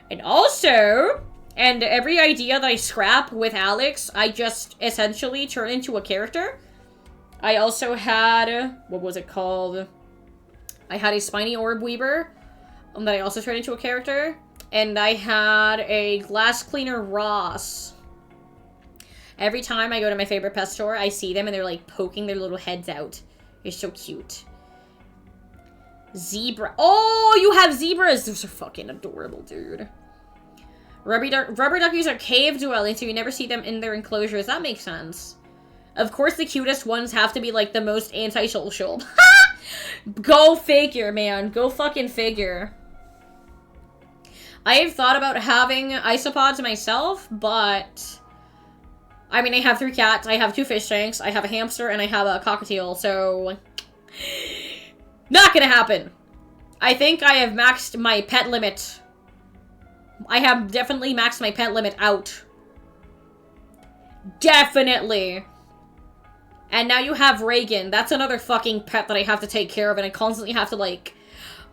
And also, and every idea that I scrap with Alex, I just essentially turn into a character. I also had, what was it called? I had a spiny orb weaver that I also turned into a character. And I had a glass cleaner Ross. Every time I go to my favorite pet store, I see them and they're like poking their little heads out. They're so cute. Zebra. Oh, you have zebras. Those are fucking adorable, dude. Rubber duckies are cave dwelling, so you never see them in their enclosures. That makes sense. Of course, the cutest ones have to be like the most antisocial. Go figure, man. Go fucking figure. I have thought about having isopods myself, but I mean, I have 3 cats, I have 2 fish tanks, I have a hamster, and I have a cockatiel, so not gonna happen. I think I have maxed my pet limit. I have definitely maxed my pet limit out. Definitely. And now you have Reagan. That's another fucking pet that I have to take care of, and I constantly have to, like,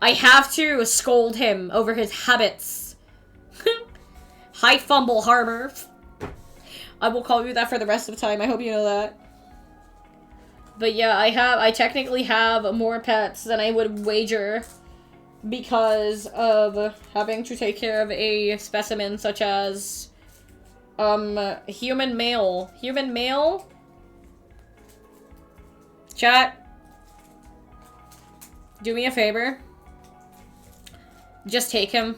I have to scold him over his habits. Hi, Fumble Harbor. I will call you that for the rest of the time. I hope you know that. But yeah, I technically have more pets than I would wager because of having to take care of a specimen such as, human male. Human male? Chat. Do me a favor. Just take him.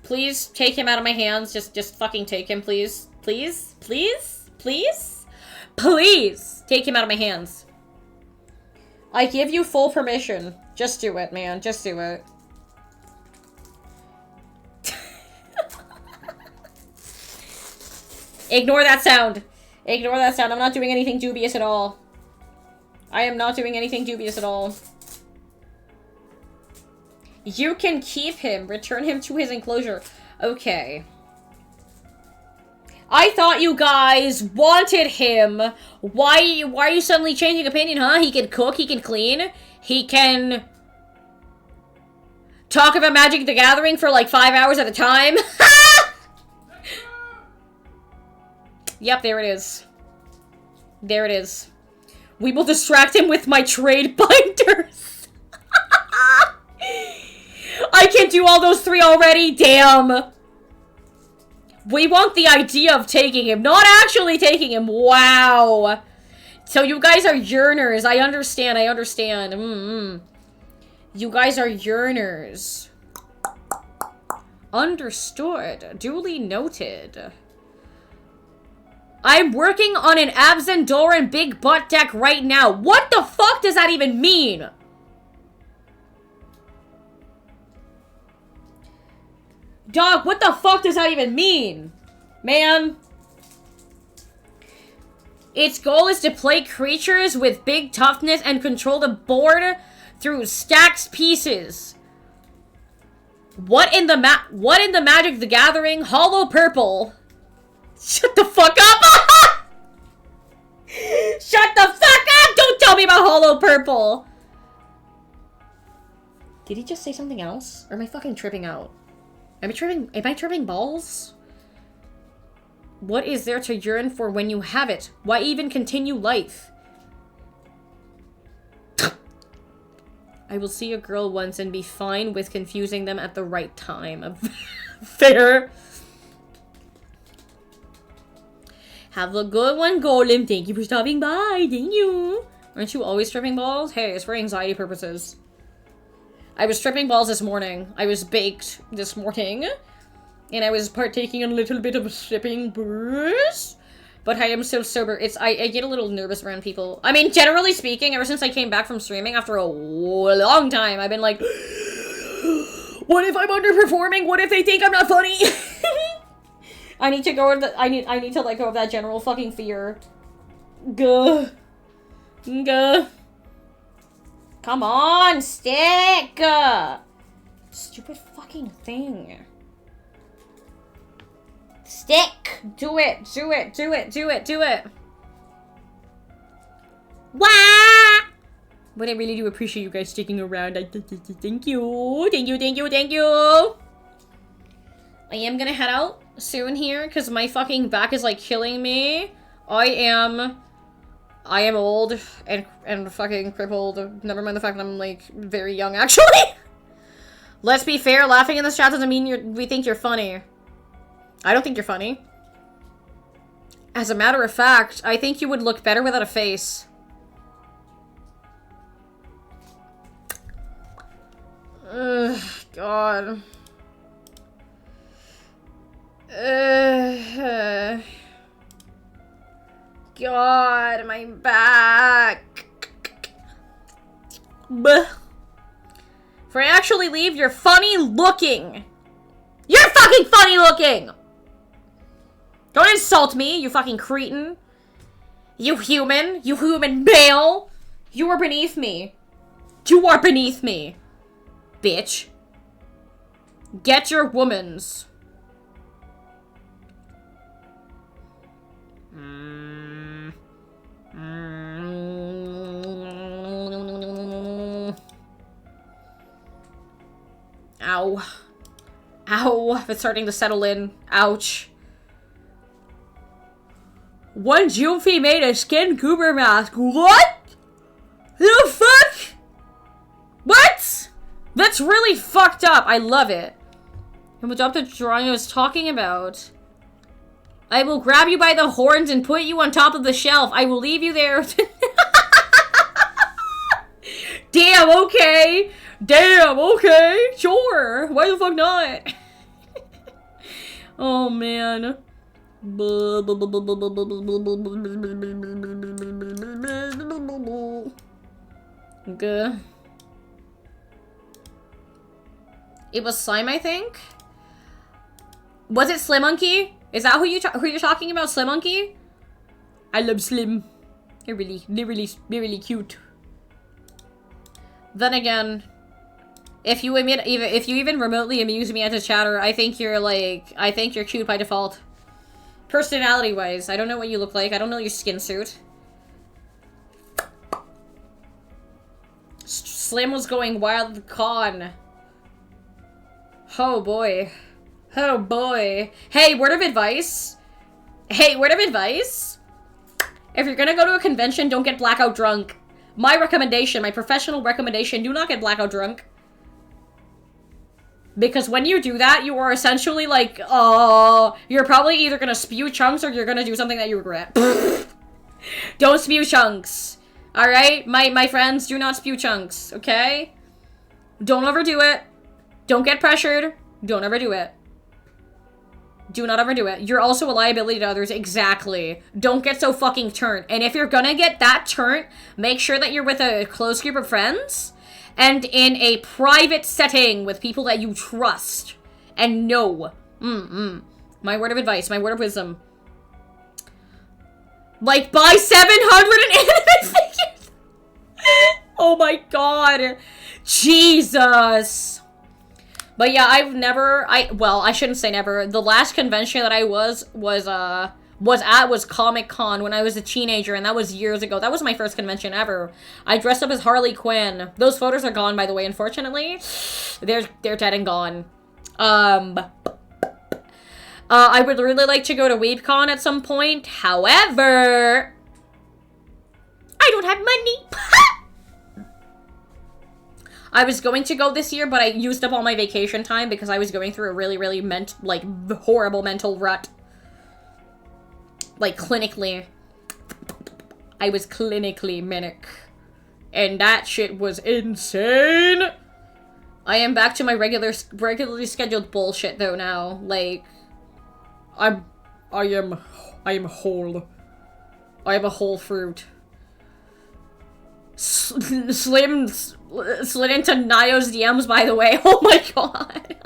Please take him out of my hands. Just fucking take him, please. Please? Please? Please? Please! Take him out of my hands. I give you full permission. Just do it, man. Just do it. Ignore that sound. Ignore that sound. I'm not doing anything dubious at all. I am not doing anything dubious at all. You can keep him. Return him to his enclosure. Okay. I thought you guys wanted him. Why are you suddenly changing opinion, huh? He can cook, he can clean, he can talk about Magic the Gathering for like 5 hours at a time. Yep, there it is. There it is. We will distract him with my trade binders. I can't do all those 3 already, damn. We want the idea of taking him, not actually taking him. Wow. So you guys are yearners. I understand, I understand. You guys are yearners. Understood. Duly noted. I'm working on an Absendoran big butt deck right now. What the fuck does that even mean? Dog, what the fuck does that even mean? Man. Its goal is to play creatures with big toughness and control the board through stacked pieces. What in the Magic the Gathering? Hollow purple. Shut the fuck up! Shut the fuck up! Don't tell me about hollow purple! Did he just say something else? Or am I fucking tripping out? Am I tripping balls? What is there to yearn for when you have it? Why even continue life? I will see a girl once and be fine with confusing them at the right time. Fair. Have a good one, Golem. Thank you for stopping by. Thank you. Aren't you always tripping balls? Hey, it's for anxiety purposes. I was tripping balls this morning. I was baked this morning. And I was partaking in a little bit of sipping booze. But I am so sober. I get a little nervous around people. I mean, generally speaking, ever since I came back from streaming after a long time, I've been like, what if I'm underperforming? What if they think I'm not funny? I need to go with I need to let go of that general fucking fear. Gah. Gah. Come on, stick! Stupid fucking thing. Stick! Do it! Do it! Do it! Do it! Do it! Wah! But I really do appreciate you guys sticking around. Thank you. Thank you, thank you, thank you. I am gonna head out soon here because my fucking back is like killing me. I am old and fucking crippled. Never mind the fact that I'm like very young actually. Let's be fair, laughing in this chat doesn't mean we think you're funny. I don't think you're funny. As a matter of fact, I think you would look better without a face. Ugh, God. God, my back. Blech. If I actually leave, you're funny looking. You're fucking funny looking! Don't insult me, you fucking cretin. You human male. You are beneath me. You are beneath me. Bitch. Get your womans. Ow. Ow. It's starting to settle in. Ouch. One Joomfy made a skin goober mask. What? The fuck? What? That's really fucked up. I love it. I'm adopted drawing I was talking about. I will grab you by the horns and put you on top of the shelf. I will leave you there. Damn, okay. Damn, okay. Sure. Why the fuck not? Oh, man. Good. It was Slime, I think. Was it Slim Monkey? Is that who you're talking about, Slim Monkey? I love Slim. They're really cute. Then again, if you even remotely amuse me as a chatter, I think you're cute by default. Personality-wise, I don't know what you look like. I don't know your skin suit. Slim was going wild with con. Oh boy. Oh boy. Hey, word of advice. Hey, word of advice. If you're gonna go to a convention, don't get blackout drunk. My recommendation, my professional recommendation, do not get blackout drunk. Because when you do that, you are essentially like, you're probably either gonna spew chunks or you're gonna do something that you regret. Don't spew chunks. Alright? My friends, do not spew chunks, okay? Don't overdo it. Don't get pressured. Don't overdo it. Do not overdo it. You're also a liability to others. Exactly. Don't get so fucking turned. And if you're gonna get that turned, make sure that you're with a close group of friends and in a private setting with people that you trust and know. My word of advice, my word of wisdom. Like, buy 700 anime figures! Oh my god. Jesus. But yeah, well, I shouldn't say never. The last convention that I was Comic-Con when I was a teenager, and that was years ago. That was my first convention ever. I dressed up as Harley Quinn. Those photos are gone, by the way, unfortunately. They're dead and gone. I would really like to go to WeebCon at some point. However, I don't have money. I was going to go this year, but I used up all my vacation time because I was going through a really horrible mental rut. Like, clinically. I was clinically manic. And that shit was insane! I am back to my regularly scheduled bullshit, though, now. Like, I am whole. I am a whole fruit. Slim slid into Nayo's DMs, by the way. Oh my god.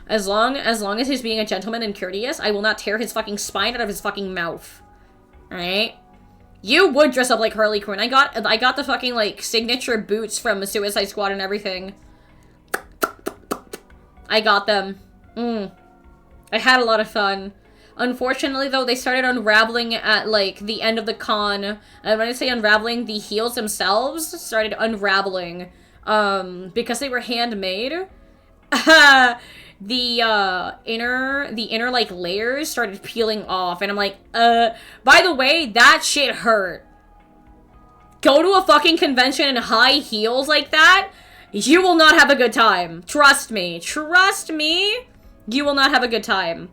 As long as he's being a gentleman and courteous, I will not tear his fucking spine out of his fucking mouth. Alright? You would dress up like Harley Quinn. I got the fucking, like, signature boots from the Suicide Squad and everything. I got them. I had a lot of fun. Unfortunately, though, they started unraveling at, like, the end of the con. And when I say unraveling, the heels themselves started unraveling. Because they were handmade. The inner, like, layers started peeling off. And I'm like, by the way, that shit hurt. Go to a fucking convention in high heels like that, you will not have a good time. Trust me. Trust me. You will not have a good time.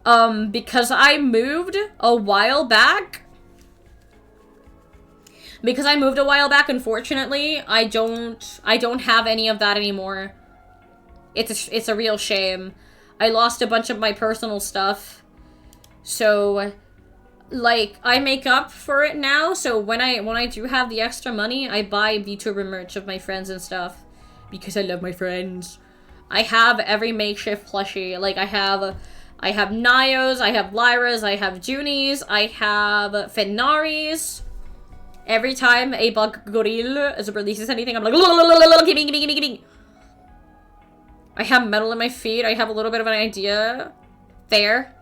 Because I moved a while back. Unfortunately, I don't have any of that anymore. It's a real shame. I lost a bunch of my personal stuff. So, like, I make up for it now, so when I do have the extra money, I buy VTuber merch of my friends and stuff. Because I love my friends. I have every makeshift plushie. Like, I have Nios, I have Lyras, I have Junies, I have Fenaris. Every time a bug gorilla releases anything, I'm like, gimme. I have metal in my feet, I have a little bit of an idea. Fair.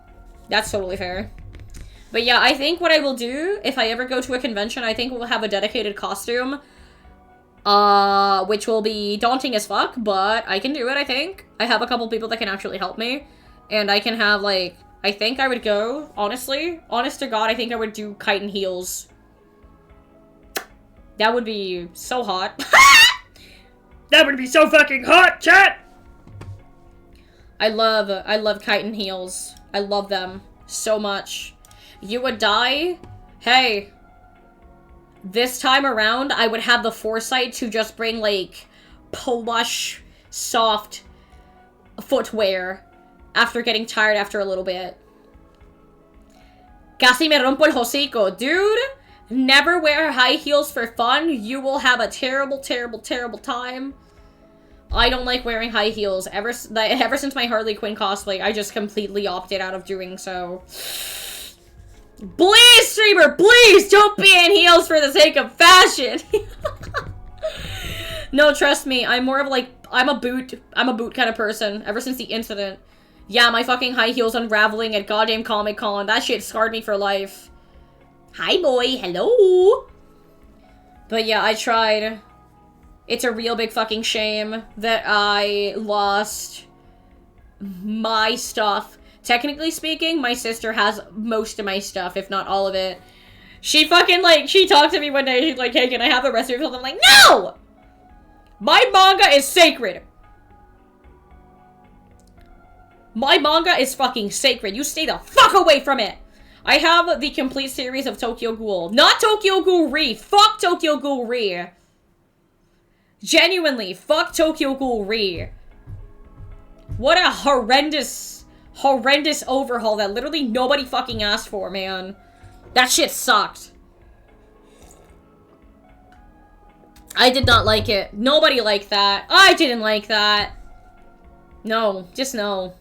That's totally fair. But yeah, I think what I will do, if I ever go to a convention, I think we'll have a dedicated costume. Which will be daunting as fuck, but I can do it, I think. I have a couple people that can actually help me. And I can have, like, I think I would go, honestly, honest to God, I think I would do kite and heels. That would be so hot. That would be so fucking hot, chat! I love kite and heels. I love them so much. You would die? Hey. This time around, I would have the foresight to just bring, like, plush, soft footwear after getting tired after a little bit. Casi me rompo el hocico. Dude, never wear high heels for fun. You will have a terrible, terrible, terrible time. I don't like wearing high heels. Ever since my Harley Quinn cosplay, I just completely opted out of doing so. Please, streamer, please don't be in heels for the sake of fashion. No, trust me, I'm more of like, I'm a boot kind of person, ever since the incident. Yeah, my fucking high heels unraveling at goddamn Comic-Con, that shit scarred me for life. Hi, boy, hello. But yeah, I tried. It's a real big fucking shame that I lost my stuff. Technically speaking, my sister has most of my stuff, if not all of it. She fucking, like, she talked to me one day, she's like, hey, can I have the rest of your film? I'm like, no! My manga is sacred. My manga is fucking sacred. You stay the fuck away from it. I have the complete series of Tokyo Ghoul. Not Tokyo Ghoul Re. Fuck Tokyo Ghoul Re. Genuinely, fuck Tokyo Ghoul Re. What a horrendous overhaul that literally nobody fucking asked for, man. That shit sucked. I did not like it. Nobody liked that. I didn't like that. No, just no.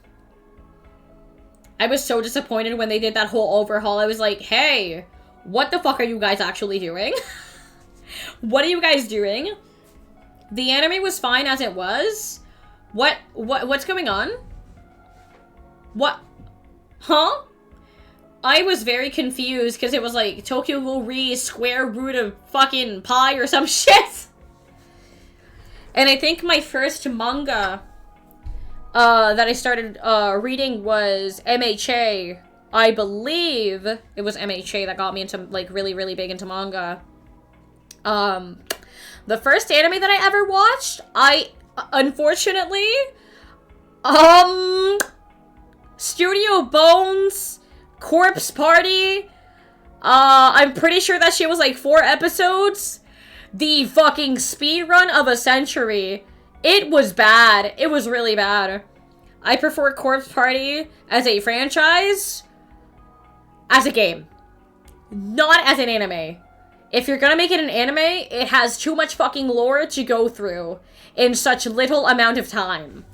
I was so disappointed when they did that whole overhaul. I was like, hey, what the fuck are you guys actually doing? What are you guys doing? The anime was fine as it was. What's going on? What? Huh? I was very confused because it was like Tokyo Ghoul Re square root of fucking pi or some shit. And I think my first manga that I started reading was MHA. I believe it was MHA that got me into, like, really, really big into manga. The first anime that I ever watched, unfortunately, Studio Bones, Corpse Party, I'm pretty sure that shit was like 4 episodes. The fucking speedrun of a century. It was bad. It was really bad. I prefer Corpse Party as a franchise, as a game, not as an anime. If you're gonna make it an anime, it has too much fucking lore to go through in such little amount of time,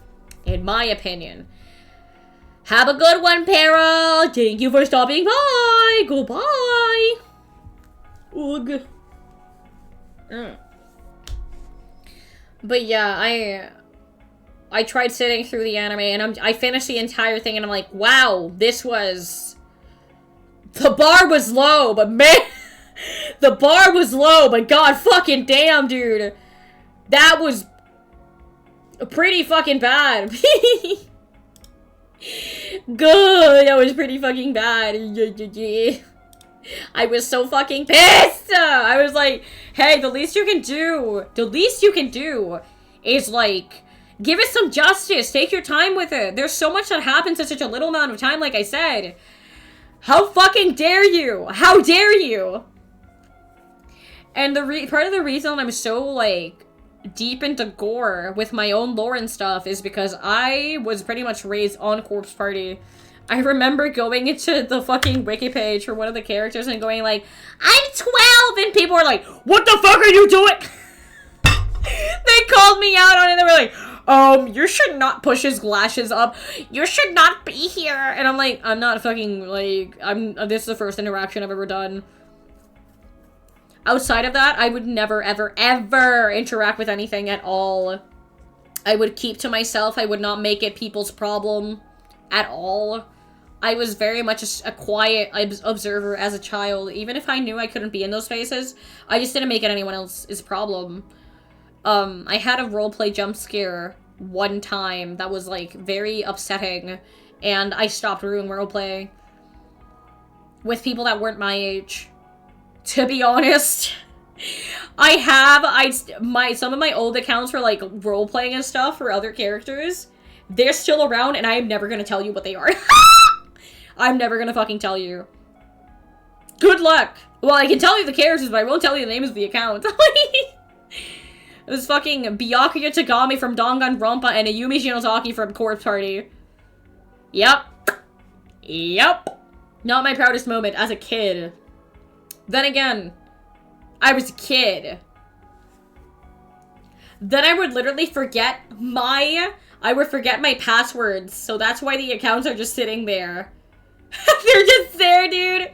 in my opinion. Have a good one, Para! Thank you for stopping by! Goodbye! Ugh. But yeah, I tried sitting through the anime, and I finished the entire thing, and I'm like, wow, this was... The bar was low, but man... The bar was low, but god fucking damn, dude. That was... pretty fucking bad. Good, that was pretty fucking bad. I was so fucking pissed! I was like, hey, the least you can do is, like, give it some justice. Take your time with it. There's so much that happens in such a little amount of time, like I said. How fucking dare you? How dare you? And part of the reason I'm so, like, deep into gore with my own lore and stuff is because I was pretty much raised on Corpse Party. I remember going into the fucking wiki page for one of the characters and going like, I'm 12! And people were like, what the fuck are you doing? They called me out on it. They were like, you should not push his lashes up. You should not be here. And I'm like, I'm not fucking, like, this is the first interaction I've ever done. Outside of that, I would never, ever, ever interact with anything at all. I would keep to myself. I would not make it people's problem at all. I was very much a quiet observer as a child. Even if I knew I couldn't be in those spaces, I just didn't make it anyone else's problem. I had a roleplay jump scare one time that was, like, very upsetting, and I stopped doing roleplay with people that weren't my age. To be honest, some of my old accounts for, like, role-playing and stuff for other characters. They're still around, and I am never gonna tell you what they are. I'm never gonna fucking tell you. Good luck! Well, I can tell you the characters, but I won't tell you the names of the account. It was fucking Byakuya Tagami from Danganronpa and Ayumi Shinozaki from Corpse Party. Yep. Yep. Not my proudest moment as a kid. Then again, I was a kid. Then I would literally forget my passwords, so that's why the accounts are just sitting there. They're just there, dude.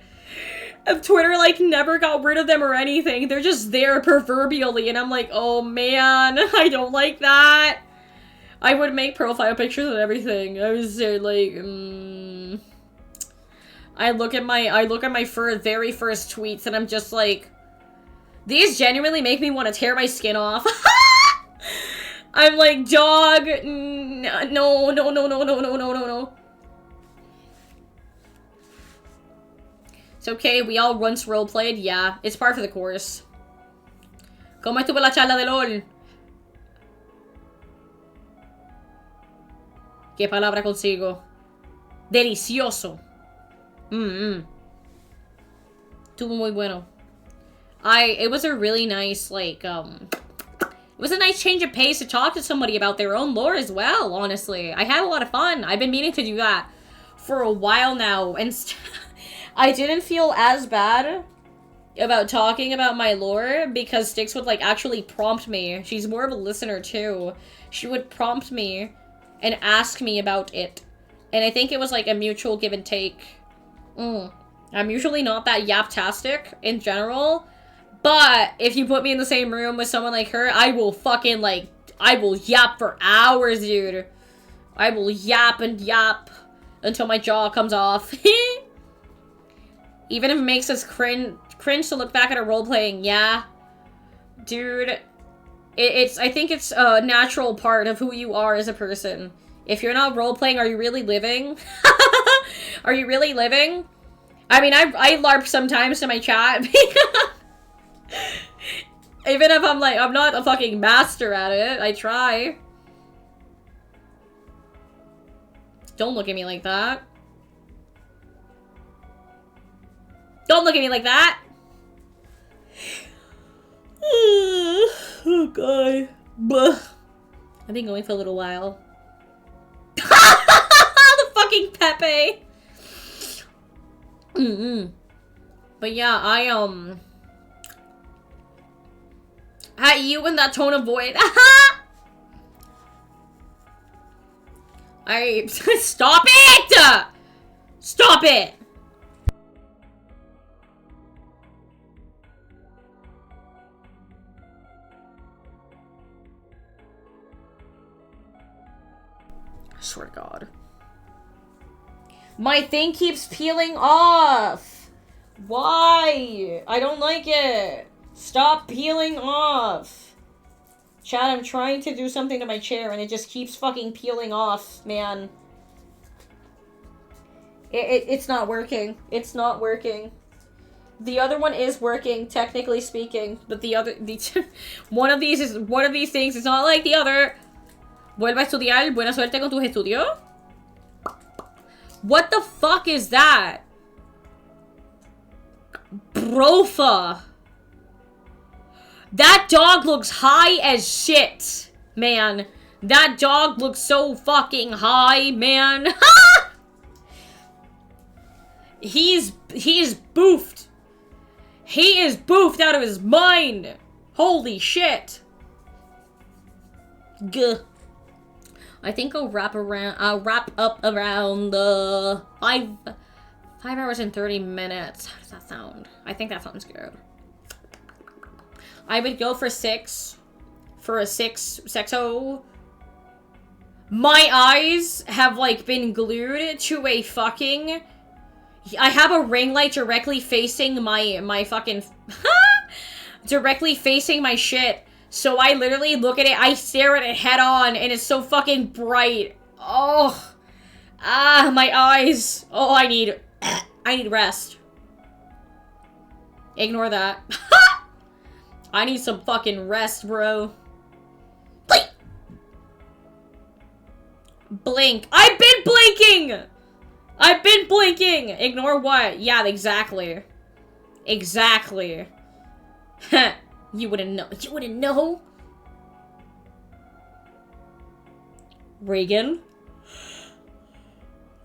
Twitter, like, never got rid of them or anything. They're just there proverbially, and I'm like, oh man, I don't like that. I would make profile pictures and everything. I was like, I look at my very first tweets, and I'm just like, these genuinely make me want to tear my skin off. I'm like, dog, no. It's okay, we all once roleplayed. Yeah, it's par for the course. ¿Cómo estuvo la charla de LOL? ¿Qué palabra consigo? Delicioso. Estuvo muy bueno. It was a really nice, like, it was a nice change of pace to talk to somebody about their own lore as well, honestly. I had a lot of fun. I've been meaning to do that for a while now, and I didn't feel as bad about talking about my lore because Styx would, like, actually prompt me. She's more of a listener, too. She would prompt me and ask me about it. And I think it was, like, a mutual give and take. I'm usually not that yaptastic in general, but if you put me in the same room with someone like her, I will fucking, like, I will yap for hours, dude. I will yap and yap until my jaw comes off. Even if it makes us cringe to look back at our role-playing, yeah. Dude, I think it's a natural part of who you are as a person. If you're not role-playing, are you really living? Are you really living? I mean, I LARP sometimes to my chat. Even if I'm like, I'm not a fucking master at it, I try. Don't look at me like that. Don't look at me like that! Oh god. Buh. I've been going for a little while. The fucking Pepe! But yeah, Hi, you in that tone of voice. Stop it! Stop it! Swear to God. My thing keeps peeling off. Why? I don't like it. Stop peeling off. Chad, I'm trying to do something to my chair and it just keeps fucking peeling off, man. It's not working. It's not working. The other one is working, technically speaking, but one of these things is not like the other. Vuelva a estudiar. Buena suerte con tus estudios. What the fuck is that? Brofa. That dog looks high as shit, man. That dog looks so fucking high, man. He's boofed. He is boofed out of his mind. Holy shit. Gah. I think I'll wrap up around 5 hours and 30 minutes. How does that sound? I think that sounds good. I would go for 6. For a 6-0. My eyes have, like, been glued to a fucking... I have a ring light directly facing my fucking... directly facing my shit. So I literally look at it, I stare at it head on, and it's so fucking bright. Oh. Ah, my eyes. Oh, I need rest. Ignore that. I need some fucking rest, bro. Blink! Blink. I've been blinking! I've been blinking! Ignore what? Yeah, exactly. Exactly. You wouldn't know. You wouldn't know? Reagan?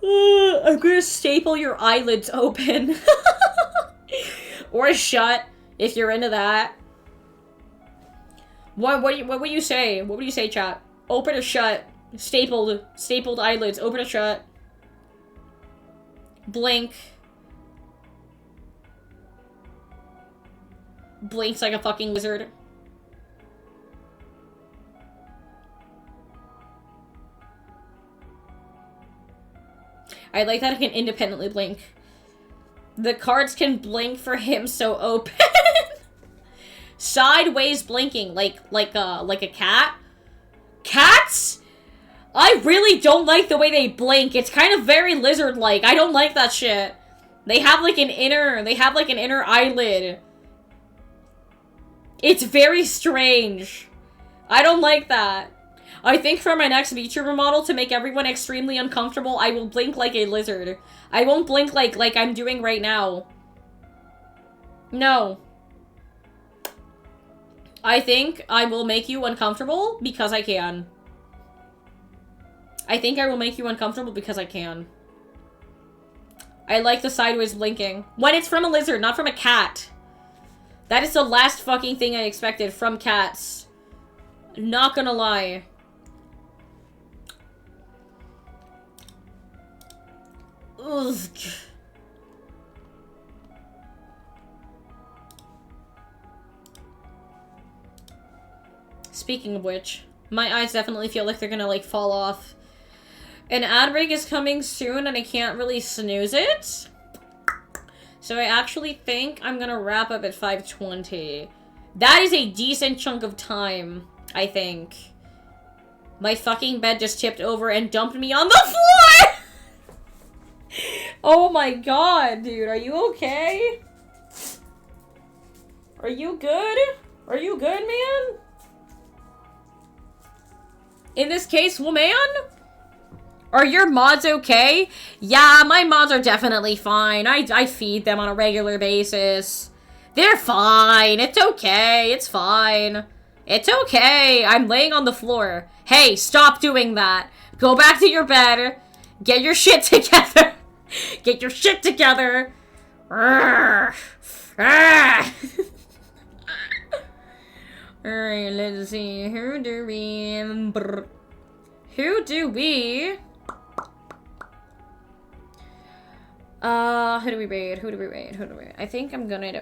I'm gonna staple your eyelids open. Or shut, if you're into that. What would you say? What would you say, chat? Open or shut? Stapled eyelids. Open or shut? Blink. Blinks like a fucking lizard. I like that I can independently blink. The cards can blink for him, so open. Sideways blinking, like a cat. Cats? I really don't like the way they blink. It's kind of very lizard-like. I don't like that shit. They have like an inner eyelid. It's very strange. I don't like that. I think for my next VTuber model, to make everyone extremely uncomfortable, I will blink like a lizard. I won't blink like I'm doing right now. No. I think I will make you uncomfortable because I can. I think I will make you uncomfortable because I can. I like the sideways blinking. When it's from a lizard, not from a cat. That is the last fucking thing I expected from cats. Not gonna lie. Ugh. Speaking of which, my eyes definitely feel like they're gonna, like, fall off. An ad break is coming soon and I can't really snooze it. So I actually think I'm gonna wrap up at 5:20. That is a decent chunk of time, I think. My fucking bed just tipped over and dumped me on the floor! Oh my god, dude. Are you okay? Are you good? Are you good, man? In this case, woman? Are your mods okay? Yeah, my mods are definitely fine. I feed them on a regular basis. They're fine. It's okay. It's fine. It's okay. I'm laying on the floor. Hey, stop doing that. Go back to your bed. Get your shit together. Get your shit together. Alright, let's see. Who do we... Who do we raid? I think I'm gonna do...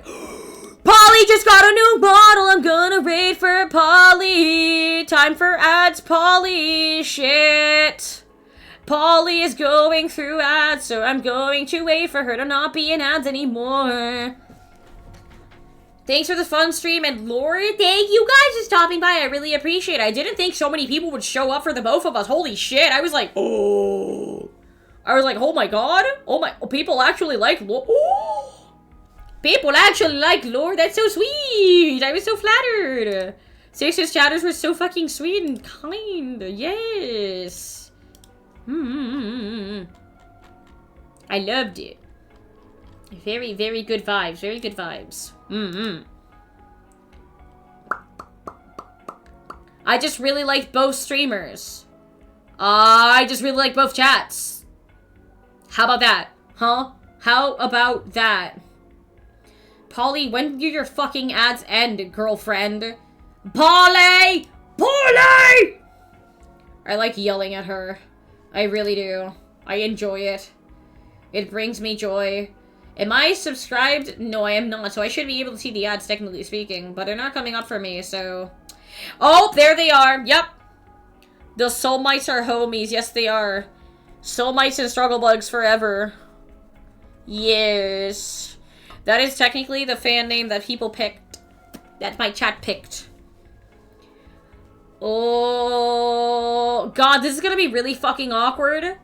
Polly just got a new bottle! I'm gonna raid for Polly! Time for ads, Polly! Shit! Polly is going through ads, so I'm going to wait for her to not be in ads anymore. Thanks for the fun stream, and Laura, thank you guys for stopping by. I really appreciate it. I didn't think so many people would show up for the both of us. Holy shit. I was like, oh. I was like, oh my god. Oh my, people actually like Laura. Oh. People actually like Laura. That's so sweet. I was so flattered. Six's chatters were so fucking sweet and kind. Yes. I loved it. Very, very good vibes. Very good vibes. I just really like both streamers. I just really like both chats. How about that? Huh? How about that? Polly, when do your fucking ads end, girlfriend? Polly! Polly! I like yelling at her. I really do. I enjoy it. It brings me joy. Am I subscribed? No, I am not, so I should be able to see the ads, technically speaking, but they're not coming up for me, so... Oh, there they are! Yep! The soul mites are homies, yes they are. Soul mites and struggle bugs forever. Yes. That is technically the fan name that people picked. That my chat picked. Oh... God, this is gonna be really fucking awkward.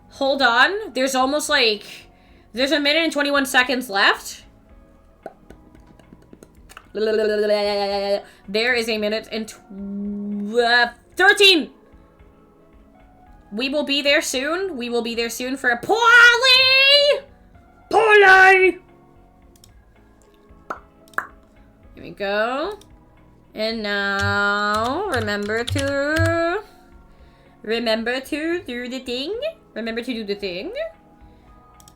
Hold on. There's almost like... There's a minute and 21 seconds left. There is a minute and 13! We will be there soon. We will be there soon for a Polly! Polly! Here we go. And now, remember to do the thing. Remember to do the thing.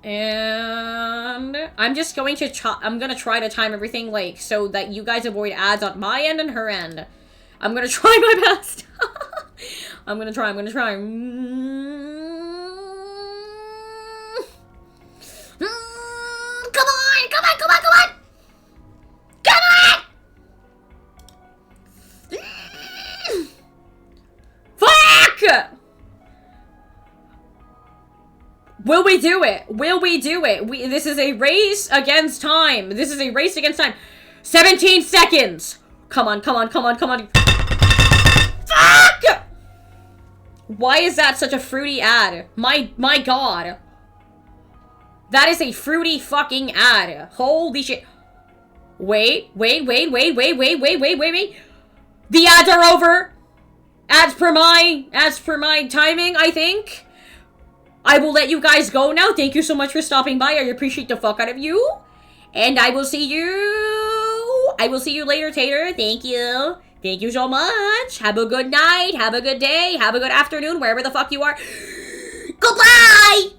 And I'm just going to I'm gonna try to time everything like so that you guys avoid ads on my end and her end. I'm gonna try my best. I'm gonna try. Come on! Fuck! Will we do it? Will we do it? This is a race against time. This is a race against time. 17 seconds! Come on. Fuck! Why is that such a fruity ad? My god. That is a fruity fucking ad. Holy shit. Wait. The ads are over. As per my timing, I think. I will let you guys go now. Thank you so much for stopping by. I appreciate the fuck out of you. And I will see you later, Tater. Thank you. Thank you so much. Have a good night. Have a good day. Have a good afternoon, wherever the fuck you are. Goodbye!